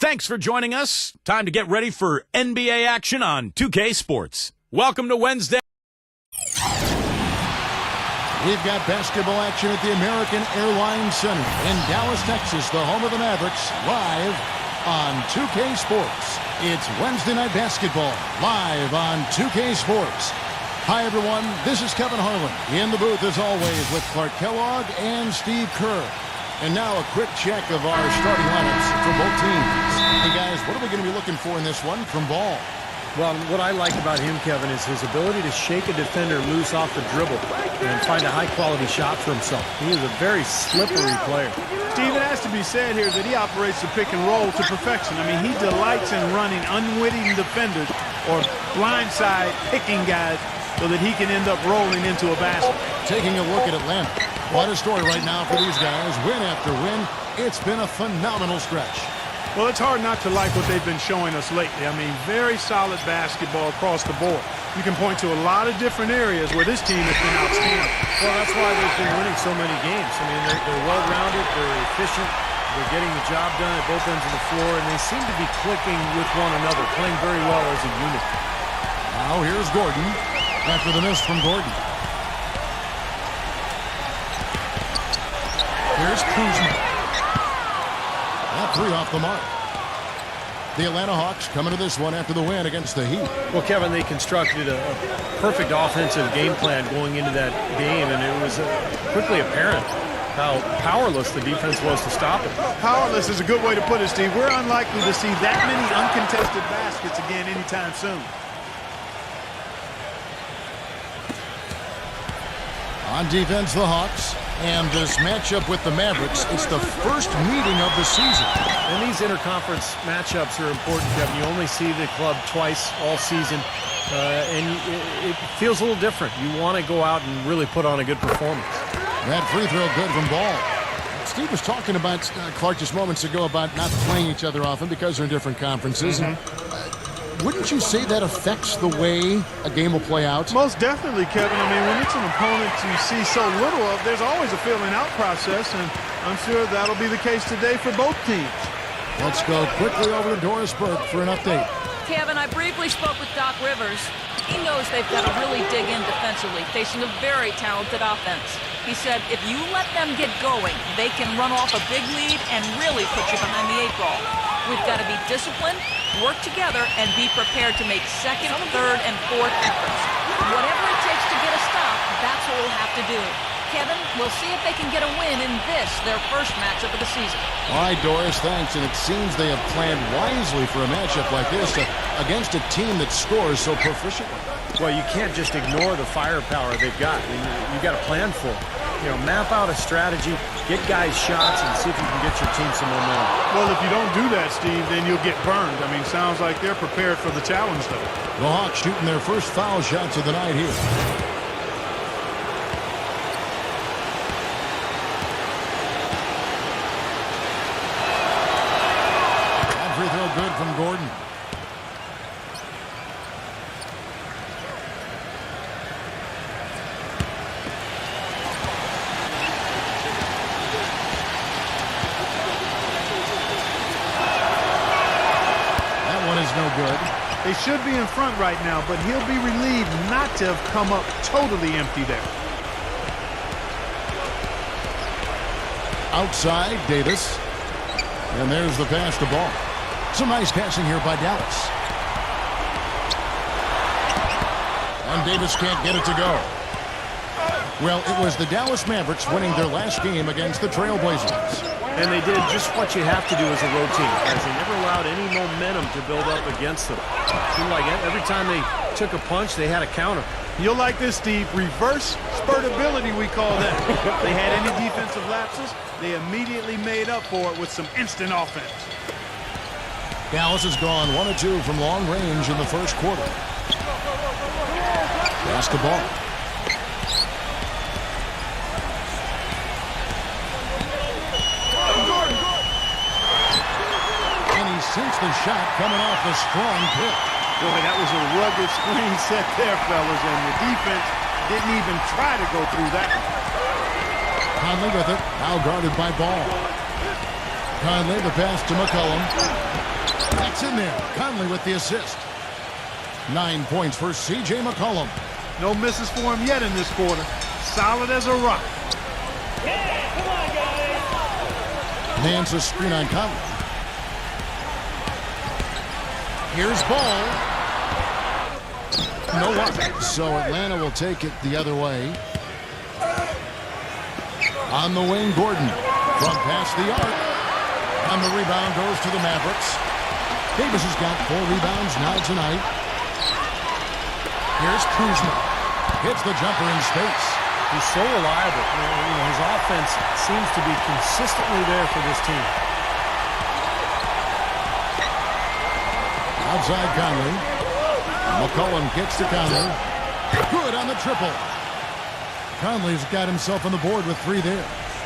Thanks for joining us. Time to get ready for NBA action on 2K Sports. Welcome to Wednesday. We've got basketball action at the American Airlines Center in Dallas, Texas, the home of the Mavericks, live on 2K Sports. It's Wednesday Night Basketball, live on 2K Sports. Hi, everyone. This is Kevin Harlan in the booth, as always, with Clark Kellogg and Steve Kerr. And now a quick check of our starting lineups for both teams. Hey, guys, what are we going to be looking for in this one from Ball? Well, what I like about him, Kevin, is his ability to shake a defender loose off the dribble and find a high-quality shot for himself. He is a very slippery player. Steve, it has to be said here that he operates the pick and roll to perfection. I mean, he delights in running unwitting defenders or blindside picking guys so that he can end up rolling into a basket. Taking a look at Atlanta. What a story right now for these guys. Win after win. It's been a phenomenal stretch. Well, it's hard not to like what they've been showing us lately. I mean, very solid basketball across the board. You can point to a lot of different areas where this team has been outstanding. Well, that's why they've been winning so many games. I mean, they're well-rounded, they're efficient, they're getting the job done at both ends of the floor, and they seem to be clicking with one another, playing very well as a unit. Now here's Gordon after the miss from Gordon. Here's Kuzma. That three off the mark. The Atlanta Hawks coming to this one after the win against the Heat. Well, Kevin, they constructed a perfect offensive game plan going into that game, and it was quickly apparent how powerless the defense was to stop it. Powerless is a good way to put it, Steve. We're unlikely to see that many uncontested baskets again anytime soon. On defense, the Hawks. And this matchup with the Mavericks, it's the first meeting of the season. And these interconference matchups are important, Kevin. You only see the club twice all season, and it feels a little different. You want to go out and really put on a good performance. That free throw good from Ball. Steve was talking about, Clark, just moments ago about not playing each other often because they're in different conferences. Wouldn't you say that affects the way a game will play out? Most definitely, Kevin. I mean, when it's an opponent you see so little of, there's always a feeling out process, and I'm sure that'll be the case today for both teams. Let's go quickly over to Doris Burke for an update. Kevin, I briefly spoke with Doc Rivers. He knows they've got to really dig in defensively, facing a very talented offense. He said if you let them get going, they can run off a big lead and really put you behind the eight ball. We've got to be disciplined, work together, and be prepared to make second, third, and fourth efforts. Whatever it takes to get a stop, that's what we'll have to do. Kevin, we'll see if they can get a win in this, their first matchup of the season. All right, Doris, thanks. And it seems they have planned wisely for a matchup like this against a team that scores so proficiently. Well, you can't just ignore the firepower they've got. I mean, you've got to plan for it. You know, map out a strategy, get guys shots, and see if you can get your team some momentum. Well, if you don't do that, Steve, then you'll get burned. I mean, sounds like they're prepared for the challenge, though. The Hawks shooting their first foul shots of the night here. That free throw good from Gordon. No good. They should be in front right now, but he'll be relieved not to have come up totally empty there. Outside, Davis. And there's the pass to Ball. Some nice passing here by Dallas. And Davis can't get it to go. Well, it was the Dallas Mavericks winning their last game against the Trailblazers. And they did just what you have to do as a road team, as they never allowed any momentum to build up against them. It seemed like every time they took a punch, they had a counter. You'll like this, Steve. Reverse spurtability, we call that. If they had any defensive lapses, they immediately made up for it with some instant offense. Dallas has gone 1 of 2 from long range in the first quarter. Pass the ball. Sinks the shot coming off the strong pick. Boy, that was a rugged screen set there, fellas, and the defense didn't even try to go through that. Conley with it, now guarded by Ball. Conley, the pass to McCollum. That's in there. Conley with the assist. 9 points for C.J. McCollum. No misses for him yet in this quarter. Solid as a rock. Hands a screen on Conley. Here's ball. No one. So Atlanta will take it the other way. On the wing, Gordon. From past the arc. And the rebound goes to the Mavericks. Davis has got 4 rebounds now tonight. Here's Kuzma. Hits the jumper in space. He's so reliable. His offense seems to be consistently there for this team. Outside Conley. McCollum gets to Conley. Good on the triple. Conley's got himself on the board with 3 there.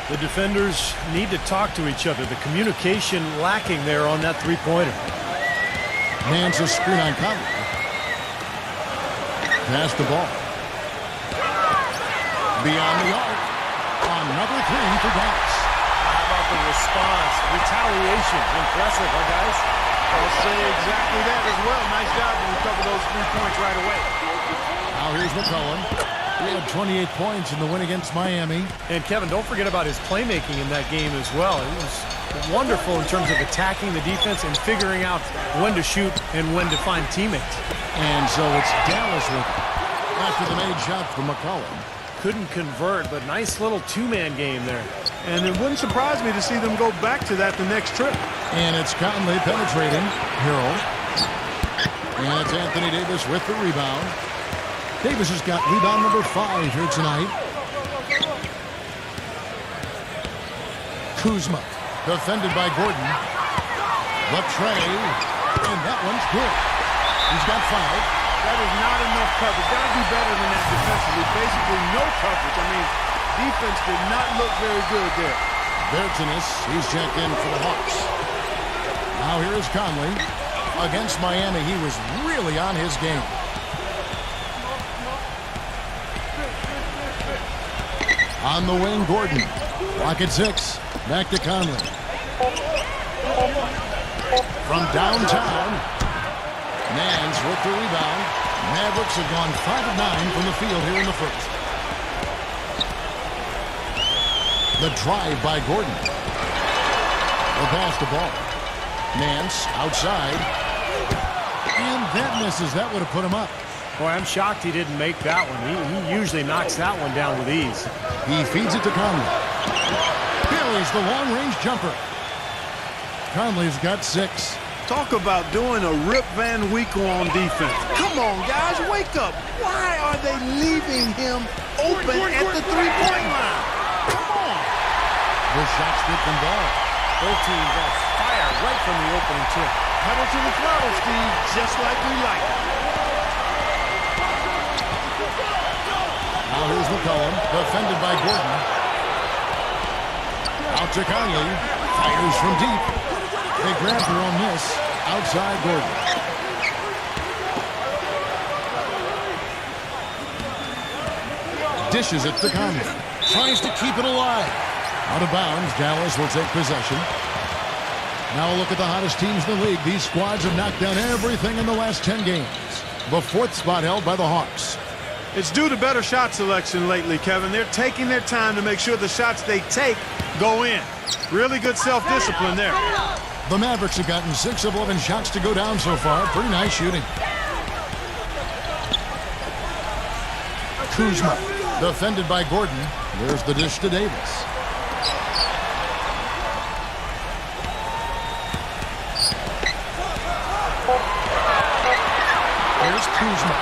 The defenders need to talk to each other. The communication lacking there on that three-pointer. Hands a screen on Conley. Pass the ball. Beyond the arc. Another 3 for Dallas. How about the response? Retaliation. Impressive, huh, guys? I'll say exactly that as well. Nice job to recover those 3 points right away. Now here's McCollum. He had 28 points in the win against Miami. And Kevin, don't forget about his playmaking in that game as well. It was wonderful in terms of attacking the defense and figuring out when to shoot and when to find teammates. And so it's Dallas with it. After the made shot from McCollum. Couldn't convert, but nice little two-man game there. And it wouldn't surprise me to see them go back to that the next trip. And it's Conley penetrating. Harrell. And it's Anthony Davis with the rebound. Davis has got rebound number 5 here tonight. Kuzma, defended by Gordon. The tray, and that one's good. He's got 5. That is not enough coverage. Got to be better than that defensively. Basically no coverage. I mean, defense did not look very good there. Bertanis, he's checked in for the Hawks. Now here is Conley. Against Miami, he was really on his game. On the wing, Gordon. Clock at 6. Back to Conley. From downtown, Mans with the rebound. Mavericks have gone 5 of 9 from the field here in the first. The drive by Gordon. They'll pass the ball. Nance outside. And that misses. That would have put him up. Boy, I'm shocked he didn't make that one. He usually knocks that one down with ease. He feeds it to Conley. Buries the long-range jumper. Conley's got 6. Talk about doing a Rip Van Winkle on defense. Come on, guys, wake up. Why are they leaving him open at the three-point line? Come on. The shot's good from ball. Both teams on fire right from the opening tip. Pedal to the throttle, Steve, just like we like it. Now here's McCollum, defended by Gordon. Out to Conley. Fires from deep. They grab their own miss. Outside Gordon. Dishes it to Conley. Tries to keep it alive. Out of bounds. Dallas will take possession. Now a look at the hottest teams in the league. These squads have knocked down everything in the last 10 games. The 4th spot held by the Hawks. It's due to better shot selection lately, Kevin. They're taking their time to make sure the shots they take go in. Really good self-discipline there. The Mavericks have gotten 6 of 11 shots to go down so far. Pretty nice shooting. Kuzma, defended by Gordon. There's the dish to Davis. Here's Kuzma.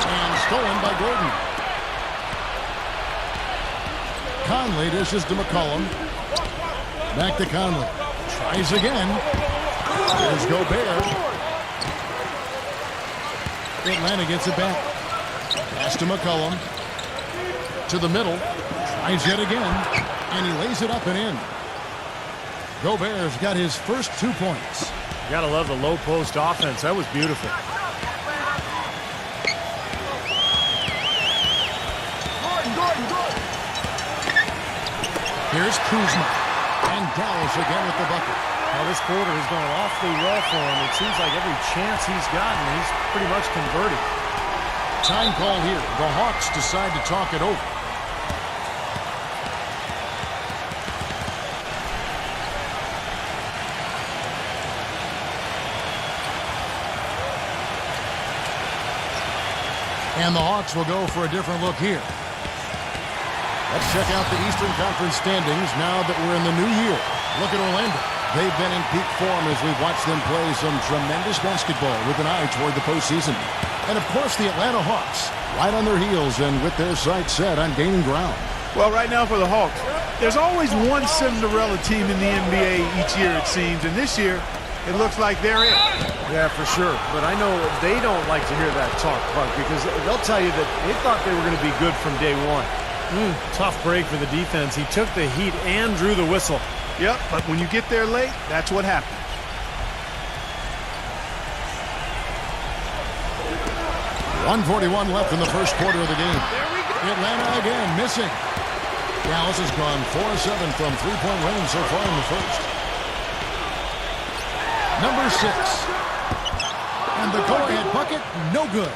And stolen by Gordon. Conley dishes to McCollum. Back to Conley. Tries again. There's Gobert. Atlanta gets it back. Pass to McCollum. To the middle. Tries yet again. And he lays it up and in. Gobert's got his first 2 points. You gotta love the low post offense. That was beautiful. Here's Kuzma. And Dallas again with the bucket. Well, this quarter has gone awfully well for him. It seems like every chance he's gotten, he's pretty much converted. Time call here. The Hawks decide to talk it over. And the Hawks will go for a different look here. Let's check out the Eastern Conference standings now that we're in the new year. Look at Orlando. They've been in peak form as we've watched them play some tremendous basketball with an eye toward the postseason. And, of course, the Atlanta Hawks, right on their heels and with their sights set on gaining ground. Well, right now for the Hawks, there's always one Cinderella team in the NBA each year, it seems. And this year, it looks like they're it. Yeah, for sure. But I know they don't like to hear that talk, Buck, because they'll tell you that they thought they were going to be good from day one. Tough break for the defense. He took the heat and drew the whistle. Yep, but when you get there late, that's what happens. .141 left in the first quarter of the game. Atlanta again missing. Dallas has gone 4-7 from three-point range so far in the first. Number 6. And the go-ahead bucket, no good.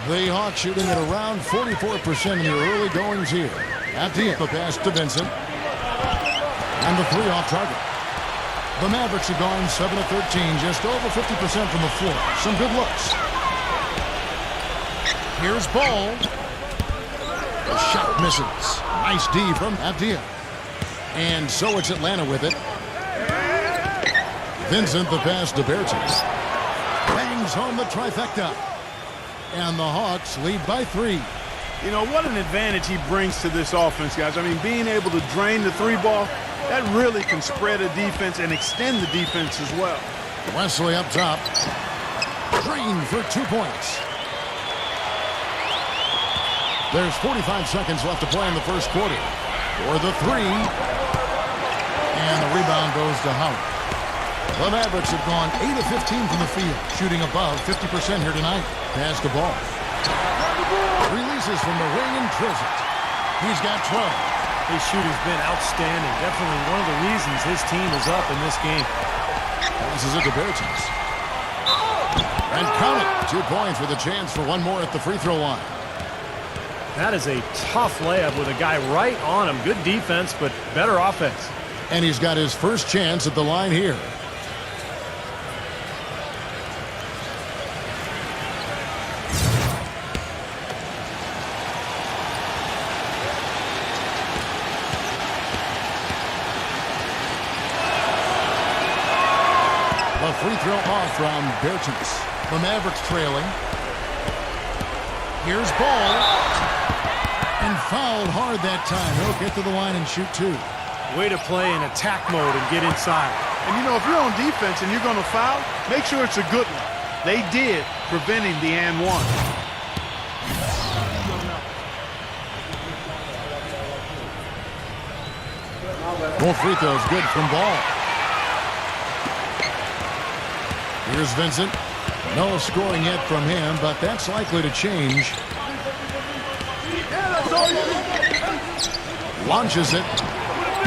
The Hawks shooting at around 44% in the early goings here. At the pass to Vincent. And the 3 off target. The Mavericks have gone 7-13, just over 50% from the floor. Some good looks. Here's Ball. The shot misses. Nice D from Avdia. And so it's Atlanta with it. Vincent the pass to Bertans. Bangs home the trifecta. And the Hawks lead by 3. You know, what an advantage he brings to this offense, guys. I mean, being able to drain the 3-ball, that really can spread a defense and extend the defense as well. Wesley up top. Drain for 2 points. There's 45 seconds left to play in the first quarter. For the 3. And the rebound goes to Howard. The Mavericks have gone 8 of 15 from the field, shooting above 50% here tonight. Pass the ball. Releases from the wing and drills it. He's got 12. His shooting's been outstanding. Definitely one of the reasons his team is up in this game. Passes it to Bertans. And count it. 2 points with a chance for one more at the free throw line. That is a tough layup with a guy right on him. Good defense, but better offense. And he's got his first chance at the line here. A free throw off from Bertans. The Mavericks trailing. Here's Ball. And fouled hard that time. He'll get to the line and shoot 2. Way to play in attack mode and get inside. And, you know, if you're on defense and you're going to foul, make sure it's a good one. They did, preventing the and 1. Both free throws good from Ball. Here's Vincent. No scoring yet from him, but that's likely to change. Launches it,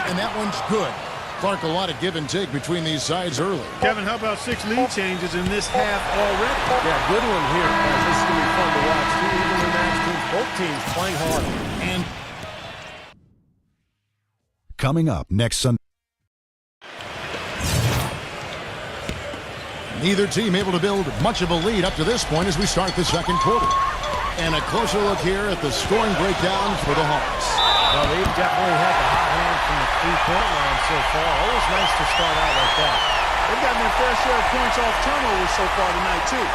and that one's good. Clark, a lot of give and take between these sides early. Kevin, how about 6 lead changes in this half already? Yeah, good one here, guys. This is going to be fun to watch. 2 evenly matched teams, both teams playing hard. And coming up next Sunday. Neither team able to build much of a lead up to this point as we start the second quarter. And a closer look here at the scoring breakdown for the Hawks. Well, they've definitely had the hot hand from the 3-point line so far. Always nice to start out like that. They've gotten their fair share of points off turnovers so far tonight, too.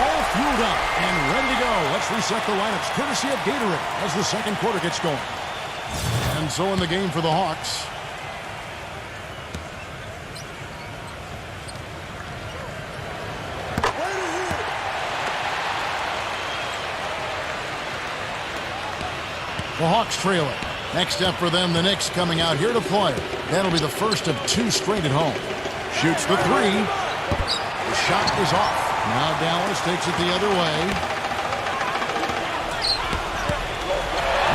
All fueled up and ready to go. Let's reset the lineups courtesy of Gatorade as the second quarter gets going. And so in the game for the Hawks. The Hawks trailing. Next up for them, the Knicks coming out here to play. That'll be the first of 2 straight at home. Shoots the 3. The shot is off. Now Dallas takes it the other way.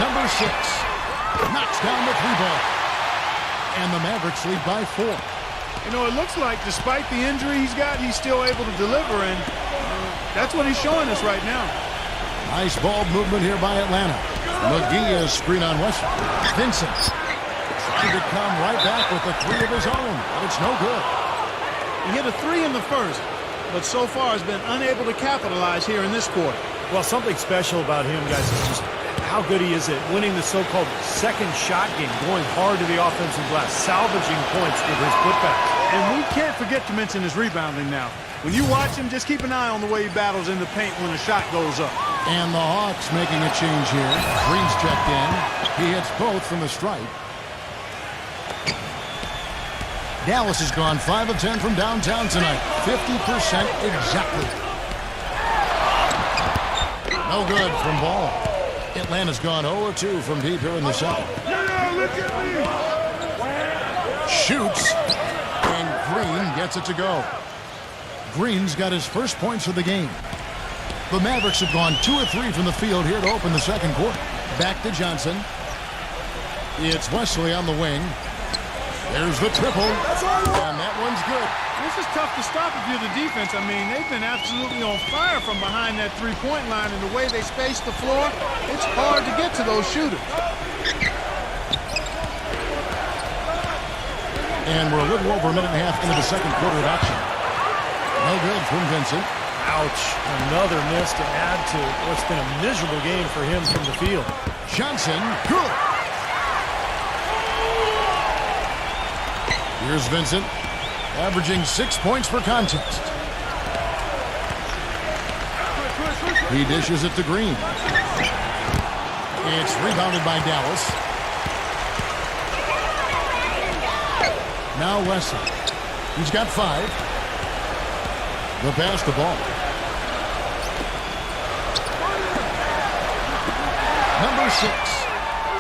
Number 6 knocks down the 3-ball. And the Mavericks lead by 4. You know, it looks like despite the injury he's got, he's still able to deliver, and that's what he's showing us right now. Nice ball movement here by Atlanta. McGee is screen on West. Vincent trying to come right back with a 3 of his own, but it's no good. He hit a 3 in the first, but so far has been unable to capitalize here in this quarter. Well, something special about him, guys, is just how good he is at winning the so-called second shot game, going hard to the offensive glass, salvaging points with his putbacks. And we can't forget to mention his rebounding now. When you watch him, just keep an eye on the way he battles in the paint when a shot goes up. And the Hawks making a change here. Green's checked in. He hits both from the stripe. Dallas has gone 5 of 10 from downtown tonight. 50% exactly. No good from Ball. Atlanta's gone 0 of 2 from deep here in the second. Shoots. And Green gets it to go. Green's got his first points of the game. The Mavericks have gone 2 of 3 from the field here to open the second quarter. Back to Johnson. It's Wesley on the wing. There's the triple. And that one's good. This is tough to stop if you're the defense. I mean, they've been absolutely on fire from behind that three-point line, and the way they space the floor, it's hard to get to those shooters. And we're a little over a minute and a half into the second quarter of action. No good from Vincent. Ouch. Another miss to add to what's been a miserable game for him from the field. Johnson, good. Here's Vincent, averaging 6 points per contest. He dishes it to Green. It's rebounded by Dallas. Now Wesley. He's got 5. The pass to Ball. Number 6.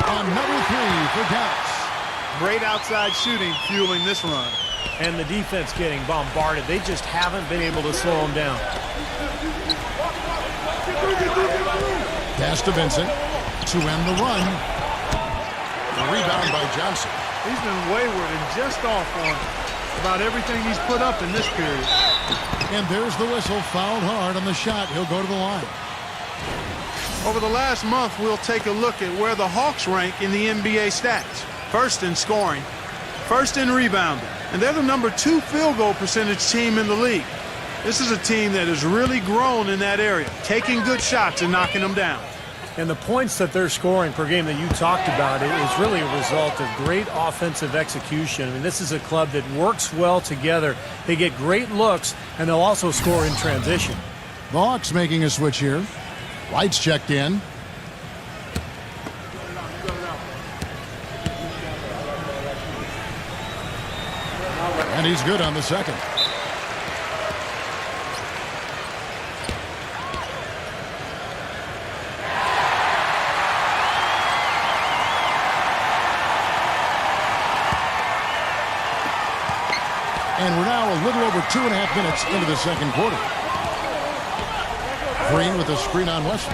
Another 3 for Dallas. Great outside shooting fueling this run. And the defense getting bombarded. They just haven't been able to slow them down. Pass to Vincent to end the run. The rebound by Johnson. He's been wayward and just off on about everything he's put up in this period. And there's the whistle. Fouled hard on the shot. He'll go to the line. Over the last month, we'll take a look at where the Hawks rank in the NBA stats. First in scoring, first in rebounding, and they're the number 2 field goal percentage team in the league. This is a team that has really grown in that area, taking good shots and knocking them down. And the points that they're scoring per game that you talked about, it is really a result of great offensive execution. I mean, this is a club that works well together. They get great looks, and they'll also score in transition. The Hawks making a switch here. Lights checked in. And he's good on the second. And we're now a little over 2.5 minutes into the second quarter. Green with a screen on Wesley.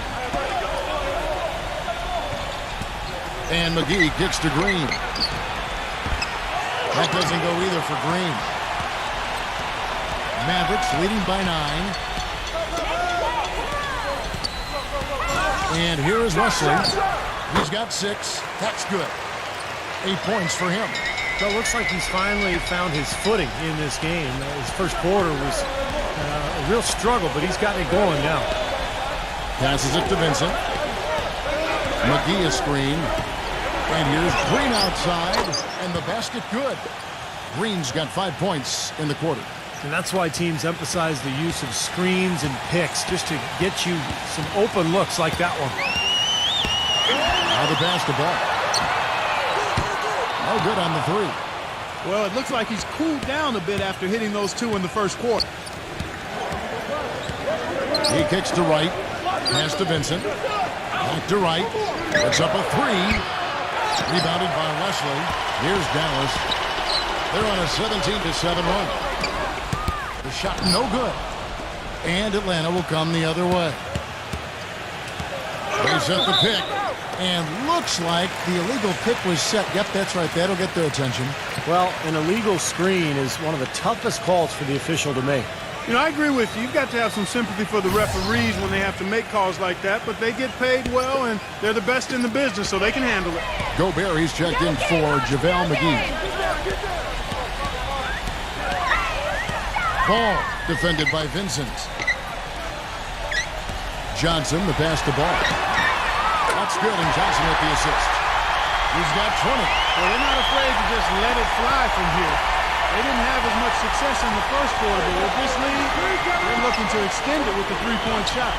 And McGee gets to Green. That doesn't go either for Green. Mavericks leading by 9. And here is Wesley. He's got 6. That's good. 8 points for him. So it looks like he's finally found his footing in this game. His first quarter was a real struggle, but he's got it going now. Passes it to Vincent. McGee is screen. And here's Green outside, and the basket good. Green's got 5 points in the quarter. And that's why teams emphasize the use of screens and picks, just to get you some open looks like that one. Now the pass to Ball. No good on the 3. Well, it looks like he's cooled down a bit after hitting those 2 in the first quarter. He kicks to right. Pass to Vincent. Back to right. It's up a 3. Rebounded by Wesley. Here's Dallas. They're on a 17-7 run. The shot no good. And Atlanta will come the other way. They set the pick. And looks like the illegal kick was set. Yep, that's right. That'll get their attention. Well, an illegal screen is one of the toughest calls for the official to make. You know, I agree with you. You've got to have some sympathy for the referees when they have to make calls like that, but they get paid well, and they're the best in the business, so they can handle it. Gobert, he's checked in for JaVale McGee. Ball defended by Vincent. Johnson, the pass to Ball. That's good, and Johnson with the assist. He's got 20. Well, they're not afraid to just let it fly from here. They didn't have as much success in the first quarter, but with this lead, they're looking to extend it with the three-point shot.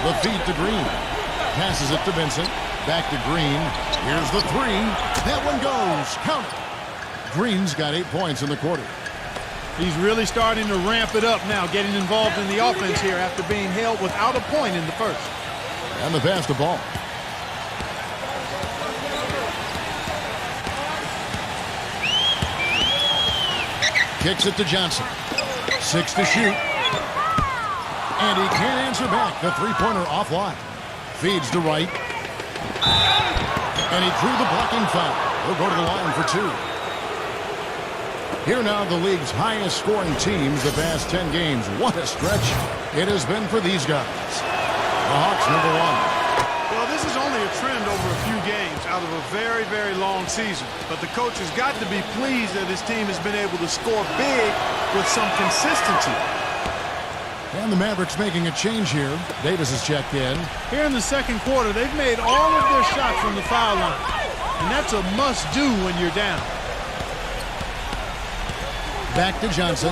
The feed to Green. Passes it to Vincent. Back to Green. Here's the three. That one goes. Count it. Green's got 8 points in the quarter. He's really starting to ramp it up now, getting involved in the offense here after being held without a point in the first. And the pass to Ball. Kicks it to Johnson. 6 to shoot. And he can't answer back. The three-pointer offline. Feeds to right. And he drew the blocking foul. He'll go to the line for 2. Here now the league's highest scoring teams the past 10 games. What a stretch it has been for these guys. The Hawks number 1. Well, this is only a trend over a few games out of a very, very long season. But the coach has got to be pleased that his team has been able to score big with some consistency. And the Mavericks making a change here. Davis has checked in. Here in the second quarter, they've made all of their shots from the foul line. And that's a must-do when you're down. Back to Johnson.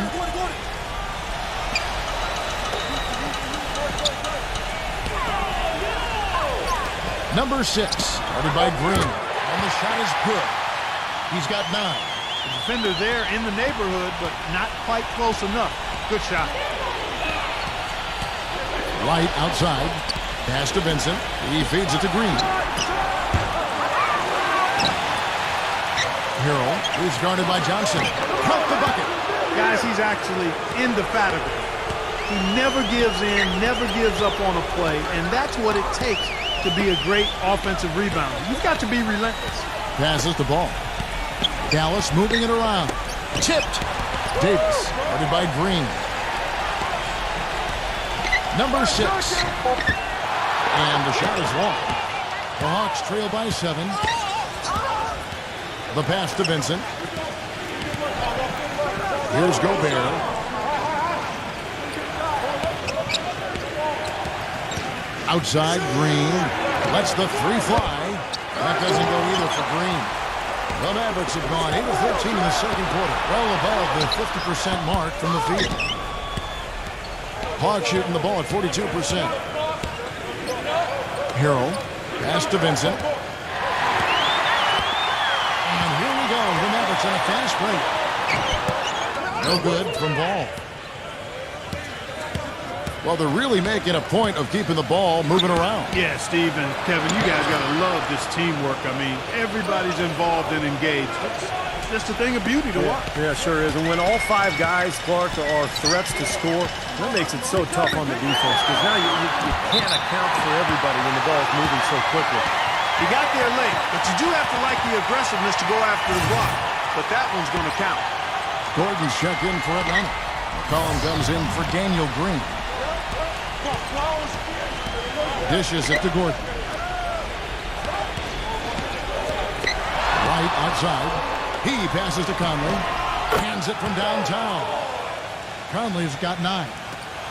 Number 6, started by Green. And the shot is good. He's got 9. The defender there in the neighborhood, but not quite close enough. Good shot. Light outside. Pass to Vincent. He feeds it to Green. Harrell is guarded by Johnson. Count the bucket. Guys, he's actually indefatigable. He never gives in, never gives up on a play, and that's what it takes to be a great offensive rebounder. You've got to be relentless. Passes the ball. Dallas moving it around. Tipped. Davis, guarded by Green. Number 6. And the shot is long. The Hawks trail by 7. The pass to Vincent. Here's Gobert. Outside, Green. Lets the three fly. That doesn't go either for Green. The Mavericks have gone 8 of 13 in the second quarter. Well above the 50% mark from the field. Hawks shooting the ball at 42%. Harrell. Pass to Vincent. And here we go. The Mavericks on a fast break. No good from Ball. Well, they're really making a point of keeping the ball moving around. Yeah, Steve and Kevin, you guys got to love this teamwork. I mean, everybody's involved and engaged. It's just a thing of beauty to watch. Yeah, sure is. And when all 5 guys, Clark, are threats to score, that makes it so tough on the defense because now you can't account for everybody when the ball is moving so quickly. You got there late, but you do have to like the aggressiveness to go after the block. But that one's going to count. Gordon's checked in for Atlanta. McCollum comes in for Daniel Green. Dishes it to Gordon. Right outside. He passes to Conley. Hands it from downtown. Conley's got 9.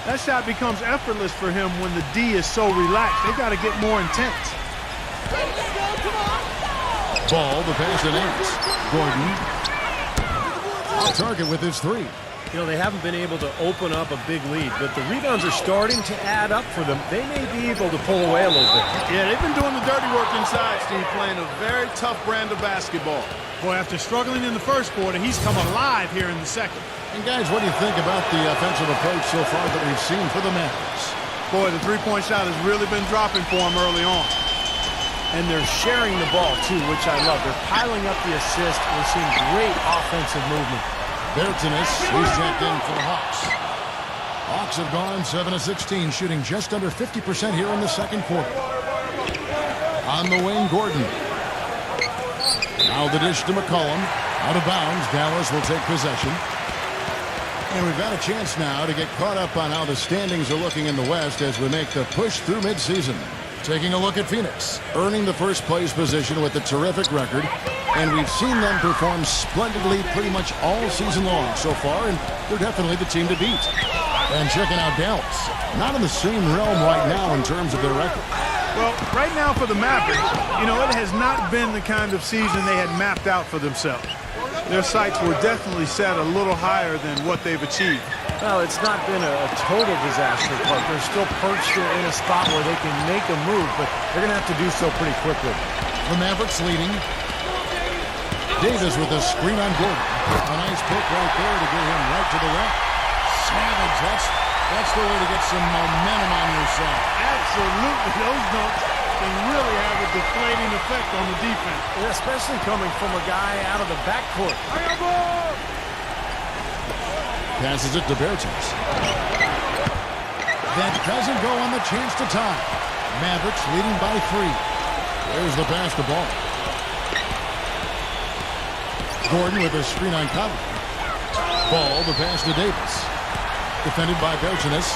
That shot becomes effortless for him when the D is so relaxed. They've got to get more intense. Ball, the pass to Nance. Gordon. Off target with his 3. You know, they haven't been able to open up a big lead, but the rebounds are starting to add up for them. They may be able to pull away a little bit. Yeah, they've been doing the dirty work inside, Steve, playing a very tough brand of basketball. Boy, after struggling in the first quarter, he's come alive here in the second. And guys, what do you think about the offensive approach so far that we've seen for the Mavericks? Boy, the three-point shot has really been dropping for him early on. And they're sharing the ball, too, which I love. They're piling up the assist. We're seeing great offensive movement. Bertanis, he's checked in for the Hawks. Hawks have gone 7 of 16, shooting just under 50% here in the second quarter. On the wing, Gordon. Now the dish to McCollum. Out of bounds, Dallas will take possession. And we've got a chance now to get caught up on how the standings are looking in the West as we make the push through midseason. Taking a look at Phoenix, earning the first place position with a terrific record. And we've seen them perform splendidly pretty much all season long so far, and they're definitely the team to beat. And checking out Dallas, not in the same realm right now in terms of their record. Well, right now for the Mavericks, it has not been the kind of season they had mapped out for themselves. Their sights were definitely set a little higher than what they've achieved. Well, it's not been a total disaster, but they're still perched in a spot where they can make a move, but they're going to have to do so pretty quickly. The Mavericks leading. Davis with a screen on Gordon. A nice pick right there to get him right to the left. Savage, that's the way to get some momentum on your side. Absolutely. Those dunks can really have a deflating effect on the defense. Yeah, especially coming from a guy out of the backcourt. Passes it to Bertens. That doesn't go on the chance to tie. Mavericks leading by 3. There's the pass to Ball. Gordon with a screen on Conley. Ball, the pass to Davis. Defended by Bertens.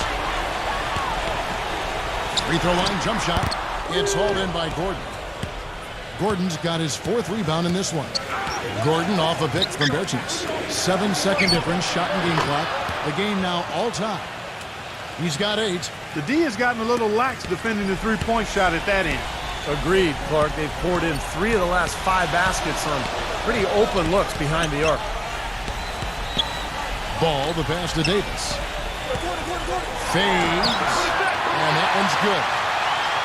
Free throw line jump shot. It's hauled in by Gordon. Gordon's got his 4th rebound in this one. Gordon off a pick from Bertens. 7-second difference, shot and game clock. The game now all time. He's got 8. The D has gotten a little lax defending the three-point shot at that end. Agreed, Clark. They've poured in 3 of the last 5 baskets on pretty open looks behind the arc. Ball, the pass to Davis. Fades. And that one's good.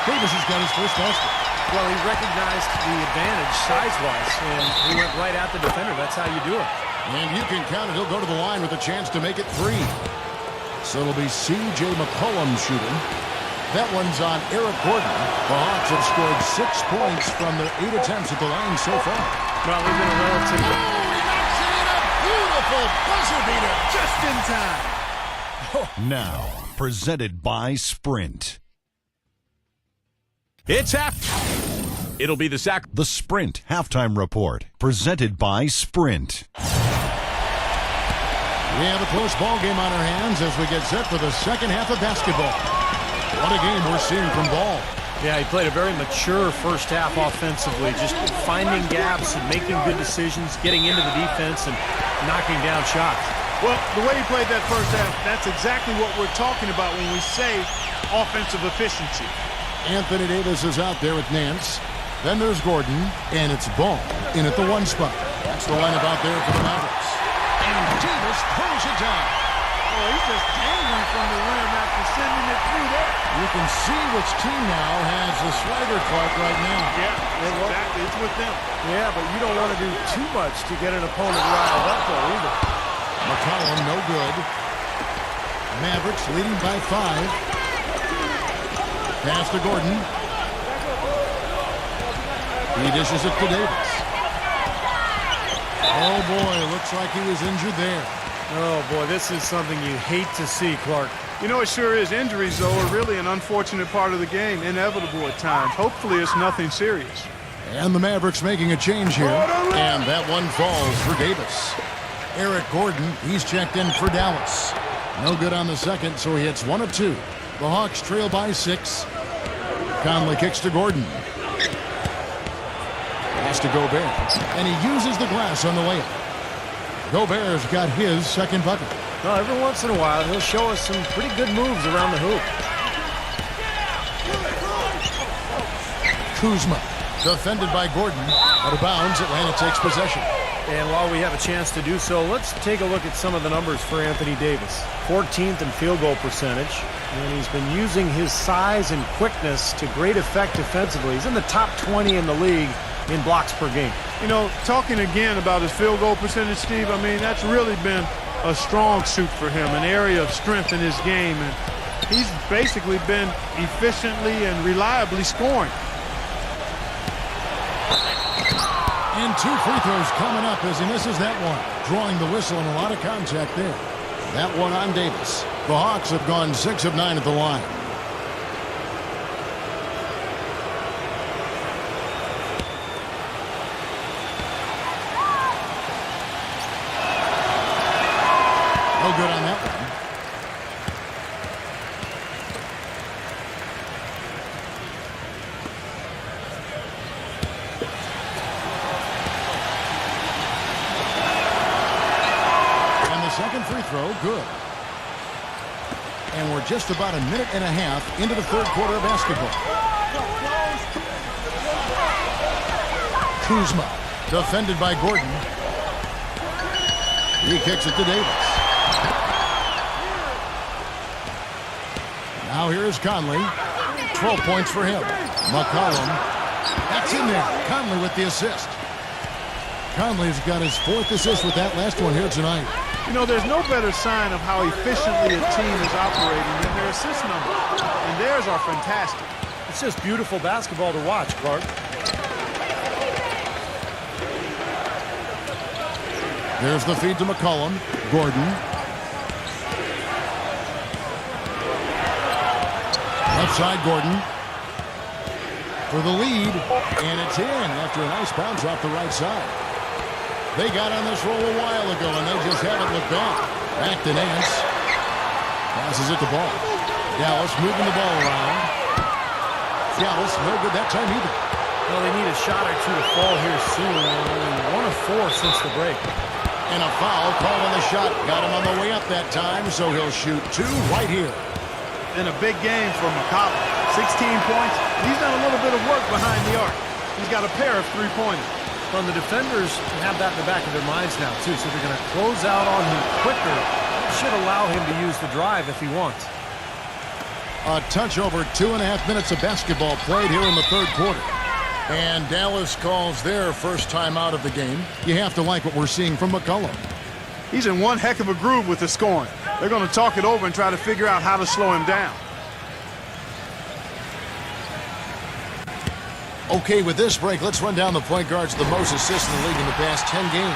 Davis has got his first basket. Well, he recognized the advantage size-wise, and he went right at the defender. That's how you do it. And you can count it. He'll go to the line with a chance to make it 3. So it'll be C.J. McCollum shooting. That one's on Eric Gordon. The Hawks have scored 6 points from their 8 attempts at the line so far. Well, they've been a relatively... Oh, he knocks it in! A beautiful buzzer beater just in time. Now, presented by Sprint. It's half. It'll be the Sprint Halftime Report, presented by Sprint. We have a close ball game on our hands as we get set for the second half of basketball. What a game we're seeing from Ball. Yeah, he played a very mature first half offensively, just finding gaps and making good decisions, getting into the defense and knocking down shots. Well, the way he played that first half, that's exactly what we're talking about when we say offensive efficiency. Anthony Davis is out there with Nance. Then there's Gordon, and it's Ball in at the 1 spot. That's the lineup out there for the Mavericks. And Davis throws it down. Oh, he's just dangling from the rim after sending it through there. You can see which team now has the swagger, Clark, right now. Yeah, exactly. It's with them. Yeah, but you don't want to do too much to get an opponent riled up, though, either. McCollum, no good. Mavericks leading by 5. Pass to Gordon. He dishes it to Davis. Oh, boy, looks like he was injured there. Oh, boy, this is something you hate to see, Clark. You know, it sure is. Injuries, though, are really an unfortunate part of the game, inevitable at times. Hopefully it's nothing serious. And the Mavericks making a change here. And that one falls for Davis. Eric Gordon, he's checked in for Dallas. No good on the second, so he hits 1 of 2. The Hawks trail by 6. Conley kicks to Gordon. Pass to Gobert. And he uses the glass on the layup. Gobert's got his second bucket. Well, every once in a while, he'll show us some pretty good moves around the hoop. Kuzma, defended by Gordon. Out of bounds, Atlanta takes possession. And while we have a chance to do so, let's take a look at some of the numbers for Anthony Davis. 14th in field goal percentage, and he's been using his size and quickness to great effect defensively. He's in the top 20 in the league in blocks per game. You know, talking again about his field goal percentage, Steve, I mean, that's really been a strong suit for him, an area of strength in his game, and he's basically been efficiently and reliably scoring. And 2 free throws coming up as he misses that one. Drawing the whistle and a lot of contact there. That one on Davis. The Hawks have gone 6 of 9 at the line. No good on that one. And the second free throw, good. And we're just about a minute and a half into the third quarter of basketball. Kuzma, defended by Gordon. He kicks it to Davis. Now here is Conley. 12 points for him. McCollum. That's in there. Conley with the assist. Conley's got his 4th assist with that last one here tonight. You know, there's no better sign of how efficiently a team is operating than their assist numbers. And theirs are fantastic. It's just beautiful basketball to watch, Clark. There's the feed to McCollum. Gordon. Left side, Gordon. For the lead. And it's in after a nice bounce off the right side. They got on this roll a while ago, and they just haven't looked back. Back to Nance. Passes it to Ball. Dallas moving the ball around. Dallas, no good that time either. Well, they need a shot or two to fall here soon. They're only 1 of 4 since the break. And a foul called on the shot. Got him on the way up that time, so he'll shoot 2 right here. And a big game for McCollum. 16 points. He's done a little bit of work behind the arc. He's got a pair of three-pointers. Well, the defenders have that in the back of their minds now, too, so they're going to close out on him quicker. Should allow him to use the drive if he wants. A touch over 2.5 minutes of basketball played here in the third quarter. And Dallas calls their first time out of the game. You have to like what we're seeing from McCollum. He's in one heck of a groove with the scoring. They're going to talk it over and try to figure out how to slow him down. Okay, with this break, let's run down the point guards with the most assists in the league in the past 10 games.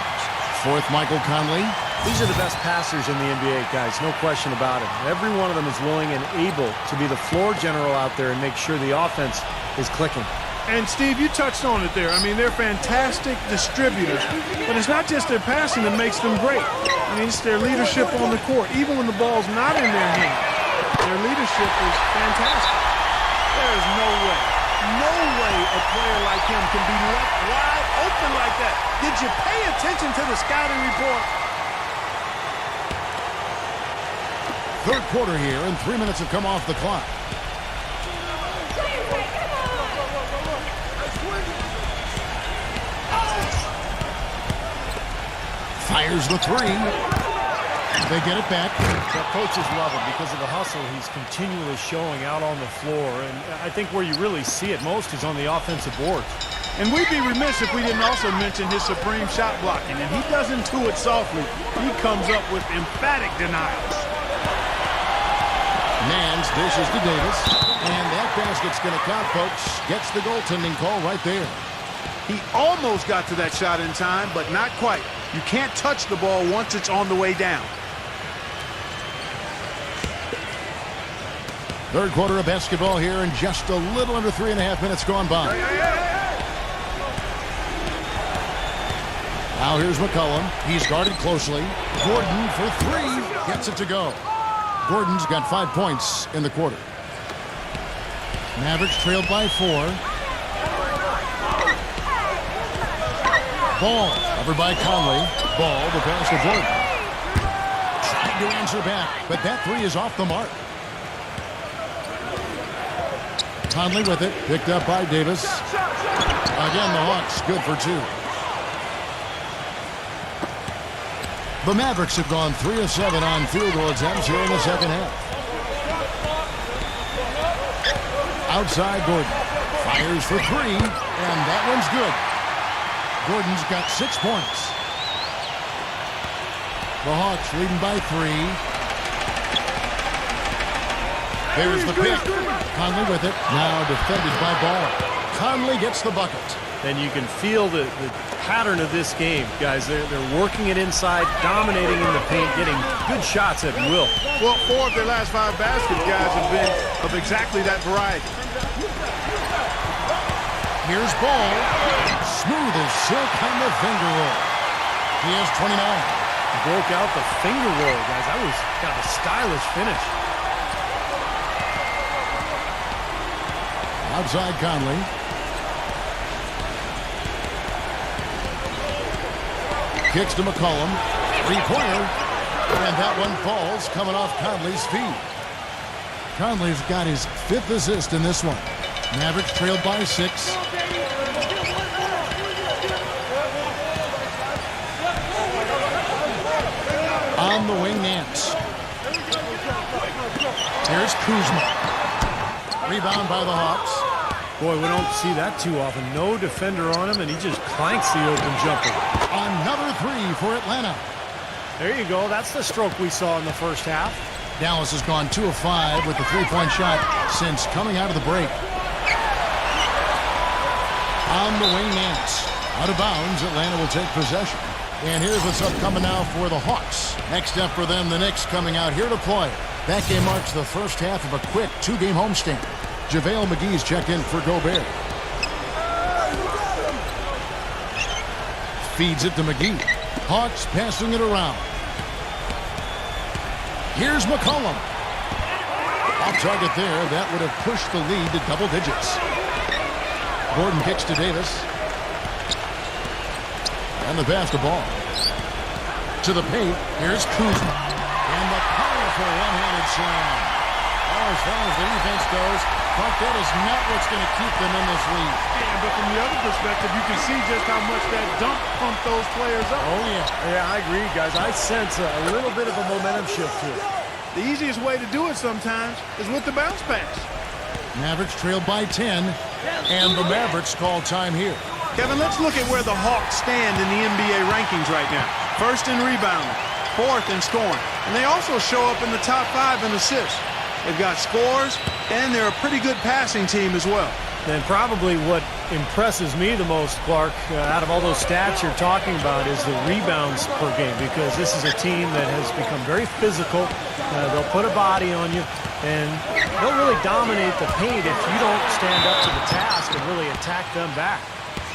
4th, Michael Conley. These are the best passers in the NBA, guys, no question about it. Every one of them is willing and able to be the floor general out there and make sure the offense is clicking. And, Steve, you touched on it there. I mean, they're fantastic distributors. But it's not just their passing that makes them great. I mean, it's their leadership on the court. Even when the ball's not in their hand, their leadership is fantastic. There is no way a player like him can be left wide open like that. Did you pay attention to the scouting report? Third quarter here, and 3 minutes have come off the clock. Fires the 3. They get it back. The coaches love him because of the hustle he's continually showing out on the floor. And I think where you really see it most is on the offensive boards. And we'd be remiss if we didn't also mention his supreme shot blocking. And he doesn't do it softly. He comes up with emphatic denials. Nance dishes to Davis. And that basket's going to count, folks. Gets the goaltending call right there. He almost got to that shot in time, but not quite. You can't touch the ball once it's on the way down. Third quarter of basketball here, and just a little under 3.5 minutes gone by. Now here's McCollum. He's guarded closely. Gordon for 3. Gets it to go. Gordon's got 5 points in the quarter. Mavericks trailed by 4. Ball covered by Conley. Ball the pass to Gordon. Trying to answer back, but that 3 is off the mark. Conley with it, picked up by Davis. Again, the Hawks good for 2. The Mavericks have gone 3 of 7 on field goal attempts here in the second half. Outside Gordon. Fires for 3, and that one's good. Gordon's got 6 points. The Hawks leading by 3. There's the pick. Conley with it. Now defended by Ball. Conley gets the bucket. then you can feel the pattern of this game, guys. They're working it inside, dominating in the paint, getting good shots at will. Well, 4 of their last 5 baskets, guys, have been of exactly that variety. Here's Ball. Smooth as silk on the finger roll. He has 29. Broke out the finger roll, guys. That was kind of a stylish finish. Outside Conley. Kicks to McCollum. Three-pointer. And that one falls coming off Conley's feet. Conley's got his 5th assist in this one. Mavericks trailed by 6. On the wing, Nance. Here's Kuzma. Rebound by the Hawks. Boy, we don't see that too often. No defender on him, and he just clanks the open jumper. Another 3 for Atlanta. There you go. That's the stroke we saw in the first half. Dallas has gone 2 of 5 with the 3-point shot since coming out of the break. On the wing, Nance. Out of bounds, Atlanta will take possession. And here's what's upcoming now for the Hawks. Next up for them, the Knicks coming out here to play. That game marks the first half of a quick 2-game homestand. JaVale McGee's checked in for Gobert. Feeds it to McGee. Hawks passing it around. Here's McCollum. Off target there. That would have pushed the lead to double digits. Gordon kicks to Davis. And the basketball. To the paint. Here's Kuzma. And the powerful one-handed slam. Oh, as far as the defense goes, Clark, that is not what's going to keep them in this lead. Yeah, but from the other perspective, you can see just how much that dunk pumped those players up. Oh, yeah. Yeah, I agree, guys. I sense a little bit of a momentum shift here. The easiest way to do it sometimes is with the bounce pass. Mavericks trailed by 10, and the Mavericks call time here. Kevin, let's look at where the Hawks stand in the NBA rankings right now. 1st in rebounding, 4th in scoring, and they also show up in the top 5 in assists. They've got scores, and they're a pretty good passing team as well. And probably what impresses me the most, Clark, out of all those stats you're talking about is the rebounds per game, because this is a team that has become very physical. They'll put a body on you, and they'll really dominate the paint if you don't stand up to the task and really attack them back.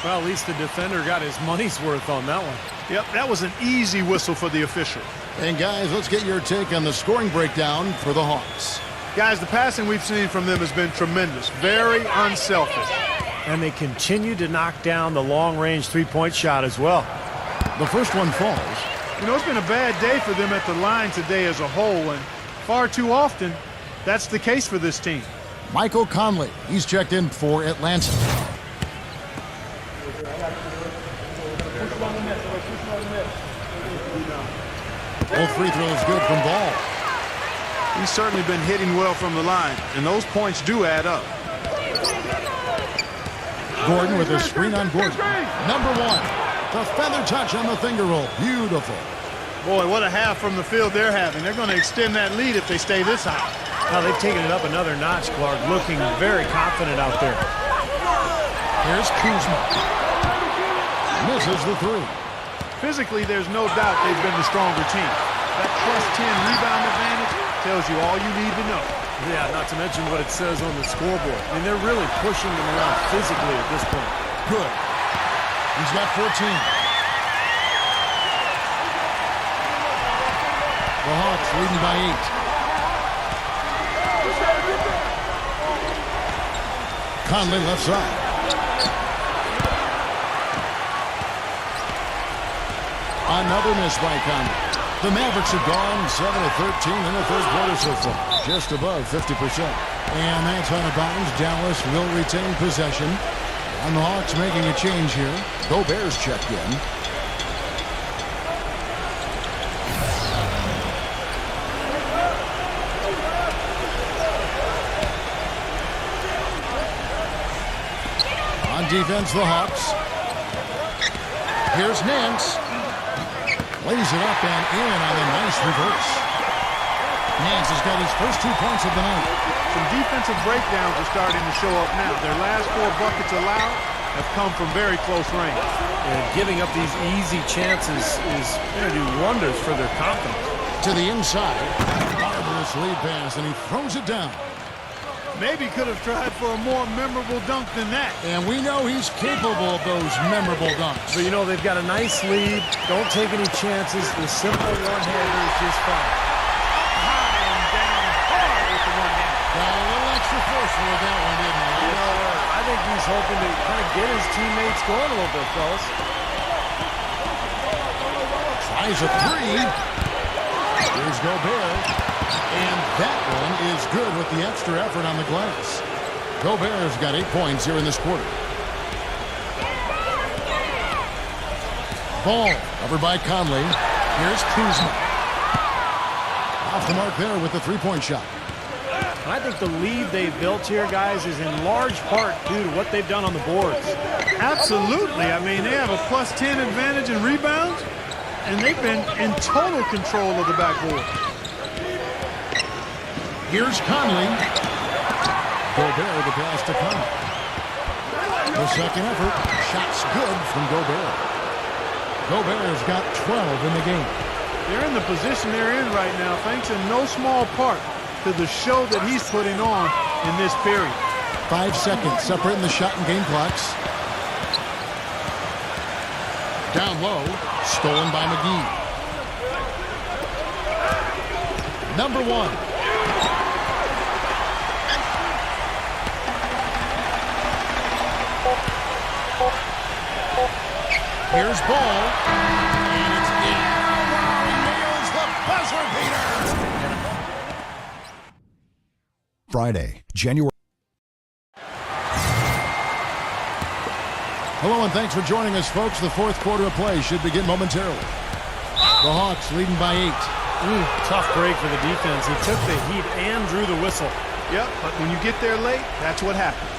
Well, at least the defender got his money's worth on that one. Yep, that was an easy whistle for the official. And guys, let's get your take on the scoring breakdown for the Hawks. Guys, the passing we've seen from them has been tremendous. Very unselfish. And they continue to knock down the long-range three-point shot as well. The first one falls. You know, it's been a bad day for them at the line today as a whole, and far too often, that's the case for this team. Michael Conley, he's checked in for Atlanta. Both free throws good from Ball. He's certainly been hitting well from the line, and those points do add up. Gordon with a screen on Gordon. Number 1, the feather touch on the finger roll. Beautiful. Boy, what a half from the field they're having. They're going to extend that lead if they stay this high. Now they've taken it up another notch, Clark, looking very confident out there. Here's Kuzma. Misses the 3. Physically, there's no doubt they've been the stronger team. That +10 rebound advantage tells you all you need to know. Yeah, not to mention what it says on the scoreboard. I mean, they're really pushing them around physically at this point. Good. He's got 14. The Hawks leading by 8. Conley left side. Another miss by Conley. The Mavericks have gone 7 of 13 in the third quarter so far, just above 50%. And that's out of bounds. Dallas will retain possession. And the Hawks making a change here. Gobert's checked in. On defense, the Hawks. Here's Nance. Lays it up and in on a nice reverse. Nance has got his first 2 points of the night. Some defensive breakdowns are starting to show up now. Their last 4 buckets allowed, have come from very close range. And giving up these easy chances is going to do wonders for their confidence. To the inside. Barbarous lead pass, and he throws it down. Maybe could have tried for a more memorable dunk than that. And we know he's capable of those memorable dunks. But, you know, they've got a nice lead. Don't take any chances. The simple one-hander is just fine. High and down hard with the one-hand. Got a little extra forceful with that one, didn't he? You know, I think he's hoping to kind of get his teammates going a little bit, fellas. Tries a three. Here's Gobert. And that one is good with the extra effort on the glass. Gobert's got 8 points here in this quarter. Ball over by Conley. Here's Kuzma. Off the mark there with the three-point shot. And I think the lead they've built here, guys, is in large part due to what they've done on the boards. Absolutely. I mean, they have a plus 10 advantage in rebounds, and they've been in total control of the backboard. Here's Conley. Gobert, the pass to Conley. The second effort. Shot's good from Gobert. Gobert's got 12 in the game. They're in the position they're in right now, thanks in no small part to the show that he's putting on in this period. 5 seconds separating the shot and game clocks. Down low. Stolen by McGee. Number one. Here's Ball. And it's in. Wow, he nails the buzzer beater. Friday, January. Hello and thanks for joining us, folks. The fourth quarter of play should begin momentarily. The Hawks leading by 8. Tough break for the defense. He took the heat and drew the whistle. Yep, but when you get there late, that's what happens.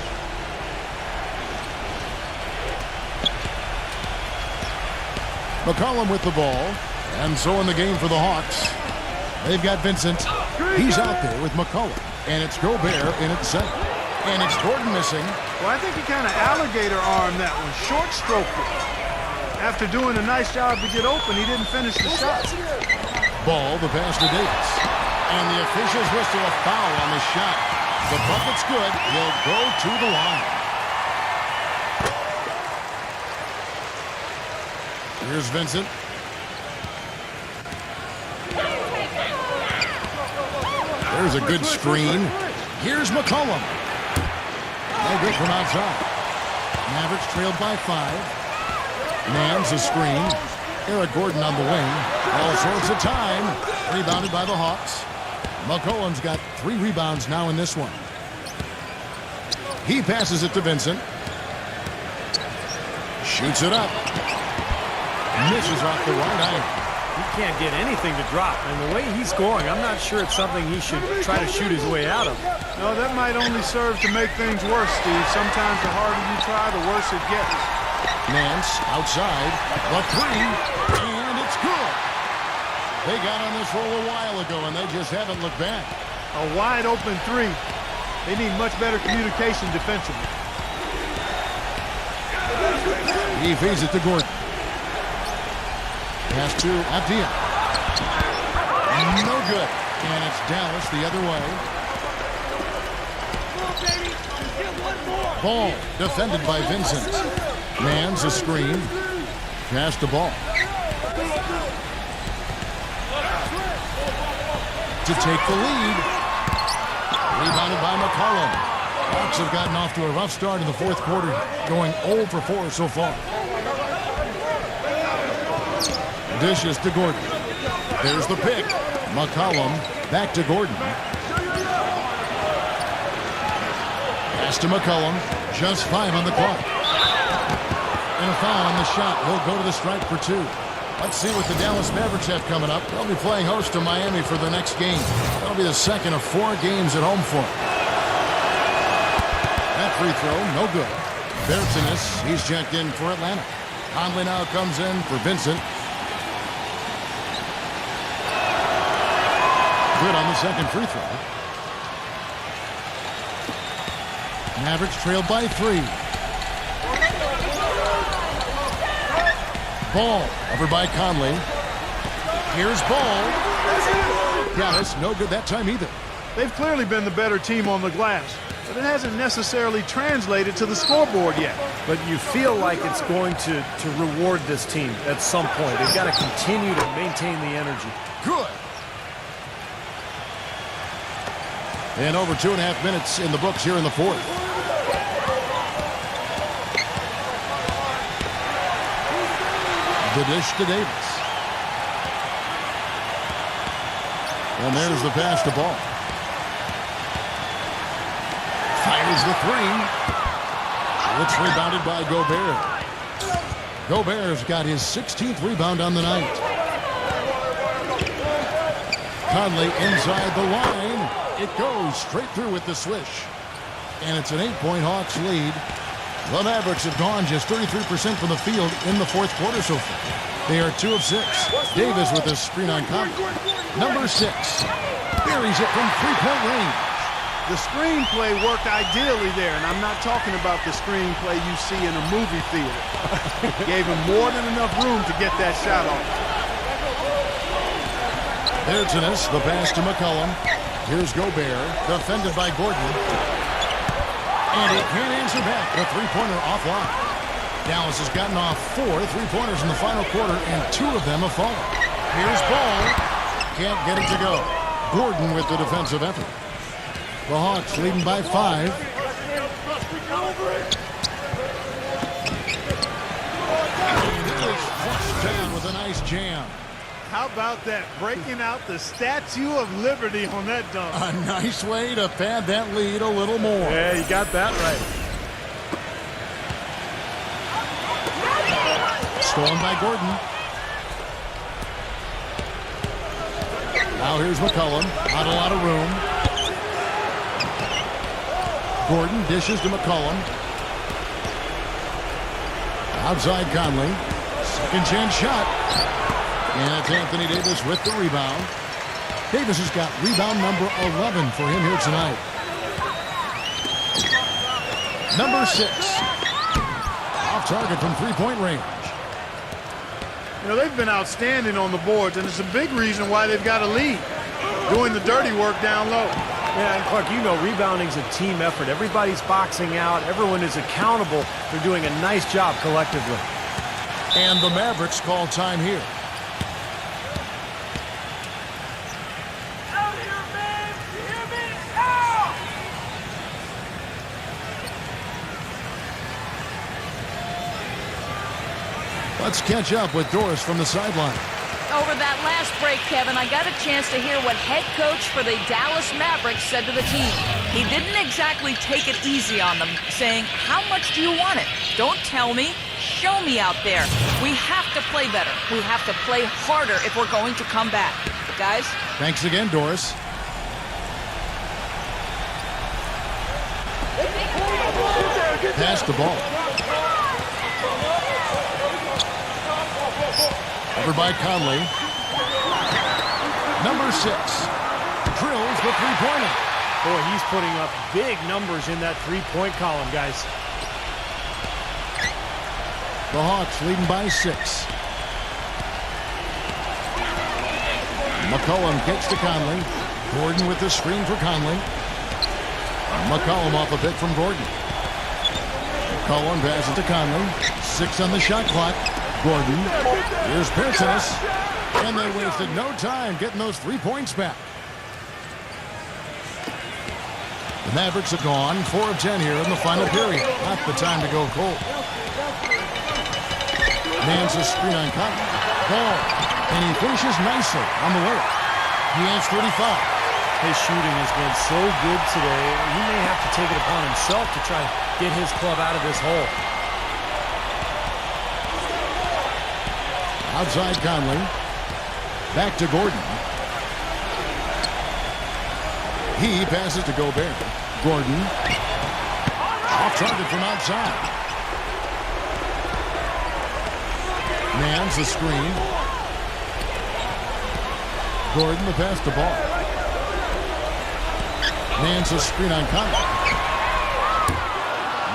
McCollum with the ball. And so in the game for the Hawks. They've got Vincent. He's out there with McCollum. And it's Gobert in at center. And it's Gordon missing. Well, I think he kind of alligator armed that one. Short stroked it. After doing a nice job to get open, he didn't finish the shot. Ball, the pass to Davis. And the officials whistle a foul on the shot. The bucket's good. He'll go to the line. Here's Vincent. There's a good screen. Here's McCollum. No good from outside. Mavericks trailed by 5. Mans a screen. Eric Gordon on the wing. All sorts of time. Rebounded by the Hawks. McCollum's got 3 rebounds now in this one. He passes it to Vincent. Shoots it up. Misses off the right iron. He can't get anything to drop. And the way he's scoring, I'm not sure it's something he should try to shoot his way out of. No, that might only serve to make things worse, Steve. Sometimes the harder you try, the worse it gets. Nance outside. The 3. And it's good. They got on this roll a while ago, and they just haven't looked back. A wide open 3. They need much better communication defensively. He feeds it to Gordon. Pass to Abdia. No good. And it's Dallas the other way. Ball defended by Vincent. Mans a screen. Pass the ball. To take the lead. Rebounded by McCollum. Hawks have gotten off to a rough start in the fourth quarter, going 0 for 4 so far. Dishes to Gordon. There's the pick. McCollum back to Gordon. Pass to McCollum. Just 5 on the clock. And a foul on the shot. He'll go to the stripe for 2. Let's see what the Dallas Mavericks have coming up. They'll be playing host to Miami for their next game. That'll be the second of 4 games at home for them. That free throw, no good. Bertinis, he's checked in for Atlanta. Conley now comes in for Vincent. Good on the second free throw. Mavericks trailed by 3. Ball over by Conley. Here's Ball. Dallas no good that time either. They've clearly been the better team on the glass, but it hasn't necessarily translated to the scoreboard yet. But you feel like it's going to reward this team at some point. They've got to continue to maintain the energy. Good. And over 2.5 minutes in the books here in the fourth. The dish to Davis. And there's the pass to Ball. Fires the three. It's rebounded by Gobert. Gobert's got his 16th rebound on the night. Conley inside the line. It goes straight through with the swish. And it's an 8-point Hawks lead. The Mavericks have gone just 33% from the field in the fourth quarter so far. They are 2 of 6. Davis with a screen on Conley. Number 6. Buries it from three-point range. The screenplay worked ideally there, and I'm not talking about the screenplay you see in a movie theater. Gave him more than enough room to get that shot off. There's Tennis, the pass to McCollum. Here's Gobert, defended by Gordon. And he can't answer back. The three-pointer offline. Dallas has gotten off 4 three-pointers in the final quarter, and 2 of them have fallen. Here's Ball. Can't get it to go. Gordon with the defensive effort. The Hawks leading by 5. And it is flushed down with a nice jam. How about that? Breaking out the Statue of Liberty on that dunk. A nice way to pad that lead a little more. Yeah, you got that right. Stolen by Gordon. Now here's McCollum. Not a lot of room. Gordon dishes to McCollum. Outside Conley. Second chance shot. And it's Anthony Davis with the rebound. Davis has got rebound number 11 for him here tonight. Number 6. Off target from three-point range. You know, they've been outstanding on the boards, and it's a big reason why they've got a lead. Doing the dirty work down low. Yeah, and Clark, you know rebounding's a team effort. Everybody's boxing out. Everyone is accountable. They're doing a nice job collectively. And the Mavericks call time here. Let's catch up with Doris from the sideline. Over that last break, Kevin, I got a chance to hear what head coach for the Dallas Mavericks said to the team. He didn't exactly take it easy on them, saying, how much do you want it? Don't tell me. Show me out there. We have to play better. We have to play harder if we're going to come back. Guys? Thanks again, Doris. Pass the ball. Over by Conley. Number 6. Drills the three-pointer. Boy, he's putting up big numbers in that three-point column, guys. The Hawks leading by 6. McCollum gets to Conley. Gordon with the screen for Conley. McCollum off a pick from Gordon. McCollum passes to Conley. 6 on the shot clock. Gordon. Here's Pearson. And they wasted no time getting those 3 points back. The Mavericks have gone 4 of 10 here in the final period. Not the time to go cold. Man's a screen on Conley. Ball. And he finishes nicely on the layup. He has 35. His shooting has been so good today. He may have to take it upon himself to try to get his club out of this hole. Outside Conley. Back to Gordon. He passes to Gobert. Gordon. Off target from outside. Man's the screen. Gordon the pass to Ball. Man's a screen on Conley.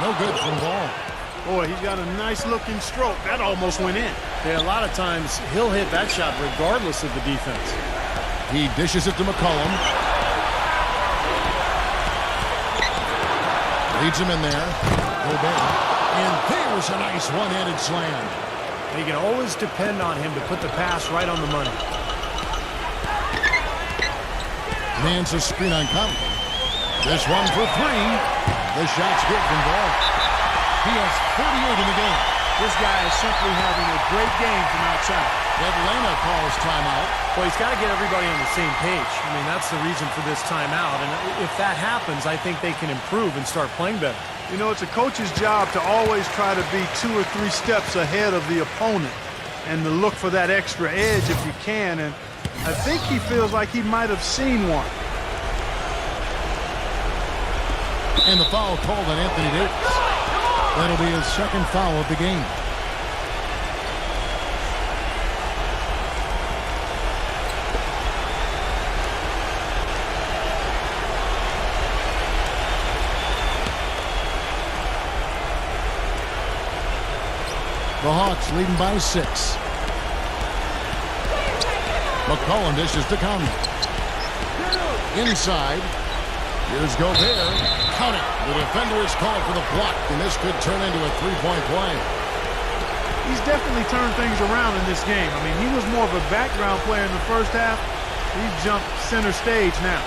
No good from Ball. Boy, he's got a nice-looking stroke. That almost went in. Yeah, a lot of times he'll hit that shot regardless of the defense. He dishes it to McCollum. Leads him in there. Gobert. And there's a nice one-handed slam. You can always depend on him to put the pass right on the money. Man's a screen on Conley. This one for three. The shot's good from Ball. He has 38 in the game. This guy is simply having a great game from outside. Atlanta calls timeout. Well, he's got to get everybody on the same page. I mean, that's the reason for this timeout. And if that happens, I think they can improve and start playing better. You know, it's a coach's job to always try to be 2 or 3 steps ahead of the opponent and to look for that extra edge if you can. And I think he feels like he might have seen one. And the foul called on Anthony Davis. That'll be his second foul of the game. The Hawks leading by 6. McCollum dishes to Conley. Inside. Here's Gobert. Count it. The defender is called for the block, and this could turn into a three-point play. He's definitely turned things around in this game. I mean, he was more of a background player in the first half. He's jumped center stage now.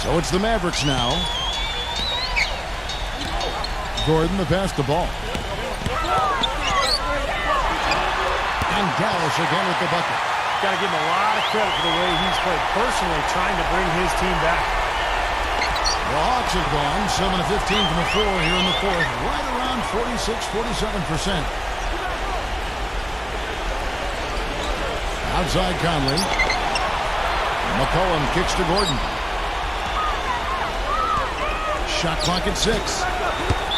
So it's the Mavericks now. Gordon, the pass to Ball. And Dallas again with the bucket. Got to give him a lot of credit for the way he's played personally, trying to bring his team back. The Hawks have gone 7 of 15 from the floor here in the fourth. Right around 46-47%. Outside Conley. McCollum kicks to Gordon. Shot clock at 6.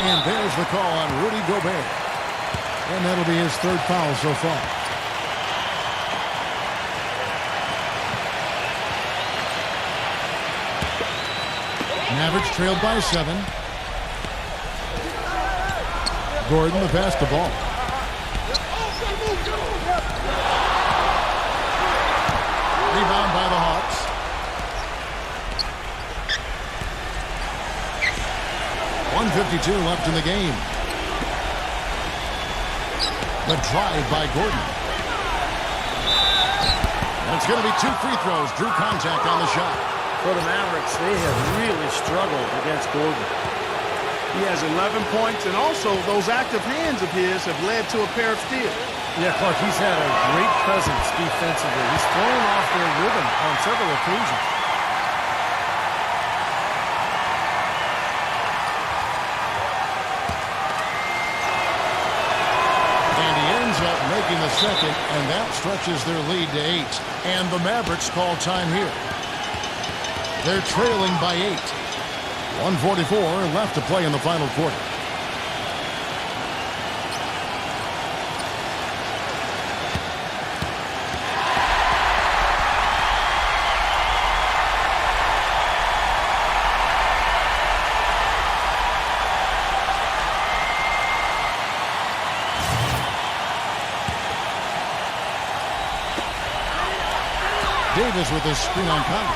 And there's the call on Rudy Gobert. And that'll be his third foul so far. Mavericks trailed by 7. Gordon, the pass to Ball. Rebound by the Hawks. .152 left in the game. The drive by Gordon. And it's going to be 2 free throws. Drew contact on the shot. For the Mavericks, they have really struggled against Gordon. He has 11 points, and also those active hands of his have led to a pair of steals. Yeah, Clark, he's had a great presence defensively. He's thrown off their rhythm on several occasions. Making the second, and that stretches their lead to 8. And the Mavericks call time here. They're trailing by 8. 1:44 left to play in the final quarter. Davis with a screen on Conley.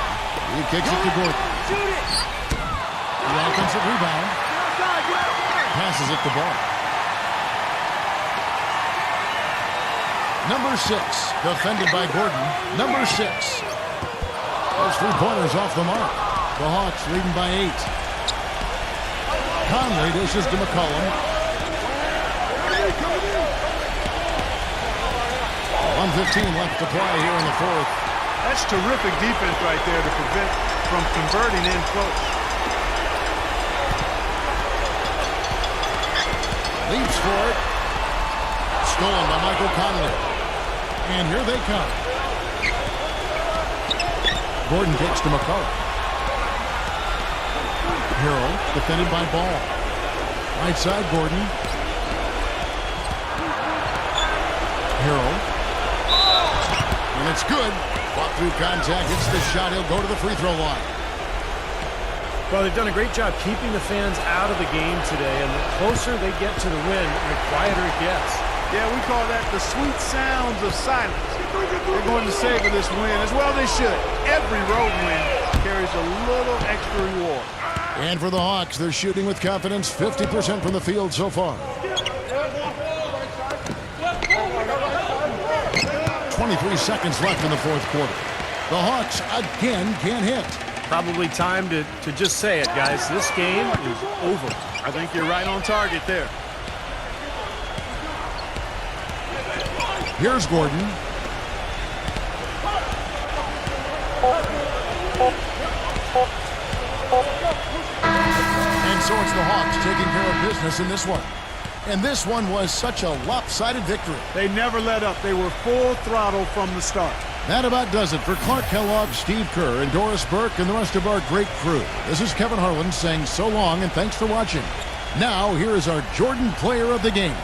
He kicks it to Gordon. The offensive rebound. Passes it to Ball. Number 6, defended by Gordon. Number 6. Those 3-pointers off the mark. The Hawks leading by 8. Conley dishes to McCollum. 1:15 left to play here in the fourth. That's terrific defense right there to prevent from converting in close. Leaps for it. Stolen by Michael Conley. And here they come. Gordon kicks to McCollum. Harrell defended by Ball. Right side Gordon. Harrell. And it's good. Fought through contact, hits the shot. He'll go to the free throw line. Well, they've done a great job keeping the fans out of the game today, and the closer they get to the win, the quieter it gets. Yeah, we call that the sweet sounds of silence. They're going to savor this win, as well they should. Every road win carries a little extra reward. And for the Hawks, they're shooting with confidence, 50% from the field so far. 23 seconds left in the fourth quarter. The Hawks again can't hit. Probably time to just say it, guys. This game is over. I think you're right on target there. Here's Gordon. And so it's the Hawks taking care of business in this one. And this one was such a lopsided victory. They never let up. They were full throttle from the start. That about does it for Clark Kellogg, Steve Kerr, and Doris Burke, and the rest of our great crew. This is Kevin Harlan saying so long and thanks for watching. Now, here is our Jordan Player of the Game.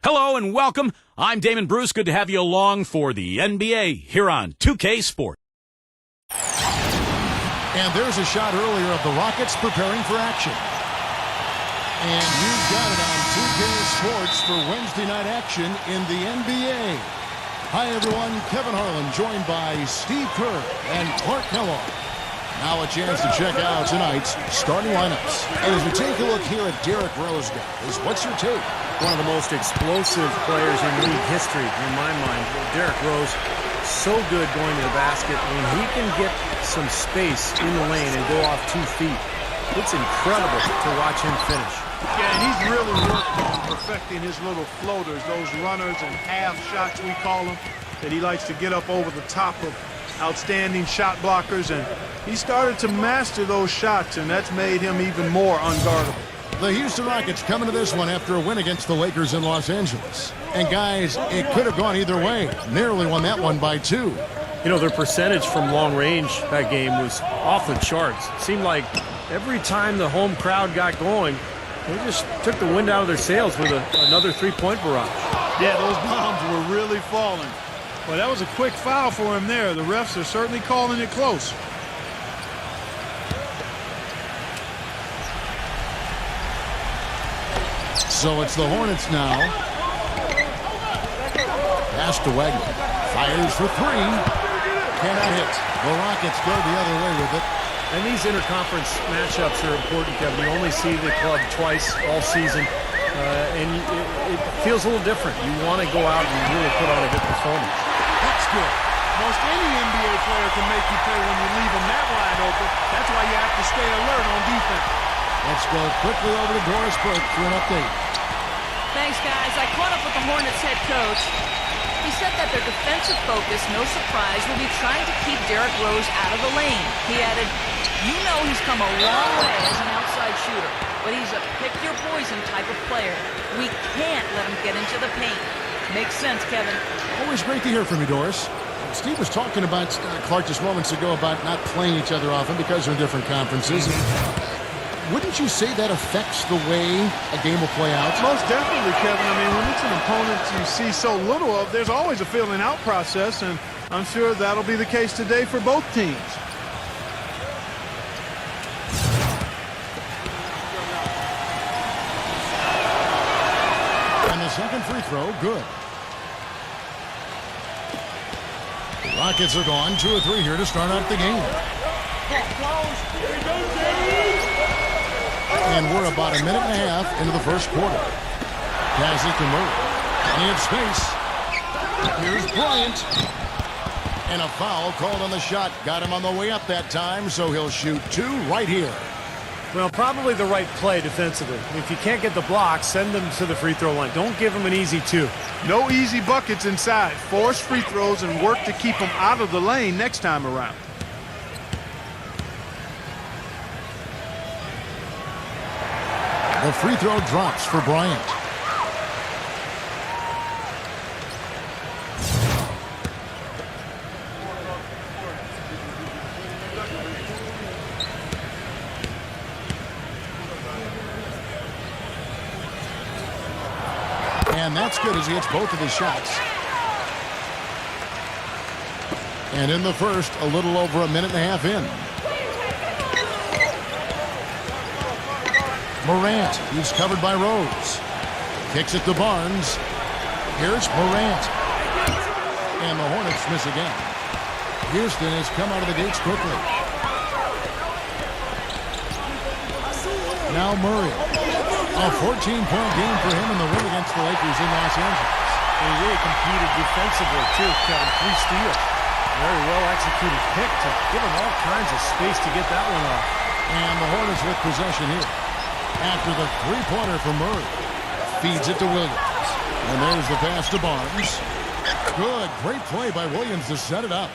Hello and welcome. I'm Damon Bruce. Good to have you along for the NBA here on 2K Sports. And there's a shot earlier of the Rockets preparing for action. And you've got it on 2K Sports for Wednesday night action in the NBA. Hi, everyone. Kevin Harlan joined by Steve Kerr and Clark Kellogg. Now a chance to check out tonight's starting lineups. And as we take a look here at Derrick Rose, guys, what's your take? One of the most explosive players in league history, in my mind. Derrick Rose, so good going to the basket. When he can get some space in the lane and go off 2 feet, it's incredible to watch him finish. Yeah, and he's really worked on perfecting his little floaters, those runners and half shots we call them, that he likes to get up over the top of outstanding shot blockers, and he started to master those shots, and that's made him even more unguardable. The Houston Rockets coming to this one after a win against the Lakers in Los Angeles. And guys, it could have gone either way. Nearly won that one by 2. You know, their percentage from long range that game was off the charts. It seemed like every time the home crowd got going, they just took the wind out of their sails with another three-point barrage. Yeah, those bombs were really falling. Well, that was a quick foul for him there. The refs are certainly calling it close. So it's the Hornets now. Pass to Wagner. Fires for 3. Cannot hit. The Rockets go the other way with it. And these interconference matchups are important, Kevin. You only see the club twice all season. and it feels a little different. You want to go out and really put on a good performance. That's good. Most any NBA player can make you pay when you leave them that wide open. That's why you have to stay alert on defense. Let's go quickly over to Doris Burke for an update. Thanks, guys. I caught up with the Hornets head coach. He said that their defensive focus, no surprise, will be trying to keep Derrick Rose out of the lane. He added, you know he's come a long way as an outside shooter, but he's a pick-your-poison type of player. We can't let him get into the paint. Makes sense, Kevin. Always great to hear from you, Doris. Steve was talking about Clark just moments ago about not playing each other often because they're in different conferences. Wouldn't you say that affects the way a game will play out? Most definitely, Kevin. I mean, when it's an opponent you see so little of, there's always a feeling out process, and I'm sure that'll be the case today for both teams. And the second free throw, good. The Rockets are gone 2 or 3 here to start out the game. And we're about a minute and a half into the first quarter. Pass it to Murray. Plenty of space. Here's Bryant. And a foul called on the shot. Got him on the way up that time, so he'll shoot 2 right here. Well, probably the right play defensively. If you can't get the block, send them to the free throw line. Don't give them an easy 2. No easy buckets inside. Force free throws and work to keep them out of the lane next time around. The free throw drops for Bryant. And that's good as he hits both of his shots. And in the first, a little over a minute and a half in. Morant, he's covered by Rose. Kicks it to Barnes. Here's Morant. And the Hornets miss again. Houston has come out of the gates quickly. Now Murray. A 14-point game for him in the win against the Lakers in Los Angeles. And he really competed defensively, too, Kevin. 3 steals. Very well executed pick to give him all kinds of space to get that one off. And the Hornets with possession here. After the three-pointer from Murray. Feeds it to Williams. And there's the pass to Barnes. Good. Great play by Williams to set it up.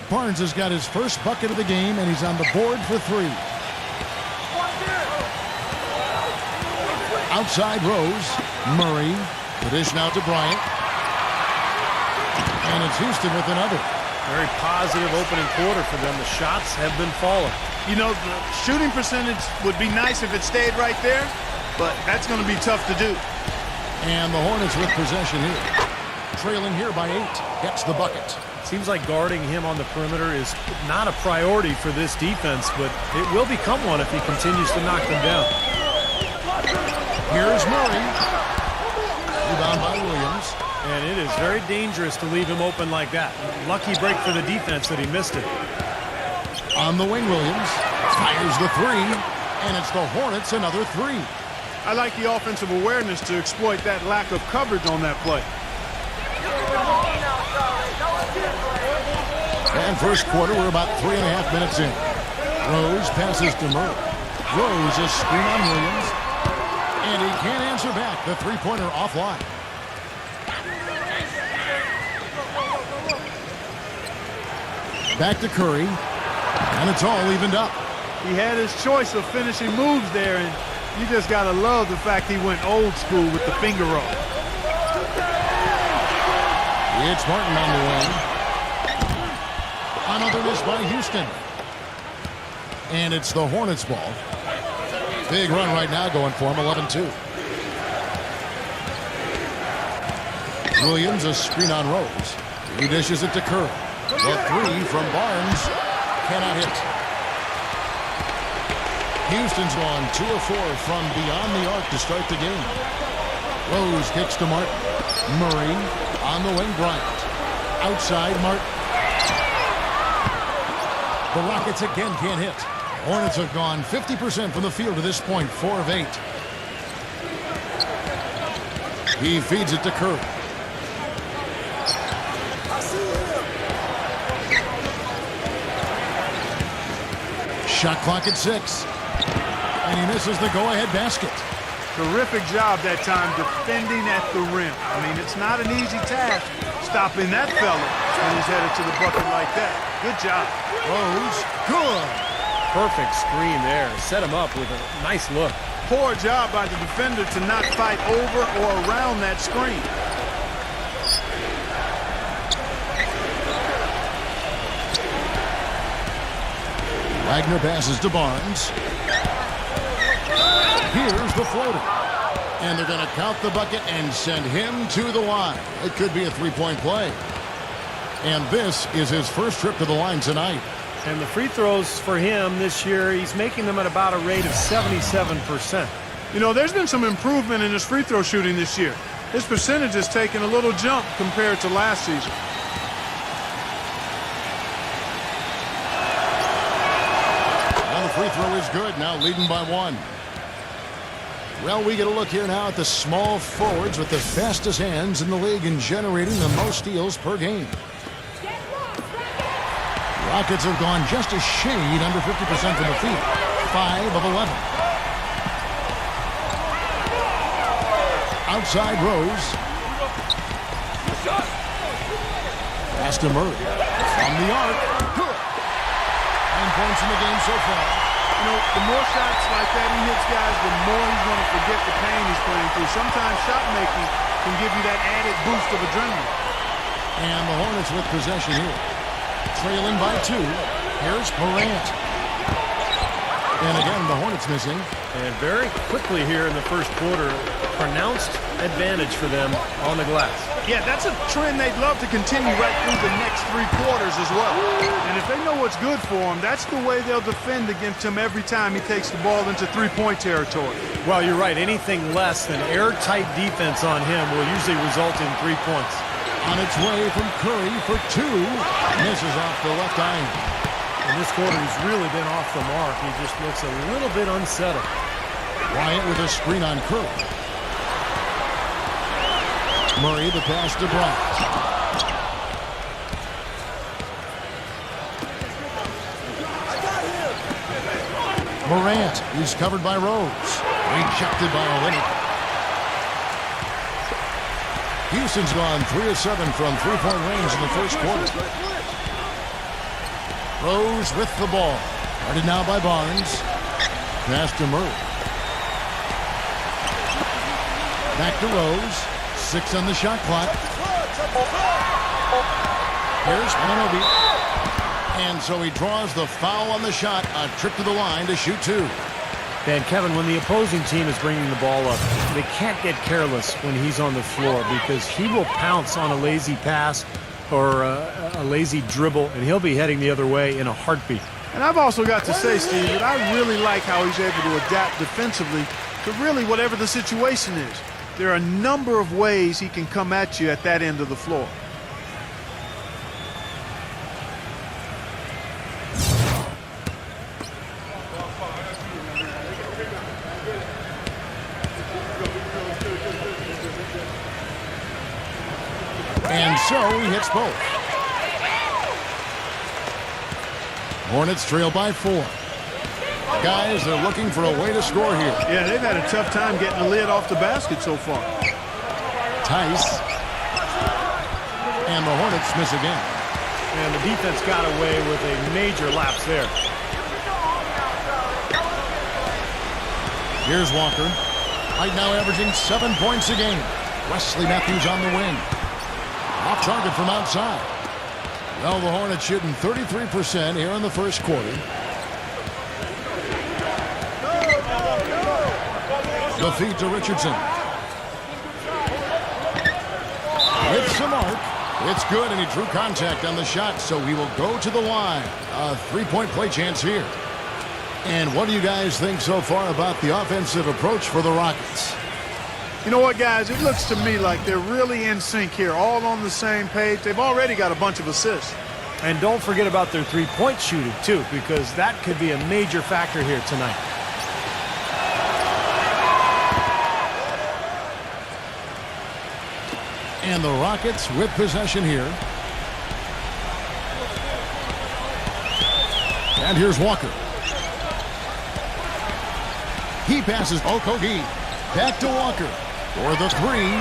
Barnes has got his first bucket of the game, and he's on the board for 3. Outside Rose. Murray. The dish now to Bryant. And it's Houston with another. Very positive opening quarter for them. The shots have been falling. You know, the shooting percentage would be nice if it stayed right there, but that's going to be tough to do. And the Hornets with possession here. Trailing here by 8. Gets the bucket. Seems like guarding him on the perimeter is not a priority for this defense, but it will become one if he continues to knock them down. Here's Murray. Rebound by Williams. And it is very dangerous to leave him open like that. Lucky break for the defense that he missed it. On the wing, Williams fires the 3, and it's the Hornets another 3. I like the offensive awareness to exploit that lack of coverage on that play. And first quarter, we're about 3.5 minutes in. Rose passes to Murray. Rose is screen on Williams, and he can't answer back. The three-pointer offline. Back to Curry, and it's all evened up. He had his choice of finishing moves there, and you just got to love the fact he went old school with the finger roll. It's Martin on the wing. Another miss by Houston. And it's the Hornets ball. Big run right now going for him, 11-2. Williams, a screen on Rose. He dishes it to Curry. The 3 from Barnes cannot hit. Houston's gone 2 of 4 from beyond the arc to start the game. Rose kicks to Martin. Murray on the wing, Bryant. Outside, Martin. The Rockets again can't hit. Hornets have gone 50% from the field to this point, 4 of 8. He feeds it to Curry. Shot clock at 6. And he misses the go-ahead basket. Terrific job that time defending at the rim. I mean, it's not an easy task stopping that fella when he's headed to the bucket like that. Good job. Rose, good. Perfect screen there. Set him up with a nice look. Poor job by the defender to not fight over or around that screen. Wagner passes to Barnes. Here's the floater. And they're going to count the bucket and send him to the line. It could be a three-point play. And this is his first trip to the line tonight. And the free throws for him this year, he's making them at about a rate of 77%. You know, there's been some improvement in his free throw shooting this year. His percentage has taken a little jump compared to last season. And the free throw is good, now leading by 1. Well, we get a look here now at the small forwards with the fastest hands in the league and generating the most steals per game. Rockets have gone just a shade under 50% from the field. 5 of 11. Outside Rose. Pass to Murray. From the arc. Good. 9 points in the game so far. You know, the more shots like that he hits, guys, the more he's going to forget the pain he's playing through. Sometimes shot making can give you that added boost of adrenaline. And the Hornets with possession here. Trailing by 2. Here's Morant. And again, the Hornets missing. And very quickly here in the first quarter, pronounced advantage for them on the glass. Yeah, that's a trend they'd love to continue right through the next 3 quarters as well. And if they know what's good for him, that's the way they'll defend against him every time he takes the ball into three-point territory. Well, you're right. Anything less than airtight defense on him will usually result in 3 points. On its way from Curry for 2. Misses off the left iron. And this quarter, he's really been off the mark. He just looks a little bit unsettled. Bryant with a screen on Curry. Murray the pass to Bryant. Morant, he's covered by Rose. Rejected by Olynyk. Houston's gone 3 of 7 from three-point range in the first quarter. Rose with the ball. Guarded now by Barnes. Pass to Murray. Back to Rose. 6 on the shot clock. Here's Anunoby. And so he draws the foul on the shot. A trip to the line to shoot 2. And Kevin, when the opposing team is bringing the ball up, they can't get careless when he's on the floor because he will pounce on a lazy pass or a lazy dribble, and he'll be heading the other way in a heartbeat. And I've also got to say, Steve, that I really like how he's able to adapt defensively to really whatever the situation is. There are a number of ways he can come at you at that end of the floor. And so he hits both. Hornets trail by 4. Guys, they're looking for a way to score here. Yeah, they've had a tough time getting the lid off the basket so far. Tice. And the Hornets miss again. And the defense got away with a major lapse there. Here's Walker. Right now averaging 7 points a game. Wesley Matthews on the wing. Off target from outside. Well, the Hornets shooting 33% here in the first quarter. The feed to Richardson. With some arc. It's good, and he drew contact on the shot, so he will go to the line. A three-point play chance here. And what do you guys think so far about the offensive approach for the Rockets? You know what, guys? It looks to me like they're really in sync here, all on the same page. They've already got a bunch of assists. And don't forget about their three-point shooting, too, because that could be a major factor here tonight. And the Rockets with possession here. And here's Walker. He passes Okogie. Back to Walker for the three.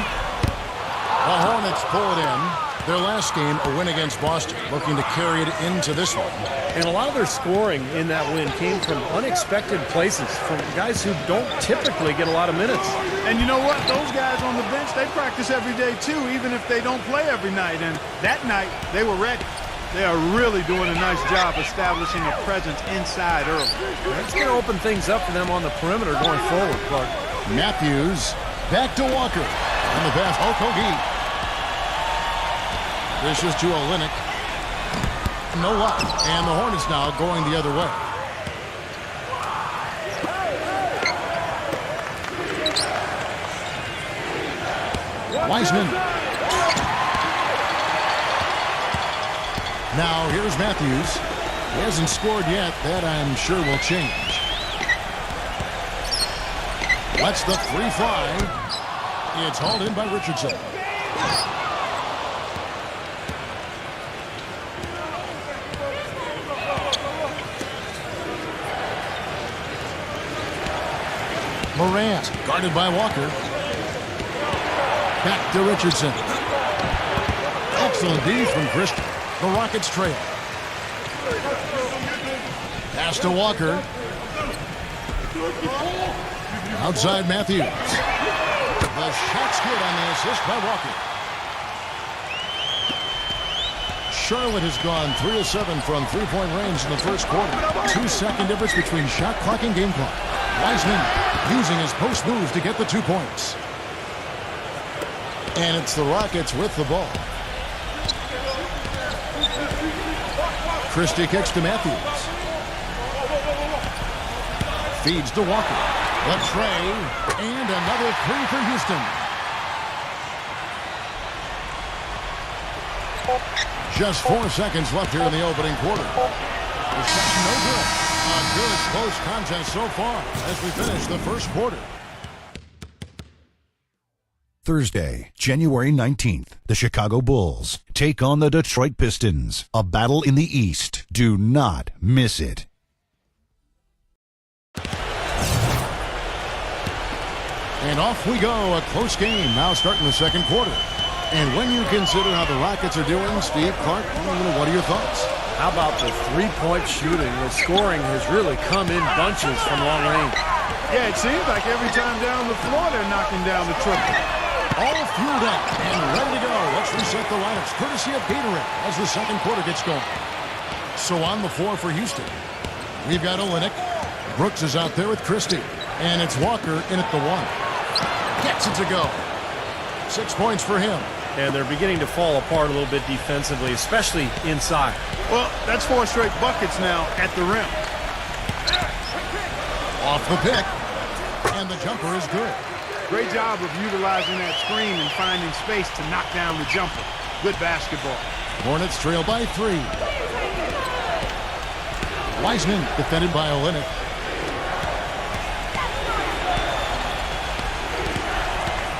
The Hornets pull it in. Their last game, a win against Boston, looking to carry it into this one. And a lot of their scoring in that win came from unexpected places, from guys who don't typically get a lot of minutes. And you know what? Those guys on the bench, they practice every day too, even if they don't play every night. And that night, they were ready. They are really doing a nice job establishing a presence inside early. That's going to open things up for them on the perimeter going forward, Clark. Matthews back to Walker. And the pass, Okogie. This is to Olynyk. No luck. And the Hornets now going the other way. Wiseman. Now here's Matthews. He hasn't scored yet. That I'm sure will change. Lets the three fly. It's hauled in by Richardson. Morant, guarded by Walker. Back to Richardson. Excellent D from Christian. The Rockets trail. Pass to Walker. Outside Matthews. The shot's good on the assist by Walker. Charlotte has gone 3 of 7 from three-point range in the first quarter. 2-second difference between shot clock and game clock. Wiseman using his post move to get the 2 points. And it's the Rockets with the ball. Christie kicks to Matthews. Feeds to Walker. The tray. And another three for Houston. Just 4 seconds left here in the opening quarter. The shot no good. A good close contest so far as we finish the first quarter. Thursday, January 19th, the Chicago Bulls take on the Detroit Pistons. A battle in the East. Do not miss it. And off we go. A close game now starting the second quarter. And when you consider how the Rockets are doing, Steve, Clark, what are your thoughts? How about the three-point shooting? The scoring has really come in bunches from long range. Yeah, it seems like every time down the floor they're knocking down the triple. All fueled up and ready to go. Let's reset the lineups courtesy of Gatorade as the second quarter gets going. So on the floor for Houston, we've got Olynyk. Brooks is out there with Christie. And it's Walker in at the one. Gets it to go. 6 points for him. And they're beginning to fall apart a little bit defensively, especially inside. Well, that's 4 straight buckets now at the rim. Off the pick. And the jumper is good. Great job of utilizing that screen and finding space to knock down the jumper. Good basketball. Hornets trail by 3. Wiseman defended by Olynyk.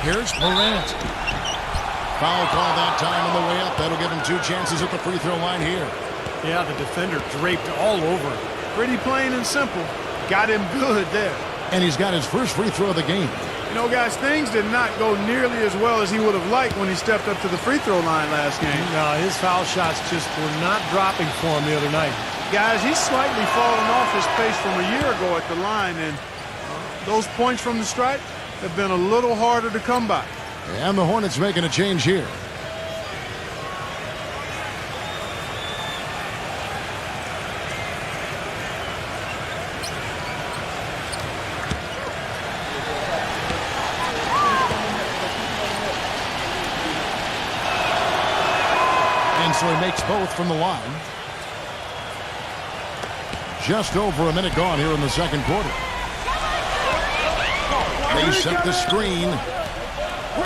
Here's Morant. Foul call that time on the way up. That'll give him 2 chances at the free throw line here. Yeah, the defender draped all over. Pretty plain and simple. Got him good there. And he's got his first free throw of the game. You know, guys, things did not go nearly as well as he would have liked when he stepped up to the free throw line last game. No, his foul shots just were not dropping for him the other night. Guys, he's slightly fallen off his pace from a year ago at the line, and those points from the stripe have been a little harder to come by. And the Hornets making a change here. And so he makes both from the line. Just over a minute gone here in the second quarter. They set the screen.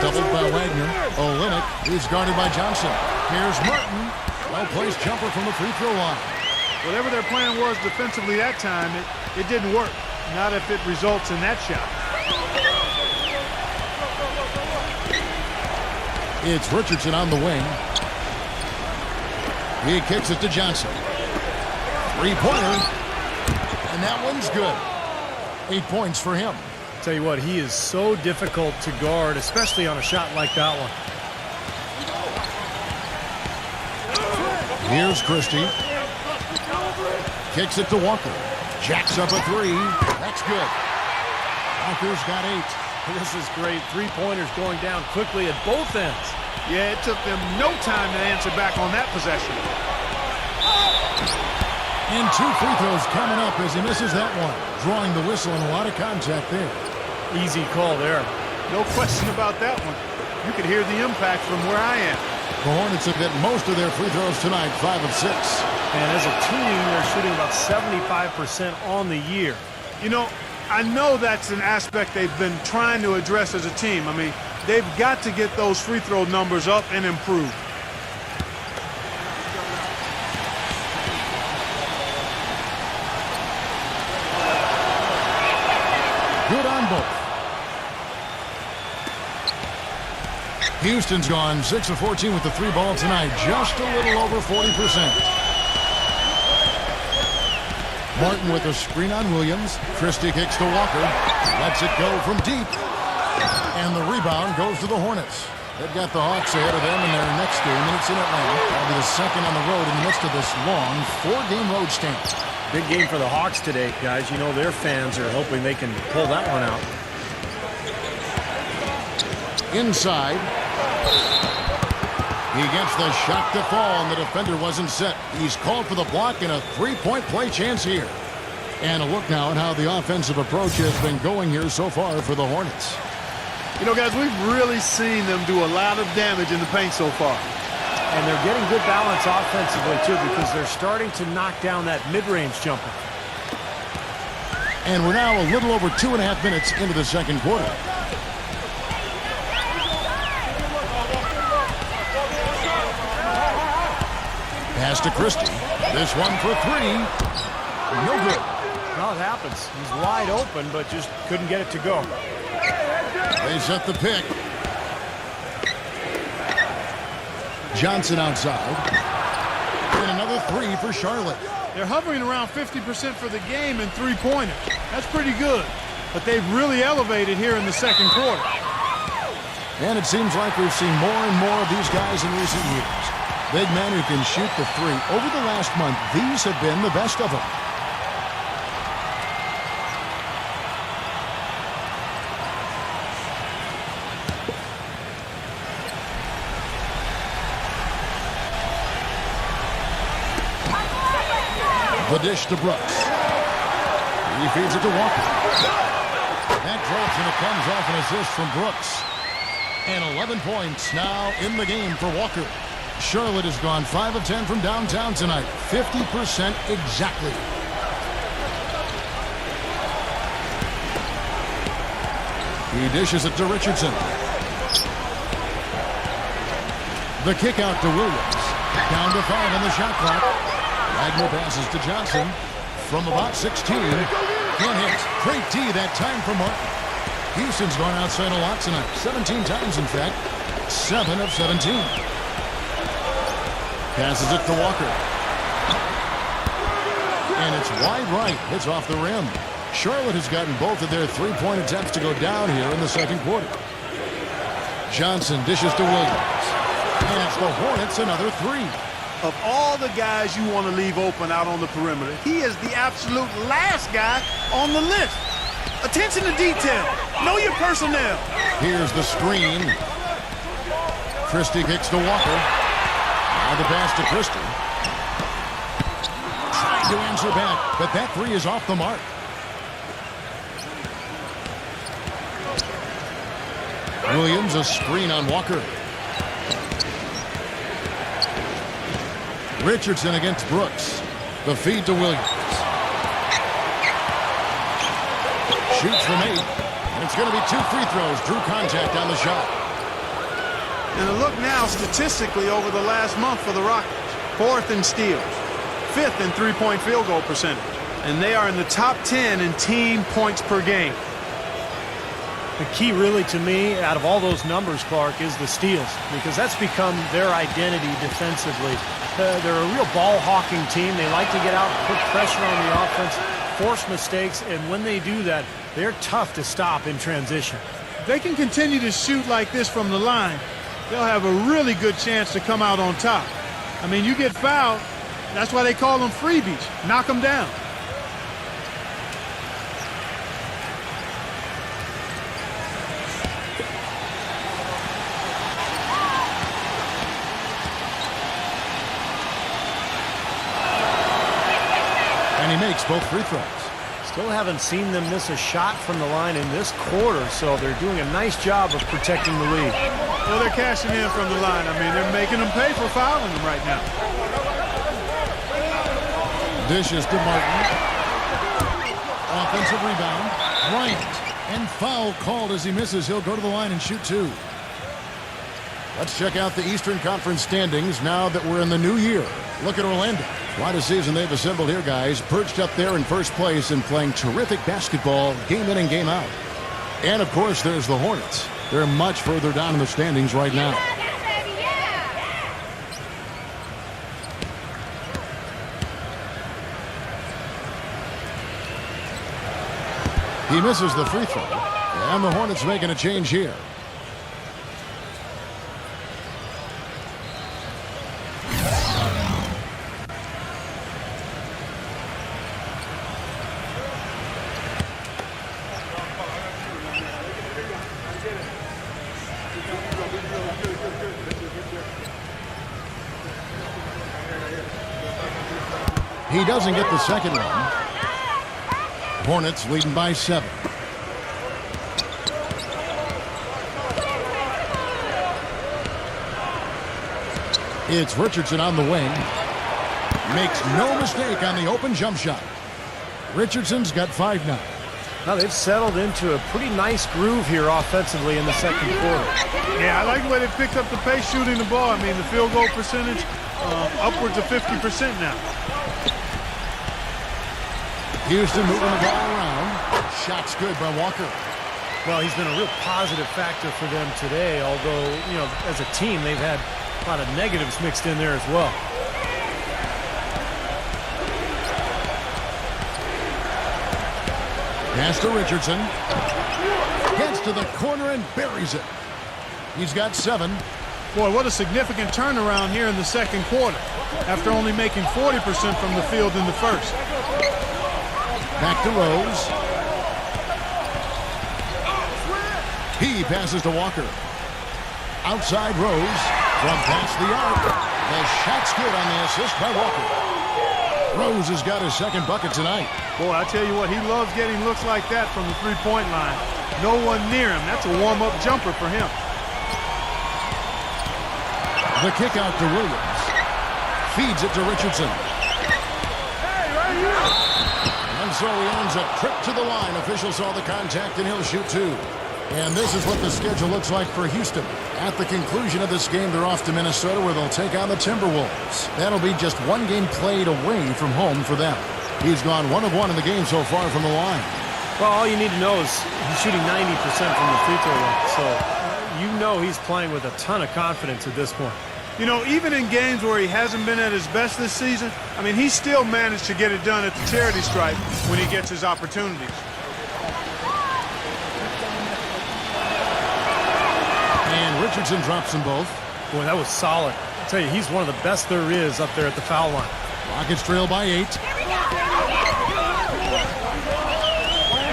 Doubled by Wagner. Olynyk is guarded by Johnson. Here's Martin. Well-placed jumper from the free throw line. Whatever their plan was defensively that time, it didn't work. Not if it results in that shot. It's Richardson on the wing. He kicks it to Johnson. Three-pointer. And that one's good. 8 points for him. Tell you what, he is so difficult to guard, especially on a shot like that one. Here's Christie. Kicks it to Walker. Jacks up a three. That's good. Walker's got 8. This is great. Three-pointers going down quickly at both ends. Yeah, it took them no time to answer back on that possession. And 2 free throws coming up as he misses that one. Drawing the whistle and a lot of contact there. Easy call there. No question about that one. You could hear the impact from where I am. The Hornets have hit most of their free throws tonight, 5 of 6. And as a team, they're shooting about 75% on the year. You know, I know that's an aspect they've been trying to address as a team. I mean, they've got to get those free throw numbers up and improve. Good on both. Houston's gone 6 of 14 with the 3 ball tonight, just a little over 40%. Martin with a screen on Williams. Christie kicks to Walker. Lets it go from deep. And the rebound goes to the Hornets. They've got the Hawks ahead of them in their next game, and it's in Atlanta. That'll be the second on the road in the midst of this long 4-game road stint. Big game for the Hawks today, guys. You know their fans are hoping they can pull that one out. Inside. He gets the shot to fall, and the defender wasn't set. He's called for the block and a 3-point play chance here. And a look now at how the offensive approach has been going here so far for the Hornets. You know, guys, we've really seen them do a lot of damage in the paint so far. And they're getting good balance offensively, too, because they're starting to knock down that mid-range jumper. And we're now a little over 2.5 minutes into the second quarter. Pass to Christie. This one for 3. No good. Well, it happens. He's wide open, but just couldn't get it to go. They set the pick. Johnson outside. And another 3 for Charlotte. They're hovering around 50% for the game in three-pointers. That's pretty good. But they've really elevated here in the second quarter. And it seems like we've seen more and more of these guys in recent years. Big men who can shoot the 3. Over the last month, these have been the best of them. The dish to Brooks. He feeds it to Walker. That drops and it comes off an assist from Brooks. And 11 points now in the game for Walker. Charlotte has gone 5 of 10 from downtown tonight. 50% exactly. He dishes it to Richardson. The kick out to Williams. Down to 5 on the shot clock. Wagner passes to Johnson from about 16. Can't hit. Great D that time for Martin. Houston's gone outside a lot tonight. 17 times, in fact. 7 of 17. Passes it to Walker. And it's wide right. Hits off the rim. Charlotte has gotten both of their 3-point attempts to go down here in the second quarter. Johnson dishes to Williams. And it's the Hornets another 3. Of all the guys you want to leave open out on the perimeter, he is the absolute last guy on the list. Attention to detail. Know your personnel. Here's the screen. Christie kicks to Walker. Now the pass to Christie. Trying to answer back, but that 3 is off the mark. Williams, a screen on Walker. Richardson against Brooks. The feed to Williams. Shoots from 8. And it's going to be 2 free throws. Drew contact on the shot. And a look now statistically over the last month for the Rockets. 4th in steals. 5th in three-point field goal percentage. And they are in the top 10 in team points per game. The key really to me out of all those numbers, Clark, is the steals, because that's become their identity defensively. They're a real ball-hawking team. They like to get out, put pressure on the offense, force mistakes, and when they do that, they're tough to stop in transition. If they can continue to shoot like this from the line, they'll have a really good chance to come out on top. I mean, you get fouled, that's why they call them freebies. Knock them down. And he makes both free throws. Still haven't seen them miss a shot from the line in this quarter, so they're doing a nice job of protecting the lead. Well, they're cashing in from the line. I mean, they're making them pay for fouling them right now. Dishes to Martin. Offensive rebound. Bryant. And foul called as he misses. He'll go to the line and shoot two. Let's check out the Eastern Conference standings now that we're in the new year. Look at Orlando. Quite a season they've assembled here, guys. Perched up there in first place and playing terrific basketball game in and game out. And, of course, there's the Hornets. They're much further down in the standings right now. He misses the free throw. And the Hornets making a change here. He doesn't get the second one. Hornets leading by 7. It's Richardson on the wing. Makes no mistake on the open jump shot. Richardson's got 5 now. Now they've settled into a pretty nice groove here offensively in the second quarter. Yeah, I like the way they picked up the pace shooting the ball. I mean, the field goal percentage upwards of 50% now. Houston moving the ball around. Shot's good by Walker. Well, he's been a real positive factor for them today, although, you know, as a team, they've had a lot of negatives mixed in there as well. Pass to Richardson. Gets to the corner and buries it. He's got 7. Boy, what a significant turnaround here in the second quarter after only making 40% from the field in the first. Back to Rose. He passes to Walker. Outside Rose. From past the arc. The shot's good on the assist by Walker. Rose has got his second bucket tonight. Boy, I tell you what, he loves getting looks like that from the three-point line. No one near him. That's a warm-up jumper for him. The kick out to Williams. Feeds it to Richardson. And so he earns a trip to the line. Officials saw the contact, and he'll shoot 2. And this is what the schedule looks like for Houston. At the conclusion of this game, they're off to Minnesota, where they'll take on the Timberwolves. That'll be just one game played away from home for them. He's gone 1 of 1 in the game so far from the line. Well, all you need to know is he's shooting 90% from the free throw line. So you know he's playing with a ton of confidence at this point. You know, even in games where he hasn't been at his best this season, I mean, he still managed to get it done at the charity stripe when he gets his opportunities. And Richardson drops them both. Boy, that was solid. I'll tell you, he's one of the best there is up there at the foul line. Rockets trail by 8.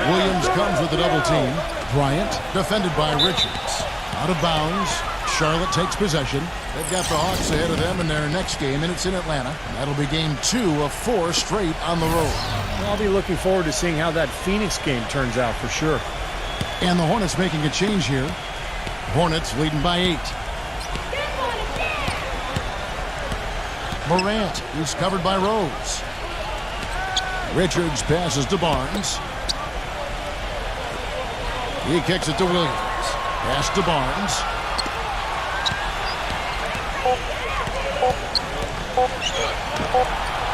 Williams comes with the double team. Bryant defended by Richards. Out of bounds. Charlotte takes possession. They've got the Hawks ahead of them in their next game, and it's in Atlanta. That'll be game 2 of 4 straight on the road. Well, I'll be looking forward to seeing how that Phoenix game turns out for sure. And the Hornets making a change here. Hornets leading by 8. Morant, who's covered by Rose. Richards passes to Barnes. He kicks it to Williams. Pass to Barnes.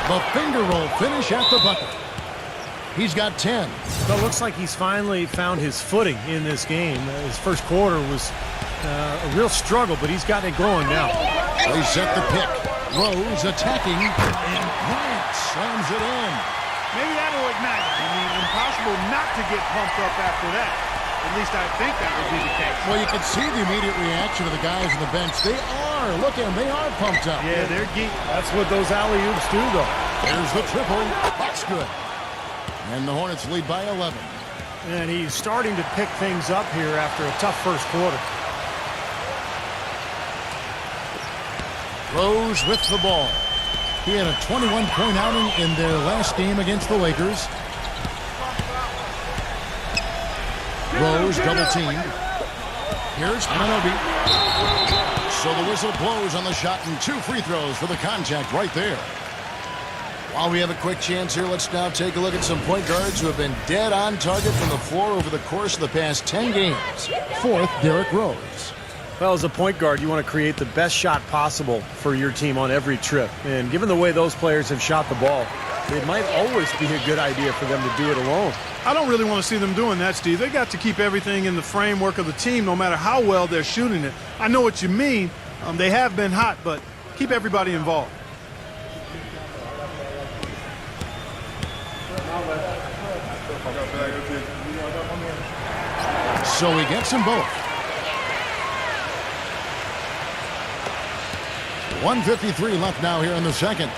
The finger roll finish at the bucket. He's got 10. Well, it looks like he's finally found his footing in this game. His first quarter was a real struggle, but he's got it going now. They set the pick. Rose attacking, and Bryant slams it in. Maybe that'll ignite it. I mean, impossible not to get pumped up after that. At least I think that would be the case. Well, you can see the immediate reaction of the guys on the bench. They are. Look at them. They are pumped up. Yeah, they're geek. That's what those alley-oops do, though. There's the triple. That's good. And the Hornets lead by 11. And he's starting to pick things up here after a tough first quarter. Rose with the ball. He had a 21-point outing in their last game against the Lakers. Rose double-teamed. Here's Manobi. So the whistle blows on the shot and 2 free throws for the contact right there. While we have a quick chance here, let's now take a look at some point guards who have been dead on target from the floor over the course of the past 10 games. Fourth, Derrick Rose. Well, as a point guard, you want to create the best shot possible for your team on every trip. And given the way those players have shot the ball, it might always be a good idea for them to do it alone. I don't really want to see them doing that, Steve. They got to keep everything in the framework of the team no matter how well they're shooting it. I know what you mean. They have been hot, but keep everybody involved. So he gets them both. 1:53 left now here in the second.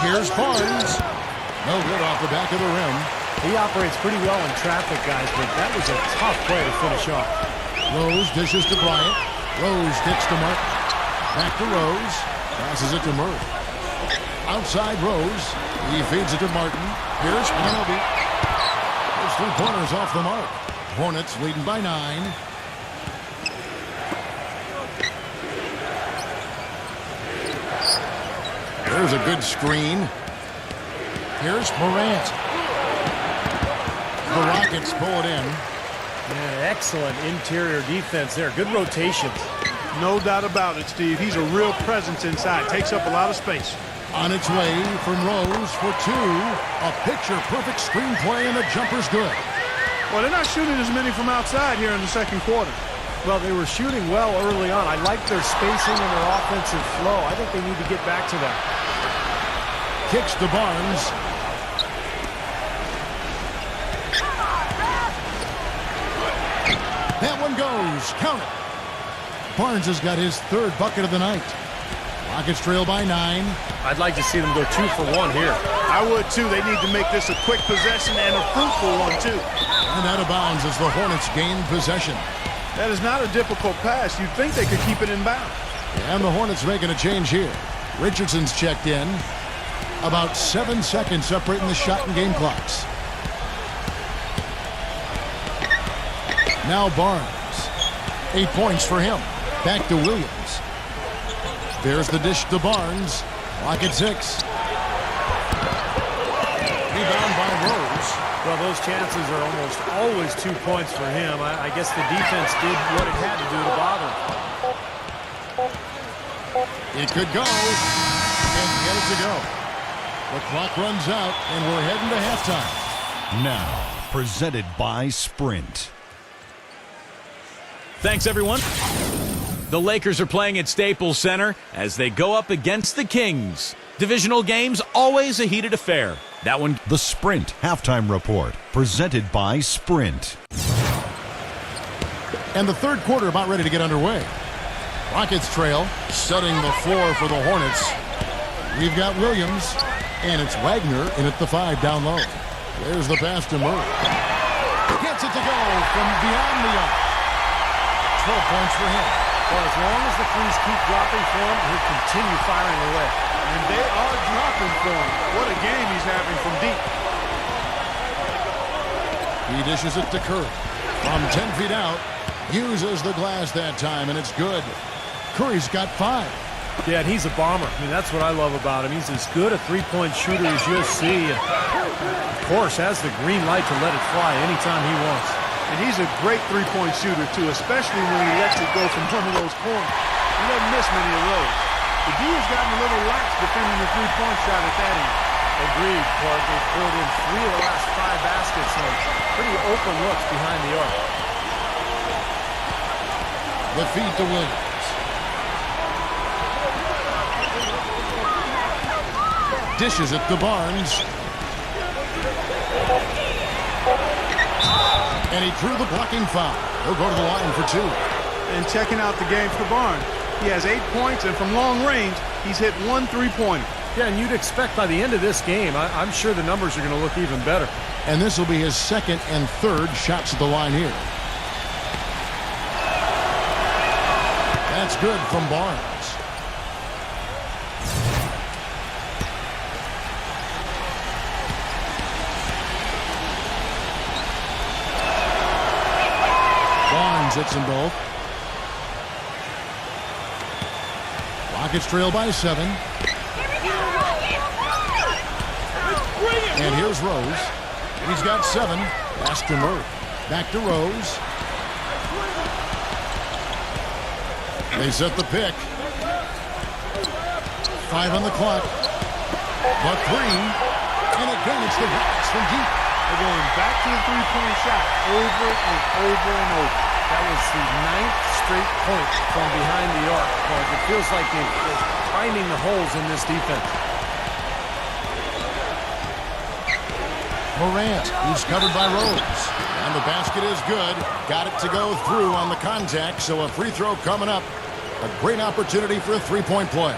Here's Barnes. No good off the back of the rim. He operates pretty well in traffic, guys, but that was a tough play to finish off. Rose dishes to Bryant. Rose kicks to Martin. Back to Rose. Passes it to Murray. Outside Rose. He feeds it to Martin. Here's Manobi. Those 3-pointers off the mark. Hornets leading by 9. There's a good screen. Here's Morant. The Rockets pull it in. Man, excellent interior defense there. Good rotations. No doubt about it, Steve. He's a real presence inside. Takes up a lot of space. On its way from Rose for 2. A picture-perfect screenplay, and the jumper's good. Well, they're not shooting as many from outside here in the second quarter. Well, they were shooting well early on. I like their spacing and their offensive flow. I think they need to get back to that. Kicks to Barnes. That one goes. Count it. Barnes has got his 3rd bucket of the night. Rockets trail by 9. I'd like to see them go 2 for 1 here. I would, too. They need to make this a quick possession and a fruitful one, too. And out of bounds as the Hornets gain possession. That is not a difficult pass. You'd think they could keep it in bounds. And the Hornets making a change here. Richardson's checked in. About 7 seconds separating the shot and game clocks. Now Barnes. 8 points for him. Back to Williams. There's the dish to Barnes. Rocket 6. Rebound by Rose. Well, those chances are almost always 2 points for him. I guess the defense did what it had to do to bother him. It could go. And get it to go. The clock runs out, and we're heading to halftime. Now, presented by Sprint. Thanks, everyone. The Lakers are playing at Staples Center as they go up against the Kings. Divisional games, always a heated affair. That one. The Sprint Halftime Report, presented by Sprint. And the third quarter about ready to get underway. Rockets trail, setting the floor for the Hornets. We've got Williams, and it's Wagner in at the 5 down low. There's the pass to Murray. Gets it to go from beyond the arc. 12 points for him. Well, as long as the threes keep dropping for him, he'll continue firing away. And they are dropping for him. What a game he's having from deep. He dishes it to Curry. From 10 feet out, uses the glass that time, and it's good. Curry's got 5. Yeah, and he's a bomber. I mean, that's what I love about him. He's as good a three-point shooter as you'll see. And of course, has the green light to let it fly anytime he wants. And he's a great three-point shooter, too, especially when he lets it go from one of those corners. He doesn't miss many of those. The D has gotten a little lax defending the three-point shot at that end. Agreed, Clark. They've pulled in 3 of the last 5 baskets and pretty open looks behind the arc. The feed to Williams. Dishes it to Barnes. And he drew the blocking foul. He'll go to the line for 2. And checking out the game for Barnes, he has 8 points, and from long range, he's hit 1 3-pointer. Yeah, and you'd expect by the end of this game, I'm sure the numbers are going to look even better. And this will be his 2nd and 3rd shots at the line here. That's good from Barnes. Barnes hits them both. Rockets trail by 7. And here's Rose. He's got 7. Pass to Murray. Back to Rose. They set the pick. 5 on the clock. The 3. And again, it's the Rockets from deep. They're going back to the 3-point shot over and over and over. That was the 9th straight point from behind the arc. It feels like they're finding the holes in this defense. Morant, he's covered by Rose. And the basket is good. Got it to go through on the contact, so a free throw coming up. A great opportunity for a 3-point play.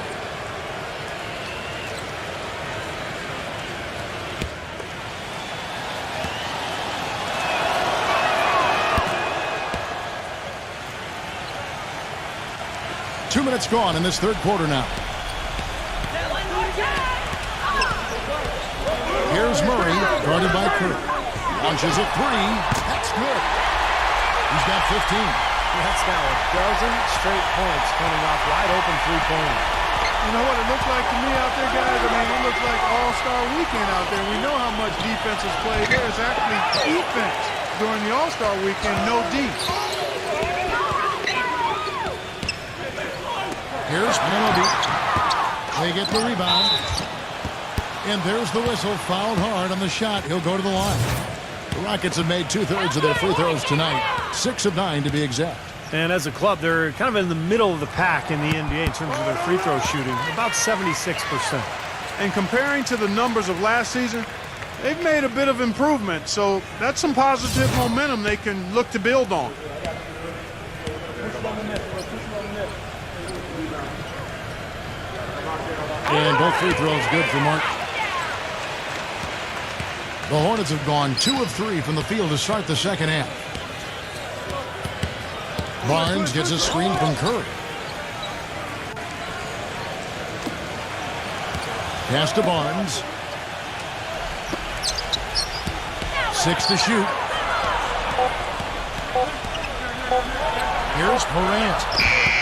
Two minutes gone in this 3rd quarter now. Here's Murray, guarded by Curry. Launches a 3. That's good. He's got 15. That's now a dozen straight points coming off wide open 3-pointers. You know what it looks like to me out there, guys? I mean, it looks like All-Star Weekend out there. We know how much defense is played there. It's actually defense during the All-Star Weekend, no D. Here's Penalty. They get the rebound. And there's the whistle. Fouled hard on the shot. He'll go to the line. The Rockets have made 2/3 of their free throws tonight. 6 of 9 to be exact. And as a club, they're kind of in the middle of the pack in the NBA in terms of their free throw shooting, about 76%. And comparing to the numbers of last season, they've made a bit of improvement. So that's some positive momentum they can look to build on. And both free throws good for Mark. The Hornets have gone 2 of 3 from the field to start the 2nd half. Barnes gets a screen from Curry. Pass to Barnes. 6 to shoot. Here's Morant.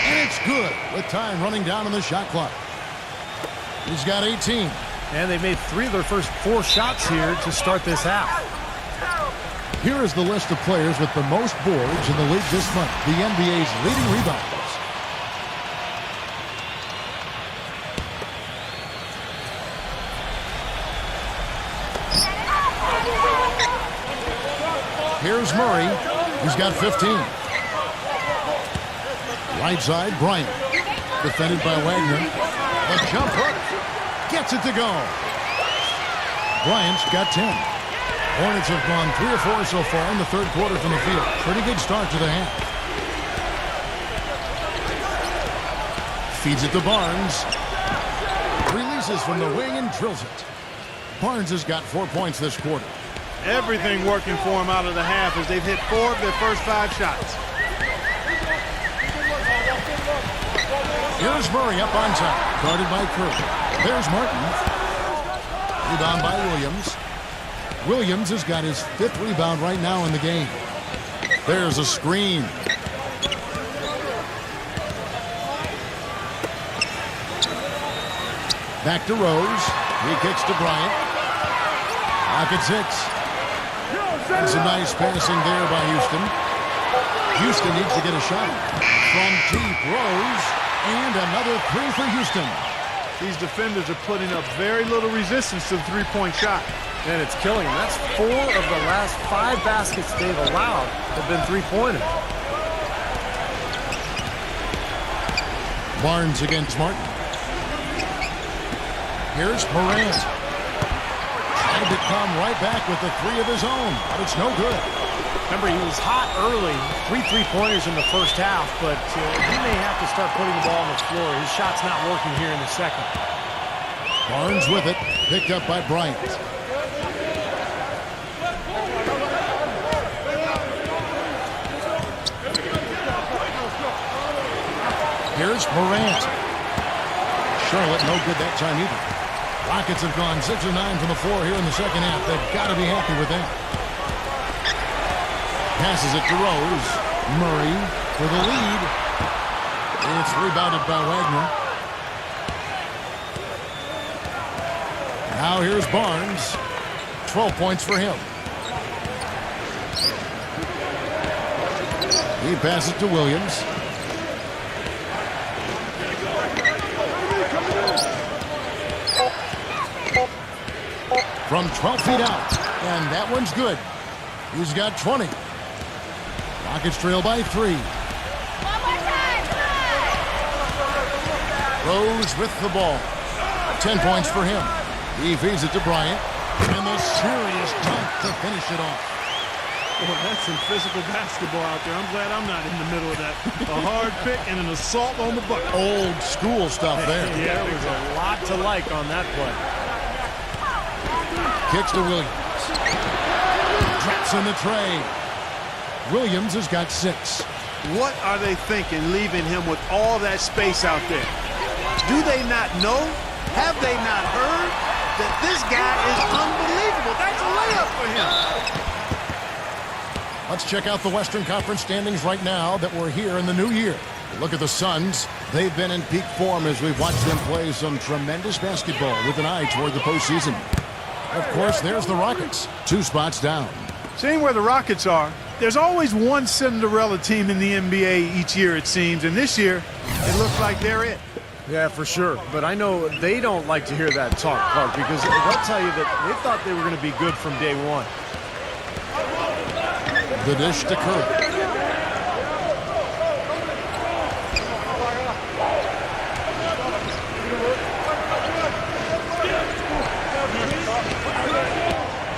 And it's good with time running down on the shot clock. He's got 18. And they've made 3 of their first 4 shots here to start this half. Here is the list of players with the most boards in the league this month. The NBA's leading rebounders. Here's Murray. He's got 15. Right side, Bryant. Defended by Wagner. A jump hook. Gets it to go. Bryant's got 10. Hornets have gone 3 or 4 so far in the 3rd quarter from the field. Pretty good start to the half. Feeds it to Barnes. Releases from the wing and drills it. Barnes has got 4 points this quarter. Everything working for him out of the half as they've hit 4 of their first 5 shots. Here's Murray up on top, guarded by Curry. There's Martin. Rebound by Williams. Williams has got his 5th rebound right now in the game. There's a screen. Back to Rose. He kicks to Bryant. Rockets 6. And some nice passing there by Houston. Houston needs to get a shot. From deep, Rose. And another 3 for Houston. These defenders are putting up very little resistance to the three-point shot. And it's killing them. That's 4 of the last 5 baskets they've allowed have been three-pointers. Barnes against Martin. Here's Morant. Trying to come right back with the 3 of his own, but it's no good. Remember, he was hot early, 3 three-pointers in the first half, but he may have to start putting the ball on the floor. His shot's not working here in the second. Barnes with it, picked up by Bryant. Here's Morant. Charlotte no good that time either. Rockets have gone 6 of 9 from the floor here in the second half. They've got to be happy with that. Passes it to Rose. Murray for the lead. It's rebounded by Wagner. Now here's Barnes. 12 points for him. He passes to Williams. From 12 feet out. And that one's good. He's got 20. Rockets trail by 3. Rose with the ball. 10 points for him. He feeds it to Bryant. And the serious dunk to finish it off. Boy, that's some physical basketball out there. I'm glad I'm not in the middle of that. A hard pick and an assault on the bucket. Old school stuff there. Yeah, there was a lot to like on that play. Kicks to Williams. Drops in the tray. Williams has got 6. What are they thinking leaving him with all that space out there? Do they not know? Have they not heard that this guy is unbelievable? That's a layup for him. Let's check out the Western Conference standings right now that we're here in the new year. Look at the Suns. They've been in peak form as we've watched them play some tremendous basketball with an eye toward the postseason. Of course, there's the Rockets, 2 spots down. Seeing where the Rockets are, there's always one Cinderella team in the NBA each year, it seems. And this year, it looks like they're it. Yeah, for sure. But I know they don't like to hear that talk, Clark, because they'll tell you that they thought they were going to be good from day one. The dish to Curry.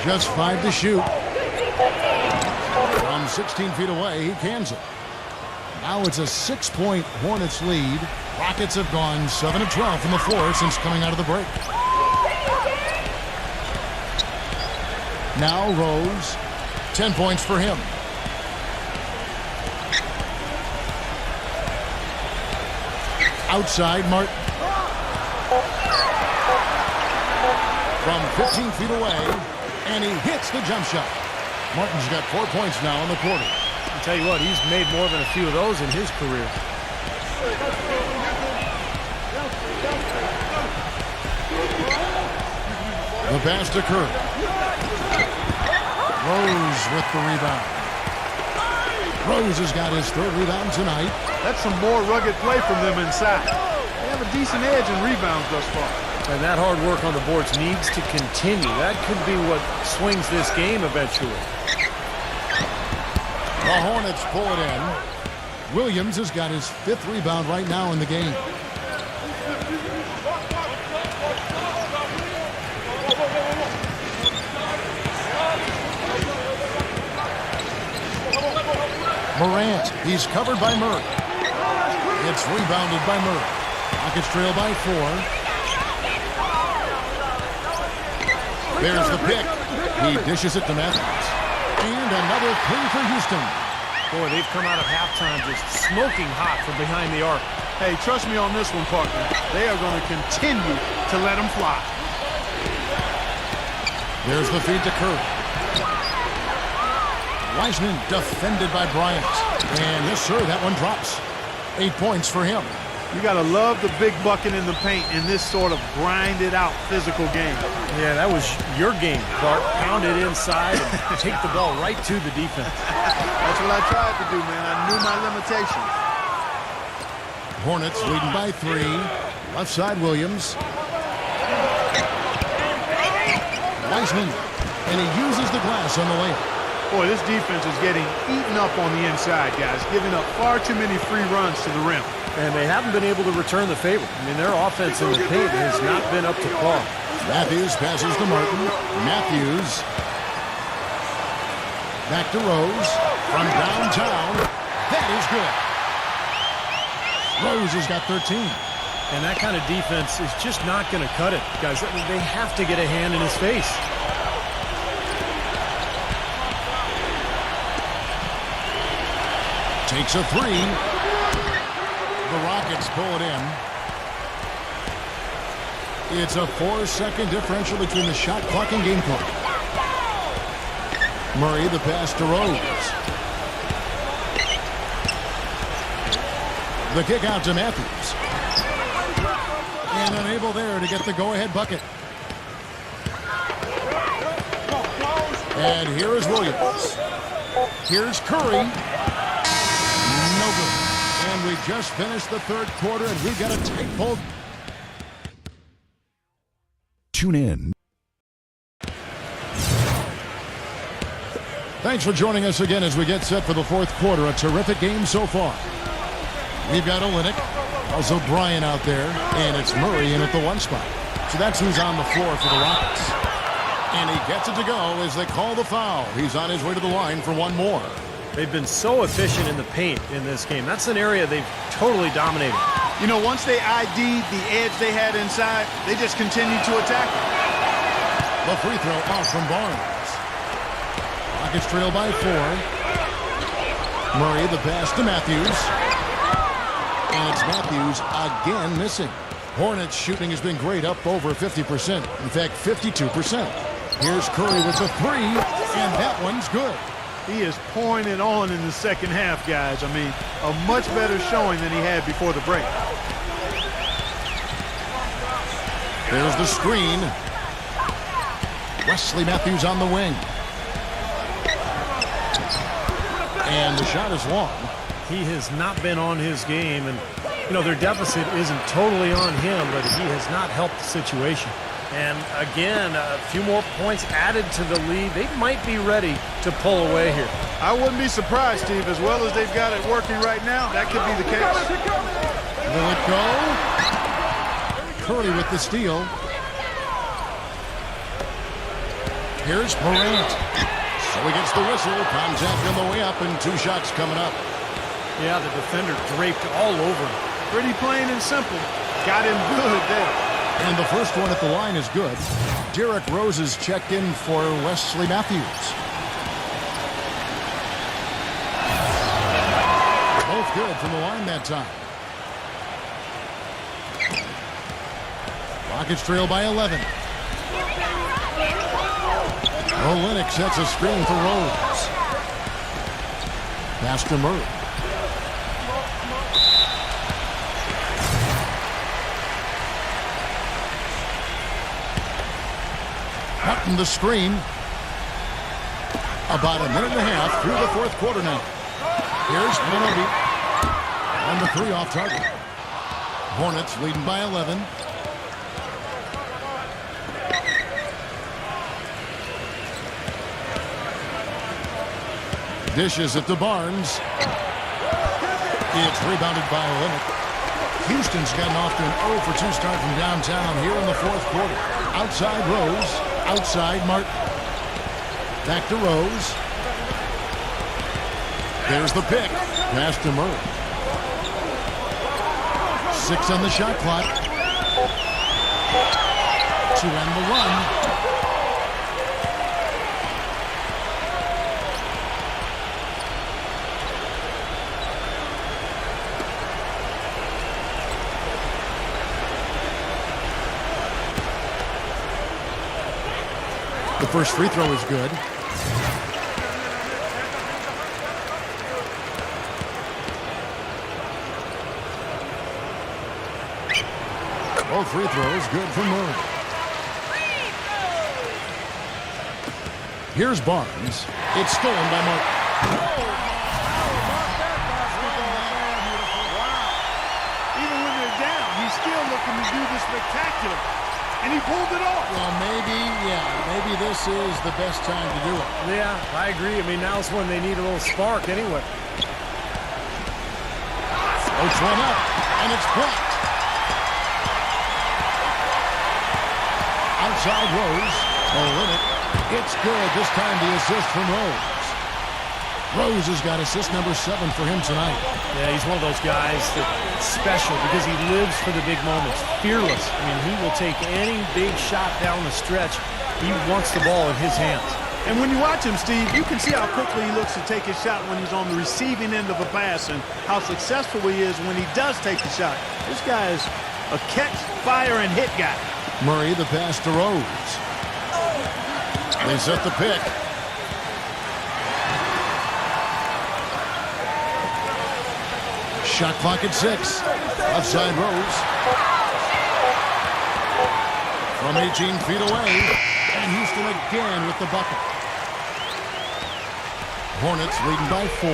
Just 5 to shoot. From 16 feet away, he cans it. Now it's a 6-point Hornets lead. Rockets have gone 7 of 12 from the floor since coming out of the break. Now Rose. 10 points for him. Outside, Martin. From 15 feet away, and he hits the jump shot. Martin's got 4 points now in the quarter. I'll tell you what, he's made more than a few of those in his career. The pass to Curry. Rose with the rebound. Rose has got his 3rd rebound tonight. That's some more rugged play from them inside. They have a decent edge in rebounds thus far. And that hard work on the boards needs to continue. That could be what swings this game eventually. The Hornets pull it in. Williams has got his 5th rebound right now in the game. Morant, he's covered by Murray. It's rebounded by Murray. Rockets trail by 4. There's the pick. He dishes it to Matthews. And another clean for Houston. Boy, they've come out of halftime just smoking hot from behind the arc. Hey, trust me on this one, partner. They are going to continue to let them fly. There's the feed to Curry. Wiseman defended by Bryant. And yes, sir, that one drops. 8 points for him. You got to love the big bucket in the paint in this sort of grinded-out physical game. Yeah, that was your game, Clark. Pound it inside and take the ball right to the defense. That's what I tried to do, man. I knew my limitations. Hornets leading by 3. Left side, Williams. Wiseman. And he uses the glass on the layup. Boy, this defense is getting eaten up on the inside, guys, giving up far too many free runs to the rim. And they haven't been able to return the favor. I mean, their offense in the paint has not been up to par. Matthews passes to Martin. Matthews. Back to Rose. From downtown. That is good. Rose has got 13. And that kind of defense is just not going to cut it. Guys, I mean, they have to get a hand in his face. Takes a three. The Rockets pull it in. It's a 4-second differential between the shot clock and game clock. Murray, the pass to Rose. The kick out to Matthews. And unable there to get the go-ahead bucket. And here is Williams. Here's Curry. No good. And we just finished the third quarter, and we've got a tight pull. Tune in. Thanks for joining us again as we get set for the fourth quarter. A terrific game so far. We've got Olynyk, also Bryant out there, and it's Murray in at the one spot. So that's who's on the floor for the Rockets. And he gets it to go as they call the foul. He's on his way to the line for one more. They've been so efficient in the paint in this game. That's an area they've totally dominated. You know, once they ID'd the edge they had inside, they just continued to attack it. The free throw off from Barnes. Rockets trail by 4. Murray, the pass to Matthews. And it's Matthews again missing. Hornets shooting has been great, up over 50%. In fact, 52%. Here's Curry with the three, and that one's good. He is pouring it on in the second half, guys. I mean, a much better showing than he had before the break. There's the screen. Wesley Matthews on the wing. And the shot is long. He has not been on his game, and you know their deficit isn't totally on him, but he has not helped the situation. And again, a few more points added to the lead. They might be ready to pull away here. I wouldn't be surprised, Steve, as well as they've got it working right now. That could be the case. Will it go? Curry with the steal. Here's Morant. So he gets the whistle. Contact on the way up, and 2 shots coming up. Yeah, the defender draped all over him. Pretty plain and simple. Got him good there. And the first one at the line is good. Derrick Rose is checked in for Wesley Matthews. Both good from the line that time. Rockets trail by 11. Olynyk sets a screen for Rose. Pass to Murray. Cutting the screen. About a minute and a half through the fourth quarter now. Here's Minobi. And the 3 off target. Hornets leading by 11. Dishes it to Barnes. It's rebounded by Olynyk. Houston's gotten off to an 0 for 2 start from downtown here in the fourth quarter. Outside Rose. Outside Martin. Back to Rose. There's the pick. Pass to Murray. 6 on the shot clock. To end the run. The first free throw is good. Both free throws good for Murray. Here's Barnes. It's stolen by Martin. Even when they're down, he's still looking to do the spectacular. and he pulled it off. Well, maybe this is the best time to do it. Yeah, I agree. I mean, now's when they need a little spark anyway. Floats one up, and it's blocked. Outside Rose. Olynyk. It's good. This time the assist from Rose. Rose has got assist number 7 for him tonight. Yeah, he's one of those guys that's special because he lives for the big moments. Fearless. I mean, he will take any big shot down the stretch. He wants the ball in his hands. And when you watch him, Steve, you can see how quickly he looks to take his shot when he's on the receiving end of a pass and how successful he is when he does take the shot. This guy is a catch, fire, and hit guy. Murray, the pass to Rose. They set the pick. Shot clock at 6. Outside Rose. From 18 feet away. And Houston again with the bucket. Hornets leading by 4.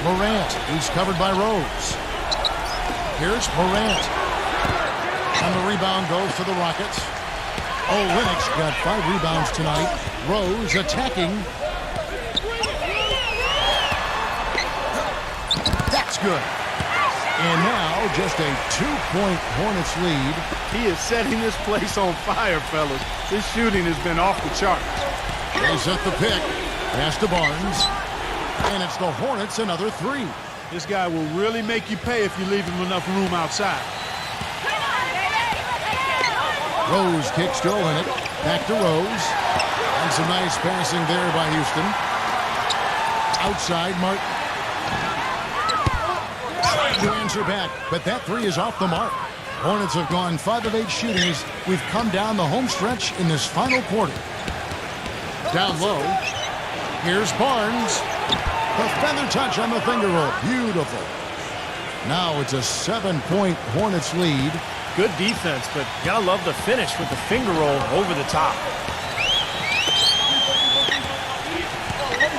Morant. He's covered by Rose. Here's Morant. And the rebound goes to the Rockets. Olynyk's got 5 rebounds tonight. Rose attacking. That's good. And now just a 2-point Hornets lead. He is setting this place on fire, fellas. This shooting has been off the charts. They set the pick. Pass to Barnes. And it's the Hornets another 3. This guy will really make you pay if you leave him enough room outside. Rose kicks to Olynyk. Back to Rose. And some nice passing there by Houston. Outside Martin. Trying to answer back, but that 3 is off the mark. Hornets have gone 5 of 8 shooting as we've come down the home stretch in this final quarter. Down low. Here's Barnes. The feather touch on the finger roll. Beautiful. Now it's a 7-point Hornets lead. Good defense, but gotta love the finish with the finger roll over the top.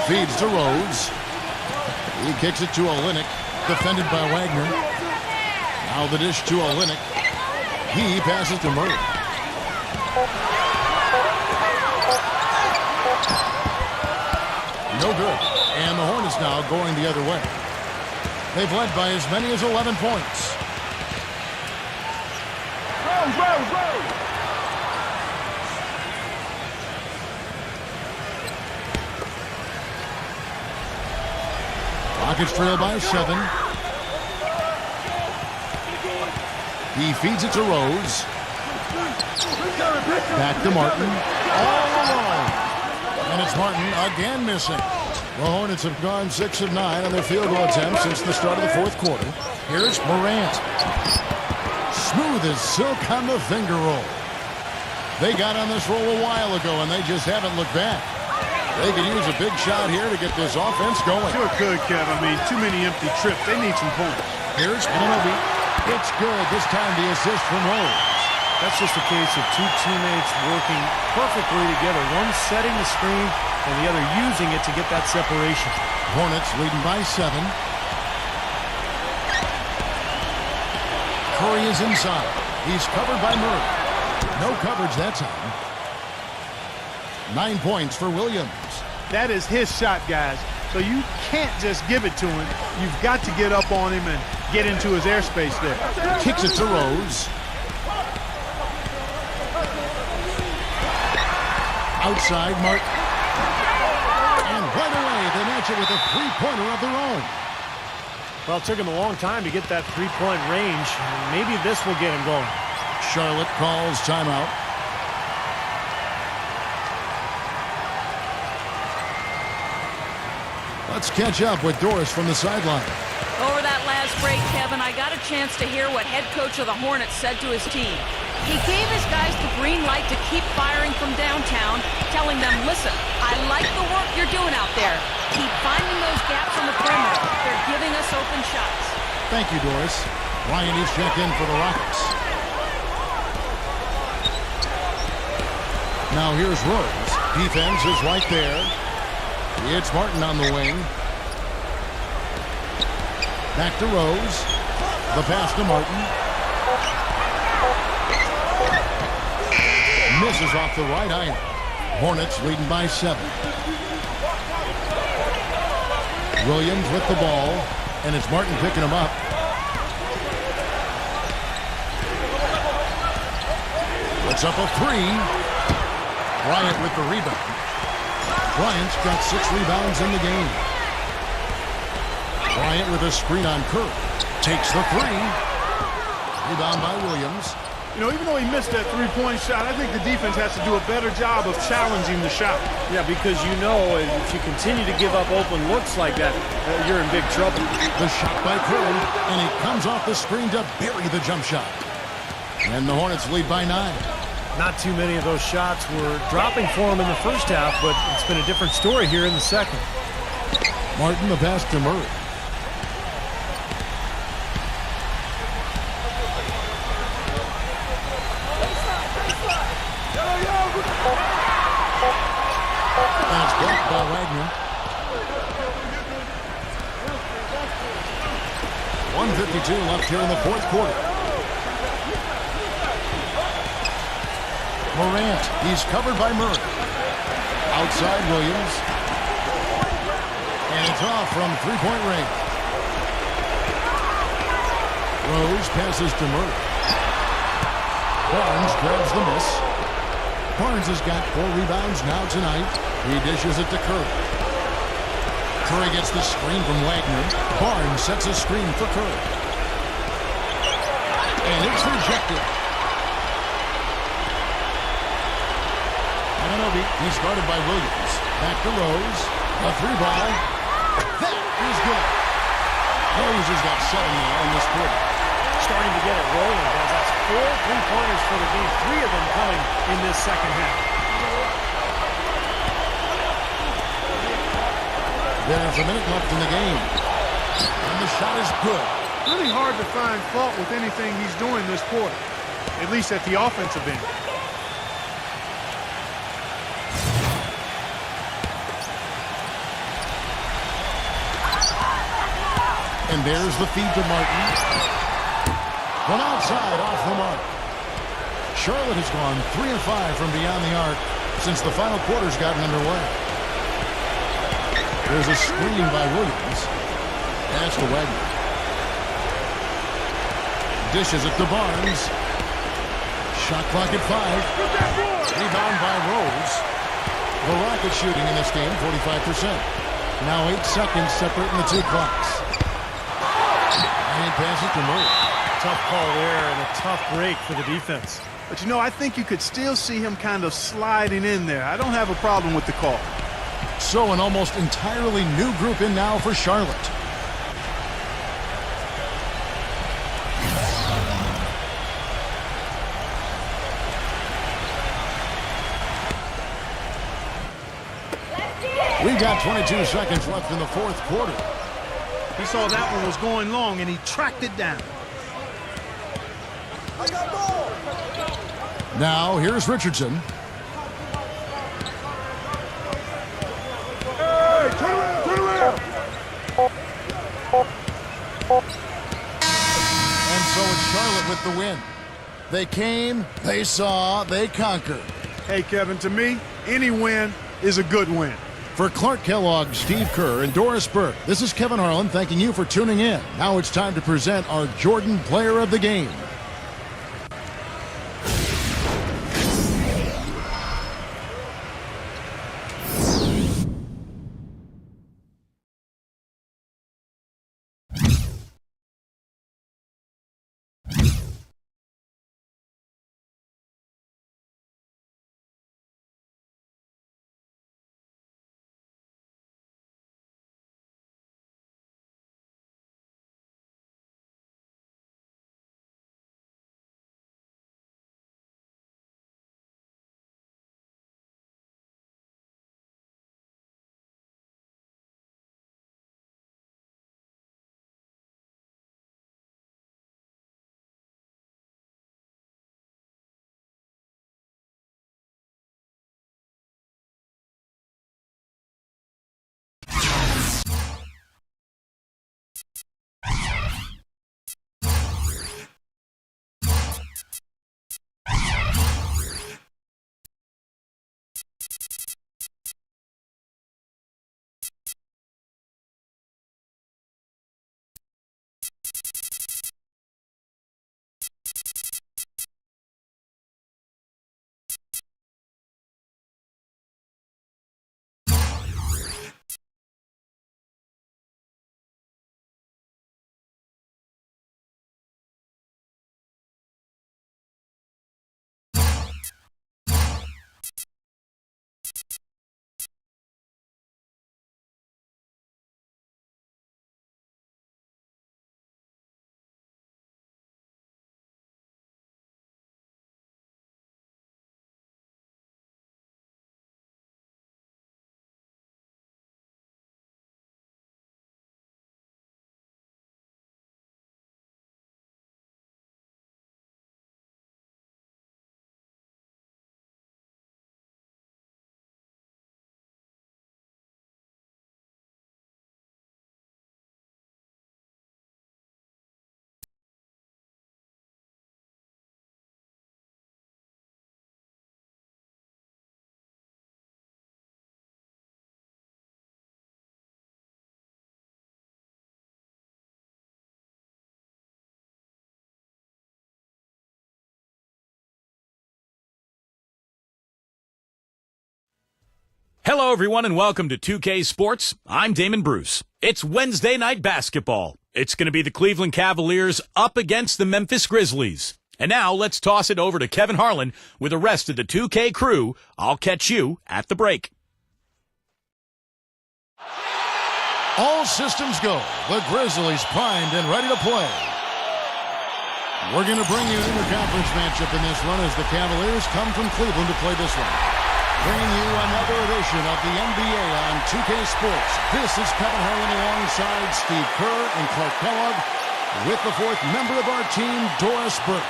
Feeds to Rose. He kicks it to Olynyk. Defended by Wagner. Now the dish to Olynyk. He passes to Murray. No good. And the Hornets now going the other way. They've led by as many as 11 points. Rockets trail by 7. He feeds it to Rose. Back to Martin. All alone. And it's Martin again missing. The Hornets have gone 6 of 9 on their field goal attempts since the start of the 4th quarter. Here's Morant. Smooth as silk on the finger roll. They got on this roll a while ago, and they just haven't looked back. They could use a big shot here to get this offense going. Sure could, Kev. I mean, too many empty trips. They need some points. Here's Anunoby. It's good. This time the assist from Rose. That's just a case of 2 teammates working perfectly together. One setting the screen and the other using it to get that separation. Hornets leading by 7. Curry is inside. He's covered by Murray. No coverage that time. 9 points for Williams. That is his shot, guys. So you can't just give it to him. You've got to get up on him and get into his airspace there. Kicks it to Rose. Outside, Martin. And right away, they match it with a 3-pointer of their own. Well, it took him a long time to get that 3-point range. Maybe this will get him going. Charlotte calls timeout. Let's catch up with Doris from the sideline. Over that last break, Kevin, I got a chance to hear what head coach of the Hornets said to his team. He gave his guys the green light to keep firing from downtown, telling them, listen, I like the work you're doing out there. Keep finding those gaps on the perimeter. They're giving us open shots. Thank you, Doris. Ryan is checked in for the Rockets. Now here's Rose. Defense is right there. It's Martin on the wing. Back to Rose. The pass to Martin. Misses off the right iron. Hornets leading by 7. Williams with the ball, and it's Martin picking him up. Puts up a 3. Bryant with the rebound. Bryant's got 6 rebounds in the game. Bryant with a screen on Curry. Takes the 3. Rebound by Williams. You know, even though he missed that three-point shot, I think the defense has to do a better job of challenging the shot. Yeah, because you know if you continue to give up open looks like that, you're in big trouble. The shot by Curry, and he comes off the screen to bury the jump shot. And the Hornets lead by 9. Not too many of those shots were dropping for him in the first half, but it's been a different story here in the second. Martin the pass to Murray. That's blocked by Wagner. 1:52 left here in the fourth quarter. Morant, he's covered by Murray. Outside Williams. And it's off from three-point range. Rose passes to Murray. Barnes grabs the miss. Barnes has got 4 rebounds now tonight. He dishes it to Curry. Curry gets the screen from Wagner. Barnes sets a screen for Curry. And it's rejected. Ananobi, he's guarded by Williams. Back to Rose. A 3-ball. That is good. Rose has got 7 now in this quarter. Starting to get it rolling, guys. That's 4 3-pointers for the game. 3 of them coming in this second half. There's a minute left in the game. And the shot is good. Really hard to find fault with anything he's doing this quarter, at least at the offensive end. And there's the feed to Martin. From outside, off the mark. Charlotte has gone 3 of 5 from beyond the arc since the final quarter's gotten underway. There's a screen by Williams. Pass to Wagner. Dishes it to Barnes. Shot clock at 5. Rebound by Rose. The Rockets shooting in this game, 45%. Now 8 seconds separating the 2 clocks. And pass it to Murray. Tough call there and a tough break for the defense. But, you know, I think you could still see him kind of sliding in there. I don't have a problem with the call. So an almost entirely new group in now for Charlotte. We got 22 seconds left in the fourth quarter. He saw that one was going long, and he tracked it down. Now, here's Richardson. Hey, turn around, turn around. And so it's Charlotte with the win. They came, they saw, they conquered. Hey, Kevin, to me, any win is a good win. For Clark Kellogg, Steve Kerr, and Doris Burke, this is Kevin Harlan thanking you for tuning in. Now it's time to present our Jordan Player of the Game. Hello, everyone, and welcome to 2K Sports. I'm Damon Bruce. It's Wednesday night basketball. It's going to be the Cleveland Cavaliers up against the Memphis Grizzlies. And now let's toss it over to Kevin Harlan with the rest of the 2K crew. I'll catch you at the break. All systems go. The Grizzlies primed and ready to play. We're going to bring you an interconference matchup in this run as the Cavaliers come from Cleveland to play this one. Bringing you another edition of the NBA on 2K Sports. This is Kevin Harlan alongside Steve Kerr and Clark Kellogg with the fourth member of our team, Doris Burke.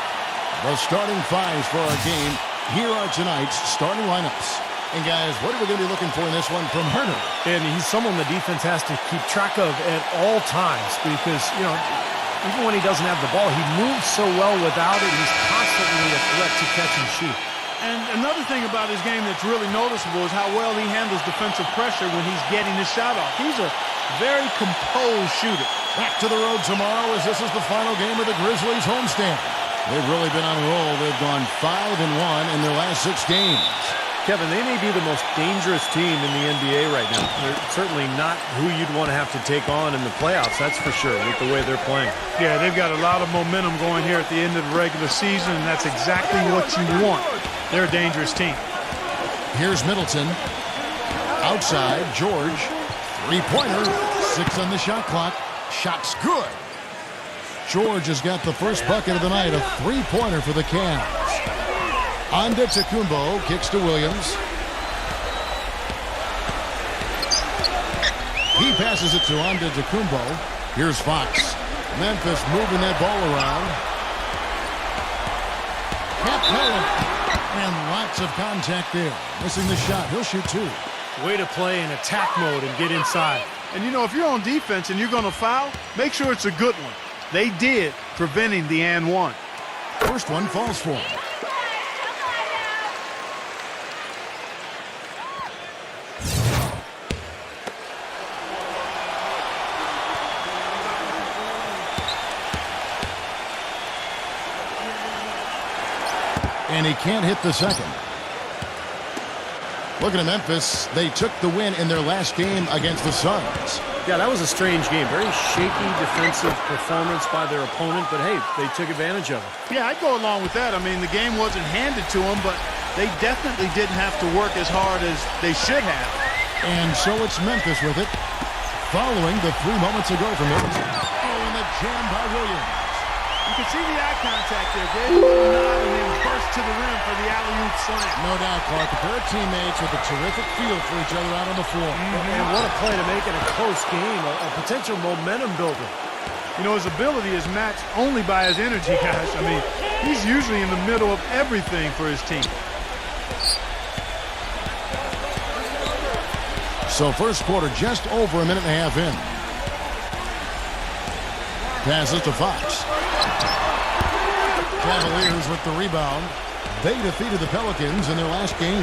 The starting fives for our game. Here are tonight's starting lineups. And guys, what are we going to be looking for in this one from Herder? And he's someone the defense has to keep track of at all times because, even when he doesn't have the ball, he moves so well without it. He's constantly a threat to catch and shoot. And another thing about his game that's really noticeable is how well he handles defensive pressure when he's getting his shot off. He's a very composed shooter. Back to the road tomorrow as this is the final game of the Grizzlies homestand. They've really been on a roll. They've gone 5-1 in their last 6 games. Kevin, they may be the most dangerous team in the NBA right now. They're certainly not who you'd want to have to take on in the playoffs, that's for sure, with the way they're playing. Yeah, they've got a lot of momentum going here at the end of the regular season, and that's exactly what you want. They're a dangerous team. Here's Middleton. Outside, George. Three-pointer. 6 on the shot clock. Shot's good. George has got the first bucket of the night, a three-pointer for the Cavs. Antetokounmpo kicks to Williams. He passes it to Antetokounmpo. Here's Fox. Memphis moving that ball around. Capella. And lots of contact there. Missing the shot. He'll shoot 2. Way to play in attack mode and get inside. And, if you're on defense and you're going to foul, make sure it's a good one. They did, preventing the and one. First one falls for him. And he can't hit the second. Looking at Memphis, they took the win in their last game against the Suns. Yeah, that was a strange game. Very shaky defensive performance by their opponent, but hey, they took advantage of it. Yeah, I'd go along with that. I mean, the game wasn't handed to them, but they definitely didn't have to work as hard as they should have. And so it's Memphis with it. Following the 3 moments ago from Middleton. Oh, and the jam by Williams. You can see the eye contact there. Gave a little nod and then burst to the rim for the alley-oop slam. No doubt, Clark. A pair of teammates with a terrific feel for each other out on the floor. And what a play to make it a close game, a potential momentum builder. His ability is matched only by his energy, guys. I mean, he's usually in the middle of everything for his team. So first quarter, just over a minute and a half in. Passes to Fox. Cavaliers with the rebound. They defeated the Pelicans in their last game.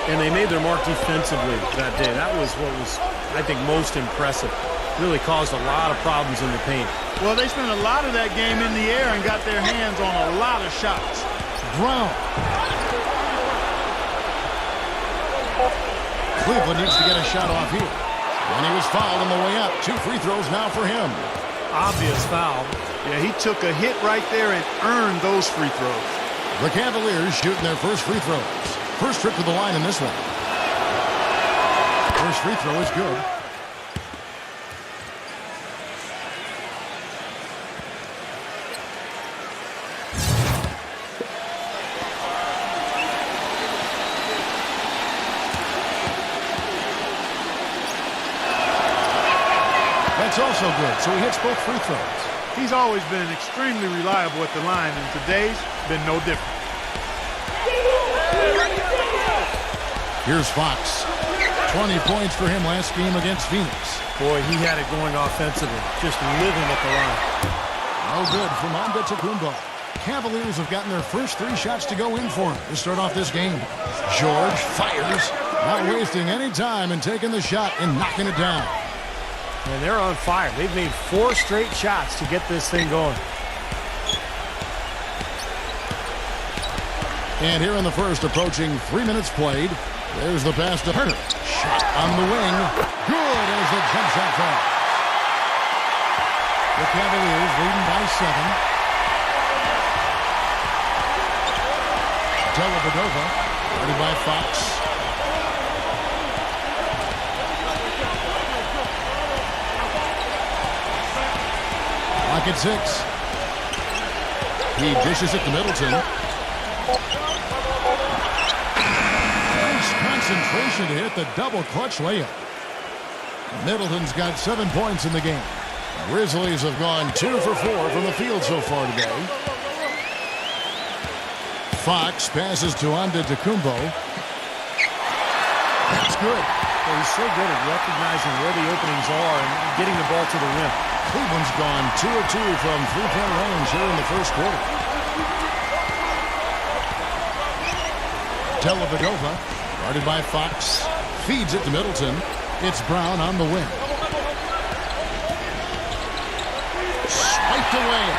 And they made their mark defensively that day. That was what was, I think, most impressive. Really caused a lot of problems in the paint. Well, they spent a lot of that game in the air and got their hands on a lot of shots. Brown. Cleveland needs to get a shot off here. And he was fouled on the way up. 2 free throws now for him. Obvious foul. Yeah, he took a hit right there and earned those free throws. The Cavaliers shooting their first free throws. First trip to the line in this one. First free throw is good. That's also good, so he hits both free throws. He's always been extremely reliable at the line, and today's been no different. Here's Fox. 20 points for him last game against Phoenix. Boy, he had it going offensively. Just living at the line. No good from Antetokounmpo. Cavaliers have gotten their first 3 shots to go in for him to start off this game. George fires, not wasting any time and taking the shot and knocking it down. And they're on fire. They've made 4 straight shots to get this thing going. And here in the first, approaching 3 minutes played. There's the pass to Turner. Shot on the wing. Good as the jump shot falls. The Cavaliers leading by 7. Dellavedova, guarded by Fox. Clock at 6. He dishes it to Middleton. Nice concentration to hit the double clutch layup. Middleton's got 7 points in the game. Grizzlies have gone 2 for 4 from the field so far today. Fox passes to Antetokounmpo. That's good. Well, he's so good at recognizing where the openings are and getting the ball to the rim. Cleveland's gone 2 of 2 from three-point range here in the first quarter. Dellavedova, guarded by Fox, feeds it to Middleton. It's Brown on the wing. Spiked away.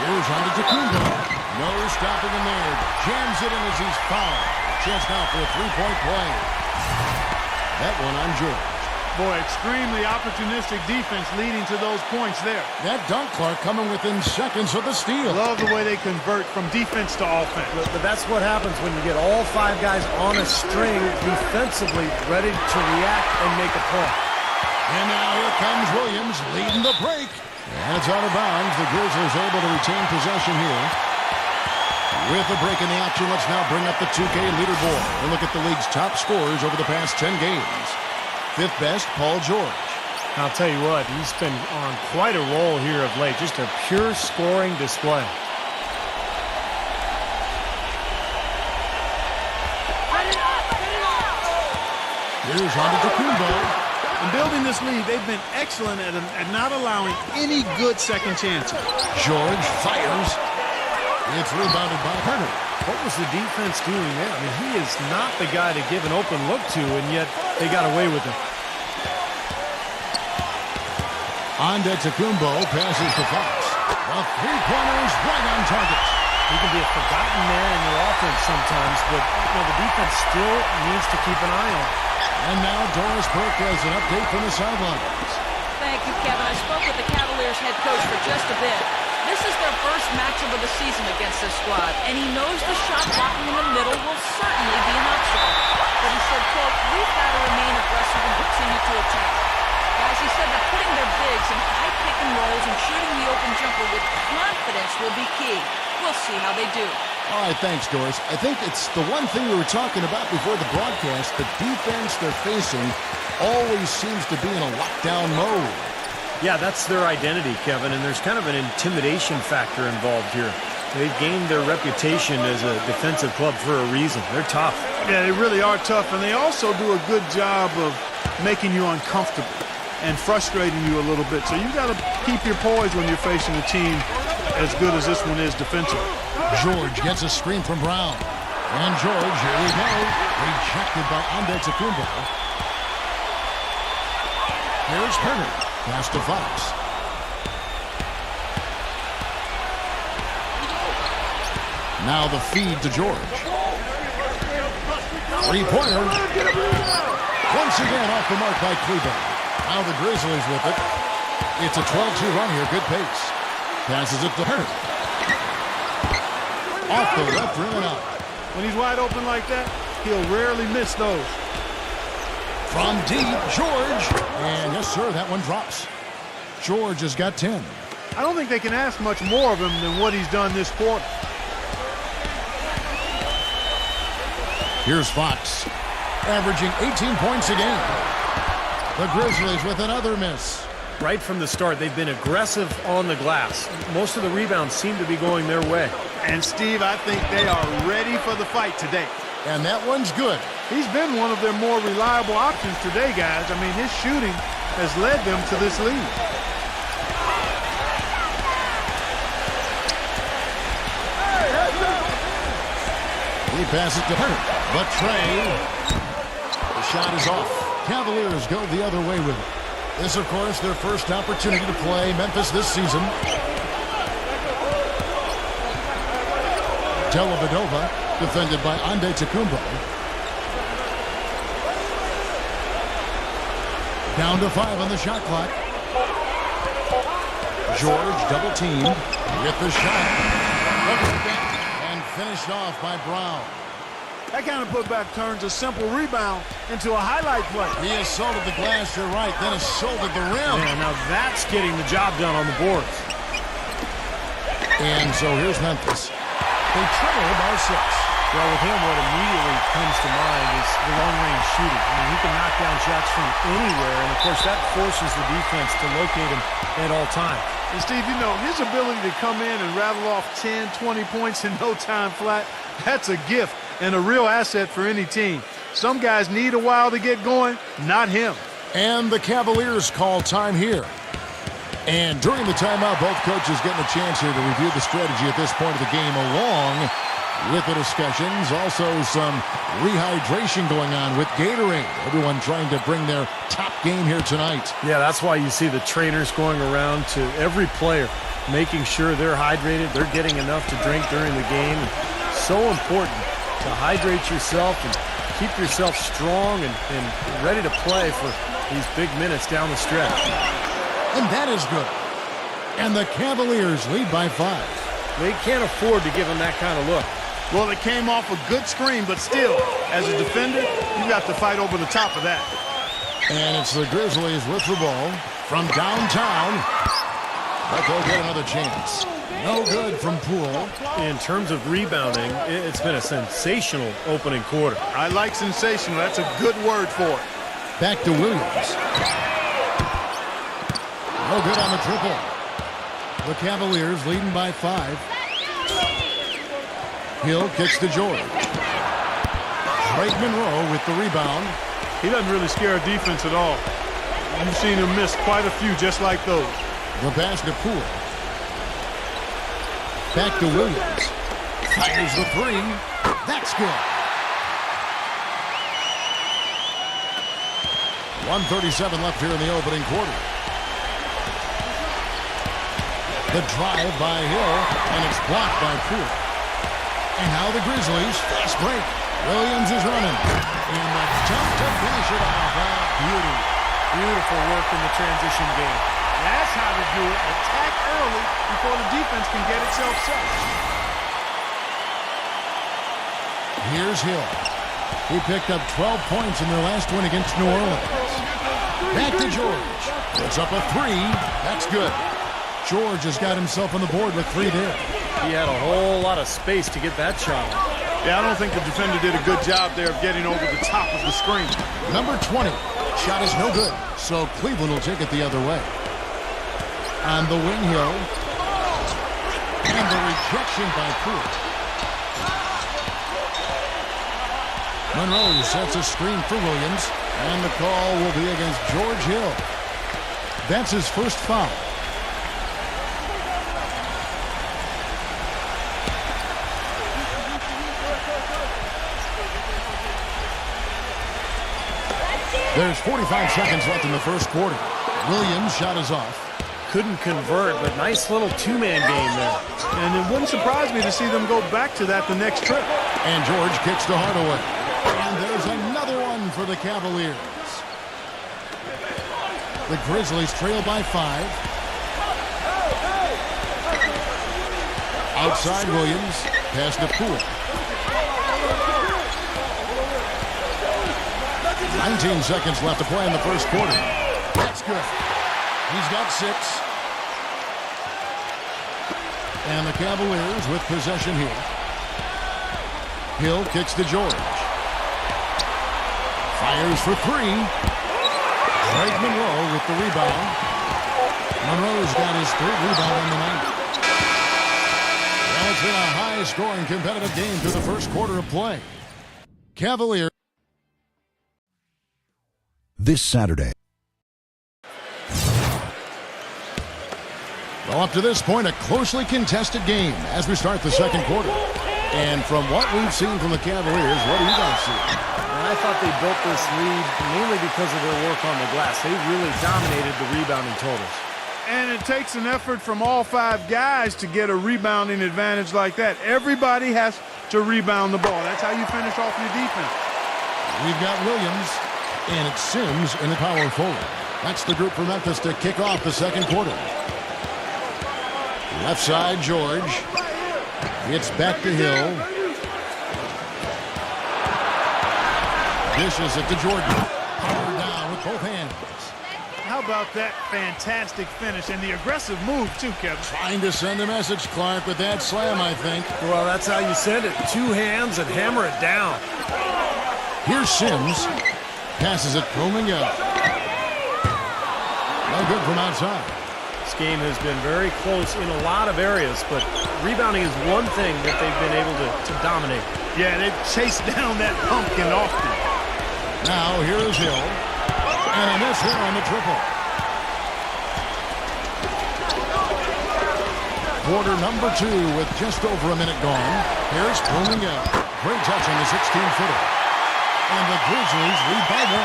Here's Antetokounmpo. No stopping him there. Jams it in as he's fouled. Chance now for a three-point play. That one on George. Boy, extremely opportunistic defense leading to those points there. That dunk, Clark, coming within seconds of the steal. Love the way they convert from defense to offense. But that's what happens when you get all 5 guys on a string defensively ready to react and make a play. And now here comes Williams leading the break. And it's out of bounds. The Grizzlies able to retain possession here. With the break in the action, let's now bring up the 2K leaderboard and look at the league's top scorers over the past 10 games. 5th best, Paul George. I'll tell you what, he's been on quite a roll here of late. Just a pure scoring display. Here's Antetokounmpo. In building this lead, they've been excellent at not allowing any good second chances. George fires. It's rebounded by Turner. What was the defense doing there? I mean, he is not the guy to give an open look to, and yet they got away with it. Antetokounmpo passes to Fox. The three-pointers right on target. He can be a forgotten man in your offense sometimes, but the defense still needs to keep an eye on him. And now Doris Burke has an update from the sidelines. Thank you, Kevin. I spoke with the Cavaliers head coach for just a bit. This is their first matchup of the season against this squad, and he knows the shot blocking in the middle will certainly be an obstacle. But he said, quote, we've got to remain aggressive and continue to attack. Guys, he said that putting their bigs in high pick and rolls and shooting the open jumper with confidence will be key. We'll see how they do. All right, thanks, Doris. I think it's the one thing we were talking about before the broadcast. The defense they're facing always seems to be in a lockdown mode. Yeah, that's their identity, Kevin, and there's kind of an intimidation factor involved here. They've gained their reputation as a defensive club for a reason. They're tough. Yeah, they really are tough, and they also do a good job of making you uncomfortable and frustrating you a little bit. So you got to keep your poise when you're facing a team as good as this one is defensively. George gets a screen from Brown. And George, here we go. Rejected by Antetokounmpo. Here's Turner. Pass to Fox. Now the feed to George. Three-pointer. Once again off the mark by Cleveland. Now the Grizzlies with it. It's a 12-2 run here. Good pace. Passes it to Turner. Off the left rim and out. When he's wide open like that, he'll rarely miss those. From deep, George. And yes, sir, that one drops. George has got 10. I don't think they can ask much more of him than what he's done this quarter. Here's Fox, averaging 18 points a game. The Grizzlies with another miss. Right from the start, they've been aggressive on the glass. Most of the rebounds seem to be going their way. And, Steve, I think they are ready for the fight today. And that one's good. He's been one of their more reliable options today, guys. I mean, his shooting has led them to this lead. He passes to Turner. But Trey, the shot is off. Cavaliers go the other way with it. This, of course, their first opportunity to play Memphis this season. Dellavedova, defended by Antetokounmpo. Down to 5 on the shot clock. George double teamed with the shot. And finished off by Brown. That kind of putback turns a simple rebound into a highlight play. He assaulted the glass to right, then assaulted the rim. Yeah, now that's getting the job done on the boards. And so here's Memphis. They trail by 6. Well, with him, what immediately comes to mind is the long-range shooting. I mean, he can knock down shots from anywhere, and, of course, that forces the defense to locate him at all times. And, Steve, you know, his ability to come in and rattle off 10, 20 points in no time flat, that's a gift and a real asset for any team. Some guys need a while to get going, not him. And the Cavaliers call time here. And during the timeout, both coaches getting a chance here to review the strategy at this point of the game, along with the discussions. Also some rehydration going on with Gatorade. Everyone trying to bring their top game here tonight. Yeah, that's why you see the trainers going around to every player, making sure they're hydrated, they're getting enough to drink during the game. So important to hydrate yourself and keep yourself strong and ready to play for these big minutes down the stretch. And that is good. And the Cavaliers lead by 5. They can't afford to give him that kind of look. Well, it came off a good screen, but still, as a defender, you got to fight over the top of that. And it's the Grizzlies with the ball from downtown. But they'll get another chance. No good from Poole. In terms of rebounding, it's been a sensational opening quarter. I like sensational. That's a good word for it. Back to Williams. No good on the triple. The Cavaliers leading by 5. Hill kicks to George. Drake Monroe with the rebound. He doesn't really scare a defense at all. You've seen him miss quite a few just like those. The pass to Poole. Back to Williams. Fires the 3. That's good. 1:37 left here in the opening quarter. The drive by Hill, and it's blocked by Poole. And now the Grizzlies, fast break. Williams is running. And the jump to finish it off. Beauty. Beautiful work in the transition game. That's how to do it. Attack early before the defense can get itself set. Here's Hill. He picked up 12 points in their last win against New Orleans. Back to George. Puts up a 3. That's good. George has got himself on the board with 3 there. He had a whole lot of space to get that shot on. Yeah, I don't think the defender did a good job there of getting over the top of the screen. Number 20. Shot is no good, so Cleveland will take it the other way. On the wing, Hill. And the rejection by Poole. Monroe sets a screen for Williams, and the call will be against George Hill. That's his first foul. There's 45 seconds left in the first quarter. Williams' shot is off. Couldn't convert, but nice little two-man game there. And it wouldn't surprise me to see them go back to that the next trip. And George kicks to Hardaway. And there's another one for the Cavaliers. The Grizzlies trail by 5. Outside Williams. Pass to Poole. 19 seconds left to play in the first quarter. That's good. He's got 6. And the Cavaliers with possession here. Hill kicks to George. Fires for 3. Drake Monroe with the rebound. Monroe's got his 3rd rebound on the night. Well, it's been a high-scoring competitive game through the first quarter of play. Cavaliers. This Saturday. Well, up to this point, a closely contested game as we start the second quarter. And from what we've seen from the Cavaliers, what do you guys see? And I thought they built this lead mainly because of their work on the glass. They really dominated the rebounding totals. and it takes an effort from all 5 guys to get a rebounding advantage like that. Everybody has to rebound the ball. That's how you finish off your defense. We've got Williams, and it's Sims in the power forward. That's the group for Memphis to kick off the second quarter. Left side, George. It's back to Hill. Dishes it to Jordan. Power down with both hands. How about that fantastic finish and the aggressive move, too, Kevin? Trying to send a message, Clark, with that slam, I think. Well, that's how you send it. 2 hands and hammer it down. Here's Sims. Passes it, roaming out. No good from outside. This game has been very close in a lot of areas, but rebounding is one thing that they've been able to dominate. Yeah, they've chased down that pumpkin often. Now, here is Hill. And a miss here on the triple. Quarter number 2 with just over a minute gone. Here's roaming out. Great touch on the 16-footer. And the Grizzlies lead by 1.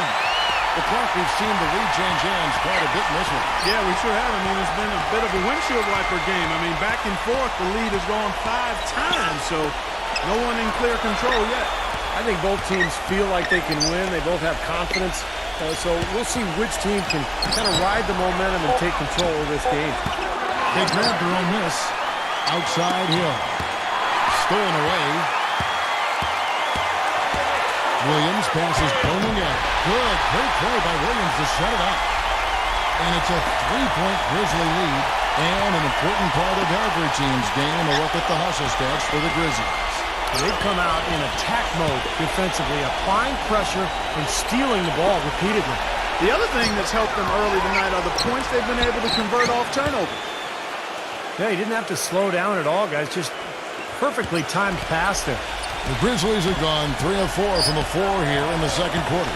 The Clark, we've seen the lead change hands quite a bit in this one. Yeah, we sure have. I mean, it's been a bit of a windshield wiper game. I mean, back and forth, the lead has gone 5 times, so no one in clear control yet. I think both teams feel like they can win. They both have confidence. So we'll see which team can kind of ride the momentum and take control of this game. They grabbed their own miss. Outside Hill. Stolen away. Williams passes Bowman out. Good. Great play by Williams to set it up. And it's a 3-point Grizzly lead. And an important part of every team's game. A look at the hustle stats for the Grizzlies. They've come out in attack mode defensively, applying pressure and stealing the ball repeatedly. The other thing that's helped them early tonight are the points they've been able to convert off turnover. Yeah, he didn't have to slow down at all, guys. Just perfectly timed pass there. The Grizzlies have gone 3 of 4 from the floor here in the second quarter.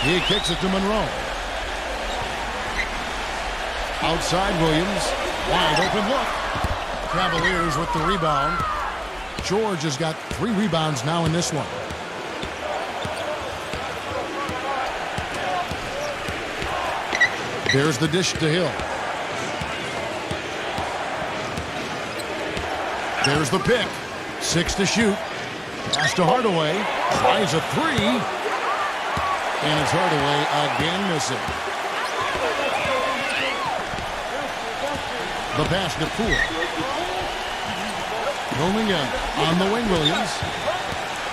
He kicks it to Monroe. Outside Williams. Wide open look. Cavaliers with the rebound. George has got 3 rebounds now in this one. There's the dish to Hill. There's the pick. 6 to shoot. Pass to Hardaway. Tries a 3. And it's Hardaway again missing. The pass to Poole. Rolling in on the wing, Williams.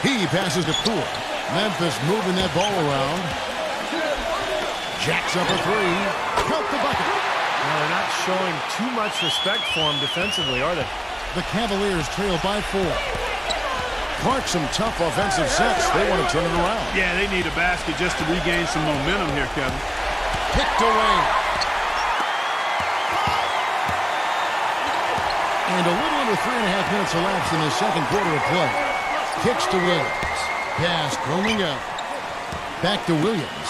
He passes to Poole. Memphis moving that ball around. Jacks up a 3. Count the bucket. Now, they're not showing too much respect for him defensively, are they? The Cavaliers trail by 4. Clark, some tough offensive sets. They want to turn it around. Yeah, they need a basket just to regain some momentum here, Kevin. Picked away. And a little under 3.5 minutes elapsed in the second quarter of play. Kicks to Williams. Pass rolling out. Back to Williams.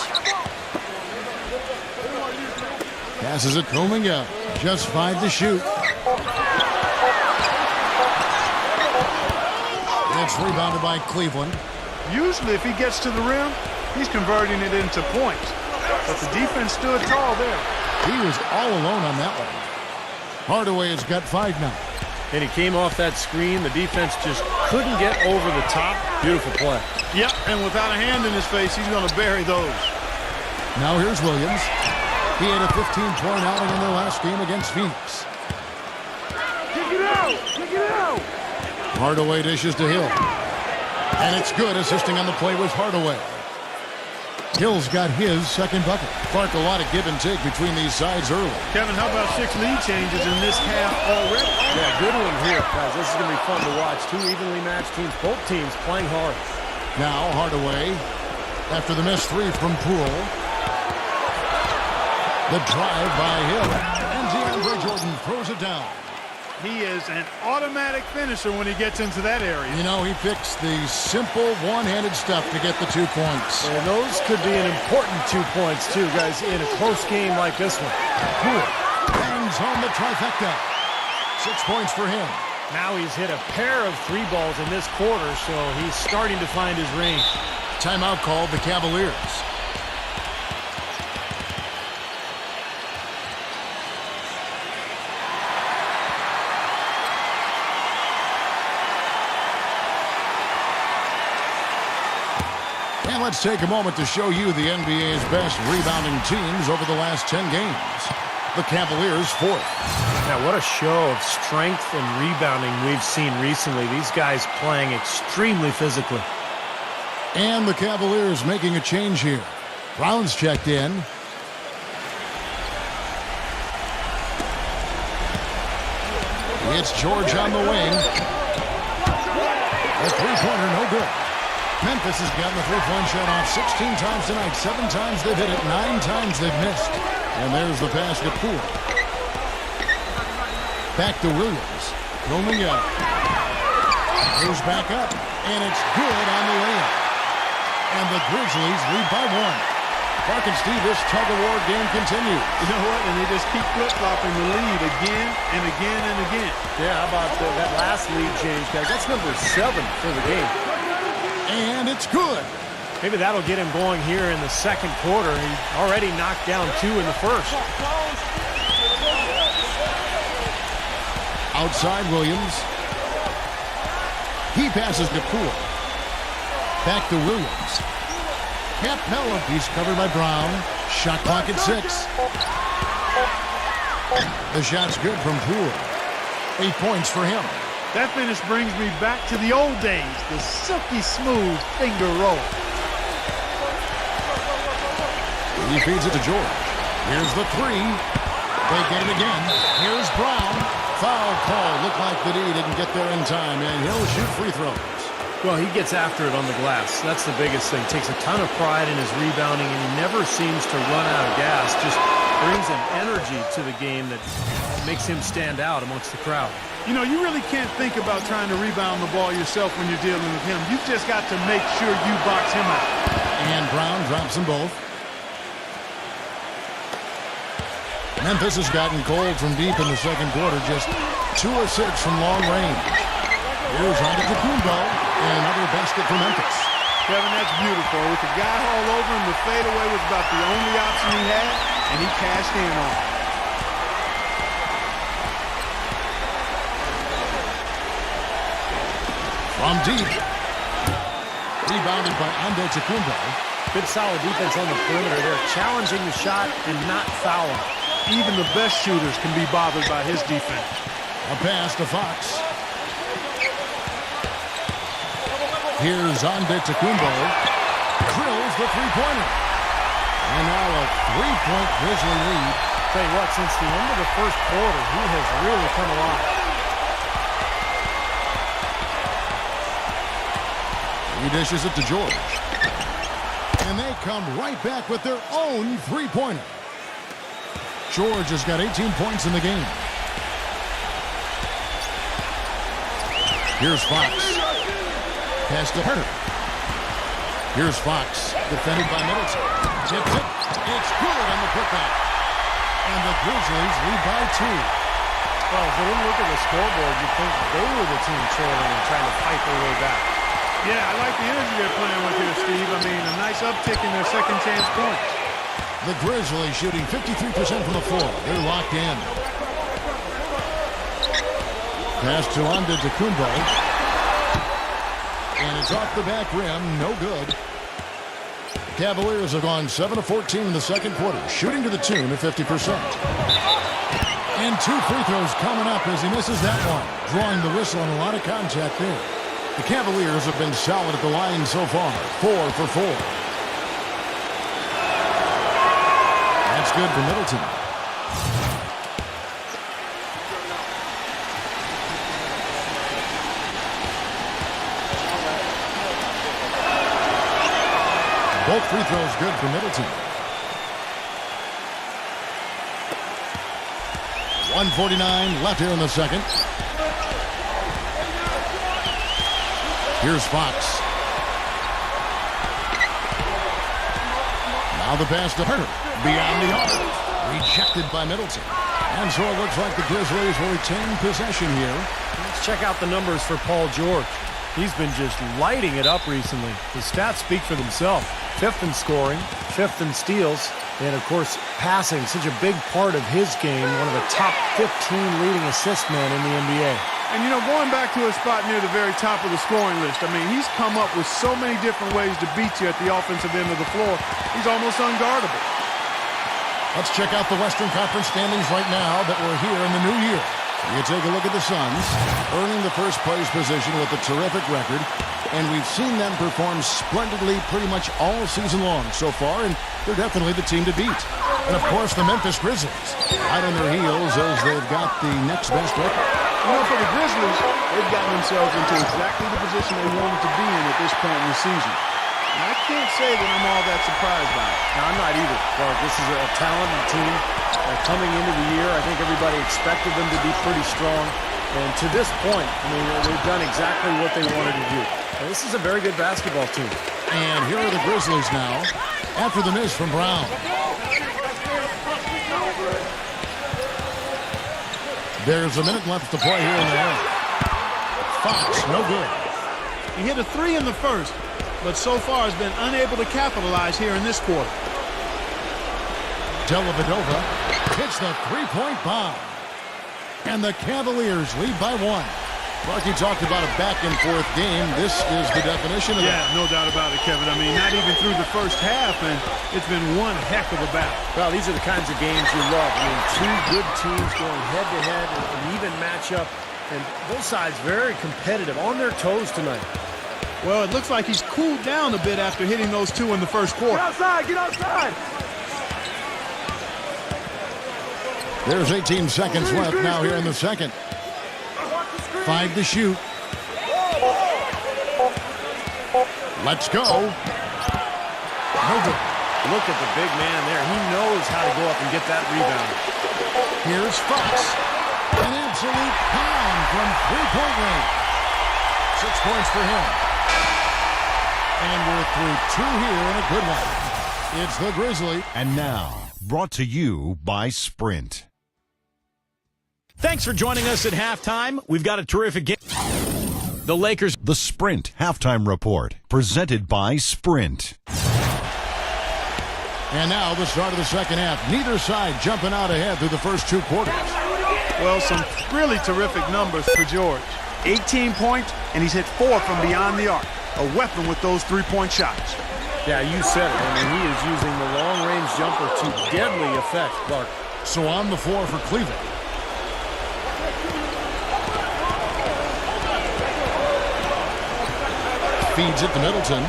Passes it rolling out. Just 5 to shoot. It's rebounded by Cleveland. Usually if he gets to the rim, he's converting it into points. But the defense stood tall there. He was all alone on that one. Hardaway has got 5 now. And he came off that screen. The defense just couldn't get over the top. Beautiful play. Yep, and without a hand in his face, he's going to bury those. Now here's Williams. He had a 15-point outing in their last game against Phoenix. Kick it out! Kick it out! Hardaway dishes to Hill. And it's good. Assisting on the play was Hardaway. Hill's got his second bucket. Clark, a lot of give and take between these sides early. Kevin, how about 6 lead changes in this half already? Yeah, good one here, guys. This is going to be fun to watch. 2 evenly matched teams. Both teams playing hard. Now Hardaway, after the missed 3 from Poole. The drive by Hill. And DeAndre Jordan throws it down. He is an automatic finisher when he gets into that area. You know, he picks the simple one-handed stuff to get the 2 points. And those could be an important 2 points, too, guys, in a close game like this one. Poole bangs home the trifecta. 6 points for him. Now he's hit a pair of 3 balls in this quarter, so he's starting to find his range. Timeout called the Cavaliers. And let's take a moment to show you the NBA's best rebounding teams over the last 10 games. The Cavaliers 4th. Now, what a show of strength and rebounding we've seen recently. These guys playing extremely physically. And the Cavaliers making a change here. Brown's checked in. It's George on the wing. A three-pointer, no good. Memphis has gotten the three-point shot off 16 times tonight. 7 times they've hit it, 9 times they've missed. And there's the pass to Poole. Back to Williams. Roaming up. Goes back up. And it's good on the layup. And the Grizzlies lead by 1. Clark and Steve, this tug-of-war game continues. You know what? And they just keep flip-flopping the lead again and again and again. Yeah, how about that last lead change, guys? That's number 7 for the game. And it's good. Maybe that'll get him going here in the second quarter. He already knocked down 2 in the first. Outside Williams. He passes to Poole. Back to Williams. Capella, he's covered by Brown. Shot clock at 6. The shot's good from Poole. 8 points for him. That finish brings me back to the old days, the silky smooth finger roll. He feeds it to George. Here's the 3. They get it again. Here's Brown. Foul call. Looked like that he didn't get there in time, and he'll shoot free throws. Well, he gets after it on the glass. That's the biggest thing. Takes a ton of pride in his rebounding, and he never seems to run out of gas. Just brings an energy to the game that makes him stand out amongst the crowd. You know, you really can't think about trying to rebound the ball yourself when you're dealing with him. You've just got to make sure you box him out. And Brown drops them both. Memphis has gotten cold from deep in the second quarter. Just 2 of 6 from long range. Here's Antetokounmpo, and another basket for Memphis. Kevin, that's beautiful. With the guy all over him, the fadeaway was about the only option he had, and he cashed in on it. From deep. Rebounded by Antetokounmpo. Good solid defense on the perimeter. They're challenging the shot and not fouling. Even the best shooters can be bothered by his defense. A pass to Fox. Here's Antetokounmpo. Drills the three-pointer. And now a 3-point Grizzly lead. Tell you what, since the end of the first quarter, he has really come alive. He dishes it to George. And they come right back with their own three-pointer. George has got 18 points in the game. Here's Fox. Pass to Herter. Here's Fox, defended by Middleton. Tipped it. It's good on the putback. And the Grizzlies lead by 2. Well, if they didn't look at the scoreboard, you'd think they were the team trailing and trying to fight their way back. Yeah, I like the energy they're playing with here, Steve. I mean, a nice uptick in their second chance points. The Grizzlies shooting 53% from the floor. They're locked in. Pass to Antetokounmpo. And it's off the back rim. No good. Cavaliers have gone 7 of 14 in the second quarter, shooting to the tune of 50%. And 2 free throws coming up as he misses that one, drawing the whistle and a lot of contact there. The Cavaliers have been solid at the line so far, 4 for 4. That's good for Middleton. Both free throws good for Middleton. 1:49 left here in the second. Here's Fox. Now the pass to Herter. Beyond the arc. Rejected by Middleton. And so it looks like the Grizzlies will retain possession here. Let's check out the numbers for Paul George. He's been just lighting it up recently. The stats speak for themselves. 5th in scoring, 5th in steals, and of course passing, such a big part of his game. One of the top 15 leading assist men in the NBA. And, going back to a spot near the very top of the scoring list, I mean, he's come up with so many different ways to beat you at the offensive end of the floor. He's almost unguardable. Let's check out the Western Conference standings right now that we're here in the new year. You take a look at the Suns, earning the first place position with a terrific record, and we've seen them perform splendidly pretty much all season long so far, and they're definitely the team to beat. And, of course, the Memphis Grizzlies, out on their heels as they've got the next best record. For the Grizzlies, they've gotten themselves into exactly the position they wanted to be in at this point in the season. And I can't say that I'm all that surprised by it. No, I'm not either, Clark. This is a talented team. Coming into the year, I think everybody expected them to be pretty strong. And to this point, I mean, they've done exactly what they wanted to do. And this is a very good basketball team. And here are the Grizzlies now, after the miss from Brown. There's a minute left to play here in the half. Fox, no good. He hit a three in the first, but so far has been unable to capitalize here in this quarter. Dellavedova hits the three-point bomb. And the Cavaliers lead by one. Clark, you talked about a back-and-forth game. This is the definition of that. No doubt about it, Kevin. I mean, not even through the first half, and it's been one heck of a battle. Well, these are the kinds of games you love. I mean, two good teams going head-to-head, an even matchup, and both sides very competitive, on their toes tonight. Well, it looks like he's cooled down a bit after hitting those two in the first quarter. Get outside! Get outside! There's 18 seconds left now here in the second. 5 to shoot. Let's go. No good. Look at the big man there. He knows how to go up and get that rebound. Here's Fox. An absolute pound from three-point range. 6 points for him. And we're through two here in a good one. It's the Grizzlies. And now, brought to you by Sprint. Thanks for joining us at halftime. We've got a terrific game. The Lakers. The Sprint Halftime Report, presented by Sprint. And now the start of the second half. Neither side jumping out ahead through the first two quarters. Well, some really terrific numbers for George. 18 points, and he's hit 4 from beyond the arc. A weapon with those three-point shots. Yeah, you said it. I mean, he is using the long-range jumper to deadly effect, Clark. So on the floor for Cleveland. Feeds it to Middleton.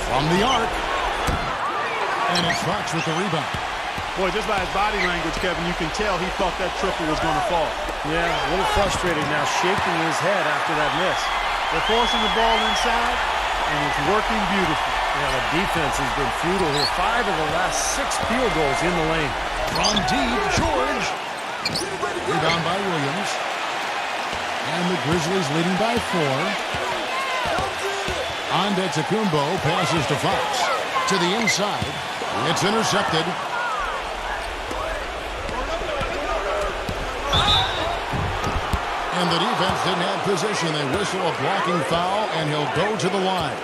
From the arc. And it's Fox with the rebound. Boy, just by his body language, Kevin, you can tell he thought that triple was going to fall. Yeah, a little frustrated now, shaking his head after that miss. They're forcing the ball inside, and it's working beautifully. Yeah, the defense has been futile here. 5 of the last 6 field goals in the lane. From deep, George. Rebound by Williams. And the Grizzlies leading by 4. Antetokounmpo passes to Fox. To the inside. It's intercepted. And the defense didn't have position. They whistle a blocking foul, and he'll go to the line.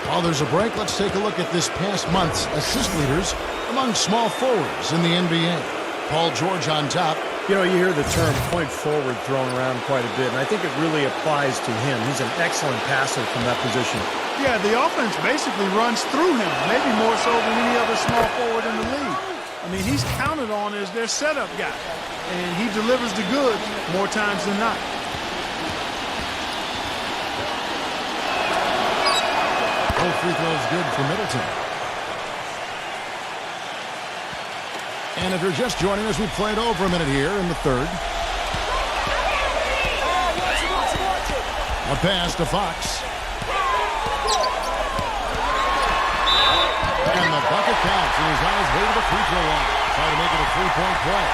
While there's a break, let's take a look at this past month's assist leaders among small forwards in the NBA. Paul George on top. You know, you hear the term point forward thrown around quite a bit, and I think it really applies to him. He's an excellent passer from that position. Yeah, the offense basically runs through him, maybe more so than any other small forward in the league. I mean, he's counted on as their setup guy, and he delivers the goods more times than not. Both free throws good for Middleton. And if you're just joining us, we played over a minute here in the third. A pass to Fox. And the bucket counts, and he's on his way to the free throw line. Try to make it a three-point play.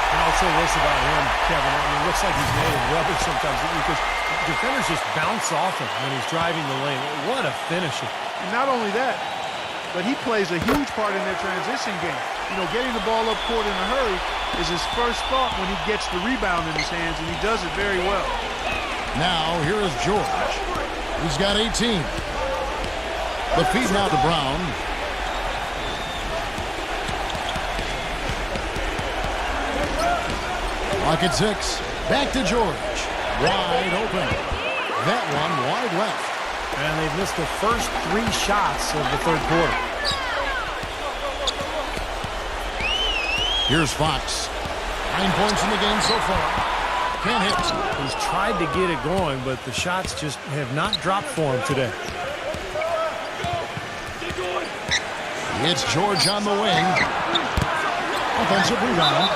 And I'll say this about him, Kevin. I mean, it looks like he's made of rubber sometimes because defenders just bounce off him when he's driving the lane. What a finisher. And not only that, but he plays a huge part in their transition game. You know, getting the ball up court in a hurry is his first thought when he gets the rebound in his hands, and he does it very well. Now, here is George. He's got 18. The feed now to Brown. Clock at 6. Back to George. Wide open. That one wide left. And they've missed the first 3 shots of the third quarter. Here's Fox. 9 points in the game so far. Can't hit. He's tried to get it going, but the shots just have not dropped for him today. It's George on the wing. Offensive rebound.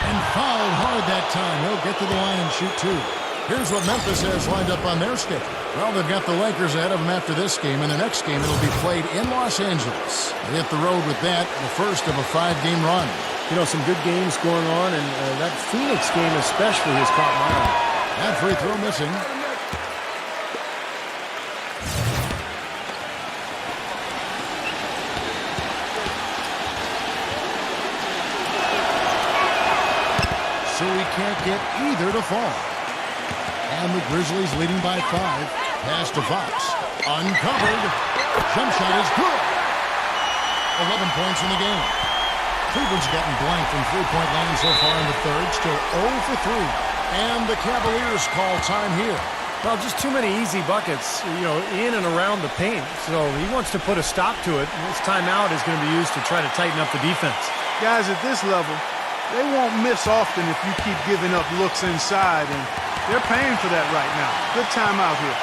And fouled hard that time. He'll get to the line and shoot 2. Here's what Memphis has lined up on their schedule. Well, they've got the Lakers ahead of them after this game. And the next game, it'll be played in Los Angeles. They hit the road with that, the first of a 5-game run. You know, some good games going on, and that Phoenix game especially has caught my eye. That free throw missing. So he can't get either to fall. And the Grizzlies leading by 5. Pass to Fox. Uncovered. Jump shot is good. 11 points in the game. Cleveland's gotten blank from three-point land so far in the third. Still 0 for 3. And the Cavaliers call time here. Well, just too many easy buckets, you know, in and around the paint. So he wants to put a stop to it. This timeout is going to be used to try to tighten up the defense. Guys, at this level, they won't miss often if you keep giving up looks inside, and they're paying for that right now. Good timeout here.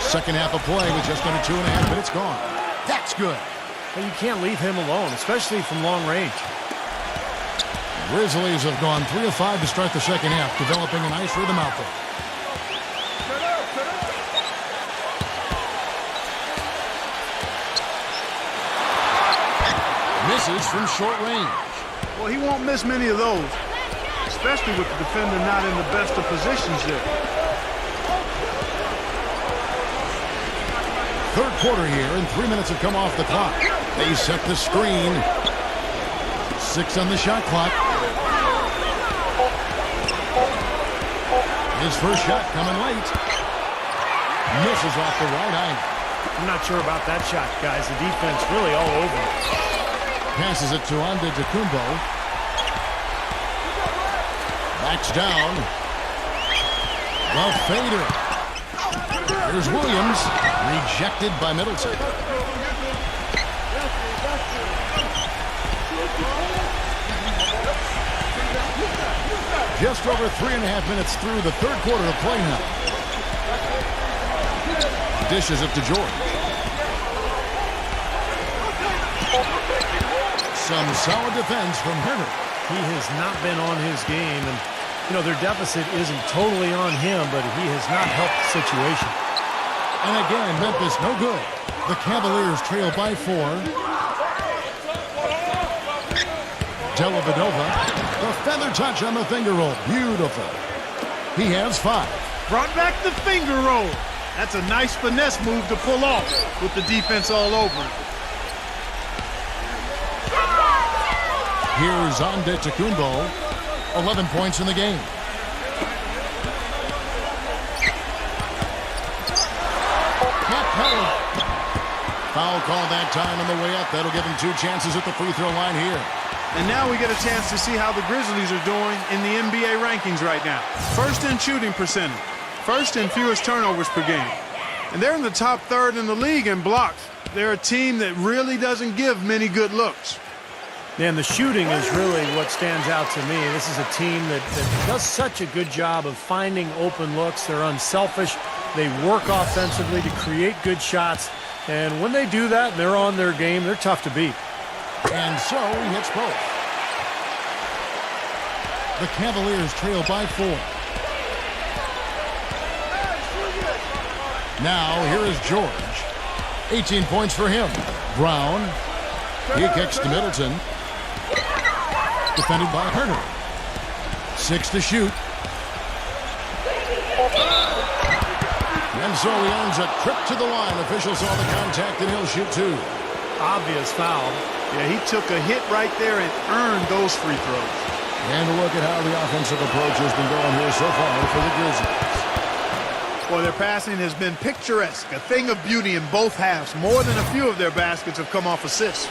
Second half of play with just under 2.5 minutes gone. That's good. And you can't leave him alone, especially from long range. Grizzlies have gone 3 of 5 to start the second half, developing a nice rhythm out there. Misses from short range. Well, he won't miss many of those, especially with the defender not in the best of positions there. Third quarter here, and 3 minutes have come off the clock. They set the screen. 6 on the shot clock. His first shot coming late. Misses off the right eye. I'm not sure about that shot, guys. The defense really all over it. Passes it to Antetokounmpo. Backs down. The fader. Here's Williams. Rejected by Middleton. Just over 3.5 minutes through the third quarter of play now. Dishes it to George. Some solid defense from Herter. He has not been on his game, and, you know, their deficit isn't totally on him, but he has not helped the situation. And again, Memphis no good. The Cavaliers trail by 4. Dellavedova, the feather touch on the finger roll. Beautiful. He has 5. Brought back the finger roll. That's a nice finesse move to pull off with the defense all over it. Here's Antetokounmpo. 11 points in the game. Foul call that time on the way up. That'll give him 2 chances at the free throw line here. And now we get a chance to see how the Grizzlies are doing in the NBA rankings right now. First in shooting percentage. First in fewest turnovers per game. And they're in the top 3rd in the league in blocks. They're a team that really doesn't give many good looks. And the shooting is really what stands out to me. This is a team that does such a good job of finding open looks. They're unselfish. They work offensively to create good shots. And when they do that and they're on their game, they're tough to beat. And so he hits both. The Cavaliers trail by 4. Now here is George. 18 points for him. Brown. He kicks to Middleton. Defended by Herter. 6 to shoot. And so he earns a trip to the line. Officials saw the contact and he'll shoot 2. Obvious foul. Yeah, he took a hit right there and earned those free throws. And a look at how the offensive approach has been going here so far for the Grizzlies. Well, their passing has been picturesque, a thing of beauty in both halves. More than a few of their baskets have come off assists.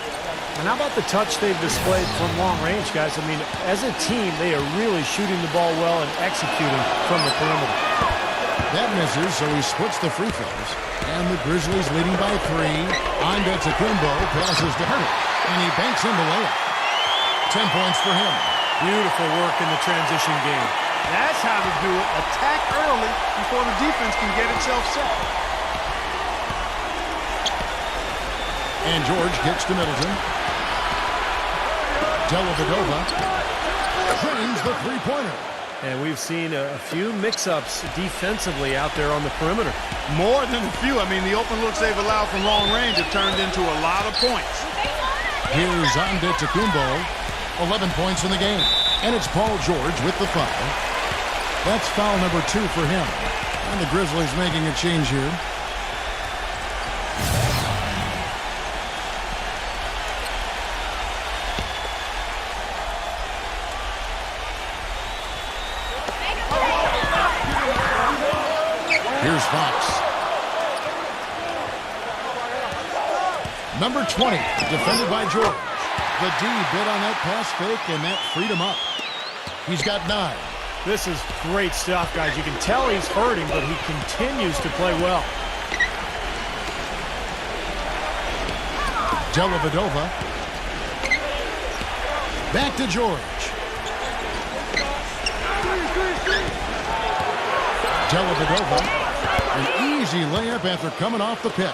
And how about the touch they've displayed from long range, guys? I mean, as a team, they are really shooting the ball well and executing from the perimeter. That misses, so he splits the free throws. And the Grizzlies leading by 3. Antetokounmpo passes to Hurd, and he banks in the layup. 10 points for him. Beautiful work in the transition game. That's how to do it. Attack early before the defense can get itself set. And George gets to Middleton. Dellavedova drains the three-pointer. And we've seen a few mix-ups defensively out there on the perimeter. More than a few. I mean, the open looks they've allowed from long range have turned into a lot of points. Here's Antetokounmpo. 11 points in the game. And it's Paul George with the foul. That's foul number 2 for him. And the Grizzlies making a change here. Here's Fox. Number 20, defended by George. The D bit on that pass fake, and that freed him up. He's got 9. This is great stuff, guys. You can tell he's hurting, but he continues to play well. Dellavedova. Back to George. Dellavedova. An easy layup after coming off the pick.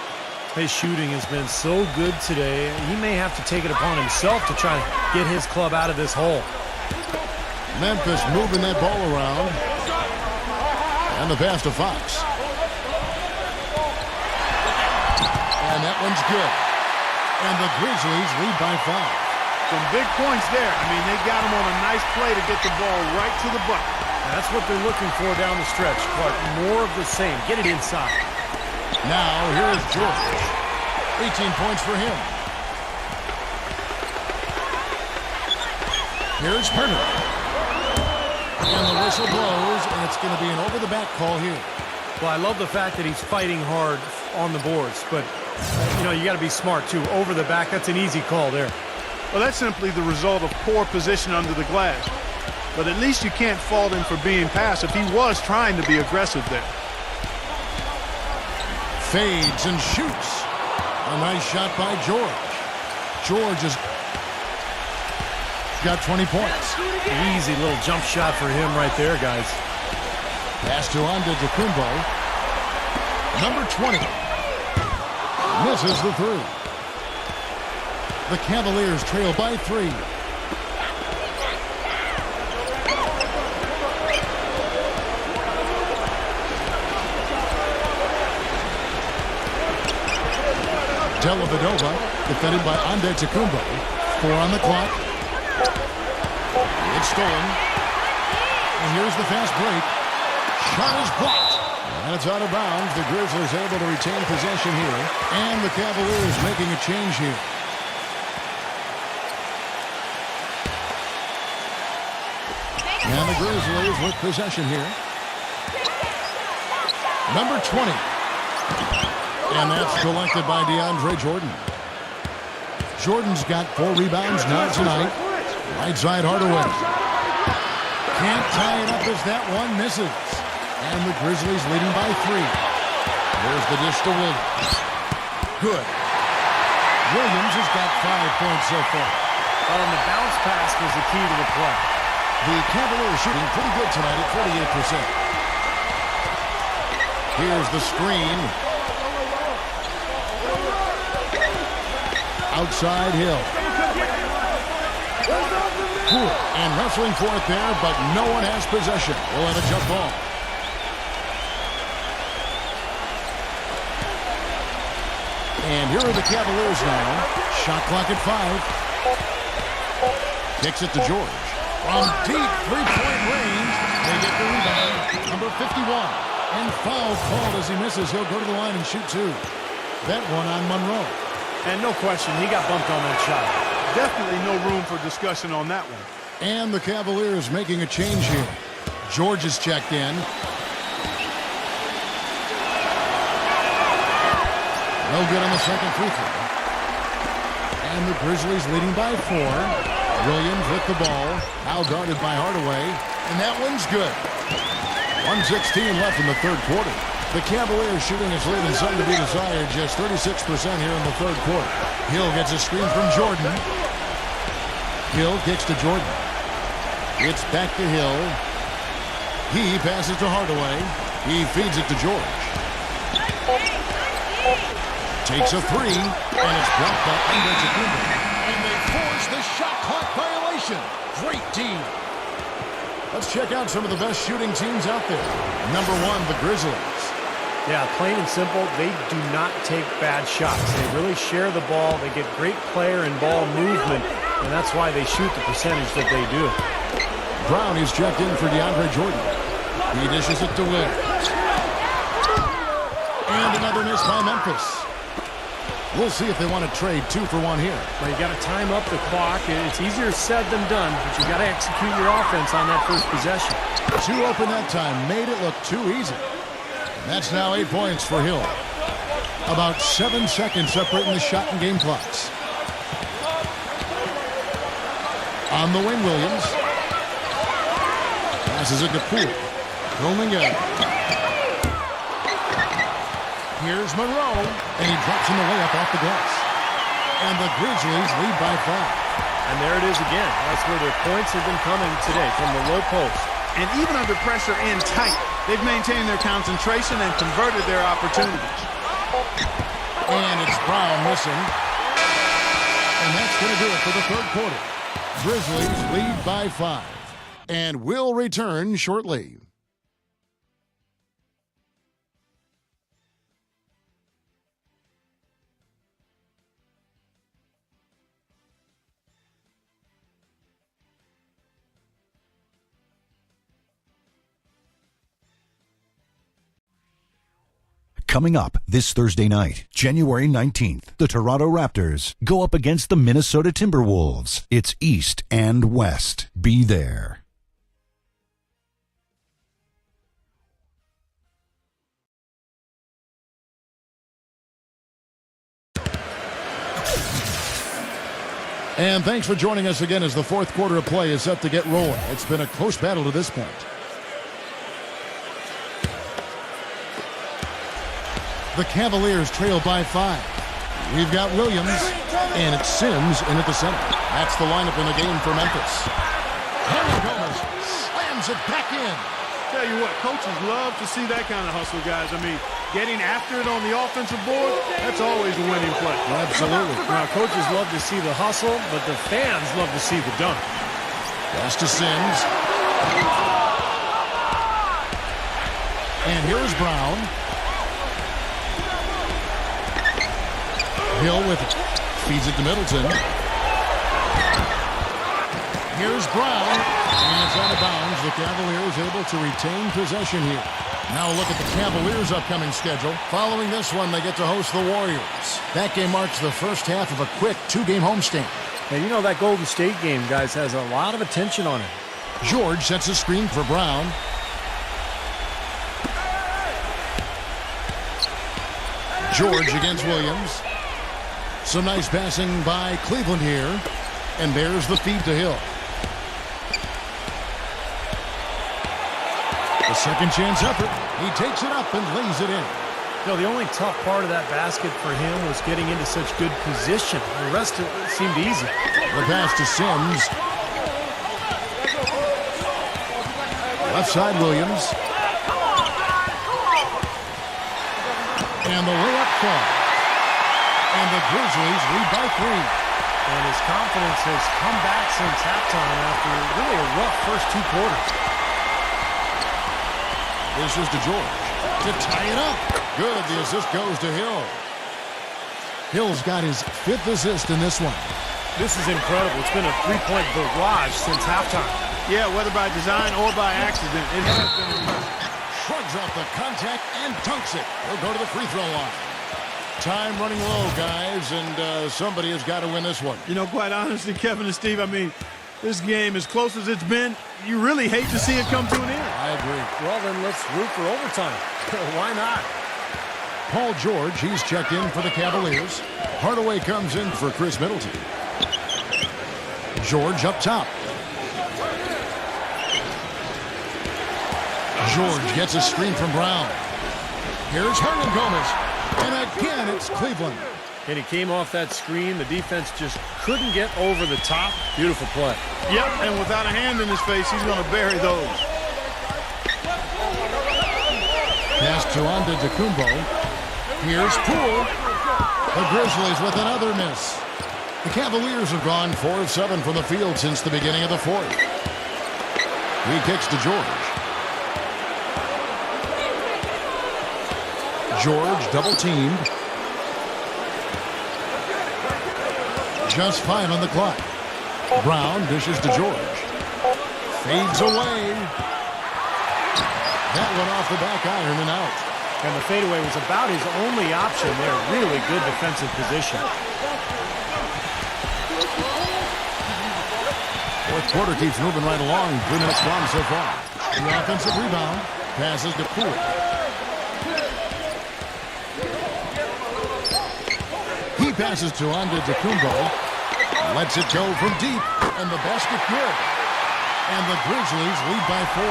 His shooting has been so good today. He may have to take it upon himself to try to get his club out of this hole. Memphis moving that ball around. And the pass to Fox. And that one's good. And the Grizzlies lead by 5. Some big points there. I mean, they got him on a nice play to get the ball right to the bucket. That's what they're looking for down the stretch, but more of the same. Get it inside. Now, here's George. 18 points for him. Here's Turner. And the whistle blows, and it's going to be an over-the-back call here. Well, I love the fact that he's fighting hard on the boards, but, you know, you got to be smart, too. Over the back, that's an easy call there. Well, that's simply the result of poor position under the glass. But at least you can't fault him for being passive. He was trying to be aggressive there. Fades and shoots. A nice shot by George. George has got 20 points. Easy little jump shot for him right there, guys. Pass to Antetokounmpo. Number 20. Misses the 3. The Cavaliers trail by 3. Dellavedova, defended by Antetokounmpo. 4 on the clock. It's stolen. And here's the fast break. Shot is blocked. And it's out of bounds. The Grizzlies able to retain possession here. And the Cavaliers making a change here. And the Grizzlies with possession here. Number 20. And that's collected by DeAndre Jordan. Jordan's got 4 rebounds now tonight. Right side Hardaway. Can't tie it up as that one misses. And the Grizzlies leading by 3. There's the dish to Williams. Good. Williams has got 5 points so far. Well, and the bounce pass was the key to the play. The Cavaliers shooting pretty good tonight at 48%. Here's the screen. Outside Hill. And wrestling for it there, but no one has possession. We'll have a jump ball. And here are the Cavaliers now. Shot clock at 5. Kicks it to George. From deep three-point range, they get the rebound. Number 51. And foul called as he misses. He'll go to the line and shoot 2. That one on Monroe. And no question, he got bumped on that shot. Definitely no room for discussion on that one. And the Cavaliers making a change here. George is checked in. No good on the second free throw. And the Grizzlies leading by 4. Williams with the ball. Now guarded by Hardaway. And that one's good. 1:16 left in the third quarter. The Cavaliers shooting is leaving something to be desired. Just 36% here in the third quarter. Hill gets a screen from Jordan. Hill kicks to Jordan. It's back to Hill. He passes to Hardaway. He feeds it to George. Takes a three, and it's blocked by Mackubex. And they force the shot clock violation. Great team. Let's check out some of the best shooting teams out there. Number 1, the Grizzlies. Yeah, plain and simple, they do not take bad shots. They really share the ball. They get great player and ball movement, and that's why they shoot the percentage that they do. Brown is checked in for DeAndre Jordan. He dishes it to Williams. And another miss by Memphis. We'll see if they want to trade 2 for 1 here. Well, you got to time up the clock. It's easier said than done, but you got to execute your offense on that first possession. 2 open that time made it look too easy. And that's now 8 points for Hill. About 7 seconds separating the shot and game clocks. On the wing, Williams. Passes it to Poole. Rolling in. Here's Monroe, and he drops in the layup off the glass. And the Grizzlies lead by 5. And there it is again. That's where their points have been coming today, from the low post. And even under pressure and tight, they've maintained their concentration and converted their opportunities. And it's Brown missing. And that's going to do it for the third quarter. Grizzlies lead by 5. And will return shortly. Coming up this Thursday night, January 19th, the Toronto Raptors go up against the Minnesota Timberwolves. It's East and West. Be there. And thanks for joining us again as the fourth quarter of play is set to get rolling. It's been a close battle to this point. The Cavaliers trail by 5. We've got Williams, and it's Sims in at the center. That's the lineup in the game for Memphis. Henry Gomez slams it back in. Tell you what, coaches love to see that kind of hustle, guys. I mean, getting after it on the offensive board, that's always a winning play. Absolutely. Now, coaches love to see the hustle, but the fans love to see the dunk. Pass to Sims. And here's Brown. Hill with it. Feeds it to Middleton. Here's Brown. And it's out of bounds. The Cavaliers able to retain possession here. Now a look at the Cavaliers' upcoming schedule. Following this one, they get to host the Warriors. That game marks the first half of a quick 2-game homestand. Now, you know that Golden State game, guys, has a lot of attention on it. George sets a screen for Brown. George against Williams. Some nice passing by Cleveland here. And there's the feed to Hill. The second chance effort. He takes it up and lays it in. You know, the only tough part of that basket for him was getting into such good position. The rest of it seemed easy. The pass to Sims. Left side, Williams. And the layup fall. And the Grizzlies lead by 3. And his confidence has come back since halftime after really a rough first 2 quarters. This is to George to tie it up. Good. The assist goes to Hill. Hill's got his 5th assist in this one. This is incredible. It's been a 3-point barrage since halftime. Yeah, whether by design or by accident, it has been impressive. Shrugs off the contact and dunks it. He'll go to the free throw line. Time running low, guys, and somebody has got to win this one. You know, quite honestly, Kevin and Steve, I mean, This game, as close as it's been, you really hate to see it come to an end. I agree. Well, then let's root for overtime. Why not? Paul George, he's checked in for the Cavaliers. Hardaway comes in for Chris Middleton. George up top. George gets a screen from Brown. Here's Hernan Gomez. And again, it's Cleveland. And he came off that screen. The defense just couldn't get over the top. Beautiful play. Yep, and without a hand in his face, he's going to bury those. Pass to Antetokounmpo. Here's Poole. The Grizzlies with another miss. The Cavaliers have gone 4 of 7 from the field since the beginning of the fourth. He kicks to George. George double teamed. Just 5 on the clock. Brown dishes to George. Fades away. That went off the back iron and out. And the fadeaway was about his only option there. Really good defensive position. Fourth quarter keeps moving right along. 3 minutes gone so far. The offensive rebound passes to Poole. He passes to Antetokounmpo. Lets it go from deep. And the basket good. And the Grizzlies lead by 4.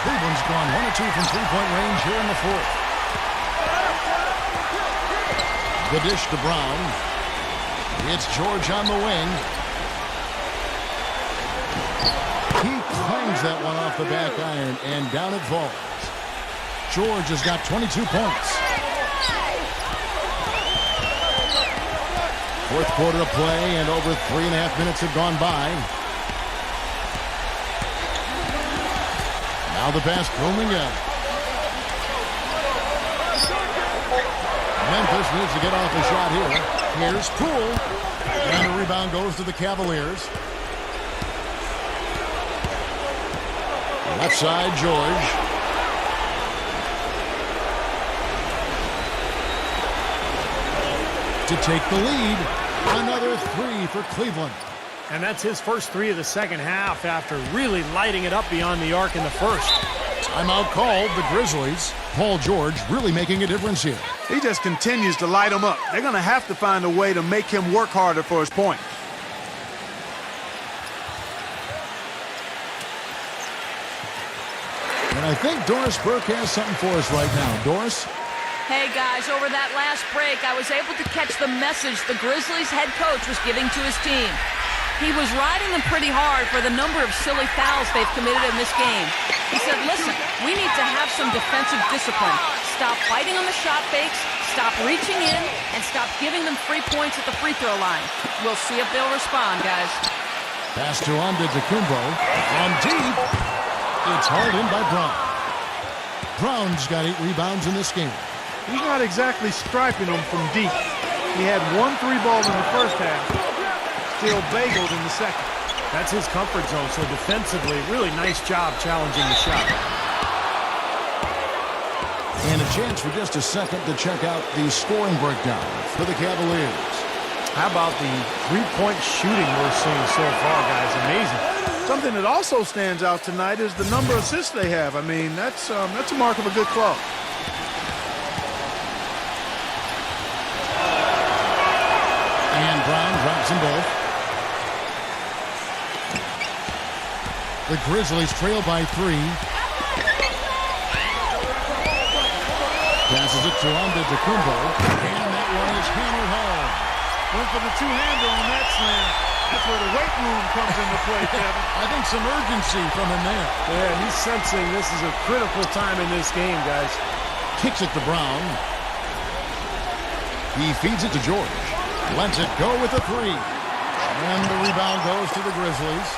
Cleveland's gone 1 of 2 from three-point range here in the fourth. The dish to Brown. It's George on the wing. He clangs that one off the back iron, and down it falls. George has got 22 points. Fourth quarter of play, and over 3.5 minutes have gone by. Now the pass booming up. Memphis needs to get off a shot here. Here's Poole. And the rebound goes to the Cavaliers. Left side, George. To take the lead. Another 3 for Cleveland. And that's his first 3 of the second half after really lighting it up beyond the arc in the first. Timeout called, the Grizzlies. Paul George really making a difference here. He just continues to light them up. They're going to have to find a way to make him work harder for his point. And I think Doris Burke has something for us right now. Doris? Hey, guys, over that last break, I was able to catch the message the Grizzlies head coach was giving to his team. He was riding them pretty hard for the number of silly fouls they've committed in this game. He said, listen, we need to have some defensive discipline. Stop fighting on the shot fakes, stop reaching in, and stop giving them free points at the free throw line. We'll see if they'll respond, guys. Pass to Antetokounmpo. From deep. It's hauled in by Brown. Brown's got 8 rebounds in this game. He's not exactly striping them from deep. He had 1 3-ball in the first half. Still bageled in the second. That's his comfort zone, so defensively, really nice job challenging the shot. And a chance for just a second to check out the scoring breakdown for the Cavaliers. How about the three-point shooting we're seeing so far, guys? Amazing. Something that also stands out tonight is the number of assists they have. I mean, that's a mark of a good club. And Brown drops them both. The Grizzlies trail by 3. Passes it to Antetokounmpo. And that one is hammered home. Went for the two-hander on that slam. That's where the weight room comes into play, Kevin. I think some urgency from him there. Yeah, he's sensing this is a critical time in this game, guys. Kicks it to Brown. He feeds it to George. Lets it go with a 3. And the rebound goes to the Grizzlies.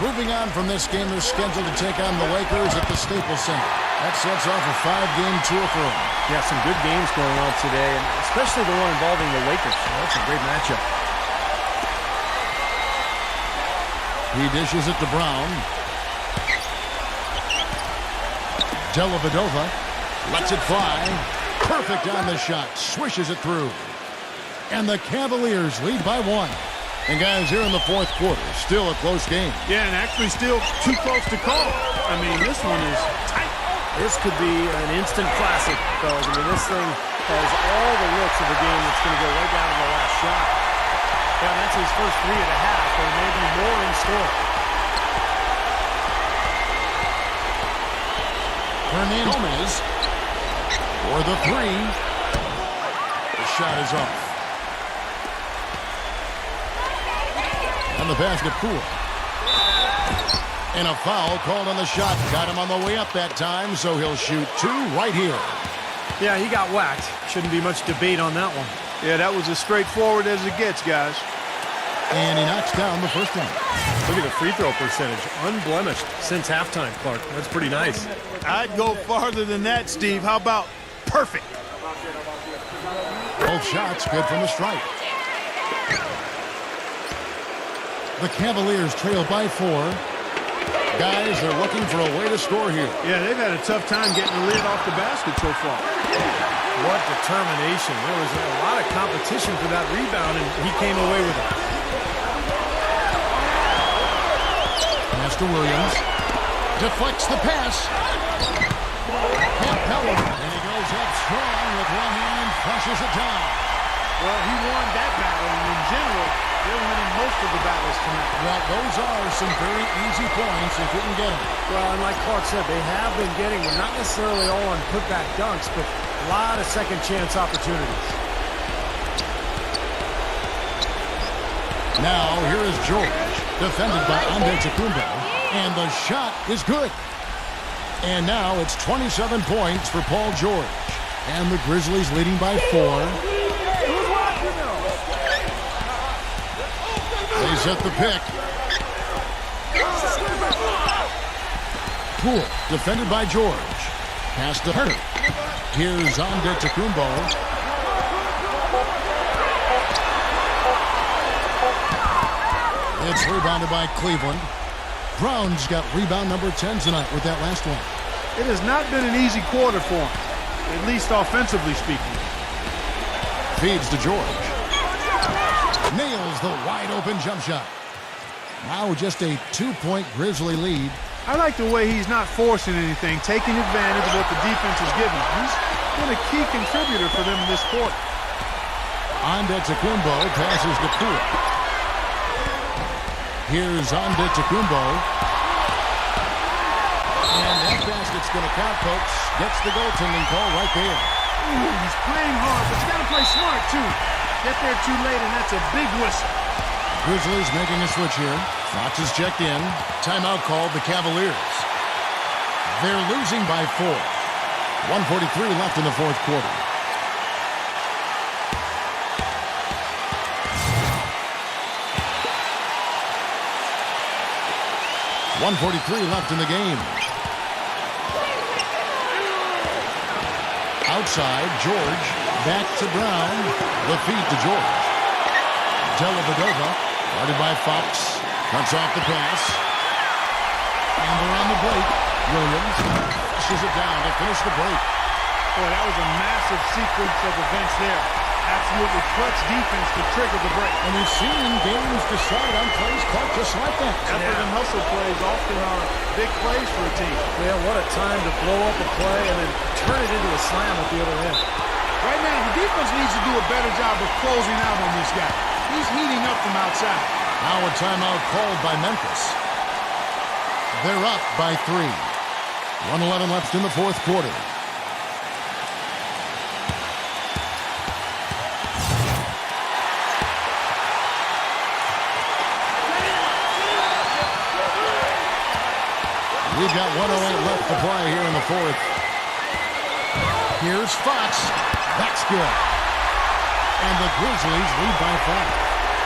Moving on from this game, they're scheduled to take on the Lakers at the Staples Center. That sets off a 5-game tour for them. Yeah, some good games going on today, and especially the one involving the Lakers. That's a great matchup. He dishes it to Brown. Dellavedova lets it fly. Perfect on the shot. Swishes it through. And the Cavaliers lead by 1. And guys, here in the fourth quarter, still a close game. Yeah, and actually still too close to call. I mean, this one is tight. This could be an instant classic, fellas. I mean, this thing has all the looks of a game that's going to go right down to the last shot. Yeah, that's his first 3 and a half. There may be more in store. Hernandez for the 3. The shot is off. And the basket cool. And a foul called on the shot. Got him on the way up that time, so he'll shoot 2 right here. Yeah, he got whacked. Shouldn't be much debate on that one. Yeah, that was as straightforward as it gets, guys. And he knocks down the first one. Look at the free throw percentage. Unblemished since halftime, Clark. That's pretty nice. I'd go farther than that, Steve. How about perfect? Both shots good from the stripe. The Cavaliers trail by 4. Guys, they're looking for a way to score here. Yeah, they've had a tough time getting the lid off the basket so far. What determination. There was a lot of competition for that rebound, and he came away with it. Pass to Williams. Deflects the pass. Can't tell him. And he goes up strong with one hand and flushes it down. Well, he won that battle, and in general, they're winning most of the battles tonight. Well, those are some very easy points if you can get them. Well, and like Clark said, they have been getting them, not necessarily all on putback dunks, but a lot of second chance opportunities. Now, here is George, defended by Antetokounmpo, and the shot is good. And now it's 27 points for Paul George, and the Grizzlies leading by 4. They set the pick. Poole, defended by George. Pass to Hunter. Here's Antetokounmpo. It's rebounded by Cleveland. Brown's got rebound number 10 tonight with that last one. It has not been an easy quarter for him, at least offensively speaking. Feeds to George. Nails the wide-open jump shot. Now just a 2-point Grizzly lead. I like the way he's not forcing anything, taking advantage of what the defense is giving. He's been a key contributor for them this quarter. Antetokounmpo passes to Poole. Here's Antetokounmpo. And that basket's going to count, folks. Gets the goaltending call right there. Ooh, he's playing hard, but you got to play smart, too. Get there too late, and that's a big whistle. Grizzlies making a switch here. Fox is checked in. Timeout called the Cavaliers. They're losing by 4. 1:43 left in the fourth quarter. .143 left in the game. Outside, George. Back to Brown. The feed to George. Dellavedova, guarded by Fox. Cuts off the pass. And they're on the break. Williams pushes it down to finish the break. Boy, that was a massive sequence of events there. Absolutely clutch defense to trigger the break. And we've seen games decide on plays caught just like that. Effort and hustle plays often are big plays for a team. Yeah, what a time to blow up a play and then turn it into a slam at the other end. Right now, the defense needs to do a better job of closing out on this guy. He's heating up from outside. Now a timeout called by Memphis. They're up by 3. 1:11 left in the fourth quarter. We've got 1:08 left to play here in the fourth. Here's Fox. That's good. And the Grizzlies lead by 5.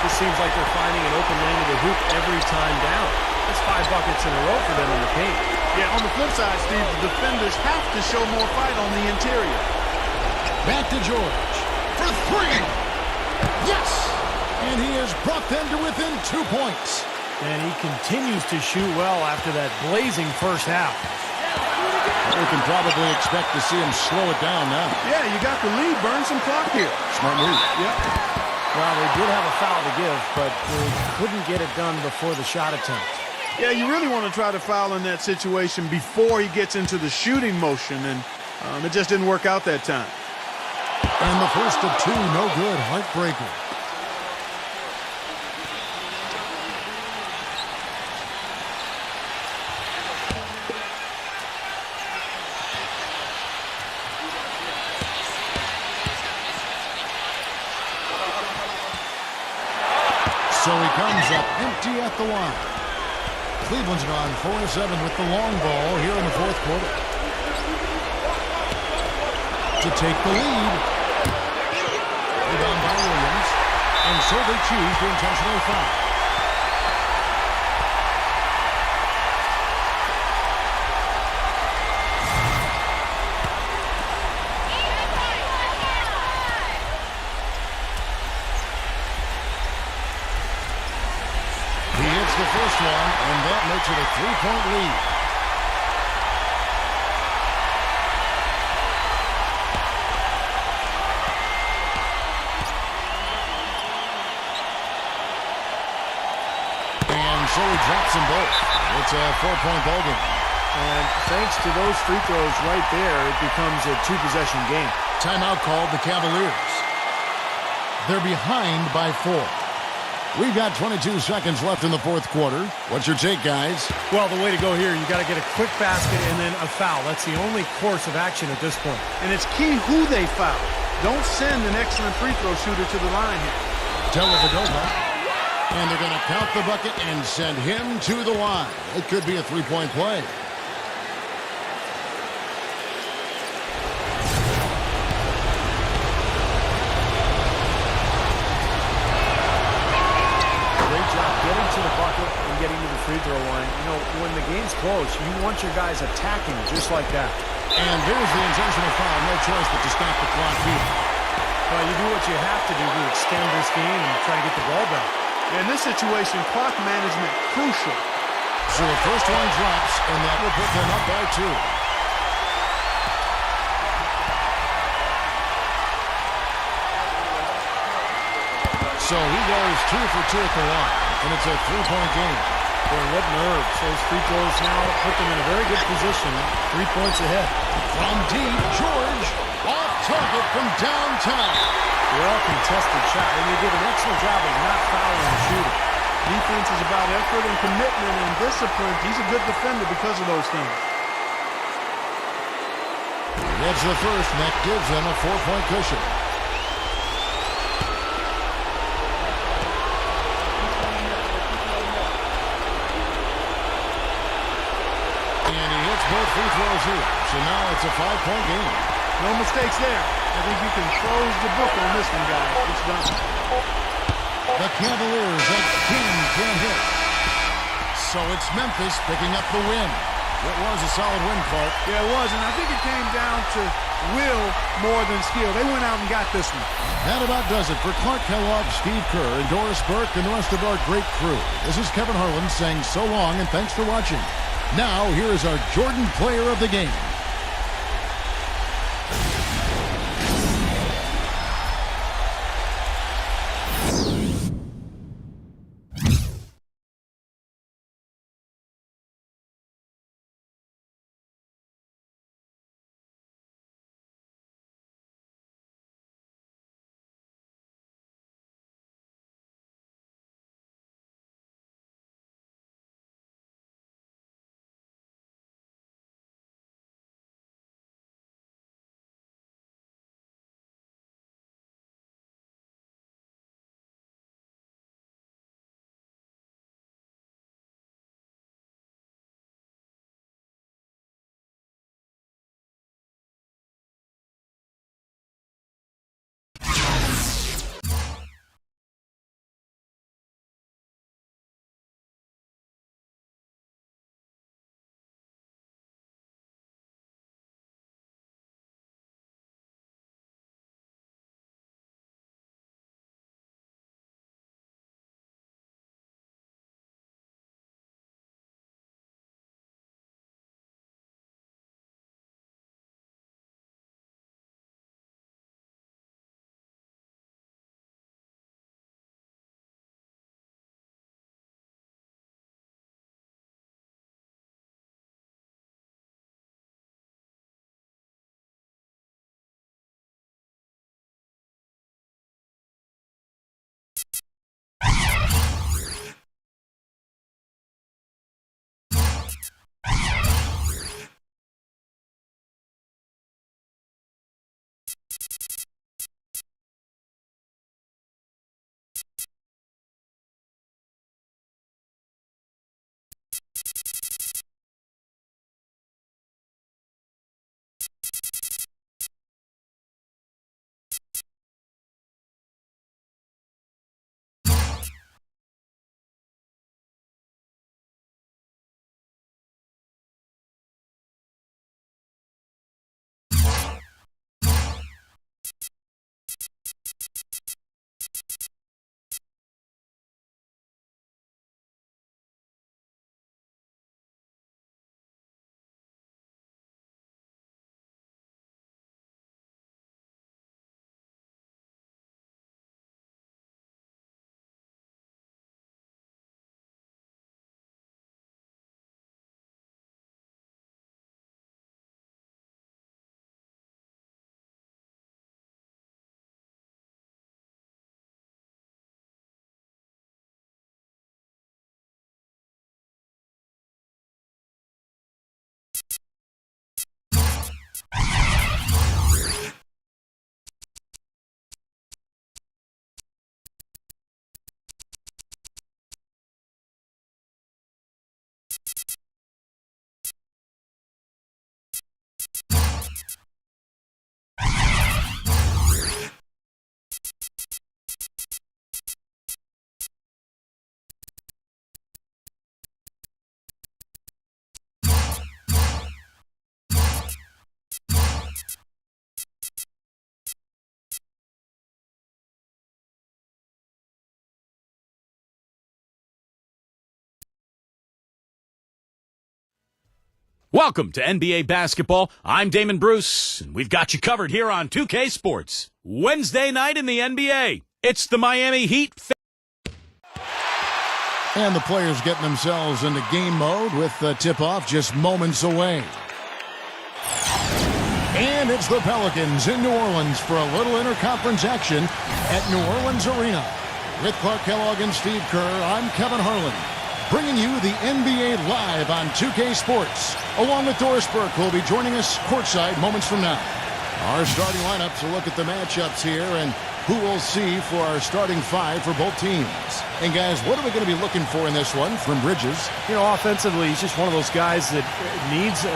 This seems like they're finding an open lane to the hoop every time down. That's 5 buckets in a row for them in the paint. Yeah, on the flip side, Steve, the defenders have to show more fight on the interior. Back to George for 3. Yes! And he has brought them to within 2 points. And he continues to shoot well after that blazing first half. We can probably expect to see him slow it down now. Yeah, you got the lead. Burn some clock here. Smart move. Yep. Well, they did have a foul to give, but they couldn't get it done before the shot attempt. Yeah, you really want to try to foul in that situation before he gets into the shooting motion, and it just didn't work out that time. And the first of two, no good. Heartbreaker. So he comes up empty at the line. Cleveland's gone 4-7 with the long ball here in the fourth quarter. To take the lead. Rebound by Williams. And so they choose to intentionally foul. He hits the first one, and that makes it a 3-point lead. So he drops them both. It's a 4-point ball game. And thanks to those free throws right there, it becomes a two-possession game. Timeout called the Cavaliers. They're behind by 4. We've got 22 seconds left in the fourth quarter. What's your take, guys? Well, the way to go here, you got to get a quick basket and then a foul. That's the only course of action at this point. And it's key who they foul. Don't send an excellent free throw shooter to the line here. Dellavedova. And they're going to count the bucket and send him to the line. It could be a 3-point play. Great job getting to the bucket and getting to the free throw line. You know, when the game's close, you want your guys attacking just like that. And there's the intentional foul. No choice but to stop the clock here. Well, you do what you have to do to extend this game and try to get the ball back. In this situation, clock management crucial. So the first one drops, and that will put them up by 2. So he goes 2 for 2 at the line, and it's a 3-point game. Boy, what nerves. Those free throws now put them in a very good position. 3 points ahead. From deep, George, off target from downtown. Well contested shot, and they did an excellent job of not fouling the shooter. Defense is about effort and commitment and discipline. He's a good defender because of those things. That's the first, and that gives them a 4-point cushion. And he hits both free throws here. So now it's a 5-point game. No mistakes there. I think you can close the book on this one, guys. It's done. The Cavaliers at King can't hit. So it's Memphis picking up the win. It was a solid win, Clark. Yeah, it was, and I think it came down to will more than skill. They went out and got this one. That about does it for Clark Kellogg, Steve Kerr, and Doris Burke, and the rest of our great crew. This is Kevin Harlan saying so long and thanks for watching. Now, here is our Jordan Player of the Game. Welcome to NBA basketball. I'm Damon Bruce, and we've got you covered here on 2K Sports. Wednesday night in the NBA, it's the Miami Heat. And the players getting themselves into game mode with the tip-off just moments away. And it's the Pelicans in New Orleans for a little interconference action at New Orleans Arena. With Clark Kellogg and Steve Kerr, I'm Kevin Harlan, bringing you the NBA live on 2K Sports. Along with Doris Burke, who will be joining us courtside moments from now. Our starting lineups will look at the matchups here and who we'll see for our starting five for both teams. And guys, what are we going to be looking for in this one from Bridges? You know, offensively, he's just one of those guys that needs a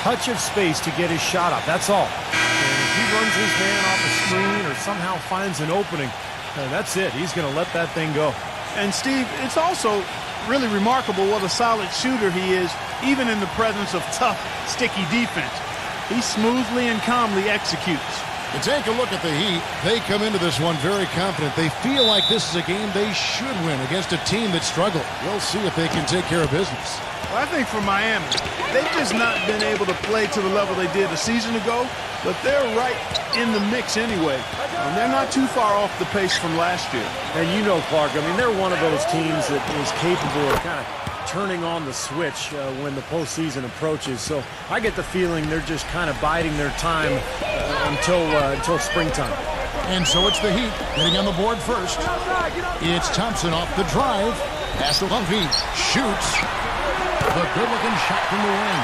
touch of space to get his shot up. That's all. And if he runs his man off a screen or somehow finds an opening, that's it. He's going to let that thing go. And Steve, it's also really remarkable what a solid shooter he is, even in the presence of tough, sticky defense. He smoothly and calmly executes. To take a look at the Heat, they come into this one very confident. They feel like this is a game they should win against a team that struggled. We'll see if they can take care of business. Well, I think for Miami, they've just not been able to play to the level they did a season ago, but they're right in the mix anyway. They're not too far off the pace from last year. And you know, Clark, I mean, they're one of those teams that is capable of kind of turning on the switch when the postseason approaches. So I get the feeling they're just kind of biding their time until springtime. And so it's the Heat getting on the board first. It's Thompson off the drive. Pass to Lumpy. Shoots. The good-looking shot from the wing.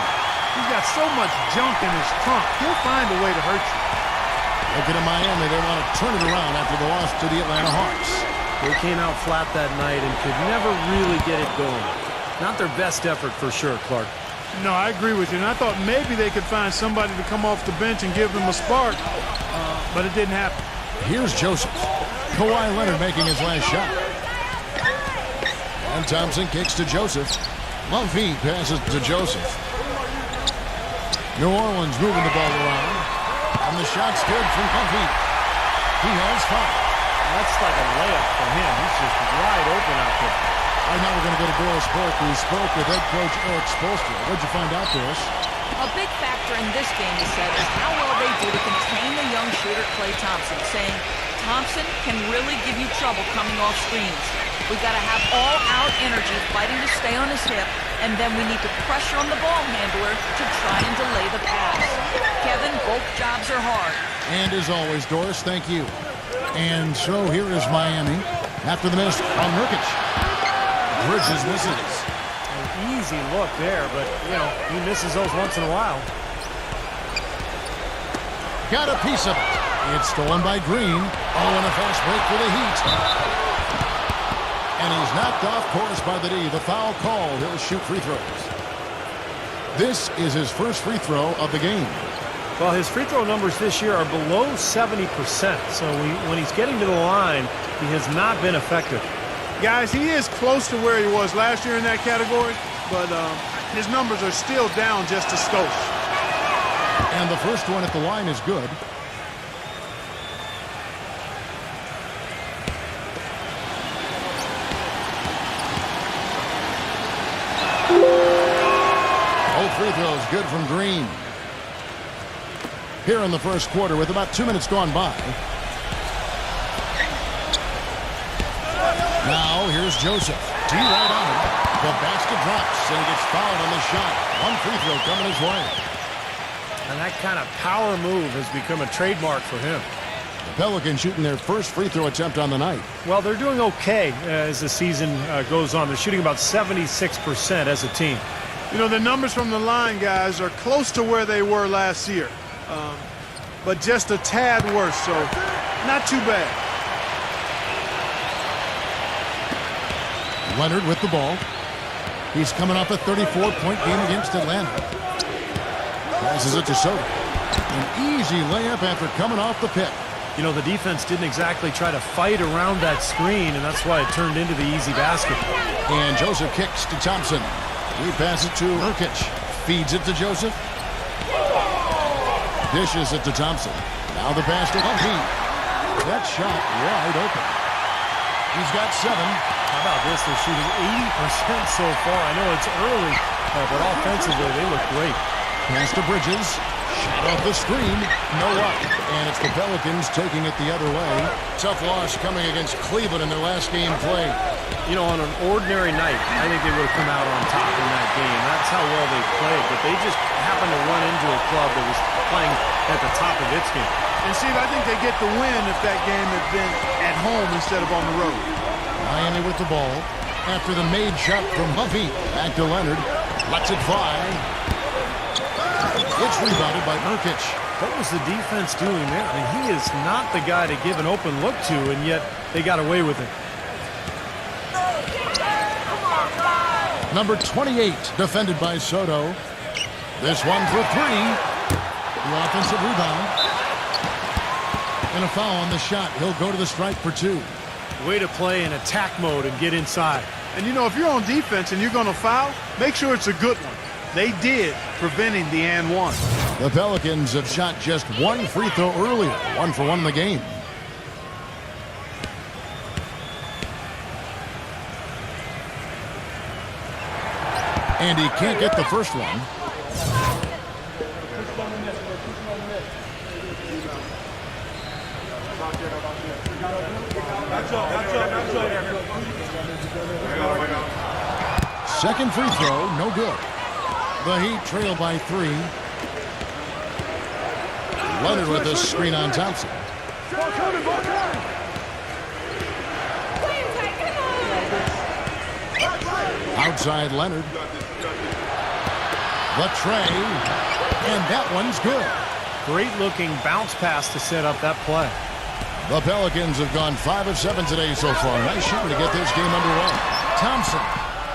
He's got so much junk in his trunk. He'll find a way to hurt you. Looking at Miami, they want to turn it around after the loss to the Atlanta Hawks. They came out flat that night and could never really get it going. Not their best effort for sure, Clark. No, I agree with you. And I thought maybe they could find somebody to come off the bench and give them a spark, but it didn't happen. Here's Joseph. Kawhi Leonard making his last shot. And Thompson kicks to Joseph. Lumpy passes to Joseph. New Orleans moving the ball around. And the shot's good from Lumpy. He has five. That's like a layup for him. He's just wide open out there. Right now we're going to go to Doris Burke, who spoke with head coach Eric Spoelstra. What'd you find out, Doris? A big factor in this game, he said, is how well they do to contain the young shooter Klay Thompson, saying Thompson can really give you trouble coming off screens. We've got to have all-out energy fighting to stay on his hip, and then we need to pressure on the ball handler to try and delay the pass. Kevin, both jobs are hard. And as always, Doris, thank you. And so here is Miami after the miss on Nurkic. Bridges misses. An easy look there, but, you know, he misses those once in a while. Got a piece of it. It's stolen by Green. Oh, and a fast break for the Heat. And he's knocked off course by the D. The foul called. He'll shoot free throws. This is his first free throw of the game. Well, his free throw numbers this year are below 70%. So when he's getting to the line, he has not been effective. Guys, he is close to where he was last year in that category, but his numbers are still down just a skosh. And the first one at the line is good. Both free throws good from Green. Here in the first quarter with about 2 minutes gone by. Now here's Joseph. D right on him. The basket drops and he gets fouled on the shot. One free throw coming his way. And that kind of power move has become a trademark for him. The Pelicans shooting their first free throw attempt on the night. Well, they're doing okay as the season goes on. They're shooting about 76% as a team. You know, the numbers from the line, guys, are close to where they were last year, but just a tad worse, so not too bad. Leonard with the ball. He's coming off a 34-point game against Atlanta. Passes it to Soto. An easy layup after coming off the pick. You know, the defense didn't exactly try to fight around that screen, and that's why it turned into the easy basket. And Joseph kicks to Thompson. He passes it to Nurkic. Feeds it to Joseph. Dishes it to Thompson. Now the pass to Humphrey. That shot wide open. He's got 7. How about this? They're shooting 80% so far. I know it's early, but offensively they look great. Pass to Bridges. Shot off the screen. No up. And it's the Pelicans taking it the other way. Tough loss coming against Cleveland in their last game played. You know, on an ordinary night, I think they would have come out on top in that game. That's how well they played, but they just happened to run into a club that was playing at the top of its game. And Steve, I think they get the win if that game had been at home instead of on the road. Miami with the ball. After the made shot from Humphrey. Back to Leonard. Lets it fly. It's rebounded by Nurkic. What was the defense doing there? I mean, he is not the guy to give an open look to, and yet they got away with it. Number 28, defended by Soto. This one for 3. The offensive rebound. And a foul on the shot. He'll go to the strike for 2. Way to play in attack mode and get inside. And, you know, if you're on defense and you're going to foul, make sure it's a good one. They did, preventing the and one. The Pelicans have shot just 1 free throw earlier. 1 for 1 in the game. And he can't get the first one. Second free throw, no good. The Heat trail by 3. Leonard with a screen on Thompson. Outside Leonard. The tray. And that one's good. Great looking bounce pass to set up that play. The Pelicans have gone 5 of 7 today so far. Nice shooting to get this game underway. Thompson.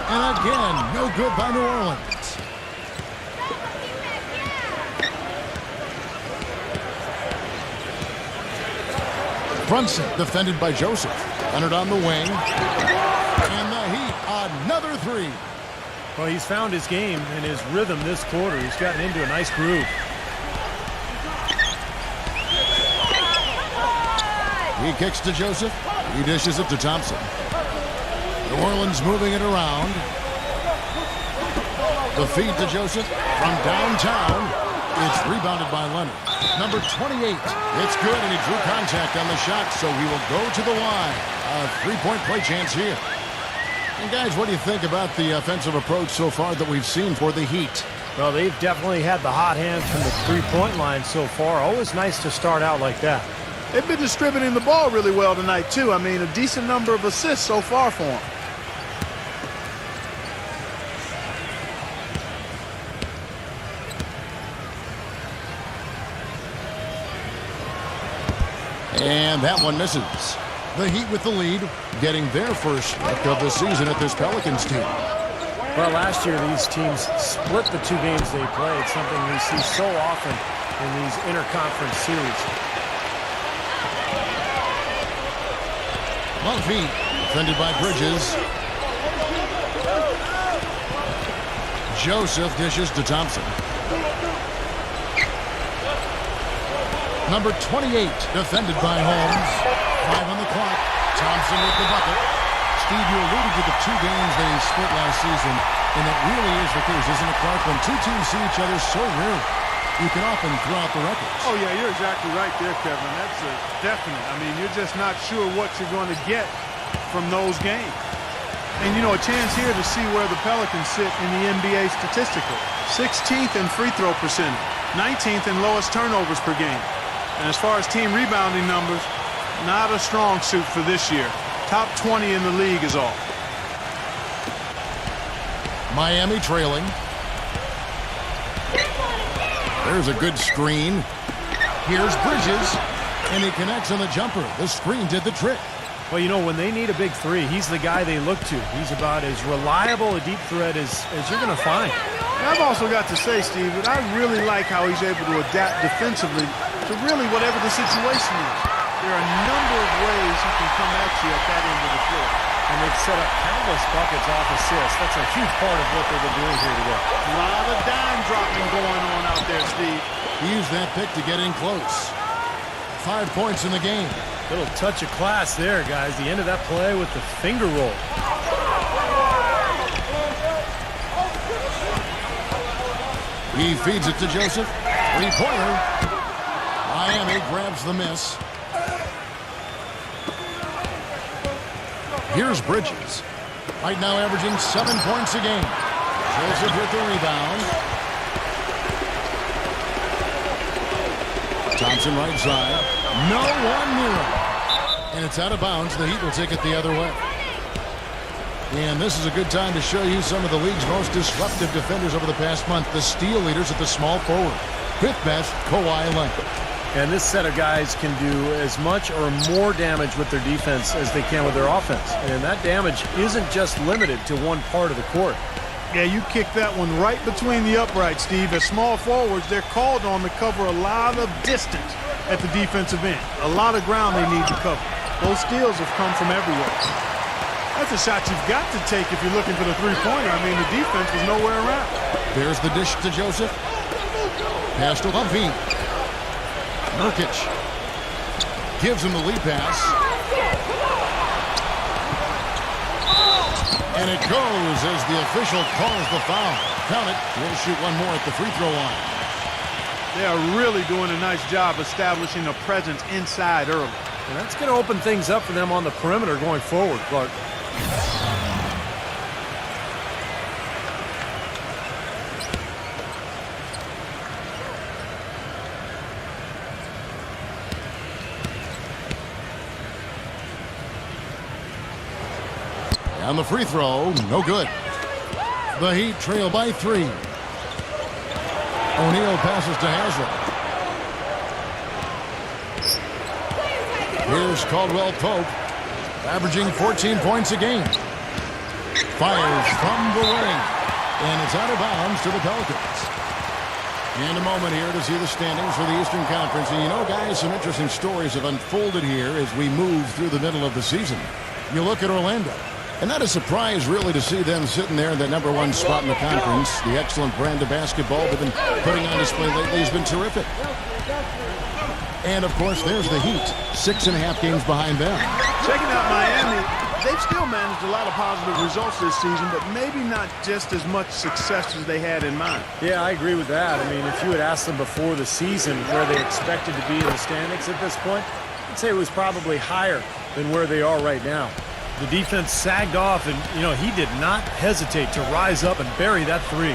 And again, no good by New Orleans. Brunson defended by Joseph. Leonard on the wing. And the Heat, another 3. Well, he's found his game and his rhythm this quarter. He's gotten into a nice groove. He kicks to Joseph. He dishes it to Thompson. New Orleans moving it around. The feed to Joseph from downtown. It's rebounded by Leonard. Number 28. It's good, and he drew contact on the shot, so he will go to the line. A 3-point play chance here. And guys, what do you think about the offensive approach so far that we've seen for the Heat? Well, they've definitely had the hot hand from the three-point line so far. Always nice to start out like that. They've been distributing the ball really well tonight, too. I mean, a decent number of assists so far for them. And that one misses. The Heat with the lead, getting their first look of the season at this Pelicans team. Well, last year these teams split the 2 games they played, something we see so often in these interconference series. Mumphy, defended by Bridges. Joseph dishes to Thompson. Number 28, defended by Holmes. 5 on the clock. Thompson with the bucket. Steve, you alluded to the 2 games they split last season, and it really is the case, isn't it, Clark? When 2 teams see each other so rarely, you can often throw out the records. Oh, yeah, you're exactly right there, Kevin. That's a definite. I mean, you're just not sure what you're going to get from those games. And, you know, a chance here to see where the Pelicans sit in the NBA statistically. 16th in free throw percentage. 19th in lowest turnovers per game. And as far as team rebounding numbers, not a strong suit for this year. Top 20 in the league is all. Miami trailing. There's a good screen. Here's Bridges, and he connects on the jumper. The screen did the trick. Well, you know, when they need a big three, he's the guy they look to. He's about as reliable a deep threat as you're going to find. And I've also got to say, Steve, that I really like how he's able to adapt defensively to really whatever the situation is. There are a number of ways he can come at you at that end of the floor. And they've set up countless buckets off assists. That's a huge part of what they've been doing here today. A lot of dime dropping going on out there, Steve. He used that pick to get in close. 5 points in the game. Little touch of class there, guys. The end of that play with the finger roll. He feeds it to Joseph. Three-pointer. Miami grabs the miss. Here's Bridges. Right now averaging 7 points a game. Joseph with the rebound. Thompson right side. No one near him. And it's out of bounds. The Heat will take it the other way. And this is a good time to show you some of the league's most disruptive defenders over the past month. The steal leaders at the small forward. Fifth best, Kawhi Leonard. And this set of guys can do as much or more damage with their defense as they can with their offense. And that damage isn't just limited to one part of the court. Yeah, you kicked that one right between the uprights, Steve. As small forwards, they're called on to cover a lot of distance at the defensive end. A lot of ground they need to cover. Those steals have come from everywhere. That's a shot you've got to take if you're looking for the three-pointer. I mean, the defense was nowhere around. There's the dish to Joseph. Pass to Levine. Nurkic gives him the lead pass. And it goes as the official calls the foul. Count it. We'll shoot one more at the free throw line. They are really doing a nice job establishing a presence inside early. And that's going to open things up for them on the perimeter going forward, Clark. On the free throw, no good. The Heat trail by 3. O'Neal passes to Hazard. Here's Caldwell Pope, averaging 14 points a game. Fires from the wing, and it's out of bounds to the Pelicans. In a moment here to see the standings for the Eastern Conference. And you know, guys, some interesting stories have unfolded here as we move through the middle of the season. You look at Orlando. And not a surprise, really, to see them sitting there in that #1 spot in the conference. The excellent brand of basketball they've been putting on display lately has been terrific. And, of course, there's the Heat, 6.5 games behind them. Checking out Miami, they've still managed a lot of positive results this season, but maybe not just as much success as they had in mind. Yeah, I agree with that. I mean, if you had asked them before the season where they expected to be in the standings at this point, I'd say it was probably higher than where they are right now. The defense sagged off, and, you know, he did not hesitate to rise up and bury that three.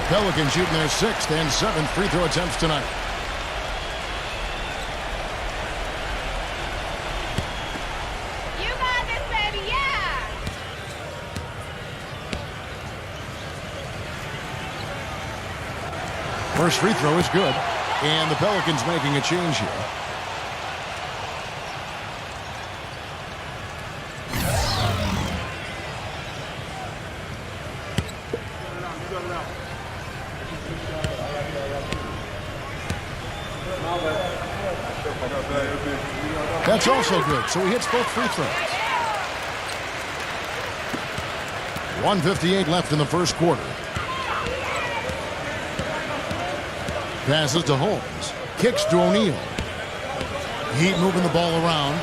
Pelicans shooting their 6th and 7th free throw attempts tonight. You got this, baby, yeah! First free throw is good. And the Pelicans making a change here. That's also good, so he hits both free throws. 1:58 left in the first quarter. Passes to Holmes. Kicks to O'Neal. Heat moving the ball around.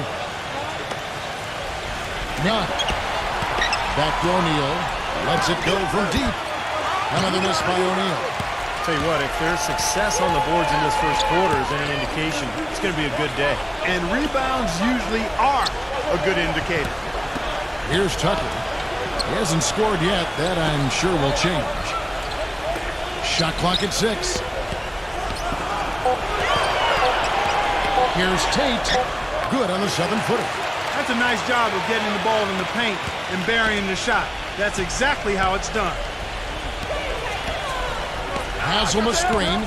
None. Back to O'Neal. Lets it go from deep. Another miss by O'Neal. Tell you what, if there's success on the boards in this first quarter is an indication, it's going to be a good day. And rebounds usually are a good indicator. Here's Tucker. He hasn't scored yet. That, I'm sure, will change. Shot clock at 6. Here's Tate. Good on the 7-footer. That's a nice job of getting the ball in the paint and burying the shot. That's exactly how it's done. Haslam a screen.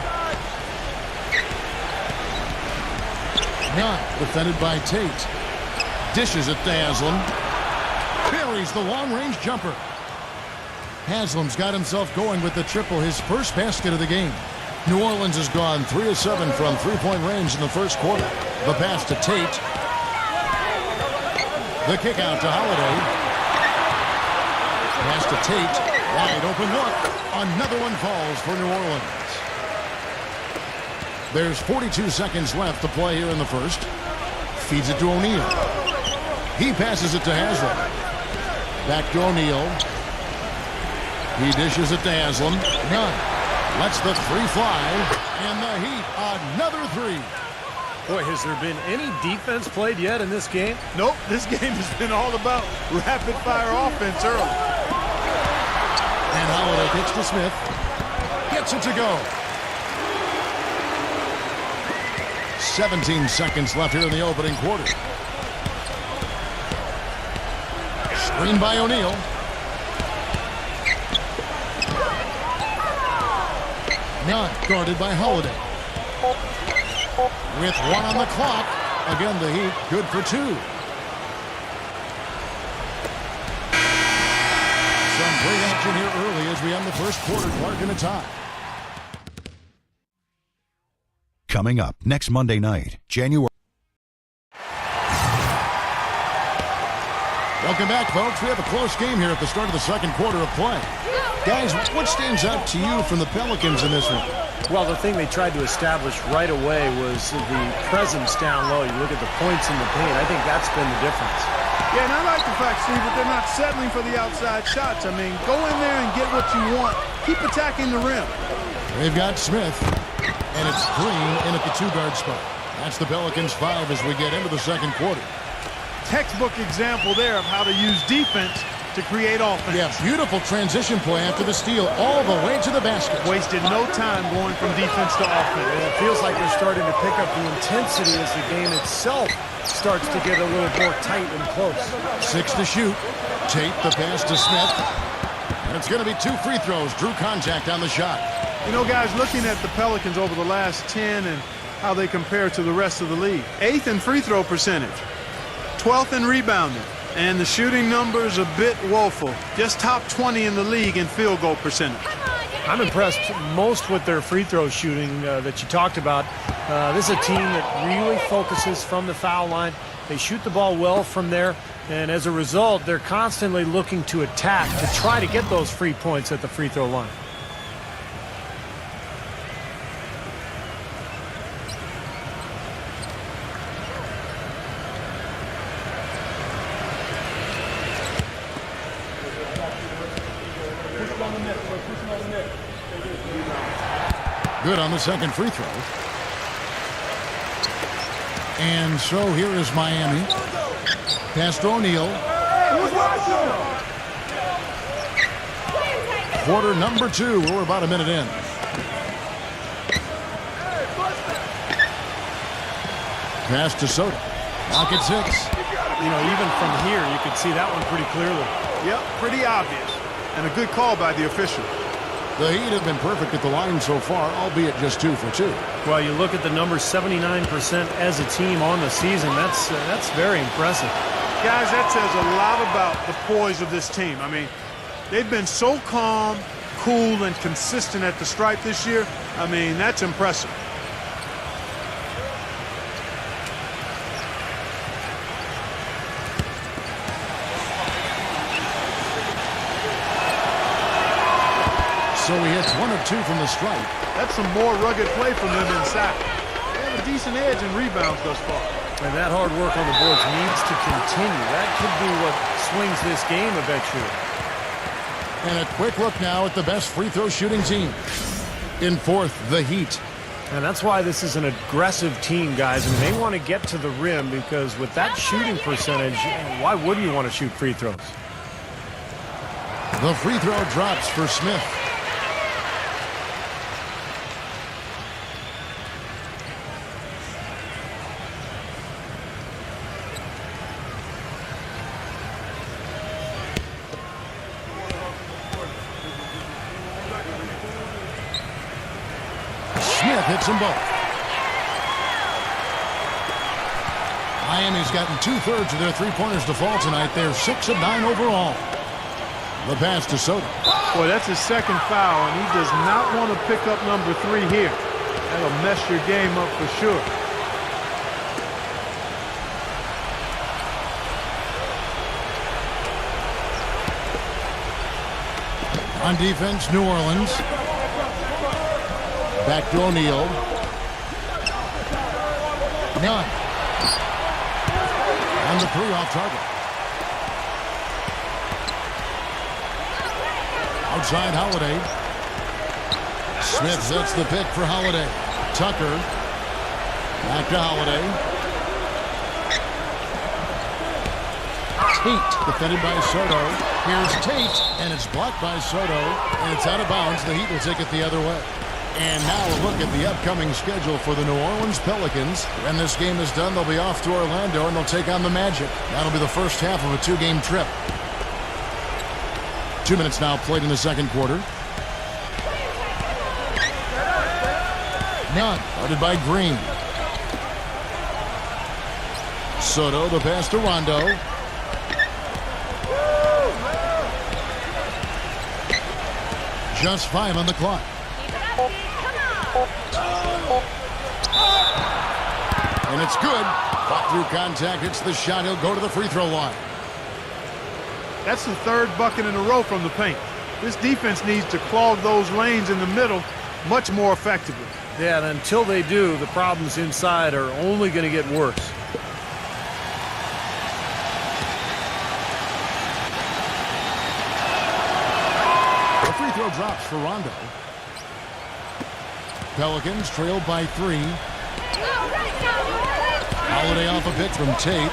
Not defended by Tate. Dishes it to Haslam. Buries the long-range jumper. Haslam's got himself going with the triple, his first basket of the game. New Orleans has gone 3 of 7 from three-point range in the first quarter. The pass to Tate. The kick out to Holiday. Pass to Tate. Wide open look. Another one falls for New Orleans. There's 42 seconds left to play here in the first. Feeds it to O'Neal. He passes it to Haslam. Back to O'Neal. He dishes it to Haslam. None. Lets the three fly. And the Heat, another three. Boy, has there been any defense played yet in this game? Nope, this game has been all about rapid-fire offense early. And Holiday kicks to Smith. Gets it to go. 17 seconds left here in the opening quarter. Screen by O'Neal. Not guarded by Holiday. With one on the clock. Again, the Heat good for two. Some great action here early as we end the first quarter. Clark in a tie. Coming up next Monday night, January. Welcome back, folks. We have a close game here at the start of the second quarter of play. Guys, what stands out to you from the Pelicans in this one? Well, the thing they tried to establish right away was the presence down low. You look at the points in the paint. I think that's been the difference. Yeah, and I like the fact, Steve, that they're not settling for the outside shots. I mean, go in there and get what you want. Keep attacking the rim. They've got Smith, and it's Green in at the two-guard spot. That's the Pelicans' 5 as we get into the second quarter. Textbook example there of how to use defense to create offense. Yeah, beautiful transition play after the steal all the way to the basket. Wasted no time going from defense to offense. And it feels like they're starting to pick up the intensity as the game itself starts to get a little more tight and close. 6 to shoot. Tate the pass to Smith. And it's going to be 2 free throws. Drew contact on the shot. You know, guys, looking at the Pelicans over the last 10 and how they compare to the rest of the league. 8th in free throw percentage. 12th in rebounding. And the shooting numbers a bit woeful. Just top 20 in the league in field goal percentage. I'm impressed most with their free throw shooting that you talked about. This is a team that really focuses from the foul line. They shoot the ball well from there. And as a result, they're constantly looking to attack to try to get those free points at the free throw line. Good on the second free throw. And so here is Miami. Pass to O'Neal. Quarter number 2. We're about a minute in. Pass to Soto. Lock at 6. You know, even from here, you could see that one pretty clearly. Yep, pretty obvious. And a good call by the official. The Heat have been perfect at the line so far, albeit just 2 for 2. Well, you look at the numbers, 79% as a team on the season. That's very impressive. Guys, that says a lot about the poise of this team. I mean, they've been so calm, cool, and consistent at the stripe this year. I mean, that's impressive. So he hits 1 of 2 from the stripe. That's some more rugged play from them inside. They have a decent edge in rebounds thus far. And that hard work on the boards needs to continue. That could be what swings this game eventually. And a quick look now at the best free throw shooting team. In 4th, the Heat. And that's why this is an aggressive team, guys. And they want to get to the rim because with that shooting percentage, why wouldn't you want to shoot free throws? The free throw drops for Smith. hits them both. Miami's gotten 2/3 of their three-pointers to fall tonight. They're 6 of 9 overall. The pass to Soto. Boy, that's his second foul, and he does not want to pick up number 3 here. That'll mess your game up for sure. On defense, New Orleans. Back to O'Neal. None. And the 3 off target. Outside Holiday. Smith sets the pick for Holiday. Tucker. Back to Holiday. Tate defended by Soto. Here's Tate, and it's blocked by Soto, and it's out of bounds. The Heat will take it the other way. And now a look at the upcoming schedule for the New Orleans Pelicans. When this game is done, they'll be off to Orlando, and they'll take on the Magic. That'll be the first half of a 2-game trip. 2 minutes now played in the second quarter. None. Guarded by Green. Soto, the pass to Rondo. Just 5 on the clock. And it's good. Fought through contact, hits the shot. He'll go to the free throw line. That's the 3rd bucket in a row from the paint. This defense needs to clog those lanes in the middle much more effectively. Yeah, and until they do, the problems inside are only going to get worse. The free throw drops for Rondo. Pelicans trailed by 3. Holiday off a pick from Tate.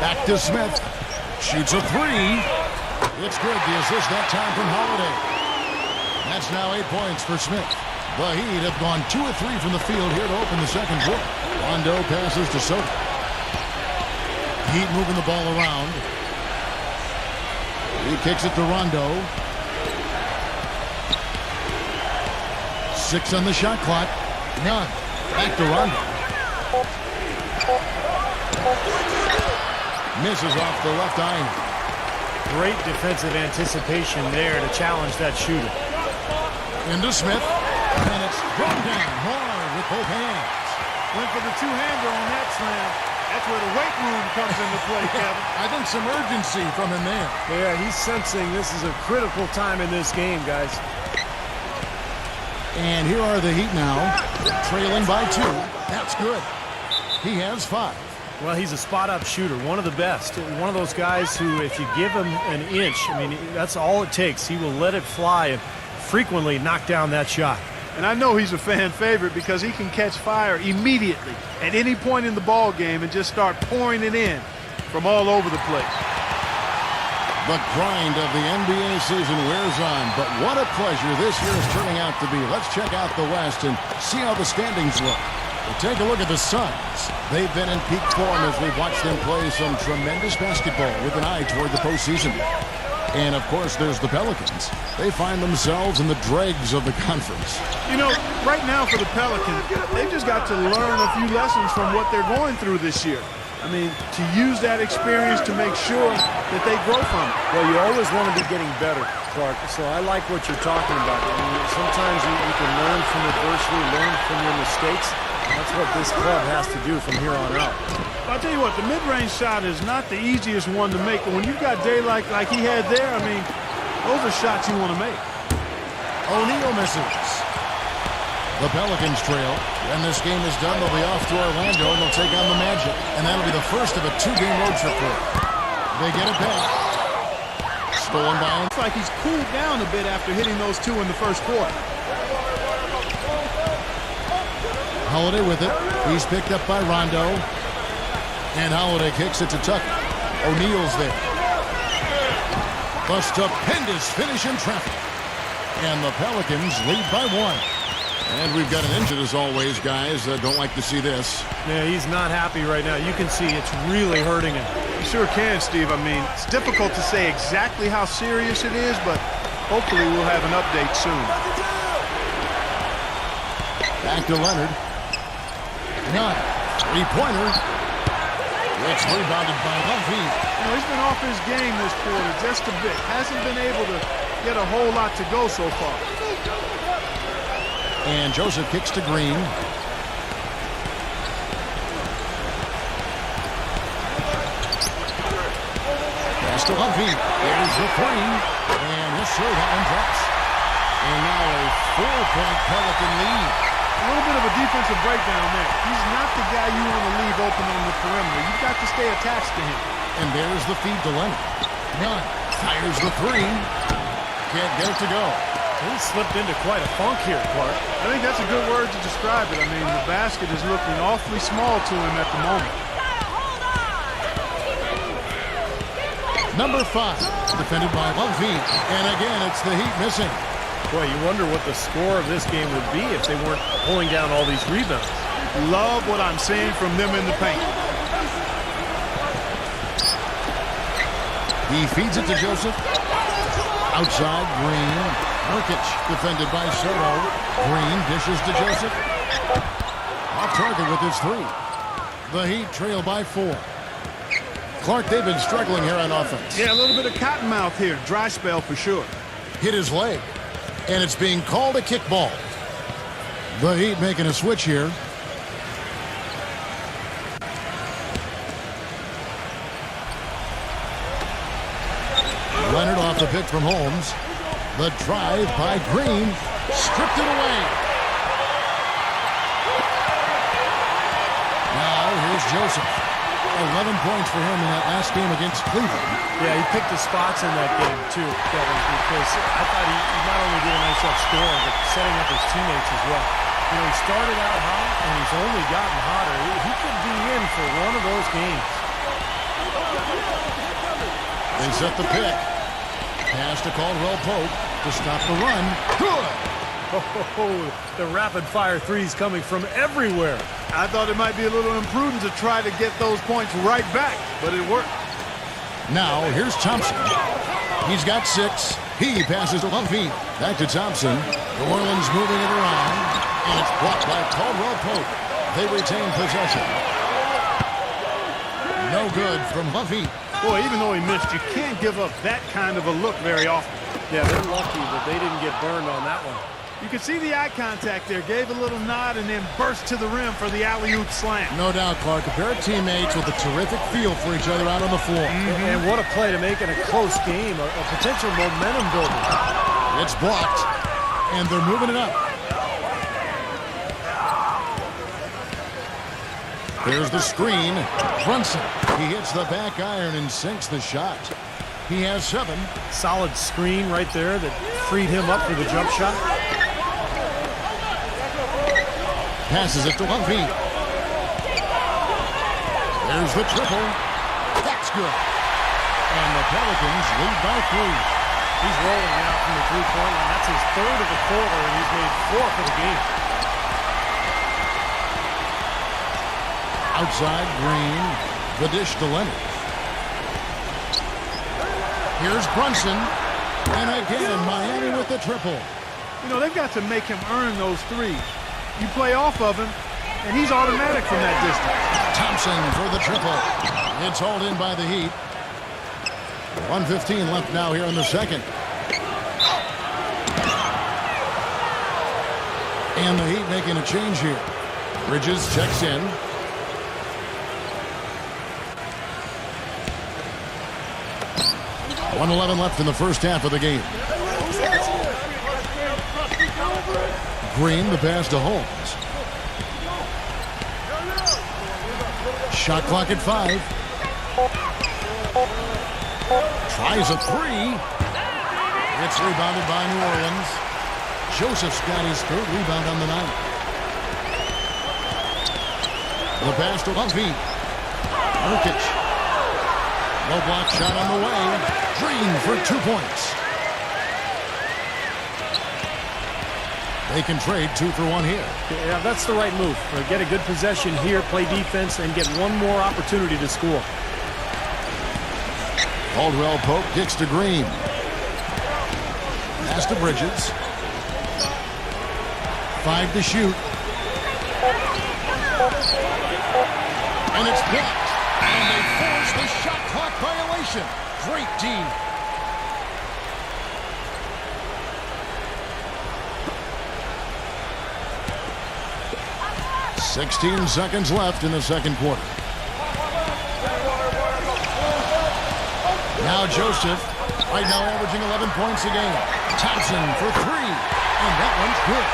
Back to Smith. Shoots a 3. It's good. The assist that time from Holiday. That's now 8 points for Smith. The Heat have gone 2 of 3 from the field here to open the second quarter. Rondo passes to Soto. Heat moving the ball around. He kicks it to Rondo. 6 on the shot clock. None. Back to Rondo. Misses off the left eye. Great defensive anticipation there to challenge that shooter. Into Smith. And it's thrown down hard with both hands. Went for the two-hander on that slam. That's where the weight room comes into play, Kevin. I think some urgency from him there. Yeah, he's sensing this is a critical time in this game, guys. And here are the Heat now, trailing by 2. That's good. He has 5. Well, he's a spot-up shooter, one of the best. One of those guys who, if you give him an inch, I mean, that's all it takes. He will let it fly and frequently knock down that shot. And I know he's a fan favorite because he can catch fire immediately at any point in the ball game and just start pouring it in from all over the place. The grind of the NBA season wears on, but what a pleasure this year is turning out to be. Let's check out the West and see how the standings look. We'll take a look at the Suns. They've been in peak form as we've watched them play some tremendous basketball with an eye toward the postseason. And, of course, there's the Pelicans. They find themselves in the dregs of the conference. You know, right now for the Pelicans, they've just got to learn a few lessons from what they're going through this year. I mean, to use that experience to make sure that they grow from it. Well, you always want to be getting better, Clark. So I like what you're talking about. I mean, sometimes you can learn from adversity, learn from your mistakes. That's what this club has to do from here on out. I'll tell you what, the mid-range shot is not the easiest one to make, but when you've got daylight like he had there, I mean, those are shots you want to make. O'Neal misses. The Pelicans trail. When this game is done, they'll be off to Orlando, and they'll take on the Magic. And that'll be the first of a 2-game road trip for them. They get it back. Stolen by him. It's like he's cooled down a bit after hitting those 2 in the first quarter. Holiday with it. He's picked up by Rondo. And Holiday kicks it to Tucker. O'Neal's there. A stupendous finish in traffic. And the Pelicans lead by 1. And we've got an injured as always, guys. Don't like to see this. Yeah, he's not happy right now. You can see it's really hurting him. You sure can, Steve. I mean, it's difficult to say exactly how serious it is, but hopefully we'll have an update soon. Back to Leonard. None. Three-pointer. It's rebounded by Humphrey. You know, he's been off his game this quarter just a bit. Hasn't been able to get a whole lot to go so far. And Joseph kicks to Green. Pass to Humphrey. There's the three. And he'll show that one drops. And now a 4-point Pelican lead. A little bit of a defensive breakdown there. He's not the guy you want to leave open on the perimeter. You've got to stay attached to him. And there's the feed to Leonard. None. Fires the three. Can't get it to go. He slipped into quite a funk here, Clark. I think that's a good word to describe it. I mean, the basket is looking awfully small to him at the moment. Number 5, defended by Humphrey. And again, it's the Heat missing. Boy, you wonder what the score of this game would be if they weren't pulling down all these rebounds. Love what I'm seeing from them in the paint. He feeds it to Joseph. Outside, Green. Nurkic defended by Soto. Green dishes to Joseph. Off target with his three. The Heat trail by 4. Clark, they've been struggling here on offense. Yeah, a little bit of cottonmouth here. Dry spell for sure. Hit his leg. And it's being called a kickball. The Heat making a switch here. Leonard off the pick from Holmes. The drive by Green. Stripped it away. Now here's Joseph. 11 points for him in that last game against Cleveland. Yeah, he picked his spots in that game, too, Kevin, because I thought he not only did a nice job scoring, but setting up his teammates as well. You know, he started out hot, and he's only gotten hotter. He could be in for one of those games. They set the pick. Pass to Caldwell Pope to stop the run. Good! Oh, the rapid-fire threes coming from everywhere. I thought it might be a little imprudent to try to get those points right back, but it worked. Now, here's Thompson. He's got 6. He passes to Humphrey. Back to Thompson. New Orleans moving it around. And it's blocked by Caldwell Pope. They retain possession. No good from Humphrey. Boy, even though he missed, you can't give up that kind of a look very often. Yeah, they're lucky that they didn't get burned on that one. You can see the eye contact there. Gave a little nod and then burst to the rim for the alley-oop slam. No doubt, Clark. A pair of teammates with a terrific feel for each other out on the floor. And what a play to make in a close game, a potential momentum builder. It's blocked, and they're moving it up. There's the screen. Brunson. He hits the back iron and sinks the shot. He has 7. Solid screen right there that freed him up for the jump shot. Passes it to Humphrey. There's the triple. That's good. And the Pelicans lead by 3. He's rolling out from the three-point line. That's his 3rd of the quarter, and he's made 4 for the game. Outside, Green. The dish to Leonard. Here's Brunson. And again, Miami with the triple. You know, they've got to make him earn those threes. You play off of him, and he's automatic from that distance. Thompson for the triple. It's hauled in by the Heat. 1:15 left now here in the second. And the Heat making a change here. Bridges checks in. .111 left in the first half of the game. Green, the pass to Holmes. Shot clock at 5. Tries a 3. It's rebounded by New Orleans. Joseph's got his 3rd rebound on the night. The pass to Humphrey. Nurkic. No block shot on the way. Green for 2 points. They can trade 2 for 1 here. Yeah, that's the right move. Get a good possession here, play defense, and get one more opportunity to score. Caldwell Pope kicks to Green. Pass to Bridges. 5 to shoot. And it's blocked. And they force the shot clock violation. Great D. 16 seconds left in the second quarter. Now Joseph, right now averaging 11 points a game. Thompson for three, and that one's good.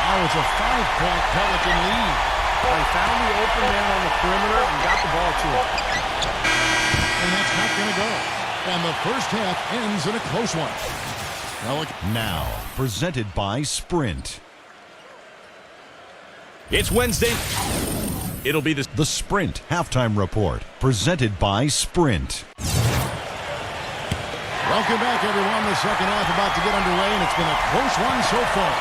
Now it's a 5-point Pelican lead. Well, he found the open man on the perimeter and got the ball to him. And that's not going to go. And the first half ends in a close one. Now, presented by Sprint. It's Wednesday. It'll be The Sprint Halftime Report, presented by Sprint. Welcome back, everyone. The second half about to get underway, and it's been a close one so far.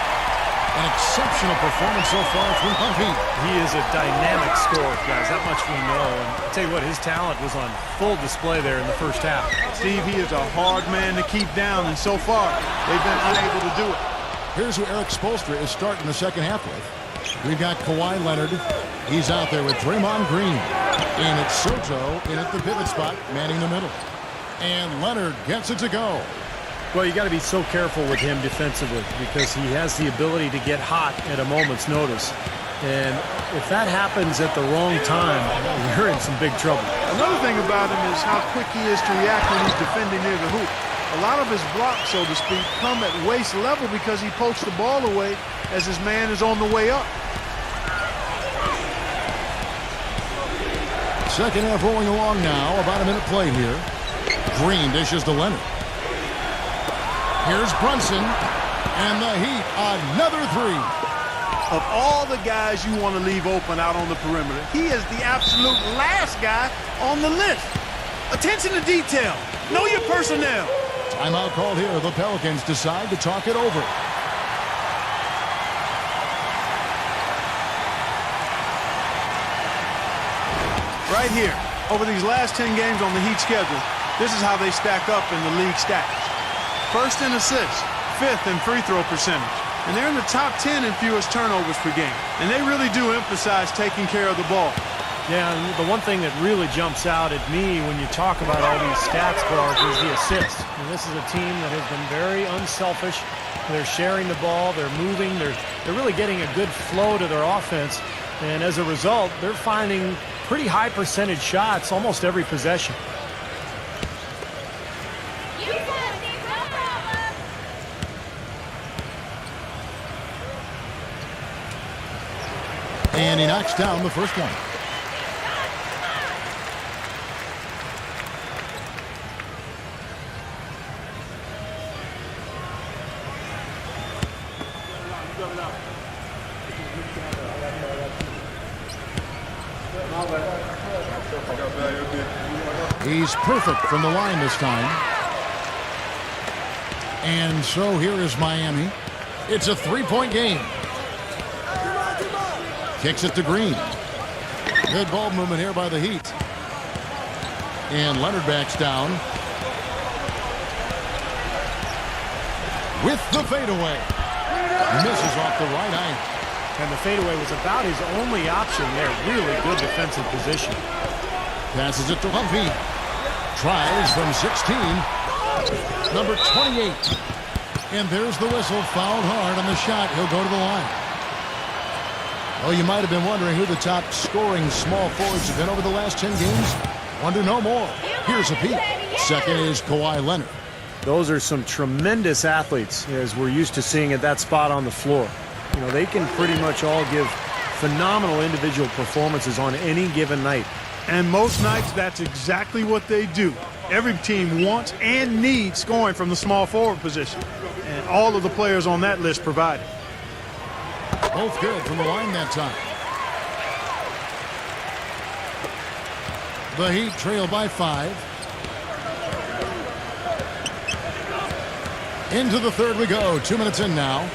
An exceptional performance so far from Humphrey. He is a dynamic scorer, guys. That much we know. And I'll tell you what, his talent was on full display there in the first half. Steve, he is a hard man to keep down, and so far, they've been unable to do it. Here's who Eric Spoelstra is starting the second half with. We've got Kawhi Leonard. He's out there with Draymond Green. And it's Soto in at the pivot spot, manning the middle. And Leonard gets it to go. Well, you got to be so careful with him defensively because he has the ability to get hot at a moment's notice. And if that happens at the wrong time, you're in some big trouble. Another thing about him is how quick he is to react when he's defending near the hoop. A lot of his blocks, so to speak, come at waist level because he pokes the ball away as his man is on the way up. Second half rolling along now. About a minute play here. Green dishes to Leonard. Here's Brunson. And the Heat, another three. Of all the guys you want to leave open out on the perimeter, he is the absolute last guy on the list. Attention to detail. Know your personnel. Timeout called here. The Pelicans decide to talk it over. Right here, over these last 10 games on the Heat schedule, this is how they stack up in the league stats. First in assists, fifth in free throw percentage, and they're in the top 10 in fewest turnovers per game. And they really do emphasize taking care of the ball. Yeah, and the one thing that really jumps out at me when you talk about all these stats, Clark, is the assists. And this is a team that has been very unselfish. They're sharing the ball, they're moving, they're really getting a good flow to their offense. And as a result, they're finding pretty high percentage shots almost every possession. And he knocks down the first one. He's perfect from the line this time. And so here is Miami. It's a three-point game. Kicks it to Green. Good ball movement here by the Heat. And Leonard backs down. With the fadeaway. Misses off the right eye. And the fadeaway was about his only option there. Really good defensive position. Passes it to Humphrey. Tries from 16. Number 28. And there's the whistle. Fouled hard on the shot. He'll go to the line. Well, you might have been wondering who the top scoring small forwards have been over the last 10 games. Wonder no more. Here's a peek. Second is Kawhi Leonard. Those are some tremendous athletes, as we're used to seeing at that spot on the floor. You know, they can pretty much all give phenomenal individual performances on any given night. And most nights, that's exactly what they do. Every team wants and needs scoring from the small forward position. And all of the players on that list provide it. Both good from the line that time. The Heat trail by 5. Into the third we go. 2 minutes in now.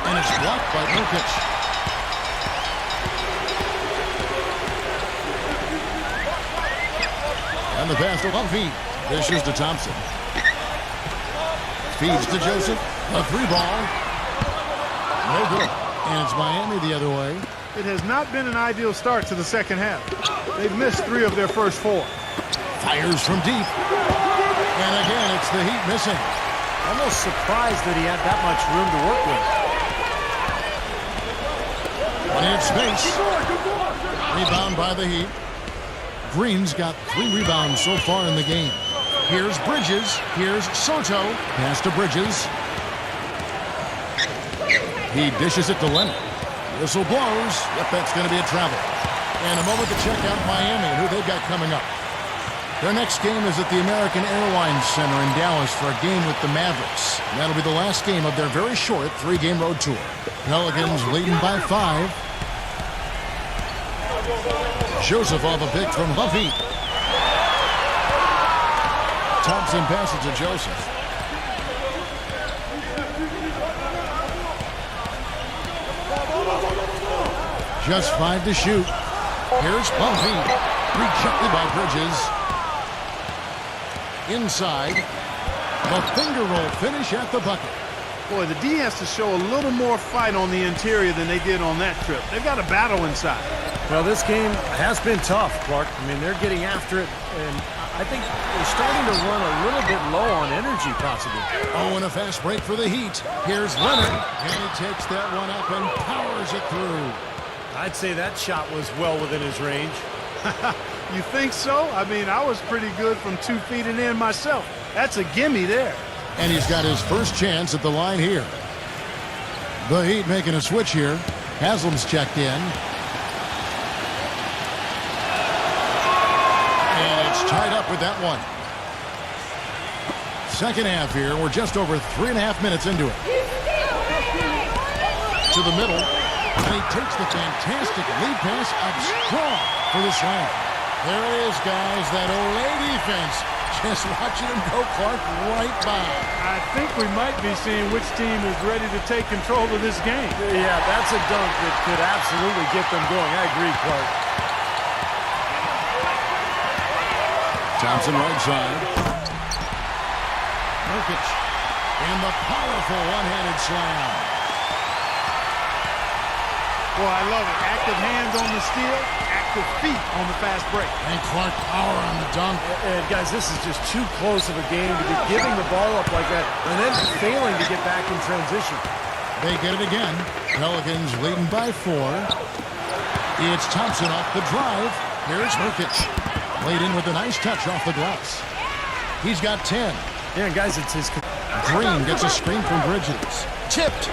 And it's blocked by Jokic. And the pass to Humphrey. Dishes to Thompson. Feeds to Joseph. A 3-ball. No good. And it's Miami the other way. It has not been an ideal start to the second half. They've missed 3 of their first 4. Fires from deep. And again, it's the Heat missing. Almost surprised that he had that much room to work with. Plenty of space. Rebound by the Heat. Green's got 3 rebounds so far in the game. Here's Bridges. Here's Soto. Pass to Bridges. He dishes it to Leonard. Whistle blows. Yep, that's going to be a travel. And a moment to check out Miami and who they've got coming up. Their next game is at the American Airlines Center in Dallas for a game with the Mavericks. That'll be the last game of their very short 3-game road tour. Pelicans leading by 5. Joseph off a pick from Huffy. Thompson passes to Joseph. Just 5 to shoot. Here's Huffy. Rejected by Bridges. Inside. The finger roll finish at the bucket. Boy, the D has to show a little more fight on the interior than they did on that trip. They've got a battle inside. Well, this game has been tough, Clark. I mean, they're getting after it, and I think they're starting to run a little bit low on energy, possibly. Oh, and a fast break for the Heat. Here's Leonard, and he takes that one up and powers it through. I'd say that shot was well within his range. You think so? I mean, I was pretty good from 2 feet and in myself. That's a gimme there. And he's got his first chance at the line here. The Heat making a switch here. Haslam's checked in. And it's tied up with that one. Second half here. We're just over 3.5 minutes into it. To the middle. And he takes the fantastic lead pass up strong for the slam. There it is, guys. That Olay defense. Just watching him go, Clark, right by. I think we might be seeing which team is ready to take control of this game. Yeah, that's a dunk that could absolutely get them going. I agree, Clark. Thompson right side. Nurkic. And the powerful one-handed slam. Boy, I love it. Active hands on the steal, active feet on the fast break. And Clark power on the dunk. And guys, this is just too close of a game to be giving the ball up like that and then failing to get back in transition. They get it again. Pelicans leading by 4. It's Thompson off the drive. Here's Nurkic. Laid in with a nice touch off the glass. He's got 10. Yeah, guys, it's his... Green gets a screen from Bridges. Tipped.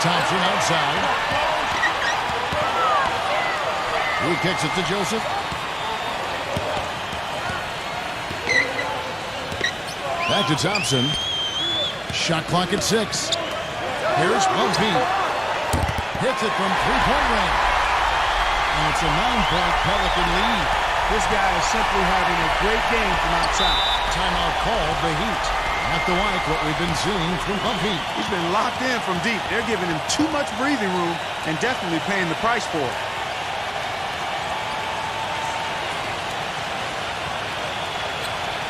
Thompson outside. He kicks it to Joseph. Back to Thompson. Shot clock at 6. Here's Bumpy. Hits it from 3-point range. And it's a 9-point Pelican lead. This guy is simply having a great game from outside. Timeout called the Heat. Not to like what we've been seeing from Bumpy. He's been locked in from deep. They're giving him too much breathing room and definitely paying the price for it.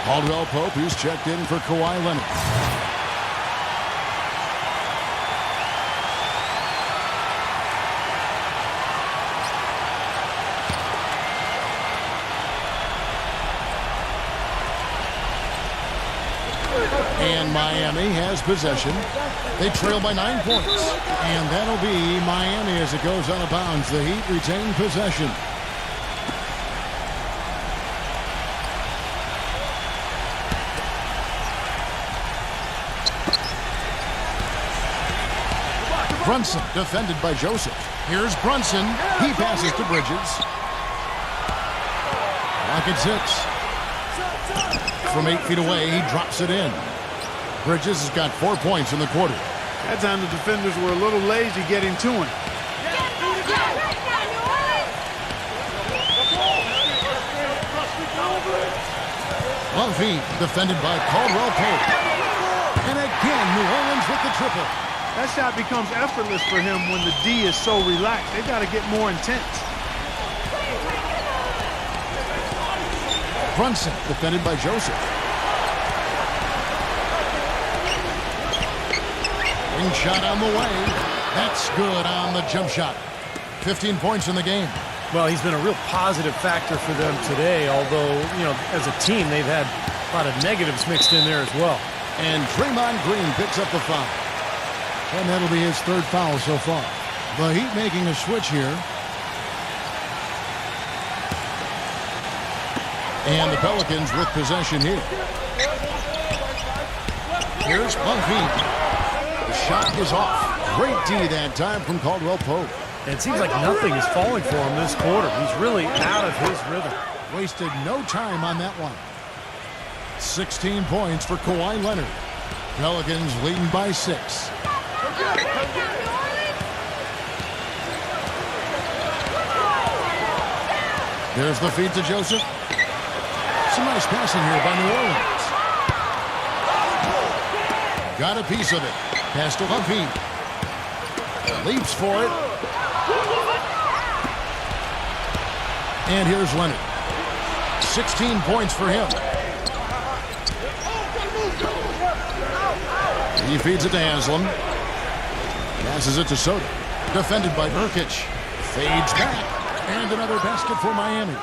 Caldwell Pope, who's checked in for Kawhi Leonard. And Miami has possession. They trail by 9 points. And that'll be Miami as it goes out of bounds. The Heat retain possession. Brunson defended by Joseph. Here's Brunson. He passes to Bridges. Clock at 6. From 8 feet away, he drops it in. Bridges has got 4 points in the quarter. That time the defenders were a little lazy getting to him. Bumpy defended by Caldwell Pope. And again, New Orleans with the triple. That shot becomes effortless for him when the D is so relaxed. They've got to get more intense. Brunson, defended by Joseph. Wing shot on the way. That's good on the jump shot. 15 points in the game. Well, he's been a real positive factor for them today, although, as a team, they've had a lot of negatives mixed in there as well. And Draymond Green picks up the foul. And that'll be his third foul so far. The Heat making a switch here. And the Pelicans with possession here. Here's Bunky. The shot is off. Great D that time from Caldwell Pope. And it seems like nothing is falling for him this quarter. He's really out of his rhythm. Wasted no time on that one. 16 points for Kawhi Leonard. Pelicans leading by 6. There's the feed to Joseph. Some nice passing here by New Orleans. Got a piece of it. Pass to Humphrey. Leaps for it. And here's Leonard. 16 points for him. He feeds it to Haslam. Passes it to Soto. Defended by Nurkic. Fades back. And another basket for Miami.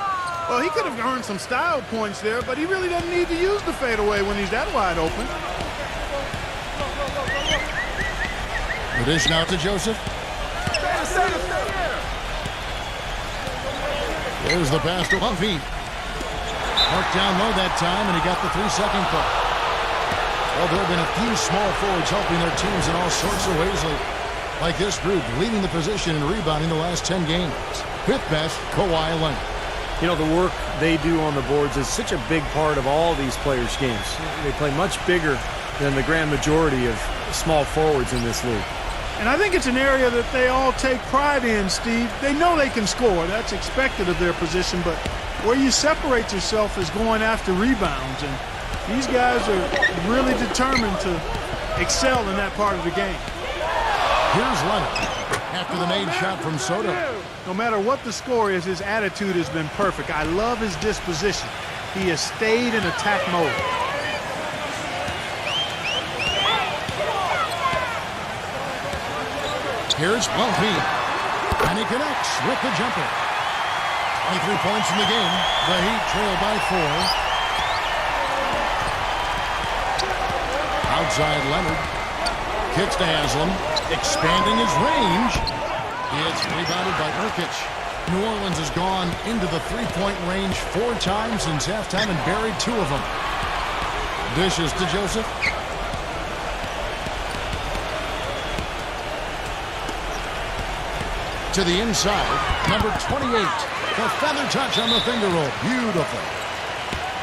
Well, he could have earned some style points there, but he really doesn't need to use the fadeaway when he's that wide open. The dish now to Joseph. There's the pass to Humphrey. Marked down low that time, and he got the 3-second call. Well, there have been a few small forwards helping their teams in all sorts of ways lately. Like this group, leading the position and rebounding the last 10 games. Fifth best, Kawhi Leonard. The work they do on the boards is such a big part of all these players' games. They play much bigger than the grand majority of small forwards in this league. And I think it's an area that they all take pride in, Steve. They know they can score. That's expected of their position. But where you separate yourself is going after rebounds. And these guys are really determined to excel in that part of the game. Here's Leonard after the made shot from Soto. No matter what the score is, his attitude has been perfect. I love his disposition. He has stayed in attack mode. Here's Bunky. And he connects with the jumper. 23 points in the game. The Heat trail by 4. Outside Leonard. Kicks to Haslam. Expanding his range. It's rebounded by Nurkic. New Orleans has gone into the three-point range 4 times since halftime and buried 2 of them. Dishes to Joseph. To the inside, number 28. The feather touch on the finger roll. Beautiful.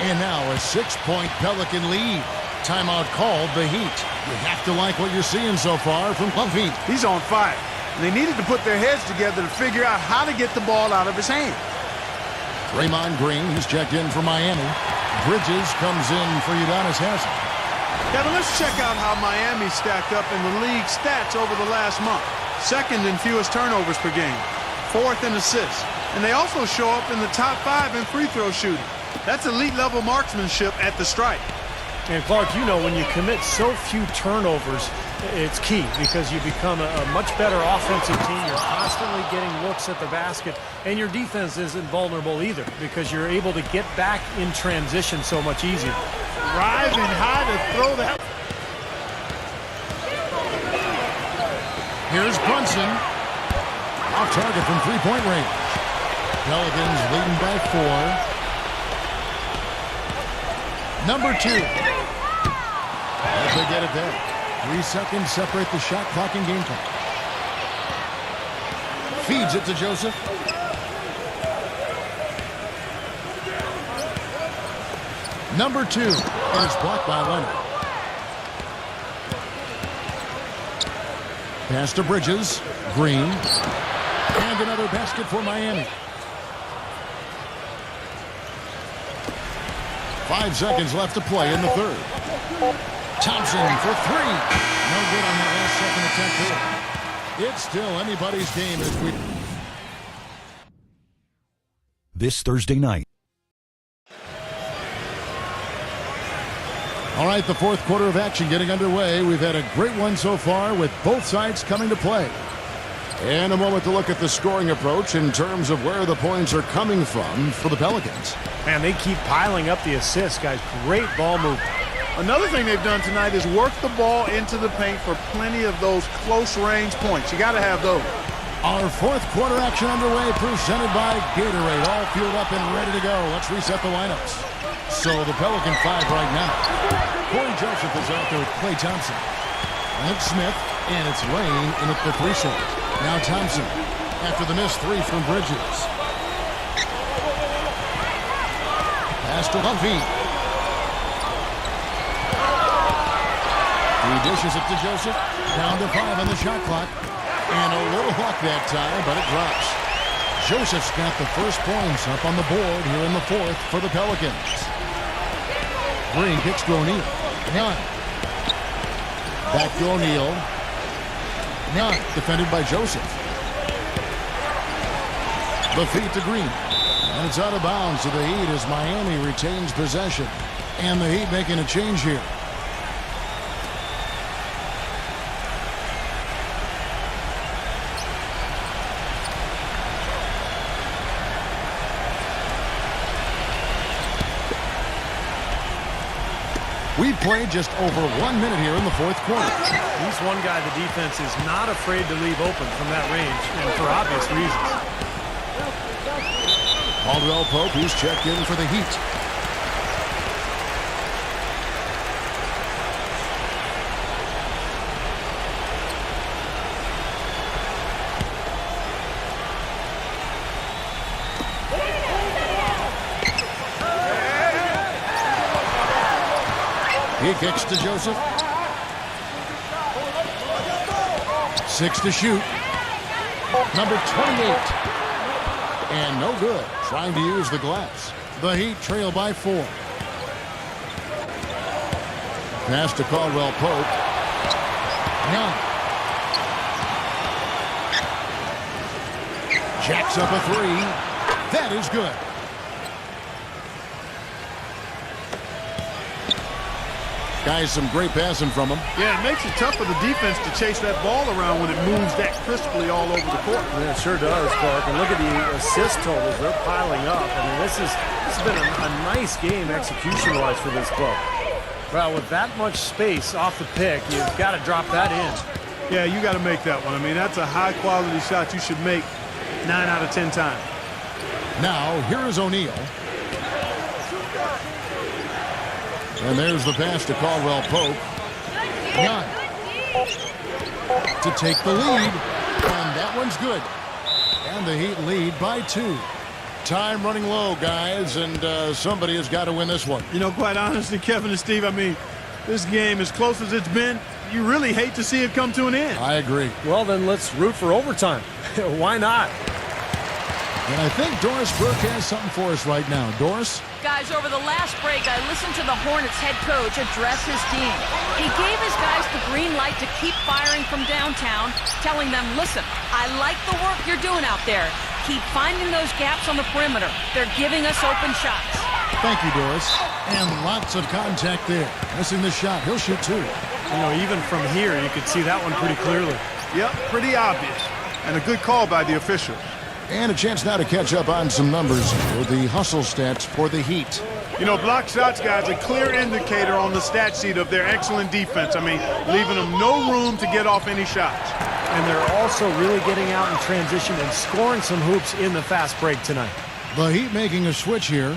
And now a 6-point Pelican lead. Timeout called, the Heat. You have to like what you're seeing so far from Humphrey. He's on fire. And they needed to put their heads together to figure out how to get the ball out of his hand. Draymond Green, he's checked in for Miami. Bridges comes in for Udonis Haslem. Kevin, let's check out how Miami stacked up in the league stats over the last month. Second in fewest turnovers per game. 4th in assists. And they also show up in the top 5 in free throw shooting. That's elite level marksmanship at the stripe. And Clark, when you commit so few turnovers, it's key because you become a much better offensive team. You're constantly getting looks at the basket, and your defense isn't vulnerable either because you're able to get back in transition so much easier. Rising high to throw that. Here's Brunson. Off target from three-point range. Pelicans leading by 4. Number 2. As they get it there. 3 seconds separate the shot clock and game clock. Feeds it to Joseph. Number 2 is blocked by Leonard. Pass to Bridges. Green. And another basket for Miami. 5 seconds left to play in the third. Thompson for 3. No good on that last second attempt here. It's still anybody's game as we... This Thursday night. All right, the fourth quarter of action getting underway. We've had a great one so far with both sides coming to play. And a moment to look at the scoring approach in terms of where the points are coming from for the Pelicans. Man, they keep piling up the assists, guys. Great ball movement. Another thing they've done tonight is work the ball into the paint for plenty of those close-range points. You got to have those. Our fourth quarter action underway, presented by Gatorade. All fueled up and ready to go. Let's reset the lineups. So the Pelican 5 right now. Corey Joseph is out there with Klay Thompson. Lance Smith, and it's Lane in at the 3 slot. Now Thompson, after the missed 3 from Bridges. Pass to Humphrey. He dishes it to Joseph. Down to 5 on the shot clock. And a little luck that time, but it drops. Joseph's got the first points up on the board here in the fourth for the Pelicans. Green kicks to O'Neal. None. Back to O'Neal. None. Defended by Joseph. The feed to Green. And it's out of bounds to the Heat as Miami retains possession. And the Heat making a change here. We played just over 1 minute here in the fourth quarter. He's one guy the defense is not afraid to leave open from that range, and for obvious reasons. Caldwell Pope, who's checked in for the Heat. He kicks to Joseph. 6 to shoot. Number 28. And no good. Trying to use the glass. The Heat trail by 4. Pass to Caldwell Pope. Young. Jacks up a 3. That is good. Guys, some great passing from him. Yeah, it makes it tough for the defense to chase that ball around when it moves that crisply all over the court. Yeah, it sure does, Clark. And look at the assist totals. They're piling up. I mean, this has been a nice game execution-wise for this club. Well, with that much space off the pick, you've got to drop that in. Yeah, you got to make that one. I mean, that's a high-quality shot you should make 9 out of 10 times. Now, here is O'Neal. And there's the pass to Caldwell Pope. None. To take the lead. And that one's good. And the Heat lead by 2. Time running low, guys, and somebody has got to win this one. You know, quite honestly, Kevin and Steve, I mean, this game, as close as it's been, you really hate to see it come to an end. I agree. Well, then let's root for overtime. Why not? And I think Doris Burke has something for us right now. Doris? Guys, over the last break, I listened to the Hornets head coach address his team. He gave his guys the green light to keep firing from downtown, telling them, listen, I like the work you're doing out there. Keep finding those gaps on the perimeter. They're giving us open shots. Thank you, Doris. And lots of contact there. Missing the shot. He'll shoot 2. You know, even from here, you could see that one pretty clearly. Yep, pretty obvious. And a good call by the official. And a chance now to catch up on some numbers with the hustle stats for the Heat. You know, block shots, guys, a clear indicator on the stat sheet of their excellent defense. I mean, leaving them no room to get off any shots. And they're also really getting out in transition and scoring some hoops in the fast break tonight. The Heat making a switch here.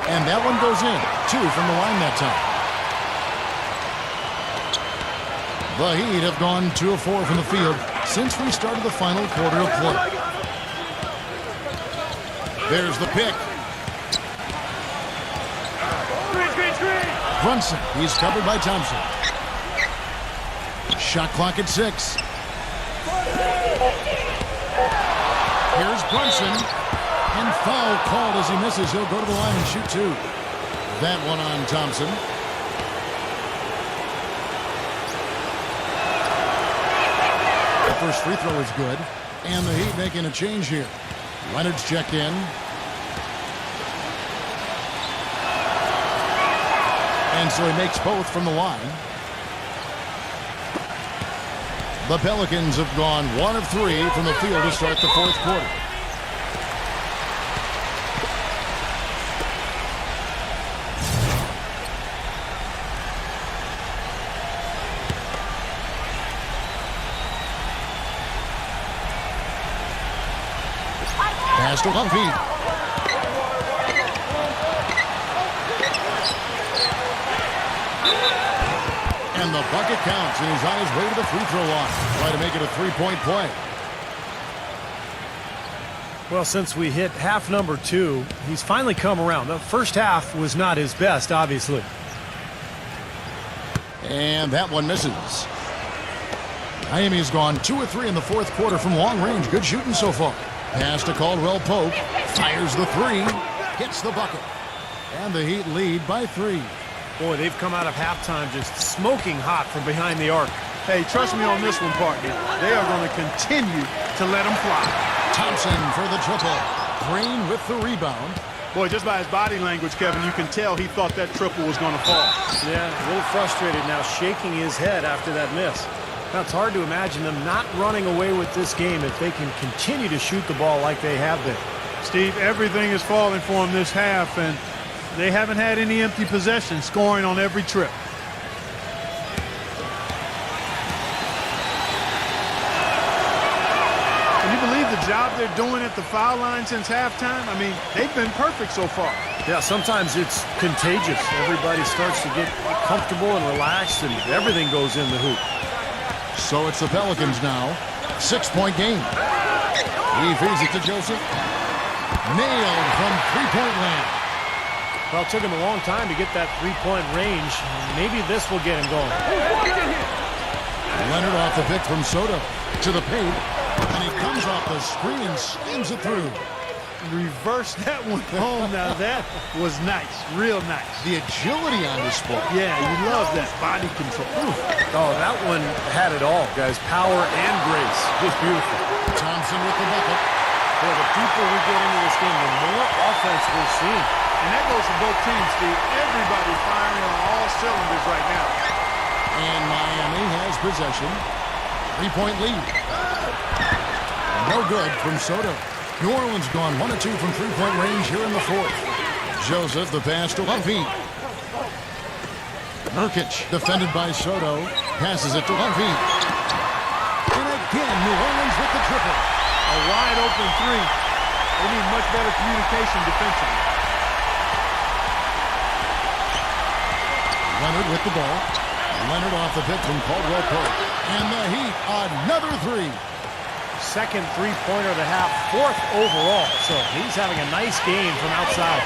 And that one goes in. 2 from the line that time. The Heat have gone 2 of 4 from the field since we started the final quarter of play. There's the pick. Brunson, he's covered by Thompson. Shot clock at 6. Here's Brunson. And foul called as he misses. He'll go to the line and shoot 2. That one on Thompson. The first free throw is good. And the Heat making a change here. Leonard's checked in. And so he makes both from the line. The Pelicans have gone 1 of 3 from the field to start the fourth quarter. Pass to Humphrey. And the bucket counts, and he's on his way to the free throw line. Try to make it a three-point play. Well, since we hit half number 2, he's finally come around. The first half was not his best, obviously. And that one misses. Miami's gone 2 of 3 in the fourth quarter from long range. Good shooting so far. Pass to Caldwell Pope. Fires the 3. Hits the bucket. And the Heat lead by 3. Boy, they've come out of halftime just smoking hot from behind the arc. Hey, trust me on this one, partner. They are going to continue to let them fly. Thompson for the triple. Green with the rebound. Boy, just by his body language, Kevin, you can tell he thought that triple was going to fall. Yeah, a little frustrated now, shaking his head after that miss. Now, it's hard to imagine them not running away with this game if they can continue to shoot the ball like they have been. Steve, everything is falling for them this half, and they haven't had any empty possessions, scoring on every trip. Can you believe the job they're doing at the foul line since halftime? I mean, they've been perfect so far. Yeah, sometimes it's contagious. Everybody starts to get comfortable and relaxed, and everything goes in the hoop. So it's the Pelicans now. 6-point game. He feeds it to Joseph. Nailed from three-point land. Well, it took him a long time to get that three-point range. Maybe this will get him going. Leonard off the pick from Soto to the paint. And he comes off the screen and spins it through. Reverse that one home. Now that was nice. Real nice. The agility on display. Yeah, you love that body control. Ooh. Oh, that one had it all, guys. Power and grace. Just beautiful. Thompson with the bucket. Boy, the deeper we get into this game, the more offense we're seeing. And that goes for both teams, Steve. Everybody firing on all cylinders right now. And Miami has possession. 3-point lead. No good from Soto. New Orleans gone 1 of 2 from three-point range here in the fourth. Joseph, the pass to Humphrey. Nurkic, defended by Soto, passes it to Humphrey. And again, New Orleans with the triple. A wide open 3. They need much better communication defensively. Leonard with the ball. Leonard off the pick from Caldwell Pope. And the Heat, another 3. Second three-pointer of the half, 4th overall. So he's having a nice game from outside.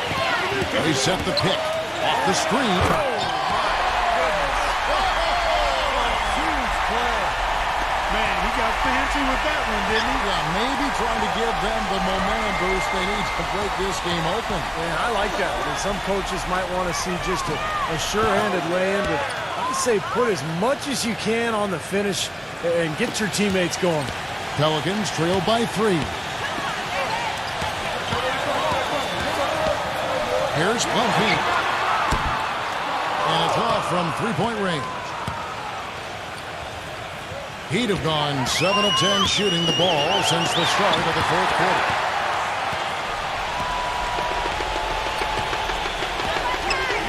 They set the pick off the screen. Huge play. Man, he got fancy with that one, didn't he? Yeah, maybe trying to give them the momentum boost they need to break this game open. Yeah, I like that. And some coaches might want to see just a sure-handed lay-in, but I say put as much as you can on the finish and get your teammates going. Pelicans trail by 3. Here's Bumpy. And a draw from three-point range. Heat have gone 7 of 10 shooting the ball since the start of the fourth quarter.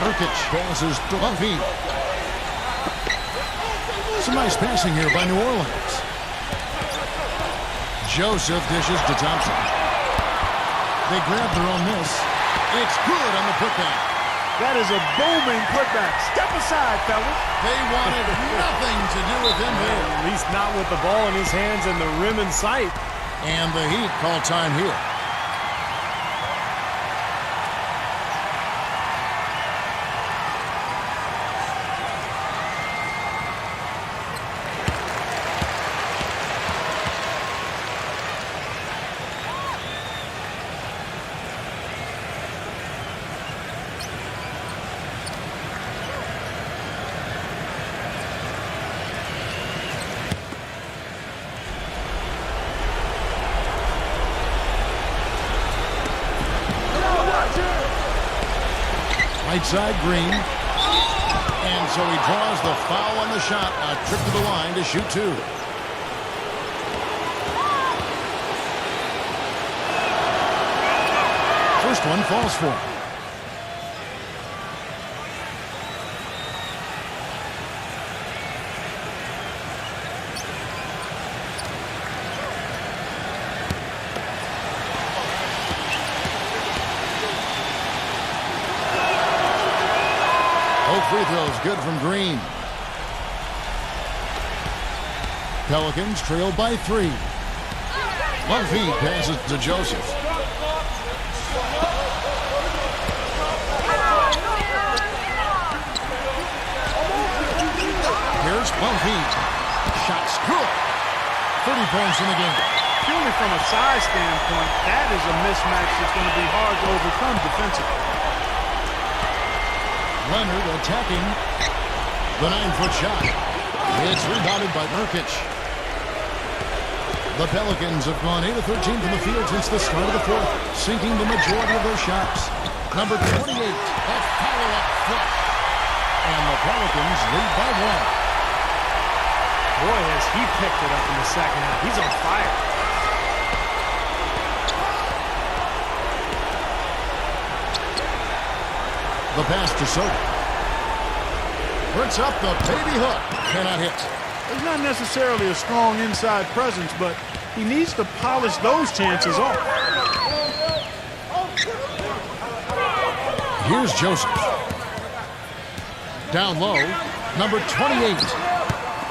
Nurkic passes to Bumpy. Some nice passing here by New Orleans. Joseph dishes to Thompson. They grab their own miss. It's good on the putback. That is a booming putback. Step aside, fellas. They wanted nothing to do with him here. At least not with the ball in his hands and the rim in sight. And the Heat call time here. outside Green. And so he draws the foul on the shot. A trip to the line to shoot two. First one falls for him. Both free throws good from Green. Pelicans trail by 3. One feed passes to Joseph. Here's one feed. Shots good. 30 points in the game. Purely from a size standpoint, that is a mismatch that's going to be hard to overcome defensively. Leonard attacking the 9-foot shot. It's rebounded by Nurkic. The Pelicans have gone 8 of 13 from the field since the start of the fourth, sinking the majority of their shots. Number 28, a follow-up flush. And the Pelicans lead by 1. Boy, has he picked it up in the second half. He's on fire. The pass to Soto. Puts up the baby hook. Cannot hit. He's not necessarily a strong inside presence, but he needs to polish those chances off. Here's Joseph. Down low, number 28.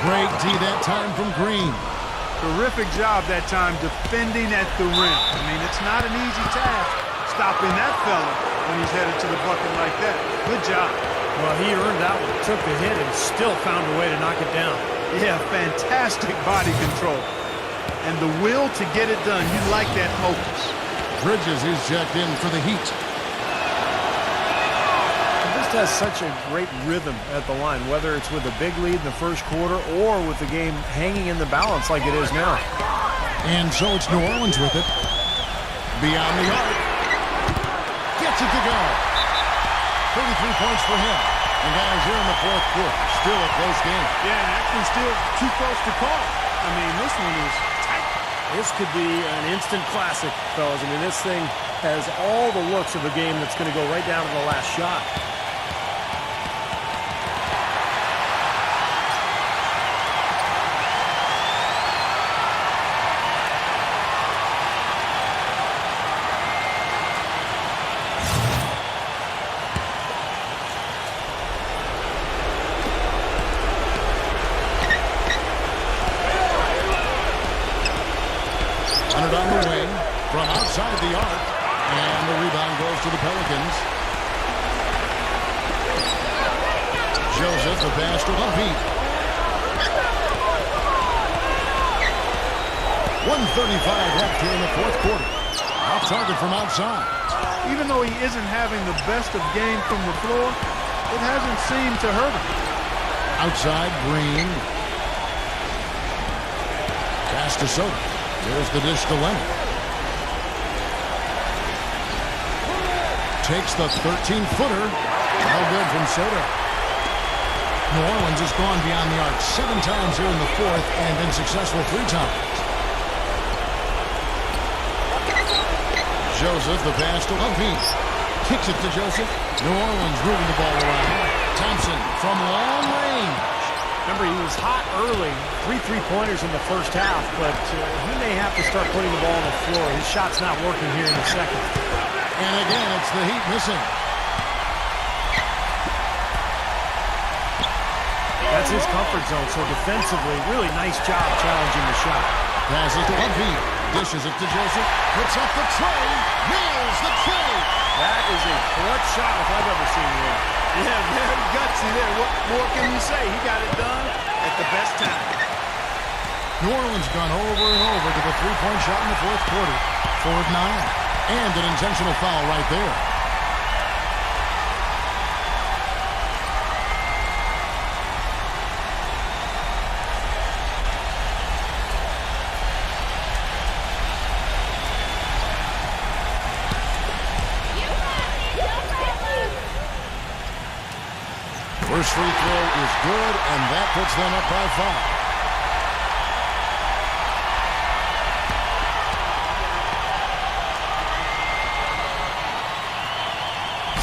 Great D that time from Green. Terrific job that time defending at the rim. I mean, it's not an easy task stopping that fella when he's headed to the bucket like that. Good job. Well, he earned that one. Took the hit and still found a way to knock it down. Yeah, fantastic body control. And the will to get it done. You like that focus. Bridges is checked in for the Heat. He just has such a great rhythm at the line, whether it's with a big lead in the first quarter or with the game hanging in the balance like it is now. And so it's New Orleans with it. Beyond the arc. Gets it to go. 33 points for him. And guys, here in the fourth quarter, still a close game. Yeah, and actually still too close to call. I mean, this one is tight. This could be an instant classic, fellas. I mean, this thing has all the looks of a game that's going to go right down to the last shot. Hunted on the wing from outside the arc. And the rebound goes to the Pelicans. Joseph, the pass to Humphrey. 1:35 left here in the fourth quarter. Off target from outside. Even though he isn't having the best of game from the floor, it hasn't seemed to hurt him. Outside, Green. Pass to Soto. There's the dish to Leonard. Takes the 13-footer. No good from Soto. New Orleans has gone beyond the arc 7 times here in the fourth and been successful 3 times. Joseph, the pass to Humphrey. Kicks it to Joseph. New Orleans moving the ball around. Thompson from long range. Remember, he was hot early, 3 3-pointers in the first half, but he may have to start putting the ball on the floor. His shot's not working here in the second. And again, it's the Heat missing. That's his comfort zone, so defensively, really nice job challenging the shot. Passes to Humphrey. Dishes it to Joseph. Puts up the tray. Nails the tray. That is a clutch shot if I've ever seen one. Yeah, very gutsy there. What more can you say? He got it done at the best time. New Orleans gone over and over to the 3-point shot in the fourth quarter. 4 of 9. And an intentional foul right there. First free throw is good, and that puts them up by 5.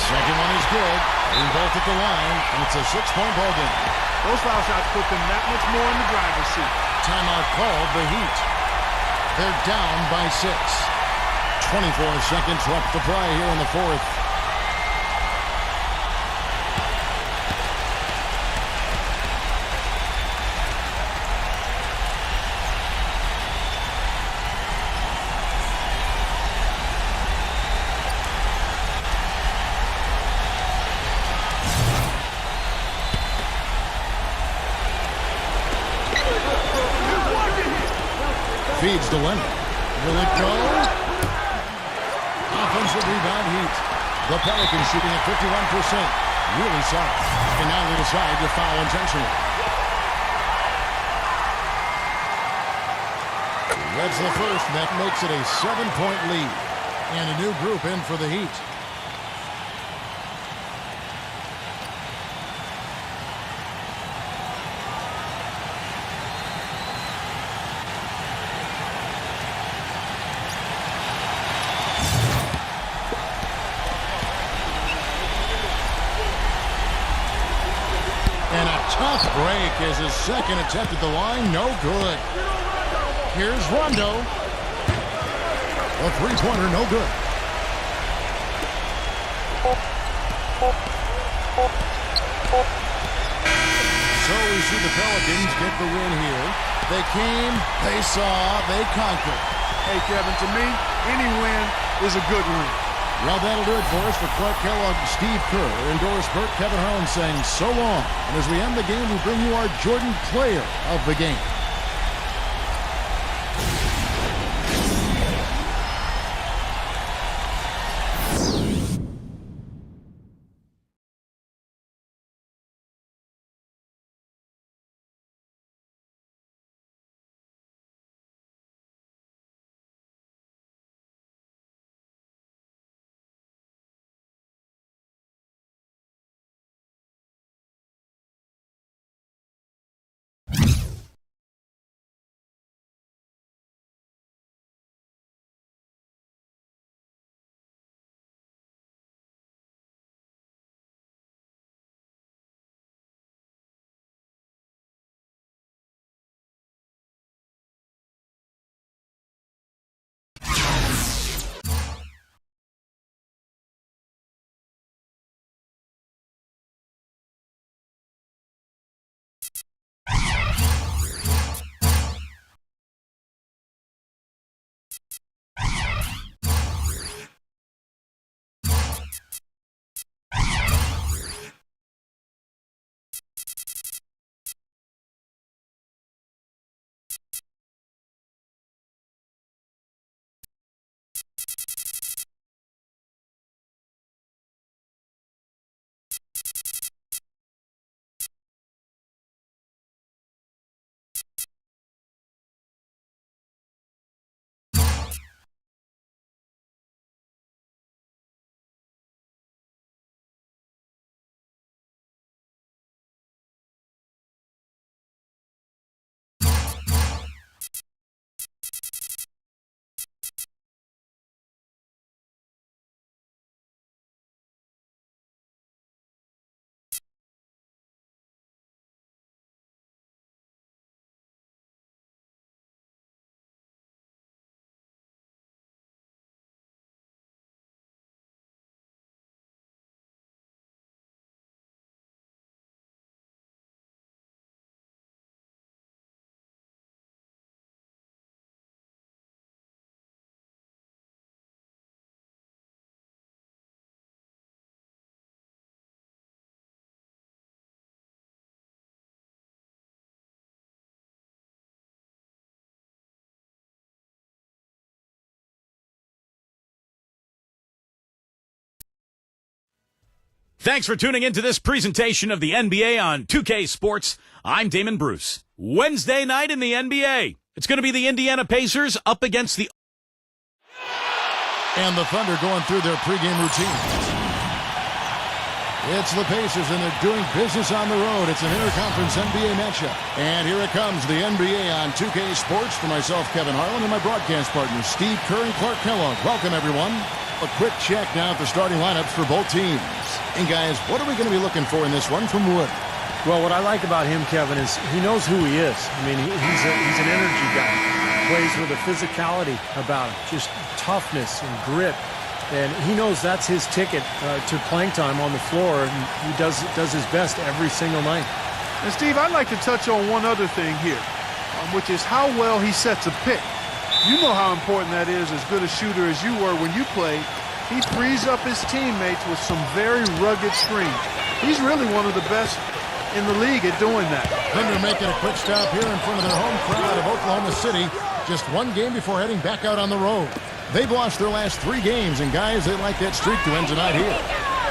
Second one is good. They both at the line, and it's a 6-point ball game. Those foul shots put them that much more in the driver's seat. Timeout called, the Heat. They're down by 6. 24 seconds left to play here in the fourth. Feeds to Leonard. Will it go? Offensive rebound, Heat. The Pelicans shooting at 51%. Really soft. And now they decide to foul intentionally. That's the first, and that makes it a 7-point lead. And a new group in for the Heat. Tough break as his second attempt at the line, no good. Here's Rondo. A three-pointer, no good. So we see the Pelicans get the win here. They came, they saw, they conquered. Hey, Kevin, to me, any win is a good win. Well, that'll do it for us. For Clark Kellogg, Steve Kerr, endorsed Burt, Kevin Harlan saying so long. And as we end the game, we bring you our Jordan player of the game. Thanks for tuning into this presentation of the NBA on 2K Sports. I'm Damon Bruce. Wednesday night in the NBA. It's going to be the Indiana Pacers up against the... And the Thunder going through their pregame routine. It's the Pacers, and they're doing business on the road. It's an interconference NBA matchup. And here it comes, the NBA on 2K Sports. For myself, Kevin Harlan, and my broadcast partners, Steve Kerr and Clark Kellogg. Welcome, everyone. A quick check now at the starting lineups for both teams. And, guys, what are we going to be looking for in this one from Wood? Well, what I like about him, Kevin, is he knows who he is. I mean, he's an energy guy. Plays with a physicality about him, just toughness and grit. And he knows that's his ticket to playing time on the floor, and he does his best every single night. And, Steve, I'd like to touch on one other thing here, which is how well he sets a pick. You know how important that is, as good a shooter as you were when you played. He frees up his teammates with some very rugged screens. He's really one of the best in the league at doing that. Thunder making a quick stop here in front of their home crowd of Oklahoma City. Just one game before heading back out on the road. They've lost their last 3 games, and guys, they like that streak to end tonight here.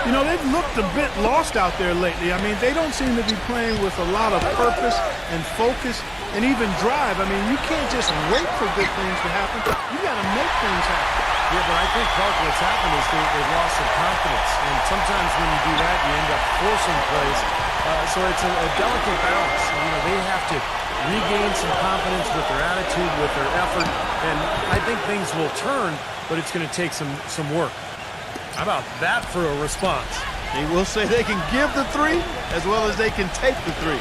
You know, they've looked a bit lost out there lately. I mean, they don't seem to be playing with a lot of purpose and focus and even drive. I mean, you can't just wait for good things to happen. You got to make things happen. Yeah, but I think, Clark, what's happened is they've lost some confidence. And sometimes when you do that, you end up forcing plays. So it's a delicate balance. You know, they have to regain some confidence with their attitude, with their effort. And I think things will turn, but it's going to take some work. How about that for a response? They will say they can give the 3 as well as they can take the 3.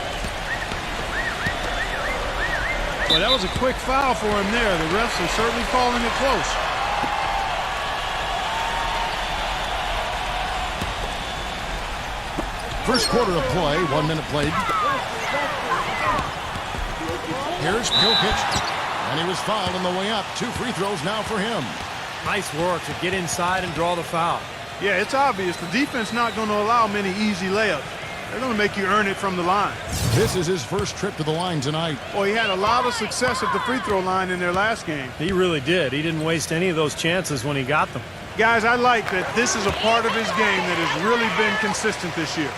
Well, that was a quick foul for him there. The refs are certainly calling it close. First quarter of play, 1 minute played. Here's Jokic, and he was fouled on the way up. 2 free throws now for him. Nice work to get inside and draw the foul. Yeah, it's obvious. The defense not going to allow many easy layups. They're going to make you earn it from the line. This is his first trip to the line tonight. Well, he had a lot of success at the free throw line in their last game. He really did. He didn't waste any of those chances when he got them. Guys, I like that this is a part of his game that has really been consistent this year.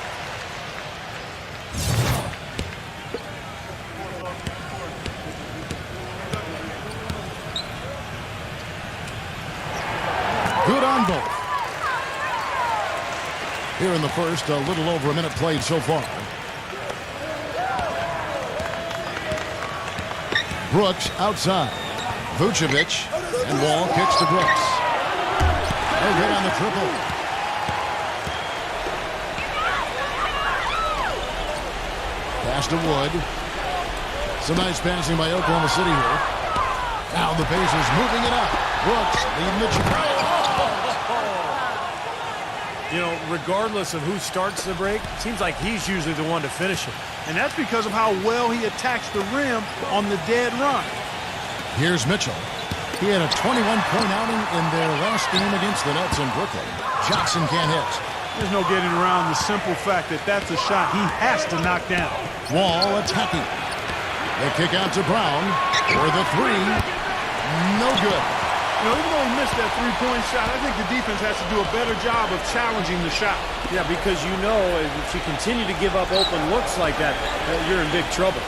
Good on both. Here in the first, a little over a minute played so far. Brooks outside. Vucevic, and Wall kicks to Brooks. No good on the triple. Pass to Wood. Some nice passing by Oklahoma City here. Now the Pacers moving it up. Brooks leading the charge. You know, regardless of who starts the break, it seems like he's usually the one to finish it. And that's because of how well he attacks the rim on the dead run. Here's Mitchell. He had a 21-point outing in their last game against the Nets in Brooklyn. Johnson can't hit. There's no getting around the simple fact that that's a shot he has to knock down. Wall attacking. They kick out to Brown for the 3. No good. You know, even though he missed that three-point shot, I think the defense has to do a better job of challenging the shot. Yeah, because you know if you continue to give up open looks like that, you're in big trouble.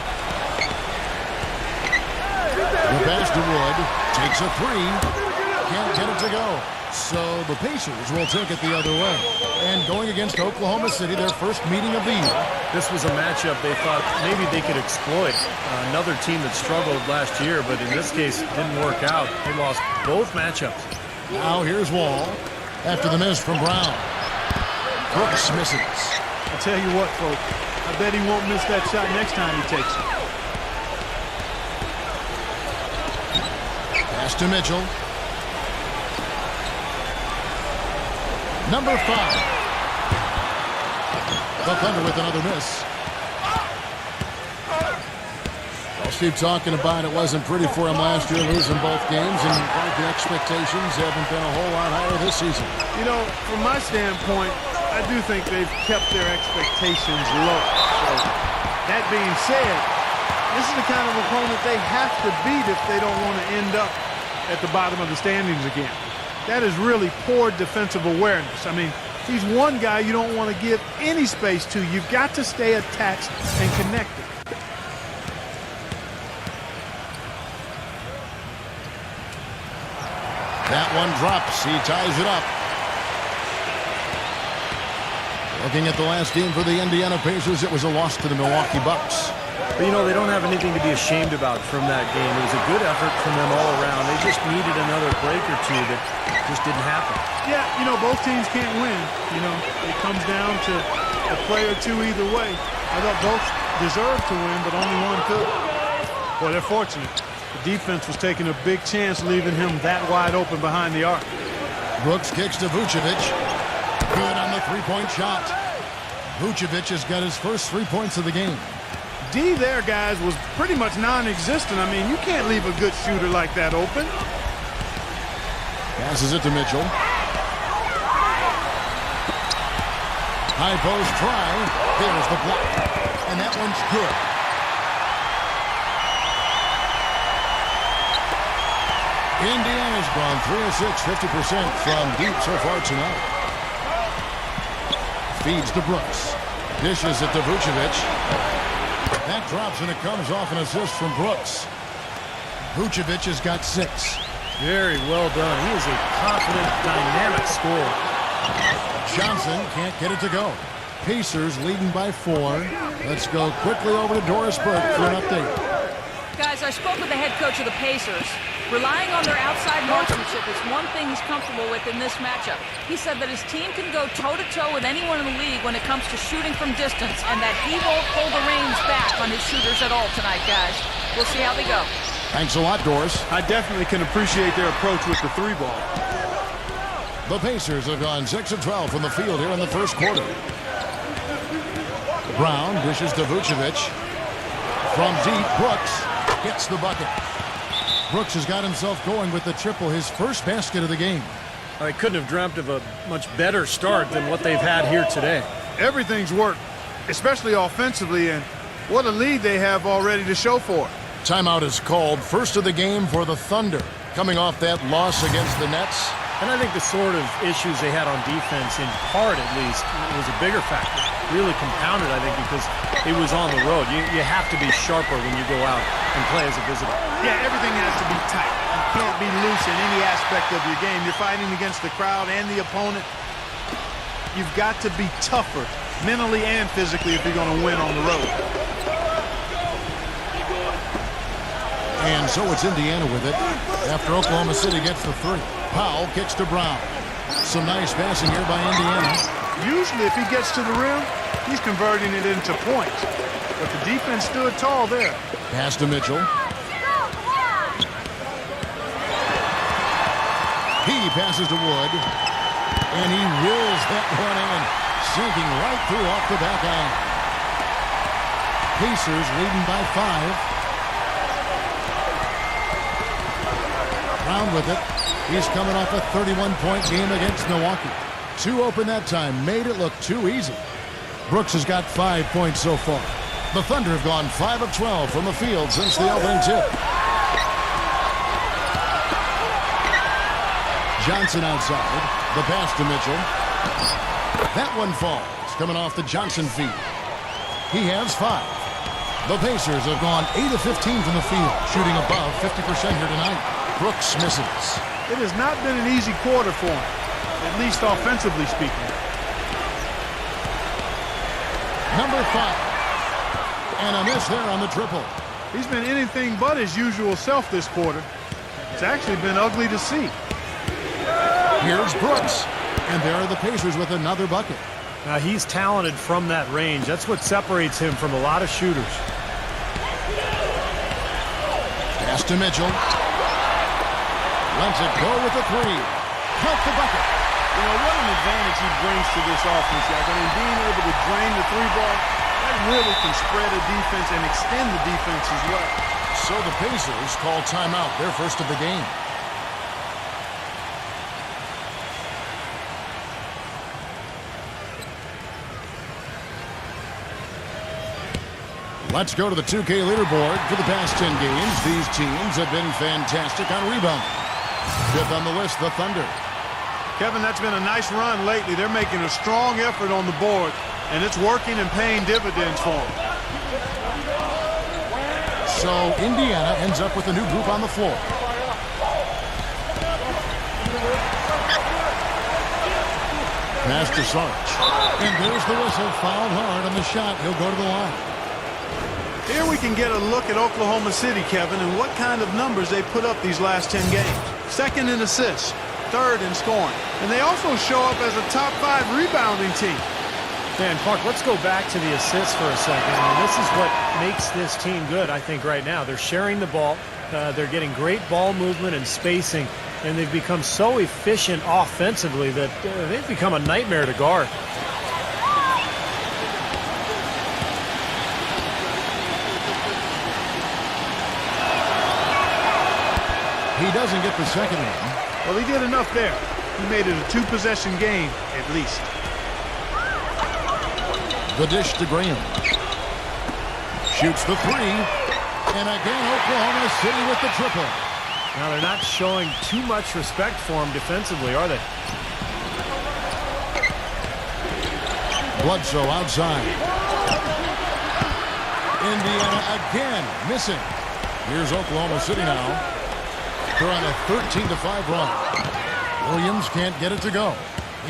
The pass to Wood. Takes a 3. Can't get it to go. So the Pacers will take it the other way. And going against Oklahoma City, their first meeting of the year. This was a matchup they thought maybe they could exploit. Another team that struggled last year, but in this case, it didn't work out. They lost both matchups. Now here's Wall after the miss from Brown. Brooks misses. I tell you what, folks, I bet he won't miss that shot next time he takes it. Pass to Mitchell. Number 5. The Thunder with another miss. Well, Steve talking about it wasn't pretty for him last year, losing both games, and the expectations haven't been a whole lot higher this season. You know, from my standpoint, I do think they've kept their expectations low. So, that being said, this is the kind of opponent they have to beat if they don't want to end up at the bottom of the standings again. That is really poor defensive awareness. I mean, he's one guy you don't want to give any space to. You've got to stay attached and connected. That one drops. He ties it up. Looking at the last game for the Indiana Pacers, it was a loss to the Milwaukee Bucks. But, you know, they don't have anything to be ashamed about from that game. It was a good effort from them all around. They just needed another break or two that just didn't happen. Yeah, you know, both teams can't win. You know, it comes down to a play or two either way. I thought both deserved to win, but only one could. Boy, they're fortunate. The defense was taking a big chance, leaving him that wide open behind the arc. Brooks kicks to Vucevic. Good on the three-point shot. Vucevic has got his first 3 points of the game. D there, guys, was pretty much non-existent. I mean, you can't leave a good shooter like that open. Passes it to Mitchell. High post try. There's the block. And that one's good. Indiana's gone 3 of 6, 50% from deep so far tonight. Feeds to Brooks. Dishes it to Vucevic. That drops and it comes off an assist from Brooks. Vucevic has got 6. Very well done. He is a confident, dynamic scorer. Johnson can't get it to go. Pacers leading by 4. Let's go quickly over to Doris Burke for an update. Guys, I spoke with the head coach of the Pacers. Relying on their outside marksmanship is one thing he's comfortable with in this matchup. He said that his team can go toe-to-toe with anyone in the league when it comes to shooting from distance, and that he won't pull the reins back on his shooters at all tonight, guys. We'll see how they go. Thanks a lot, Doris. I definitely can appreciate their approach with the 3-ball. The Pacers have gone 6 of 12 from the field here in the first quarter. Brown dishes to Vucevic. From deep, Brooks gets the bucket. Brooks has got himself going with the triple, his first basket of the game. I couldn't have dreamt of a much better start than what they've had here today. Everything's worked, especially offensively, and what a lead they have already to show for it. Timeout is called. First of the game for the Thunder, coming off that loss against the Nets. And I think the sort of issues they had on defense, in part at least, was a bigger factor. Really compounded, I think, because it was on the road. You have to be sharper when you go out and play as a visitor. Yeah, everything has to be tight. You can't be loose in any aspect of your game. You're fighting against the crowd and the opponent. You've got to be tougher mentally and physically if you're going to win on the road. And so it's Indiana with it after Oklahoma City gets the 3. Powell kicks to Brown. Some nice passing here by Indiana. Usually if he gets to the rim, he's converting it into points. But the defense stood tall there. Pass to Mitchell. He passes to Wood. And he wills that one in. Sinking right through off the back iron. Pacers leading by 5. Brown with it. He's coming off a 31-point game against Milwaukee. 2 open that time. Made it look too easy. Brooks has got 5 points so far. The Thunder have gone 5 of 12 from the field since the opening tip. Johnson outside. The pass to Mitchell. That one falls. Coming off the Johnson feed. He has 5. The Pacers have gone 8 of 15 from the field, shooting above 50% here tonight. Brooks misses. It has not been an easy quarter for him, at least offensively speaking. Number 5. And a miss there on the triple. He's been anything but his usual self this quarter. It's actually been ugly to see. Here's Brooks. And there are the Pacers with another bucket. Now, he's talented from that range. That's what separates him from a lot of shooters. Pass to Mitchell. Lets it go with the 3. Count the bucket. You know, what an advantage he brings to this offense, guys. I mean, being able to drain the 3-ball, that really can spread a defense and extend the defense as well. So the Pacers call timeout, their first of the game. Let's go to the 2K leaderboard. For the past 10 games, these teams have been fantastic on rebound. 5th on the list, the Thunder. Kevin, that's been a nice run lately. They're making a strong effort on the board, and it's working and paying dividends for them. So Indiana ends up with a new group on the floor. Pass to Sarge. And there's the whistle. Fouled hard on the shot. He'll go to the line. Here we can get a look at Oklahoma City, Kevin, and what kind of numbers they put up these last 10 games. Second in assists, third in scoring. And they also show up as a top 5 rebounding team. Man, Clark, let's go back to the assists for a second. And this is what makes this team good, I think, right now. They're sharing the ball. They're getting great ball movement and spacing. And they've become so efficient offensively that they've become a nightmare to guard. He doesn't get the second one. Well, he did enough there. He made it a 2-possession game, at least. The dish to Graham. Shoots the three. And again, Oklahoma City with the triple. Now, they're not showing too much respect for him defensively, are they? Bledsoe outside. Indiana again missing. Here's Oklahoma City now. They're on a 13-5 run. Williams can't get it to go.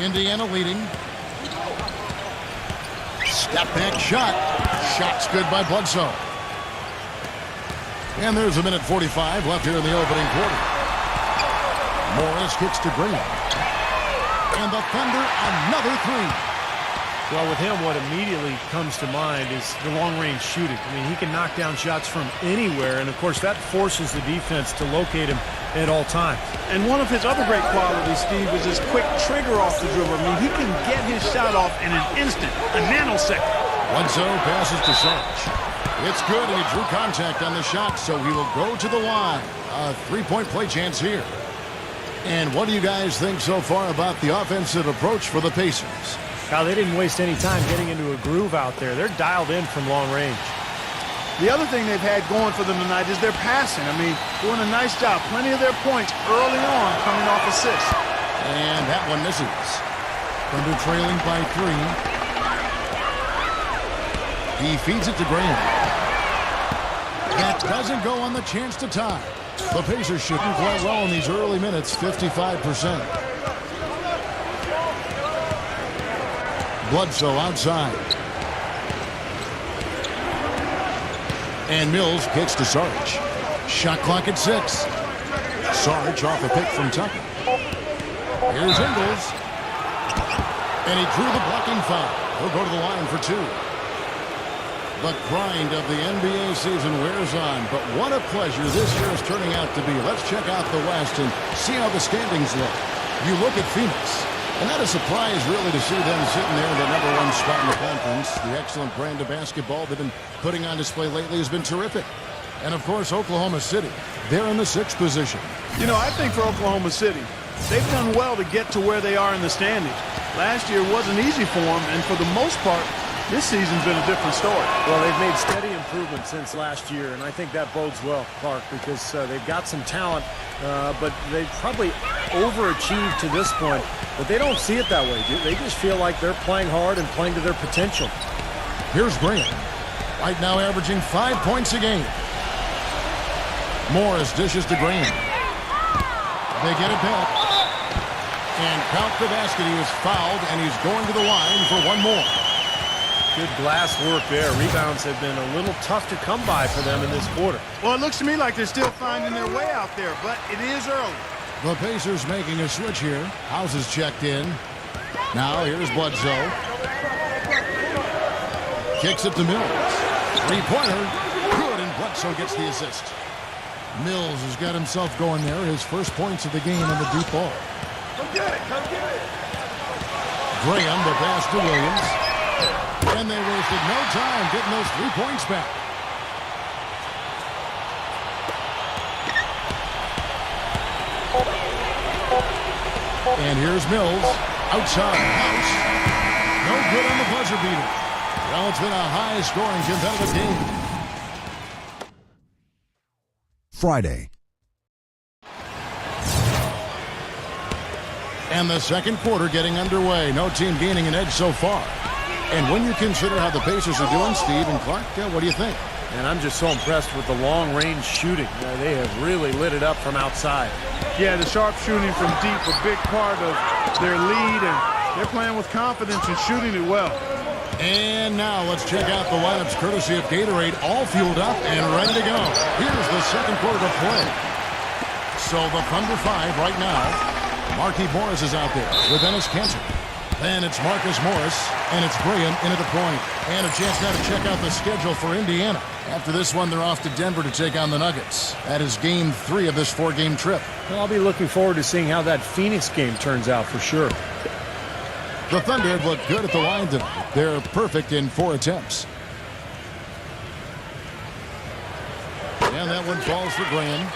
Indiana leading. Step back shot. Shot's good by Bledsoe. And there's a minute 45 left here in the opening quarter. Morris kicks to Green. And the Thunder another three. Well, with him, what immediately comes to mind is the long-range shooting. I mean, he can knock down shots from anywhere, and, of course, that forces the defense to locate him at all times. And one of his other great qualities, Steve, is his quick trigger off the dribble. I mean, he can get his shot off in an instant, a nanosecond. Bledsoe passes to Sarge. It's good, and he drew contact on the shot, so he will go to the line. A three-point play chance here. And what do you guys think so far about the offensive approach for the Pacers? Now, they didn't waste any time getting into a groove out there. They're dialed in from long range. The other thing they've had going for them tonight is their passing. I mean, doing a nice job. Plenty of their points early on coming off assists. And that one misses. Thunder trailing by 3. He feeds it to Graham. That doesn't go on the chance to tie. The Pacers shooting quite well in these early minutes, 55%. Bledsoe outside. And Mills kicks to Sarge. Shot clock at 6. Sarge off a pick from Tucker. Here's Ingles. And he drew the blocking foul. He'll go to the line for 2. The grind of the NBA season wears on, but what a pleasure this year is turning out to be. Let's check out the West and see how the standings look. You look at Phoenix. And not a surprise, really, to see them sitting there in the #1 spot in the conference. The excellent brand of basketball they've been putting on display lately has been terrific. And, of course, Oklahoma City, they're in the 6th position. You know, I think for Oklahoma City, they've done well to get to where they are in the standings. Last year wasn't easy for them, and for the most part, this season's been a different story. Well, they've made steady improvement since last year, and I think that bodes well, Clark, because they've got some talent, but they've probably overachieved to this point. But they don't see it that way. They just feel like they're playing hard and playing to their potential. Here's Graham. Right now averaging 5 points a game. Morris dishes to Graham. They get it back. And count the basket. He was fouled, and he's going to the line for one more. Good glass work there. Rebounds have been a little tough to come by for them in this quarter. Well, it looks to me like they're still finding their way out there, but it is early. The Pacers making a switch here. House is checked in. Now here's Bledsoe. Kicks it to Mills. Three-pointer. Good, and Bledsoe gets the assist. Mills has got himself going there. His first points of the game on the deep ball. Come get it, come get it. Graham, the pass to Williams. And they wasted no time getting those 3 points back. And here's Mills. Outside. House. No good on the buzzer beater. Well, it's been a high-scoring competitive game. Friday. And the second quarter getting underway. No team gaining an edge so far. And when you consider how the Pacers are doing, Steve and Clark, what do you think? And I'm just so impressed with the long-range shooting. They have really lit it up from outside. Yeah, the sharp shooting from deep, a big part of their lead, and They're playing with confidence and shooting it well. And now let's check out the lineups courtesy of Gatorade, all fueled up and ready to go. Here's the second quarter to play. So the Thunder 5 right now. Marquis Morris is out there with Ennis Cantor. Then it's Marcus Morris, and it's Graham in at the point. And a chance now to check out the schedule for Indiana. After this one, they're off to Denver to take on the Nuggets. That is game 3 of this 4-game trip. Well, I'll be looking forward to seeing how that Phoenix game turns out for sure. The Thunder have looked good at the line tonight. They're perfect in 4 attempts. And that one falls for Graham.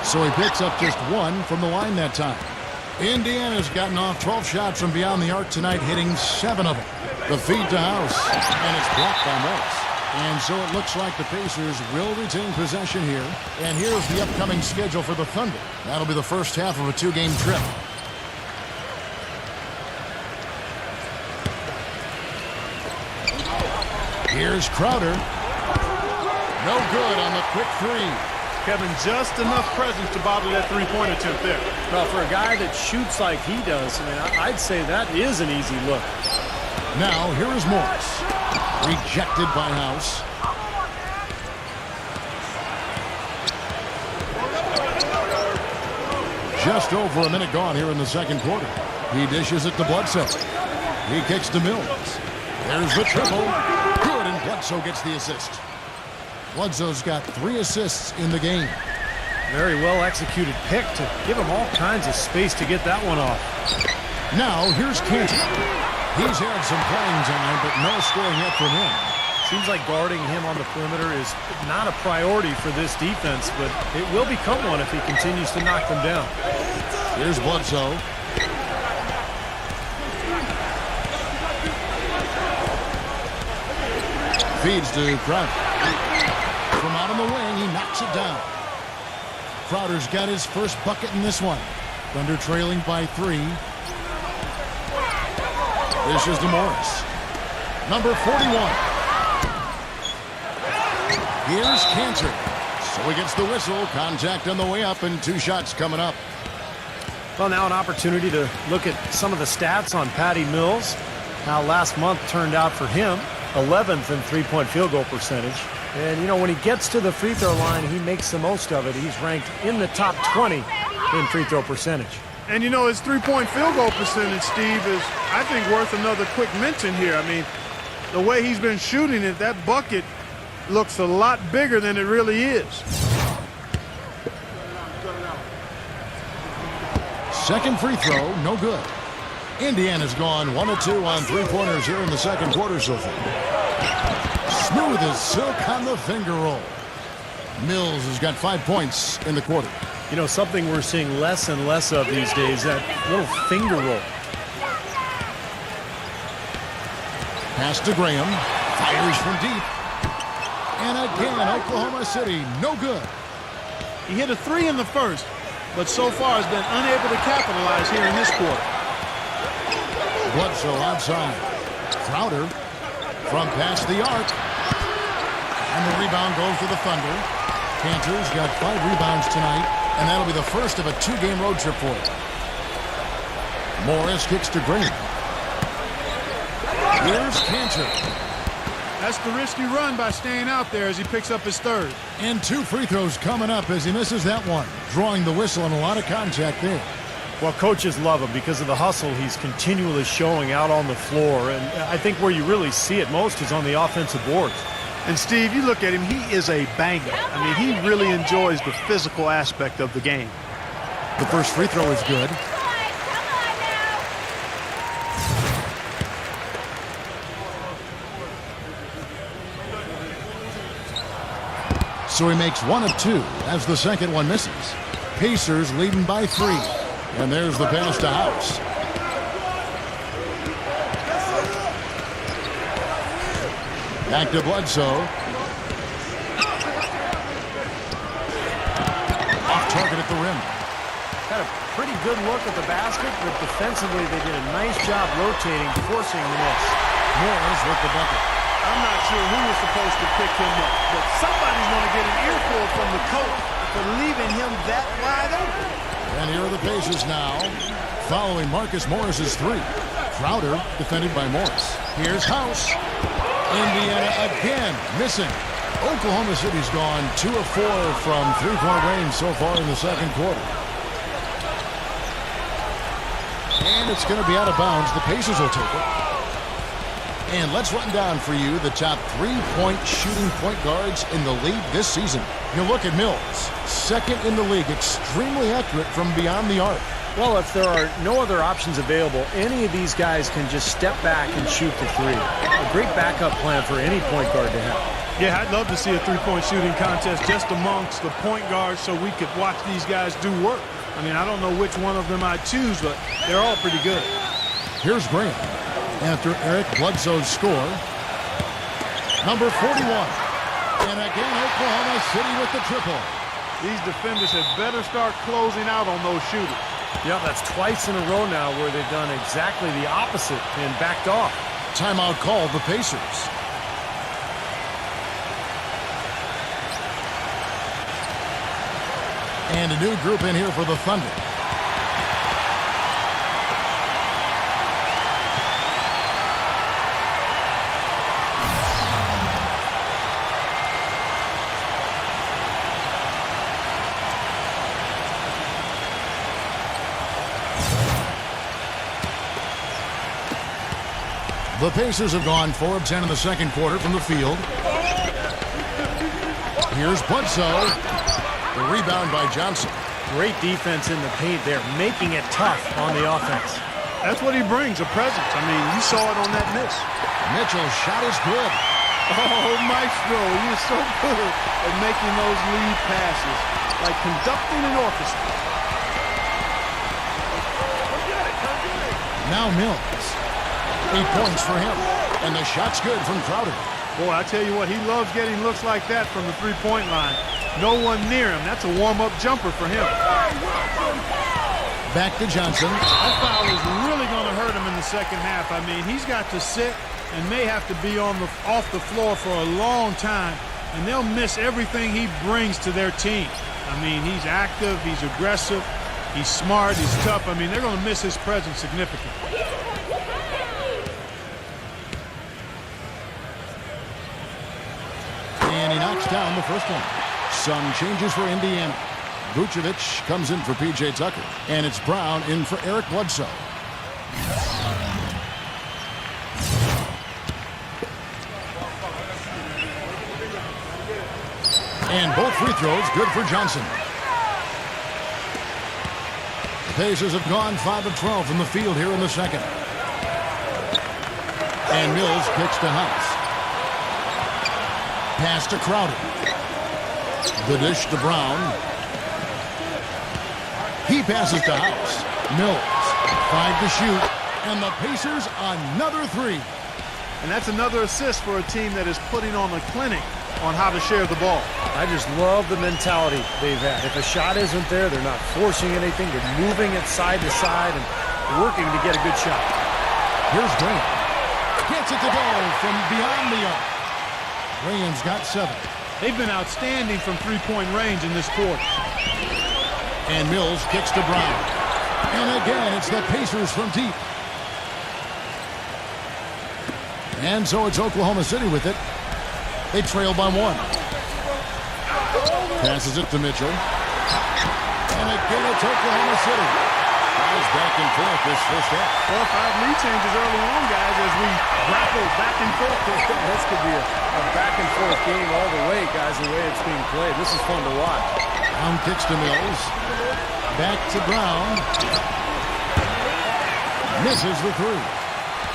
So he picks up just 1 from the line that time. Indiana's gotten off 12 shots from beyond the arc tonight, hitting 7 of them. The feed to House, and it's blocked by Morris. And so it looks like the Pacers will retain possession here. And here's the upcoming schedule for the Thunder. That'll be the first half of a 2-game trip. Here's Crowder. No good on the quick 3. Kevin, just enough presence to bother that three-point attempt there. Well, for a guy that shoots like he does, I mean, I'd say that is an easy look. Now, here is Morris. Rejected by House. Just over a minute gone here in the second quarter. He dishes it to Bledsoe. He kicks to Mills. There's the triple. Good, and Bledsoe gets the assist. Bledsoe's got 3 assists in the game. Very well executed pick to give him all kinds of space to get that one off. Now, here's Cantor. He's had some playing time, but no scoring yet from him. Seems like guarding him on the perimeter is not a priority for this defense, but it will become one if he continues to knock them down. Here's Bledsoe. Feeds to Crowder. From out on the wing, he knocks it down. Crowder's got his first bucket in this one. Thunder trailing by 3. This is to Morris. Number 41. Here's Cantor. So he gets the whistle. Contact on the way up, and 2 shots coming up. Well, now an opportunity to look at some of the stats on Patty Mills. How last month turned out for him. 11th in three-point field goal percentage. And, you know, when he gets to the free throw line, he makes the most of it. He's ranked in the top 20 in free throw percentage. And, you know, his three-point field goal percentage, Steve, is, I think, worth another quick mention here. I mean, the way he's been shooting it, that bucket looks a lot bigger than it really is. Second free throw, no good. Indiana's gone 1 of 2 on 3-pointers here in the second quarter so far. Smooth as silk on the finger roll. Mills has got 5 points in the quarter. You know, something we're seeing less and less of these days, that little finger roll. Pass to Graham. Fires from deep. And again, Oklahoma City, no good. He hit a 3 in the first, but so far has been unable to capitalize here in this quarter. Bledsoe outside. Crowder from past the arc. And the rebound goes to the Thunder. Cantor's got 5 rebounds tonight, and that'll be the first of a 2-game road trip for him. Morris kicks to Graham. Here's Cantor. That's the risky run by staying out there as he picks up his 3rd. And 2 free throws coming up as he misses that one. Drawing the whistle and a lot of contact there. Well, coaches love him because of the hustle he's continually showing out on the floor. And I think where you really see it most is on the offensive boards. And, Steve, you look at him, he is a banger. I mean, he really enjoys the physical aspect of the game. The first free throw is good. So he makes 1 of 2 as the second one misses. Pacers leading by 3. And there's the pass to House. Back to Bledsoe. Off target at the rim. Got a pretty good look at the basket, but defensively they did a nice job rotating, forcing the miss. Morris with the bucket. I'm not sure who was supposed to pick him up, but somebody's going to get an earful from the coach for leaving him that wide open. And here are the Pacers now, following Marcus Morris's three. Crowder defended by Morris. Here's House. Indiana again missing. Oklahoma City's gone 2 of 4 from three-point range so far in the second quarter. And it's going to be out of bounds. The Pacers will take it. And let's run down for you the top three-point shooting point guards in the league this season. You look at Mills, second in the league, extremely accurate from beyond the arc. Well, if there are no other options available, any of these guys can just step back and shoot the three. A great backup plan for any point guard to have. Yeah, I'd love to see a three-point shooting contest just amongst the point guards so we could watch these guys do work. I mean, I don't know which one of them I'd choose, but they're all pretty good. Here's Graham after Eric Bledsoe's score. Number 41. And again, Oklahoma City with the triple. These defenders had better start closing out on those shooters. Yeah, that's twice in a row now where they've done exactly the opposite and backed off. Timeout called the Pacers. And a new group in here for the Thunder. The Pacers have gone 4 of 10 in the second quarter from the field. Here's Bledsoe. The rebound by Johnson. Great defense in the paint there, making it tough on the offense. That's what he brings, a presence. I mean, you saw it on that miss. Mitchell's shot is good. Oh, Maestro, you're so good at making those lead passes, like conducting an orchestra. Now Mills. 8 points for him. And the shot's good from Crowder. Boy, I tell you what, he loves getting looks like that from the three-point line. No one near him. That's a warm-up jumper for him. Back to Johnson. That foul is really going to hurt him in the second half. I mean, he's got to sit and may have to be off the floor for a long time, and they'll miss everything he brings to their team. I mean, he's active, he's aggressive, he's smart, he's tough. I mean, they're going to miss his presence significantly. And he knocks down the first one. Some changes for Indiana. Vucevic comes in for P.J. Tucker. And it's Brown in for Eric Bledsoe. And both free throws good for Johnson. The Pacers have gone 5 of 12 from the field here in the second. And Mills kicks to House. Pass to Crowder. The dish to Brown. He passes to House. Mills. 5 to shoot. And the Pacers another 3. And that's another assist for a team that is putting on a clinic on how to share the ball. I just love the mentality they've had. If a shot isn't there, they're not forcing anything. They're moving it side to side and working to get a good shot. Here's Graham. Gets it to go from beyond the arc. Graham's got 7. They've been outstanding from three-point range in this quarter. And Mills kicks to Brown. And again, it's the Pacers from deep. And so it's Oklahoma City with it. They trail by 1. Passes it to Mitchell. And again, it's Oklahoma City. Guys back and forth this first half. 4 or 5 lead changes early on, guys, as we grapple back and forth. This could be a back and forth game all the way, guys, the way it's being played. This is fun to watch. Brown kicks to Mills. Back to Brown. Misses the 3.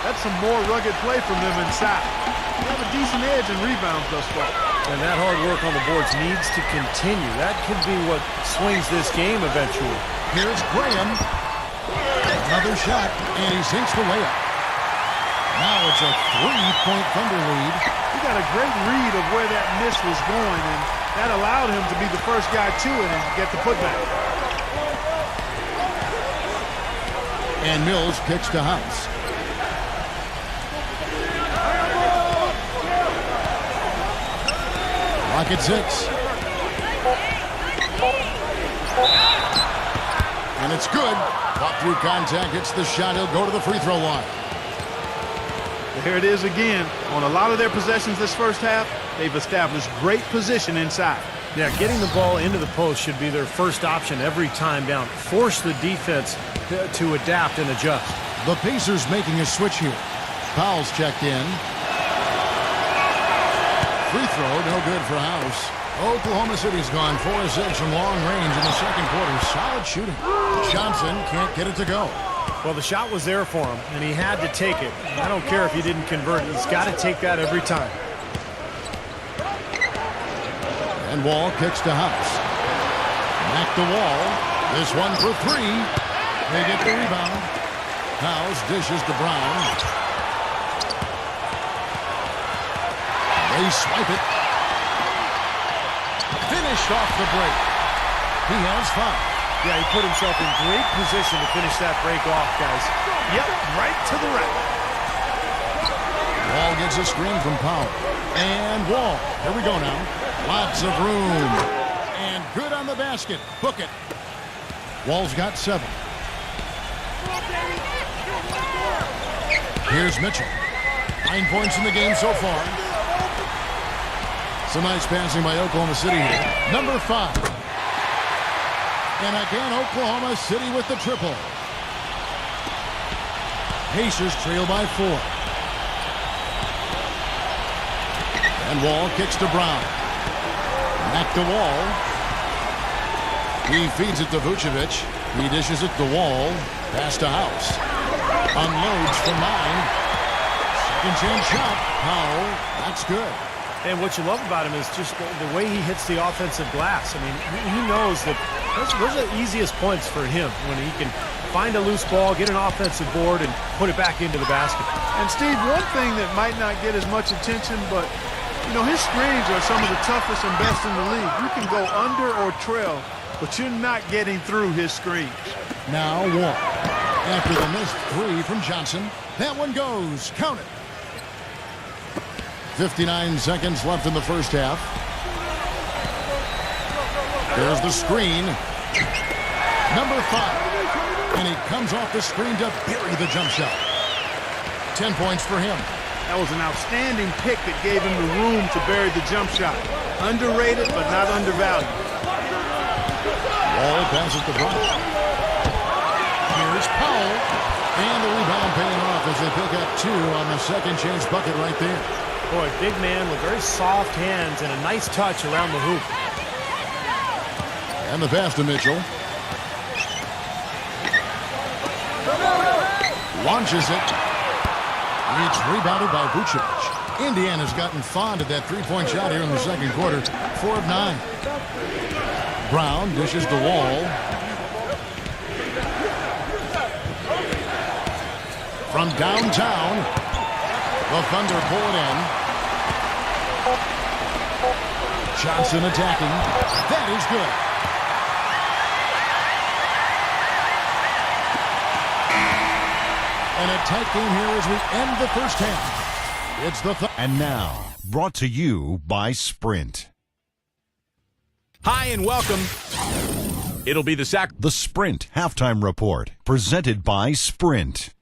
That's some more rugged play from them inside. They have a decent edge in rebounds thus far. And that hard work on the boards needs to continue. That could be what swings this game eventually. Here's Graham. Another shot, and he sinks the layup. Now it's a 3-point Thunder lead. He got a great read of where that miss was going, and that allowed him to be the first guy to it and get the putback. And Mills kicks to House. Clock at 6. And it's good. Caught through contact, hits the shot. He'll go to the free throw line. Here it is again. On a lot of their possessions this first half, they've established great position inside. Yeah, getting the ball into the post should be their first option every time down. Force the defense to adapt and adjust. The Pacers making a switch here. Powell's checked in. Free throw, no good for House. Oklahoma City's gone 4 of 6 from long range in the second quarter. Solid shooting. Johnson can't get it to go. Well, the shot was there for him, and he had to take it. I don't care if he didn't convert it. He's got to take that every time. And Wall kicks to House. Back to Wall. This one for 3. They get the rebound. House dishes to Brown. They swipe it. Finished off the break. He has 5. Yeah, he put himself in great position to finish that break off, guys. Yep, right to the rack. Wall gets a screen from Powell. And Wall. Here we go now. Lots of room. And good on the basket. Book it. Wall's got 7. Here's Mitchell. 9 points in the game so far. Some nice passing by Oklahoma City here. Number 5. And again, Oklahoma City with the triple. Pacers trail by 4. And Wall kicks to Brown. Back to Wall. He feeds it to Vucevic. He dishes it to Wall. Pass to House. Unloads from 9. Second chance shot. Powell. That's good. And what you love about him is just the way he hits the offensive glass. I mean, he knows that those are the easiest points for him when he can find a loose ball, get an offensive board, and put it back into the basket. And, Steve, one thing that might not get as much attention, but, you know, his screens are some of the toughest and best in the league. You can go under or trail, but you're not getting through his screens. Now Wall. After the missed 3 from Johnson, that one goes. Count it. 59 seconds left in the first half. There's the screen. Number 5. And he comes off the screen to bury the jump shot. 10 points for him. That was an outstanding pick that gave him the room to bury the jump shot. Underrated, but not undervalued. Wall passes to Brown. Here's Powell. And the rebound paying off as they pick up 2 on the second chance bucket right there. Boy, big man with very soft hands and a nice touch around the hoop. And the pass to Mitchell. Launches it. It's rebounded by Vucevic. Indiana's gotten fond of that three-point shot here in the second quarter. 4 of 9. Brown dishes the Wall. From downtown, the Thunder pull it in. Johnson attacking. That is good. And a tight game here as we end the first half. It's the And now, brought to you by Sprint. Hi and welcome. It'll be the The Sprint Halftime Report, presented by Sprint.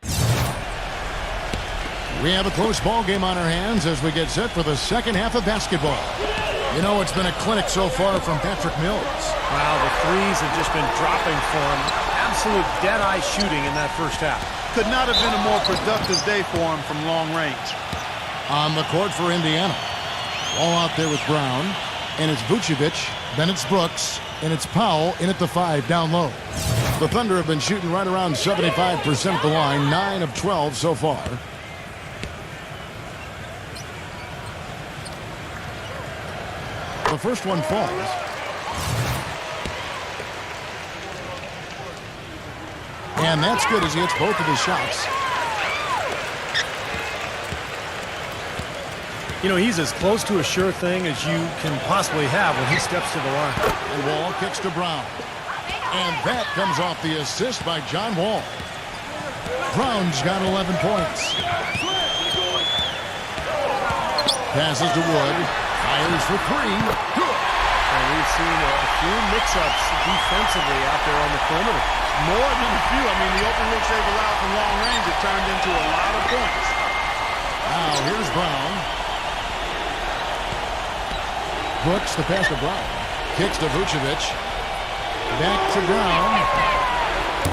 We have a close ball game on our hands as we get set for the second half of basketball. You know, it's been a clinic so far from Patrick Mills. Wow, the threes have just been dropping for him. Absolute dead-eye shooting in that first half. Could not have been a more productive day for him from long range. On the court for Indiana. All out there with Brown. And it's Vucevic, then it's Brooks, and it's Powell in at the 5 down low. The Thunder have been shooting right around 75% at the line, 9 of 12 so far. The first one falls. And that's good as he hits both of his shots. You know, he's as close to a sure thing as you can possibly have when he steps to the line. And Wall kicks to Brown. And that comes off the assist by John Wall. Brown's got 11 points. Passes to Wood. Fires for three. Good. And we've seen a few mix-ups defensively out there on the perimeter. More than a few. I mean, the open looks they've allowed from long range have turned into a lot of points. Now here's Brown. Brooks, the pass to Brown. Kicks to Vucevic. Back to Brown.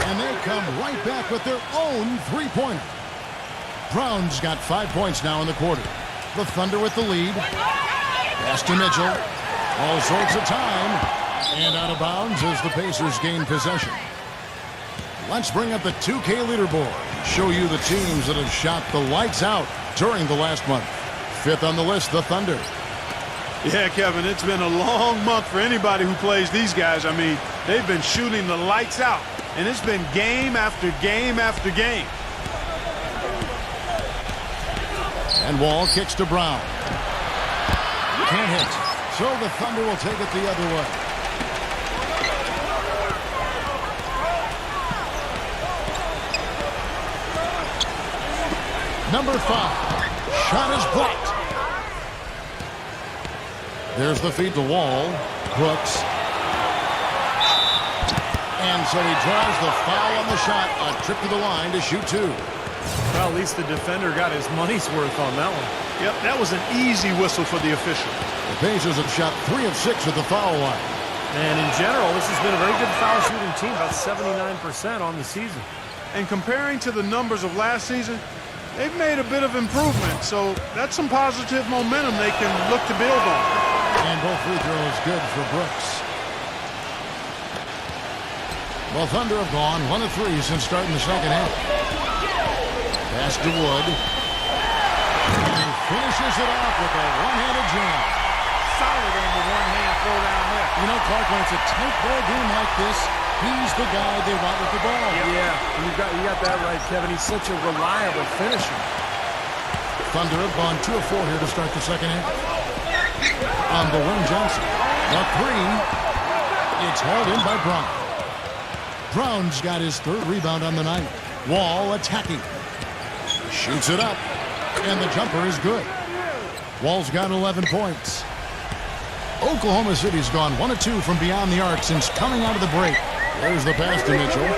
And they come right back with their own three-pointer. Brown's got 5 points now in the quarter. The Thunder with the lead. Pass to Mitchell. All sorts of time. And out of bounds as the Pacers gain possession. Let's bring up the 2K leaderboard. Show you the teams that have shot the lights out during the last month. Fifth on the list, the Thunder. Yeah, Kevin, it's been a long month for anybody who plays these guys. I mean, they've been shooting the lights out. And it's been game after game after game. And Wall kicks to Brown. Can't hit. So the Thunder will take it the other way. Number 5. Shot is blocked. There's the feed to Wall. Brooks. And so he draws the foul on the shot. A trip to the line to shoot 2. Well, at least the defender got his money's worth on that one. Yep, that was an easy whistle for the official. The Pacers have shot 3 of 6 at the foul line. And in general, this has been a very good foul shooting team, about 79% on the season. And comparing to the numbers of last season, they've made a bit of improvement. So that's some positive momentum they can look to build on. And both free throws good for Brooks. Well, Thunder have gone 1 of 3 since starting the second half. Pass to Wood. And he finishes it off with a one-handed jam. Solid on the one-hand throw down there. You know, Clark, when it's a tight ball game like this, he's the guy they want with the ball. Yeah, you got that right, Kevin. He's such a reliable finisher. Thunder have gone 2 of 4 here to start the second half. On the wing, Johnson. The 3. It's hauled in by Brown. Brown's got his 3rd rebound on the night. Wall attacking. Shoots it up. And the jumper is good. Wall's got 11 points. Oklahoma City's gone 1 of 2 from beyond the arc since coming out of the break. There's the pass to Mitchell.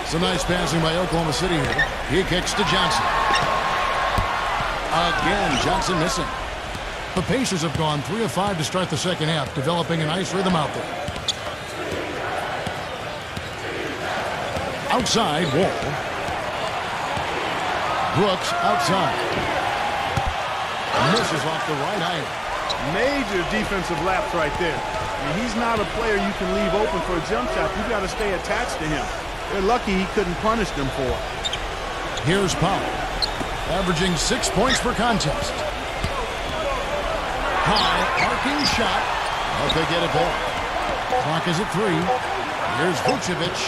Some nice passing by Oklahoma City here. He kicks to Johnson. Again, Johnson missing. The Pacers have gone 3 of 5 to start the second half, developing a nice rhythm out there. Outside, Wall. Brooks outside. Misses off the right iron. Major defensive lapse right there. I mean, he's not a player you can leave open for a jump shot. You've got to stay attached to him. They're lucky he couldn't punish them for it. Here's Powell, averaging 6 points per contest. High, arcing shot. But they get it back. Clock is at 3. Here's Vucevic.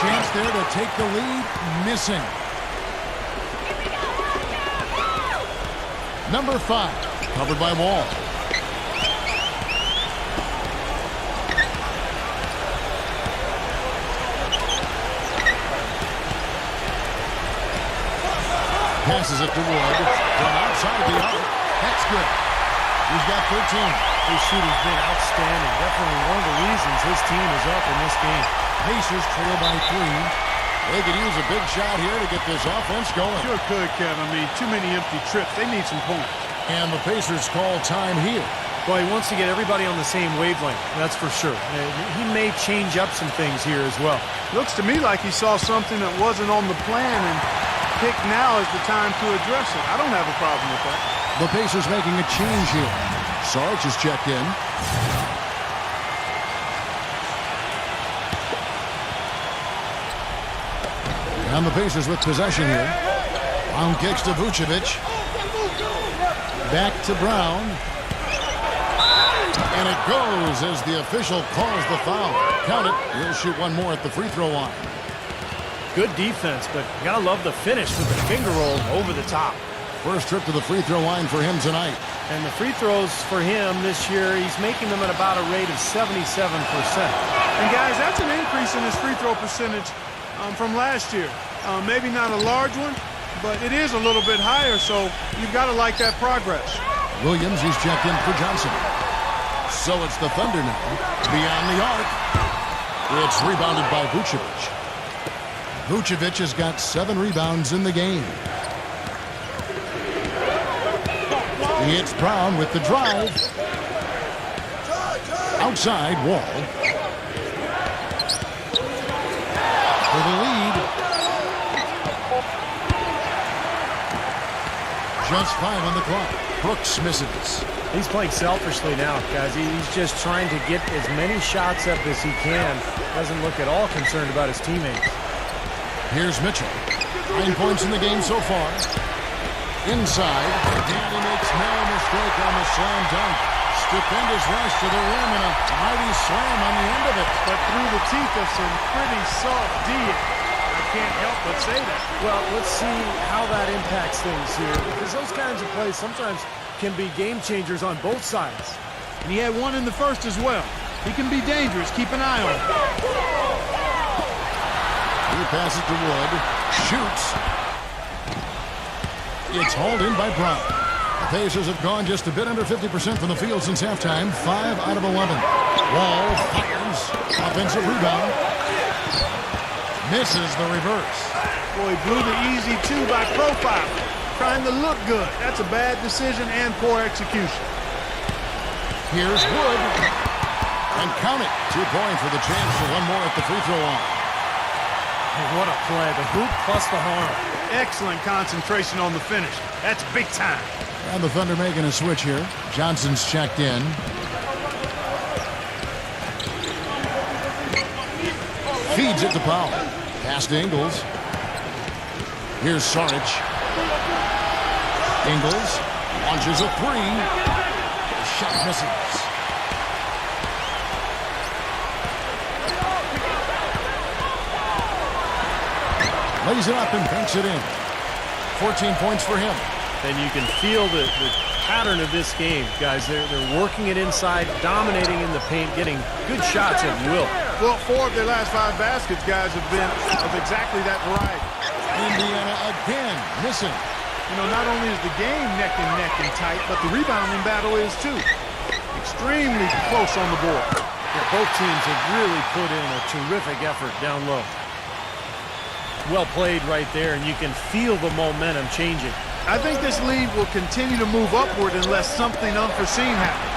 Chance there to take the lead. Missing. Number 5, covered by Wall. Passes it to Wood from outside the arc. That's good. He's got 13. His shooting's been outstanding. Definitely one of the reasons his team is up in this game. Pacers trail by 3. They could use a big shot here to get this offense going. Sure could, Kevin. I mean, too many empty trips. They need some points. And the Pacers call time here. Well, he wants to get everybody on the same wavelength, that's for sure. He may change up some things here as well. Looks to me like he saw something that wasn't on the plan and picked now is the time to address it. I don't have a problem with that. The Pacers making a change here. Sarge is checked in. And the Pacers with possession here. Brown kicks to Vucevic. Back to Brown. And it goes as the official calls the foul. Count it. He'll shoot one more at the free throw line. Good defense, but you gotta love the finish with the finger roll over the top. First trip to the free throw line for him tonight. And the free throws for him this year, he's making them at about a rate of 77%. And guys, that's an increase in his free throw percentage from last year. Maybe not a large one, but it is a little bit higher, so you've got to like that progress. Williams is checked in for Johnson. So it's the Thunder now. Beyond the arc. It's rebounded by Vucevic. Vucevic has got 7 rebounds in the game. It's Brown with the drive. Outside Wall. For the lead. Just 5 on the clock. Brooks misses. He's playing selfishly now, guys. He's just trying to get as many shots up as he can. Doesn't look at all concerned about his teammates. Here's Mitchell. 9 points in the game so far. Inside. And he makes no mistake on the slam dunk. Stupendous rush to the rim and a mighty slam on the end of it. But through the teeth of some pretty soft D. I can't help but say that. Well, let's see how that impacts things here, because those kinds of plays sometimes can be game changers on both sides. And he had one in the first as well. He can be dangerous. Keep an eye on him. He passes to Wood. Shoots. It's hauled in by Brown. The Pacers have gone just a bit under 50% from the field since halftime. 5 out of 11. Wall fires. Offensive rebound. Misses the reverse. Boy, he blew the easy 2 by profile. Trying to look good. That's a bad decision and poor execution. Here's Wood. And count it. 2 points with a chance for one more at the free throw line. What a play. The hoop plus the harm. Excellent concentration on the finish. That's big time. And the Thunder making a switch here. Johnson's checked in. Feeds it to Powell. Pass to Ingles. Here's Saric. Ingles launches a 3. The shot misses. Lays it up and banks it in. 14 points for him. And you can feel the pattern of this game, guys. They're working it inside, dominating in the paint, getting good shots at will. Well, 4 of their last 5 baskets, guys, have been of exactly that variety. Indiana again missing. You know, not only is the game neck and tight, but the rebounding battle is too. Extremely close on the board. Yeah, both teams have really put in a terrific effort down low. Well played right there, and you can feel the momentum changing. I think this lead will continue to move upward unless something unforeseen happens.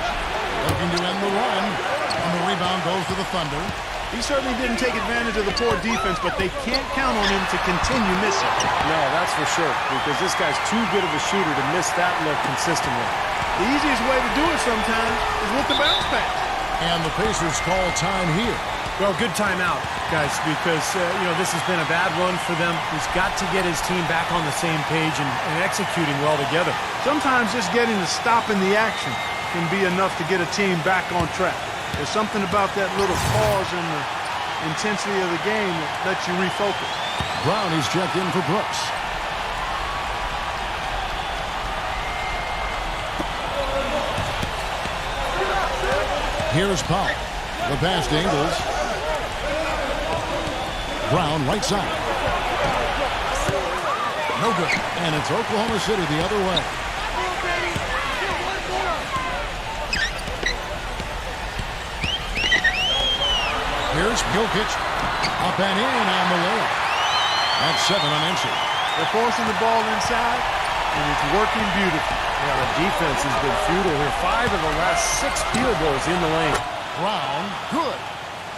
Looking to end the run, and the rebound goes to the Thunder. He certainly didn't take advantage of the poor defense, but they can't count on him to continue missing. No, that's for sure, because this guy's too good of a shooter to miss that look consistently. The easiest way to do it sometimes is with the bounce pass. And the Pacers call time here. Well, good timeout, guys, because, this has been a bad run for them. He's got to get his team back on the same page and executing well together. Sometimes just getting a stop in the action can be enough to get a team back on track. There's something about that little pause in the intensity of the game that lets you refocus. Brown is checked in for Brooks. Here's Powell. The pass to Ingles. Brown right side. No good. And it's Oklahoma City the other way. Here's Jokic. Up and in on the layup. That's 7 unanswered. They're forcing the ball inside, and it's working beautifully. Yeah, the defense has been futile here. 5 of the last 6 field goals in the lane. Brown, good.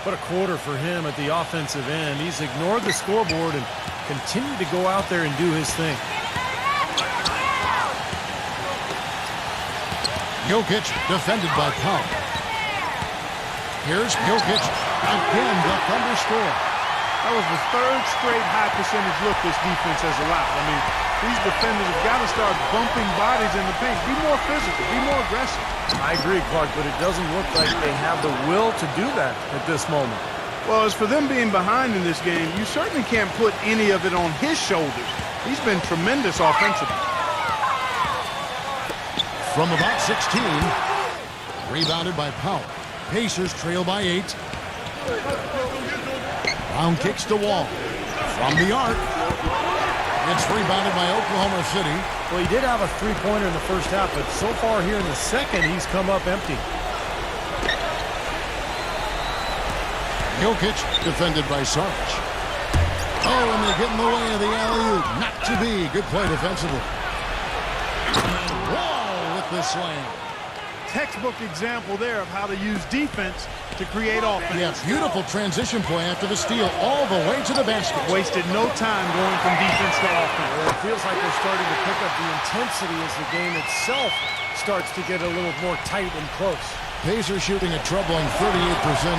What a quarter for him at the offensive end. He's ignored the scoreboard and continued to go out there and do his thing. Jokic defended by Powell. Here's Jokic. Again, the Thunder score. That was the 3rd straight high percentage look this defense has allowed. I mean, these defenders have got to start bumping bodies in the paint. Be more physical. Be more aggressive. I agree, Clark, but it doesn't look like they have the will to do that at this moment. Well, as for them being behind in this game, you certainly can't put any of it on his shoulders. He's been tremendous offensively. From about 16, rebounded by Powell. Pacers trail by 8. Brown kicks to Wall. From the arc. It's rebounded by Oklahoma City. Well, he did have a three-pointer in the first half, but so far here in the second, he's come up empty. Jokic defended by Sarge. Oh, and they get in the way of the alley-oop. Not to be. Good play defensively. And Wall with the slam. Textbook example there of how to use defense to create offense. Yeah, beautiful transition play after the steal all the way to the basket. Wasted no time going from defense to offense. Well, it feels like they're starting to pick up the intensity as the game itself starts to get a little more tight and close. Pacers shooting a troubling 38% in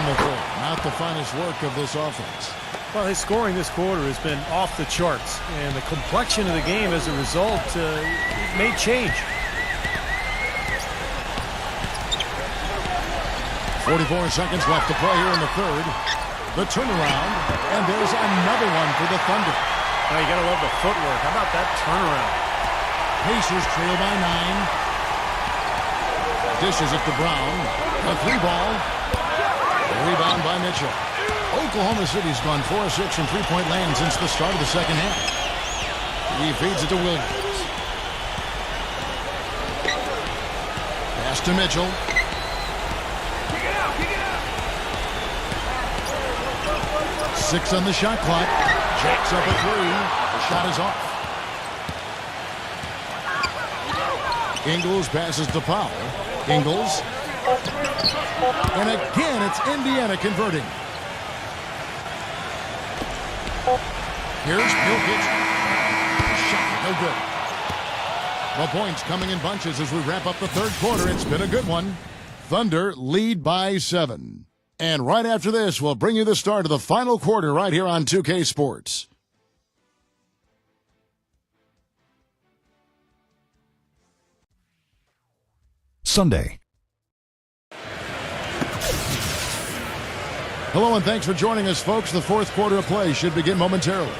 the fourth. Not the finest work of this offense. Well, his scoring this quarter has been off the charts, and the complexion of the game as a result may change. 44 seconds left to play here in the third. The turnaround, and there's another one for the Thunder. Now, you got to love the footwork. How about that turnaround? Pacers trail by 9. Dishes it to Brown. A three ball. Rebound by Mitchell. Oklahoma City's gone 4 of 6 from three-point land since the start of the second half. He feeds it to Williams. Pass to Mitchell. Six on the shot clock. Jacks up a three. The shot is off. Ingles passes to Powell. Ingles. And again, it's Indiana converting. Here's Jokic. Shot, no good. The points coming in bunches as we wrap up the third quarter. It's been a good one. Thunder lead by 7. And right after this, we'll bring you the start of the final quarter right here on 2K Sports. Sunday. Hello and thanks for joining us, folks. The fourth quarter of play should begin momentarily.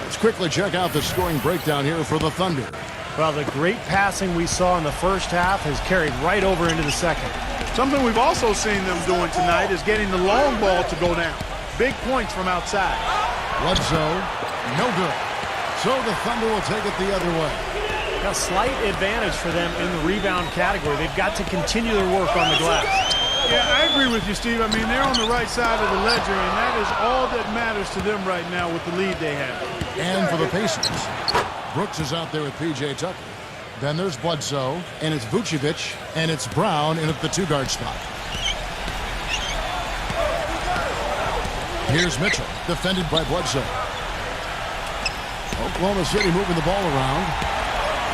Let's quickly check out the scoring breakdown here for the Thunder. Well, the great passing we saw in the first half has carried right over into the second. Something we've also seen them doing tonight is getting the long ball to go down. Big points from outside. Bledsoe, no good. So the Thunder will take it the other way. A slight advantage for them in the rebound category. They've got to continue their work on the glass. Yeah, I agree with you, Steve. I mean, they're on the right side of the ledger, and that is all that matters to them right now with the lead they have. And for the Pacers, Brooks is out there with P.J. Tucker. Then there's Bledsoe, and it's Vucevic, and it's Brown in at the two-guard spot. Here's Mitchell, defended by Bledsoe. Oklahoma City moving the ball around.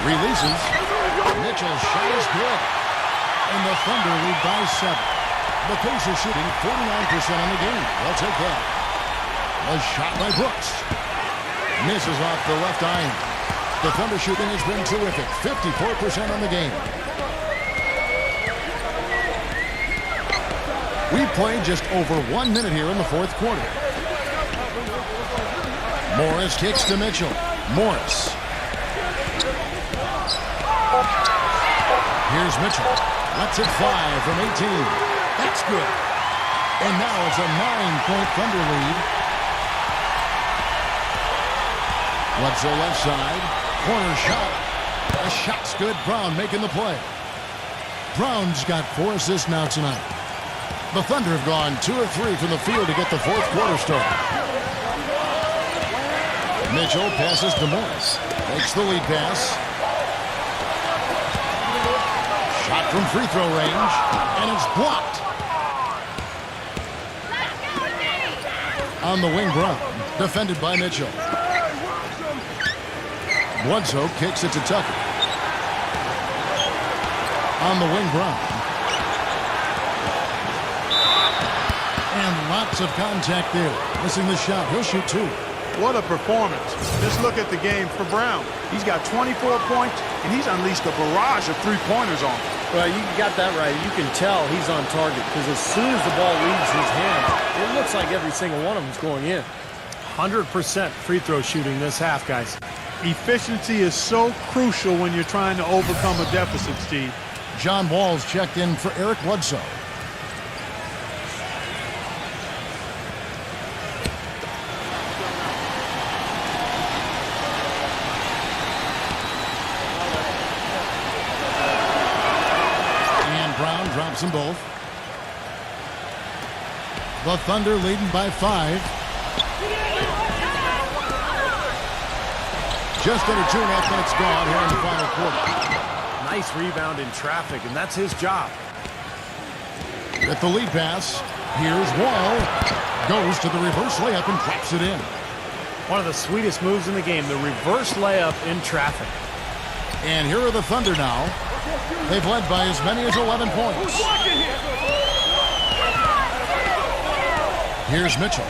Releases. Mitchell's shot is good. And the Thunder lead by 7. The Pacers shooting 49% on the game. They'll take that. A shot by Brooks. Misses off the left iron. The Thunder shooting has been terrific. 54% on the game. We played just over 1 minute here in the fourth quarter. Morris kicks to Mitchell. Morris. Here's Mitchell. Lets it fly from 18. That's good. And now it's a 9-point Thunder lead. Bledsoe left side. Corner shot. The shot's good. Brown making the play. Brown's got 4 assists now tonight. The Thunder have gone 2 of 3 from the field to get the fourth quarter started. Mitchell passes to Morris. Takes the lead pass. Shot from free throw range. And it's blocked. On the wing, Brown. Defended by Mitchell. Bledsoe kicks it to Tucker. On the wing, Brown. And lots of contact there. Missing the shot. He'll shoot 2. What a performance. Just look at the game for Brown. He's got 24 points, and he's unleashed a barrage of three-pointers on him. Well, you got that right. You can tell he's on target because as soon as the ball leaves his hand, it looks like every single one of them is going in. 100% free throw shooting this half, guys. Efficiency is so crucial when you're trying to overcome a deficit, Steve. John Wall's checked in for Eric Bledsoe. gets them both. The Thunder leading by 5. Just under 2.5 minutes gone here in the final quarter. Nice rebound in traffic, and that's his job. With the lead pass, here's Wall. Goes to the reverse layup and drops it in. One of the sweetest moves in the game, the reverse layup in traffic. And here are the Thunder now. They've led by as many as 11 points. Here's Mitchell.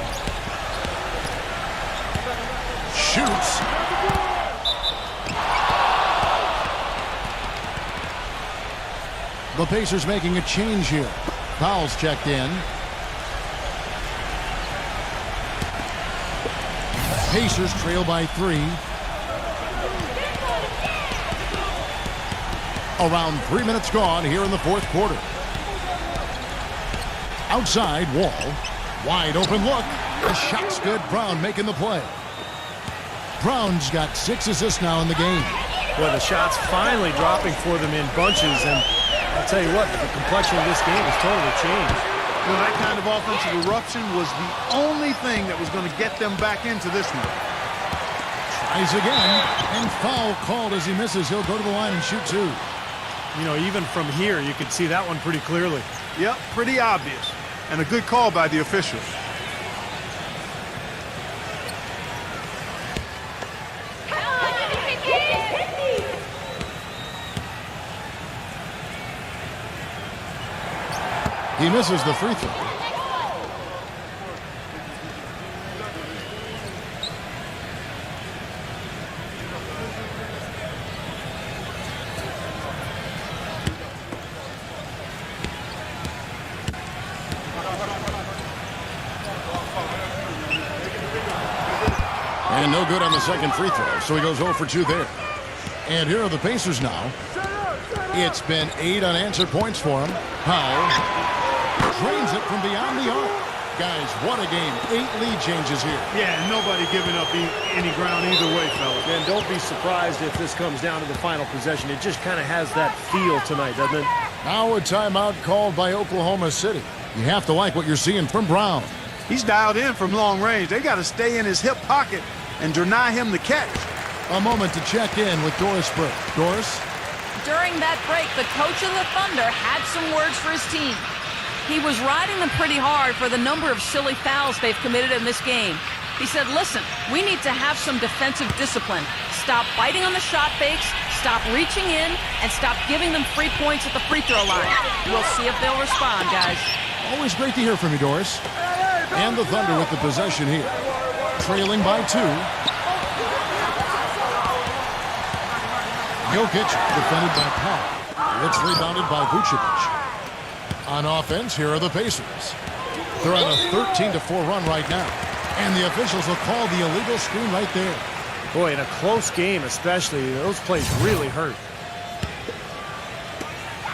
Shoots. The Pacers making a change here. Fouls checked in. Pacers trail by 3. Around 3 minutes gone here in the fourth quarter. Outside, Wall. Wide open look. The shot's good. Brown making the play. Brown's got 6 assists now in the game. Well, the shots finally dropping for them in bunches, and I'll tell you what, the complexion of this game has totally changed. Well, that kind of offensive eruption was the only thing that was going to get them back into this one. Tries again, and foul called as he misses. He'll go to the line and shoot 2. You know, even from here, you could see that one pretty clearly. Yep, pretty obvious. And a good call by the official. He misses the free throw. And no good on the second free throw, so he goes 0 for 2 there. And here are the Pacers now. It's been 8 unanswered points for him. Powell drains it from beyond the arc. Guys, what a game. 8 lead changes here. Yeah, nobody giving up any ground either way, fellas. And don't be surprised if this comes down to the final possession. It just kind of has that feel tonight, doesn't it? Now a timeout called by Oklahoma City. You have to like what you're seeing from Brown. He's dialed in from long range. They got to stay in his hip pocket and deny him the catch. A moment to check in with Doris Burke. Doris? During that break, the coach of the Thunder had some words for his team. He was riding them pretty hard for the number of silly fouls they've committed in this game. He said, listen, we need to have some defensive discipline. Stop biting on the shot fakes, stop reaching in, and stop giving them free points at the free throw line. We'll see if they'll respond, guys. Always great to hear from you, Doris. And the Thunder with the possession here. Trailing by 2. Jokic defended by Powell. It's rebounded by Vucevic. On offense, here are the Pacers. They're on a 13-4 run right now. And the officials will call the illegal screen right there. Boy, in a close game especially, those plays really hurt.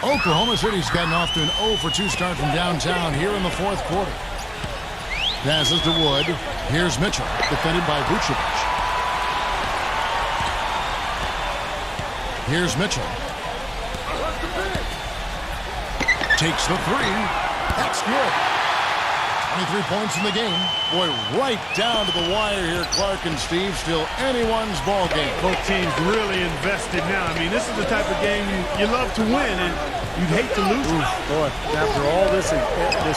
Oklahoma City's gotten off to an 0 for 2 start from downtown here in the fourth quarter. Passes to Wood. Here's Mitchell, defended by Vucevic. Here's Mitchell. Takes the 3. That's good. 23 points in the game. Boy, right down to the wire here, Clark and Steve. Still anyone's ball game. Both teams really invested now. I mean, this is the type of game you love to win, and you'd hate to lose it. Boy, after all this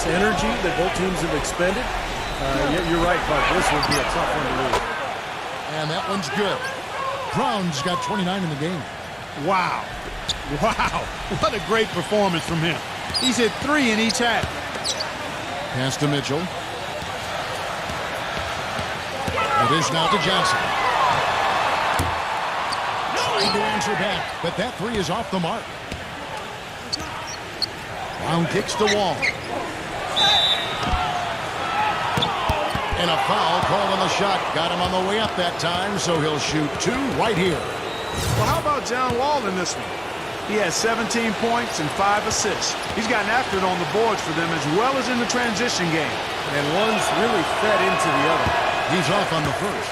energy that both teams have expended, you're right, Clark. This would be a tough one to lose. And that one's good. Brown's got 29 in the game. Wow. Wow. What a great performance from him. He's hit 3 in each half. Pass to Mitchell. It is now to Johnson. Trying to answer back, but that 3 is off the mark. Brown kicks the wall. And a foul called on the shot. Got him on the way up that time, so he'll shoot 2 right here. Well, how about John Wall in this one? He has 17 points and 5 assists. He's gotten after it on the boards for them as well as in the transition game. And one's really fed into the other. He's off on the first.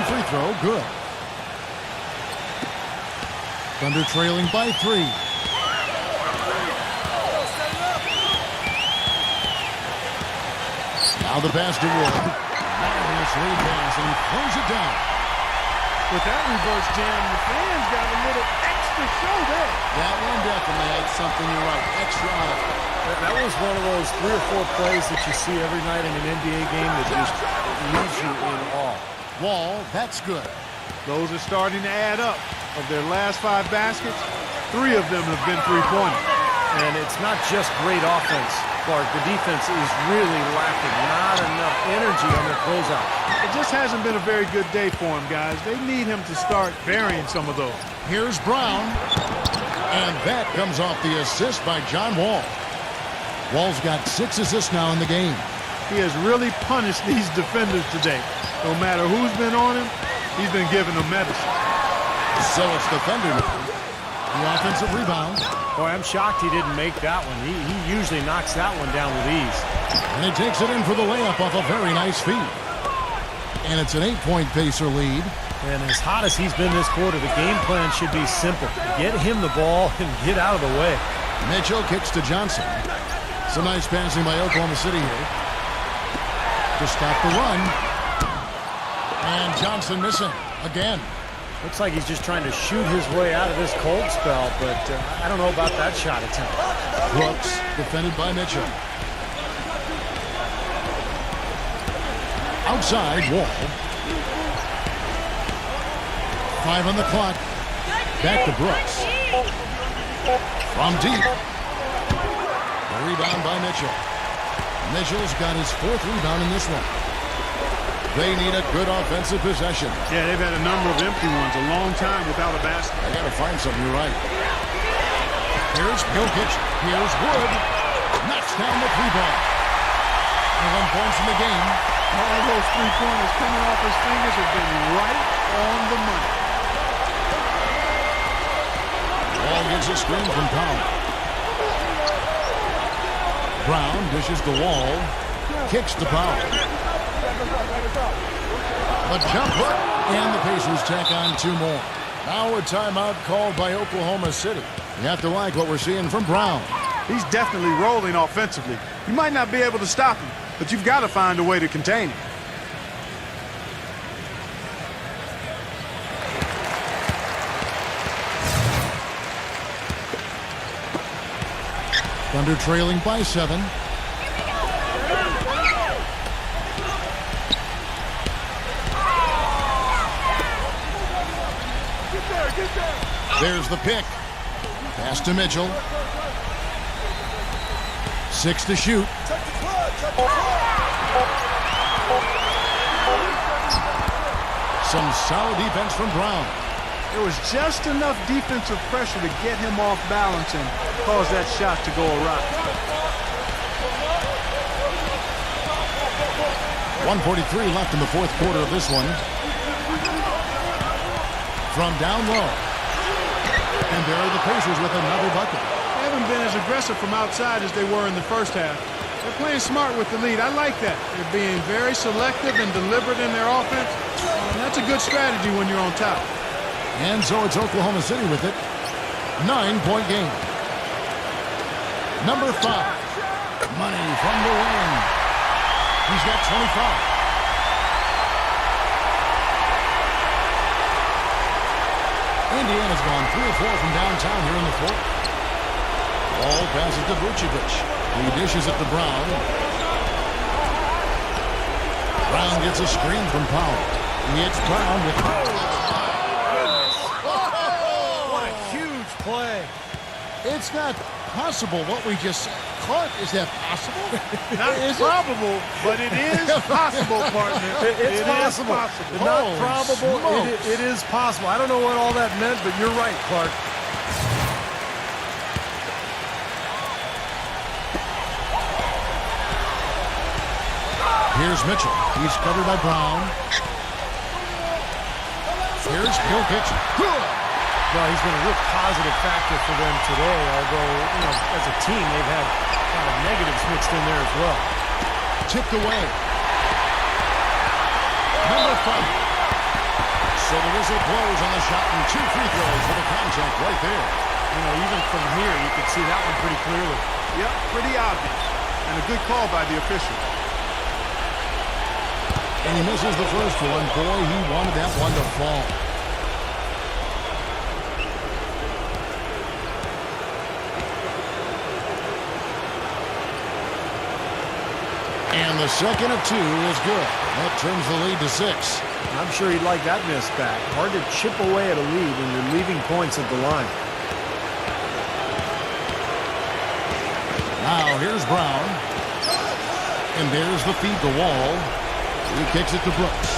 free throw, good. Thunder trailing by 3. Now the pass to Wood. Nice lead pass, and he throws it down. With that reverse jam, the fans got a little extra show there. That one definitely had something, you're right, extra on it. That was one of those 3 or 4 plays that you see every night in an NBA game that just leaves you in awe. Wall, that's good. Those are starting to add up. Of their last 5 baskets, 3 of them have been three-pointers. And it's not just great offense, Clark. The defense is really lacking. Not enough energy on their closeout. It just hasn't been a very good day for him, guys. They need him to start varying some of those. Here's Brown. And that comes off the assist by John Wall. Wall's got 6 assists now in the game. He has really punished these defenders today. No matter who's been on him, he's been giving them medicine. So it's the Thunder now. The offensive rebound. Boy, I'm shocked he didn't make that one. He usually knocks that one down with ease. And he takes it in for the layup off a very nice feed. And it's an 8-point Pacer lead. And as hot as he's been this quarter, the game plan should be simple. Get him the ball and get out of the way. Mitchell kicks to Johnson. Some nice passing by Oklahoma City here to stop the run. And Johnson missing again. Looks like he's just trying to shoot his way out of this cold spell, but I don't know about that shot attempt. Brooks defended by Mitchell. Outside, Wall. 5 on the clock. Back to Brooks. From deep. A rebound by Mitchell. Mitchell's got his 4th rebound in this one. They need a good offensive possession. Yeah, they've had a number of empty ones, a long time without a basket. I got to find something, you're right. Here's Jokic. Here's Wood. Knocks down the 3-ball. 11 points in the game. All those 3-pointers coming off his fingers have been right on the money. Ball gets a screen from Powell. Brown dishes the Wall. Kicks to Powell. A jump hook, and the Pacers tack on 2 more. Now a timeout called by Oklahoma City. You have to like what we're seeing from Brown. He's definitely rolling offensively. You might not be able to stop him, but you've got to find a way to contain him. Thunder trailing by 7. There's the pick. Pass to Mitchell. 6 to shoot. Some solid defense from Brown. There was just enough defensive pressure to get him off balance and cause that shot to go awry. 1:43 left in the 4th quarter of this one. From down low. And there are the Pacers with another bucket. They haven't been as aggressive from outside as they were in the first half. They're playing smart with the lead. I like that. They're being very selective and deliberate in their offense. And that's a good strategy when you're on top. And so it's Oklahoma City with it. 9-point game. Number 5. Money from the wing. He's got 25. Indiana's gone 3 or 4 from downtown here in the 4th. Ball passes to Vucevic. He dishes it to Brown. Brown gets a screen from Powell. He hits Brown with... What a huge play. It's not possible what we just caught. Is that possible? Not probable, but it is possible, partner. It's possible. Not Holy probable. It is possible. I don't know what all that meant, but you're right, Clark. Here's Mitchell. He's covered by Brown. Here's Jokic. Good. Well, he's been a real positive factor for them today, although, as a team, they've had kind of negatives mixed in there as well. Tipped away. Number 5. So the whistle blows on the shot and 2 free throws for the contact right there. You know, even from here, you can see that one pretty clearly. Yep, pretty obvious. And a good call by the official. And he misses the first one. Boy, he wanted that one to fall. And the second of 2 is good. That turns the lead to 6. I'm sure he'd like that miss back. Hard to chip away at a lead when you're leaving points at the line. Now here's Brown. And there's the feed to Wall. He kicks it to Brooks.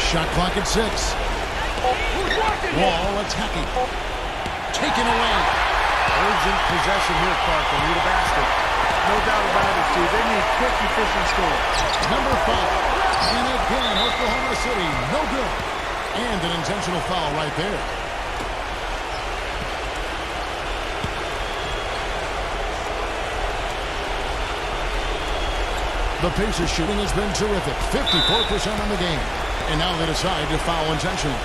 Shot clock at 6. Wall attacking. Taken away. Urgent possession here, Clark. They need a basket. No doubt about it, Steve. They need quick, efficient scoring. Number 5. And again, Oklahoma City, no good. And an intentional foul right there. The Pacers shooting has been terrific. 54% on the game. And now they decide to foul intentionally.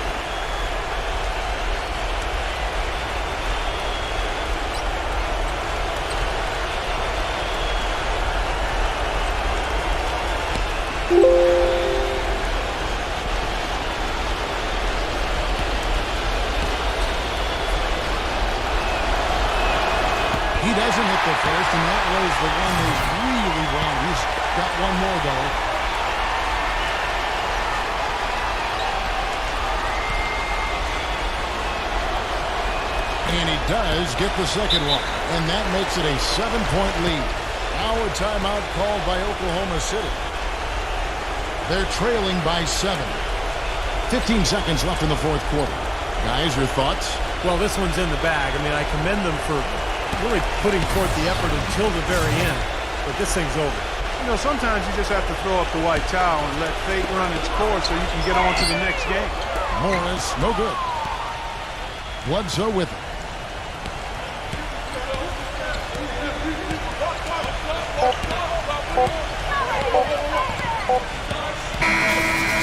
He doesn't hit the first, and that was the one they really wanted. He's got one more, though. And he does get the second one, and that makes it a 7-point lead. Now a timeout called by Oklahoma City. They're trailing by 7. 15 seconds left in the fourth quarter. Guys, your thoughts? Well, this one's in the bag. I mean, I commend them for really putting forth the effort until the very end. But this thing's over. You know, sometimes you just have to throw up the white towel and let fate run its course so you can get on to the next game. Morris, no good. Bledsoe with it.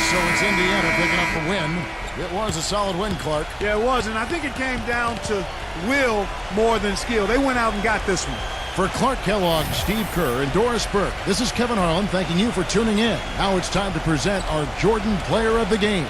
So it's Indiana picking up the win. It was a solid win, Clark. Yeah, it was, and I think it came down to will more than skill. They went out and got this one. For Clark Kellogg, Steve Kerr, and Doris Burke, this is Kevin Harlan thanking you for tuning in. Now it's time to present our Jordan Player of the Game.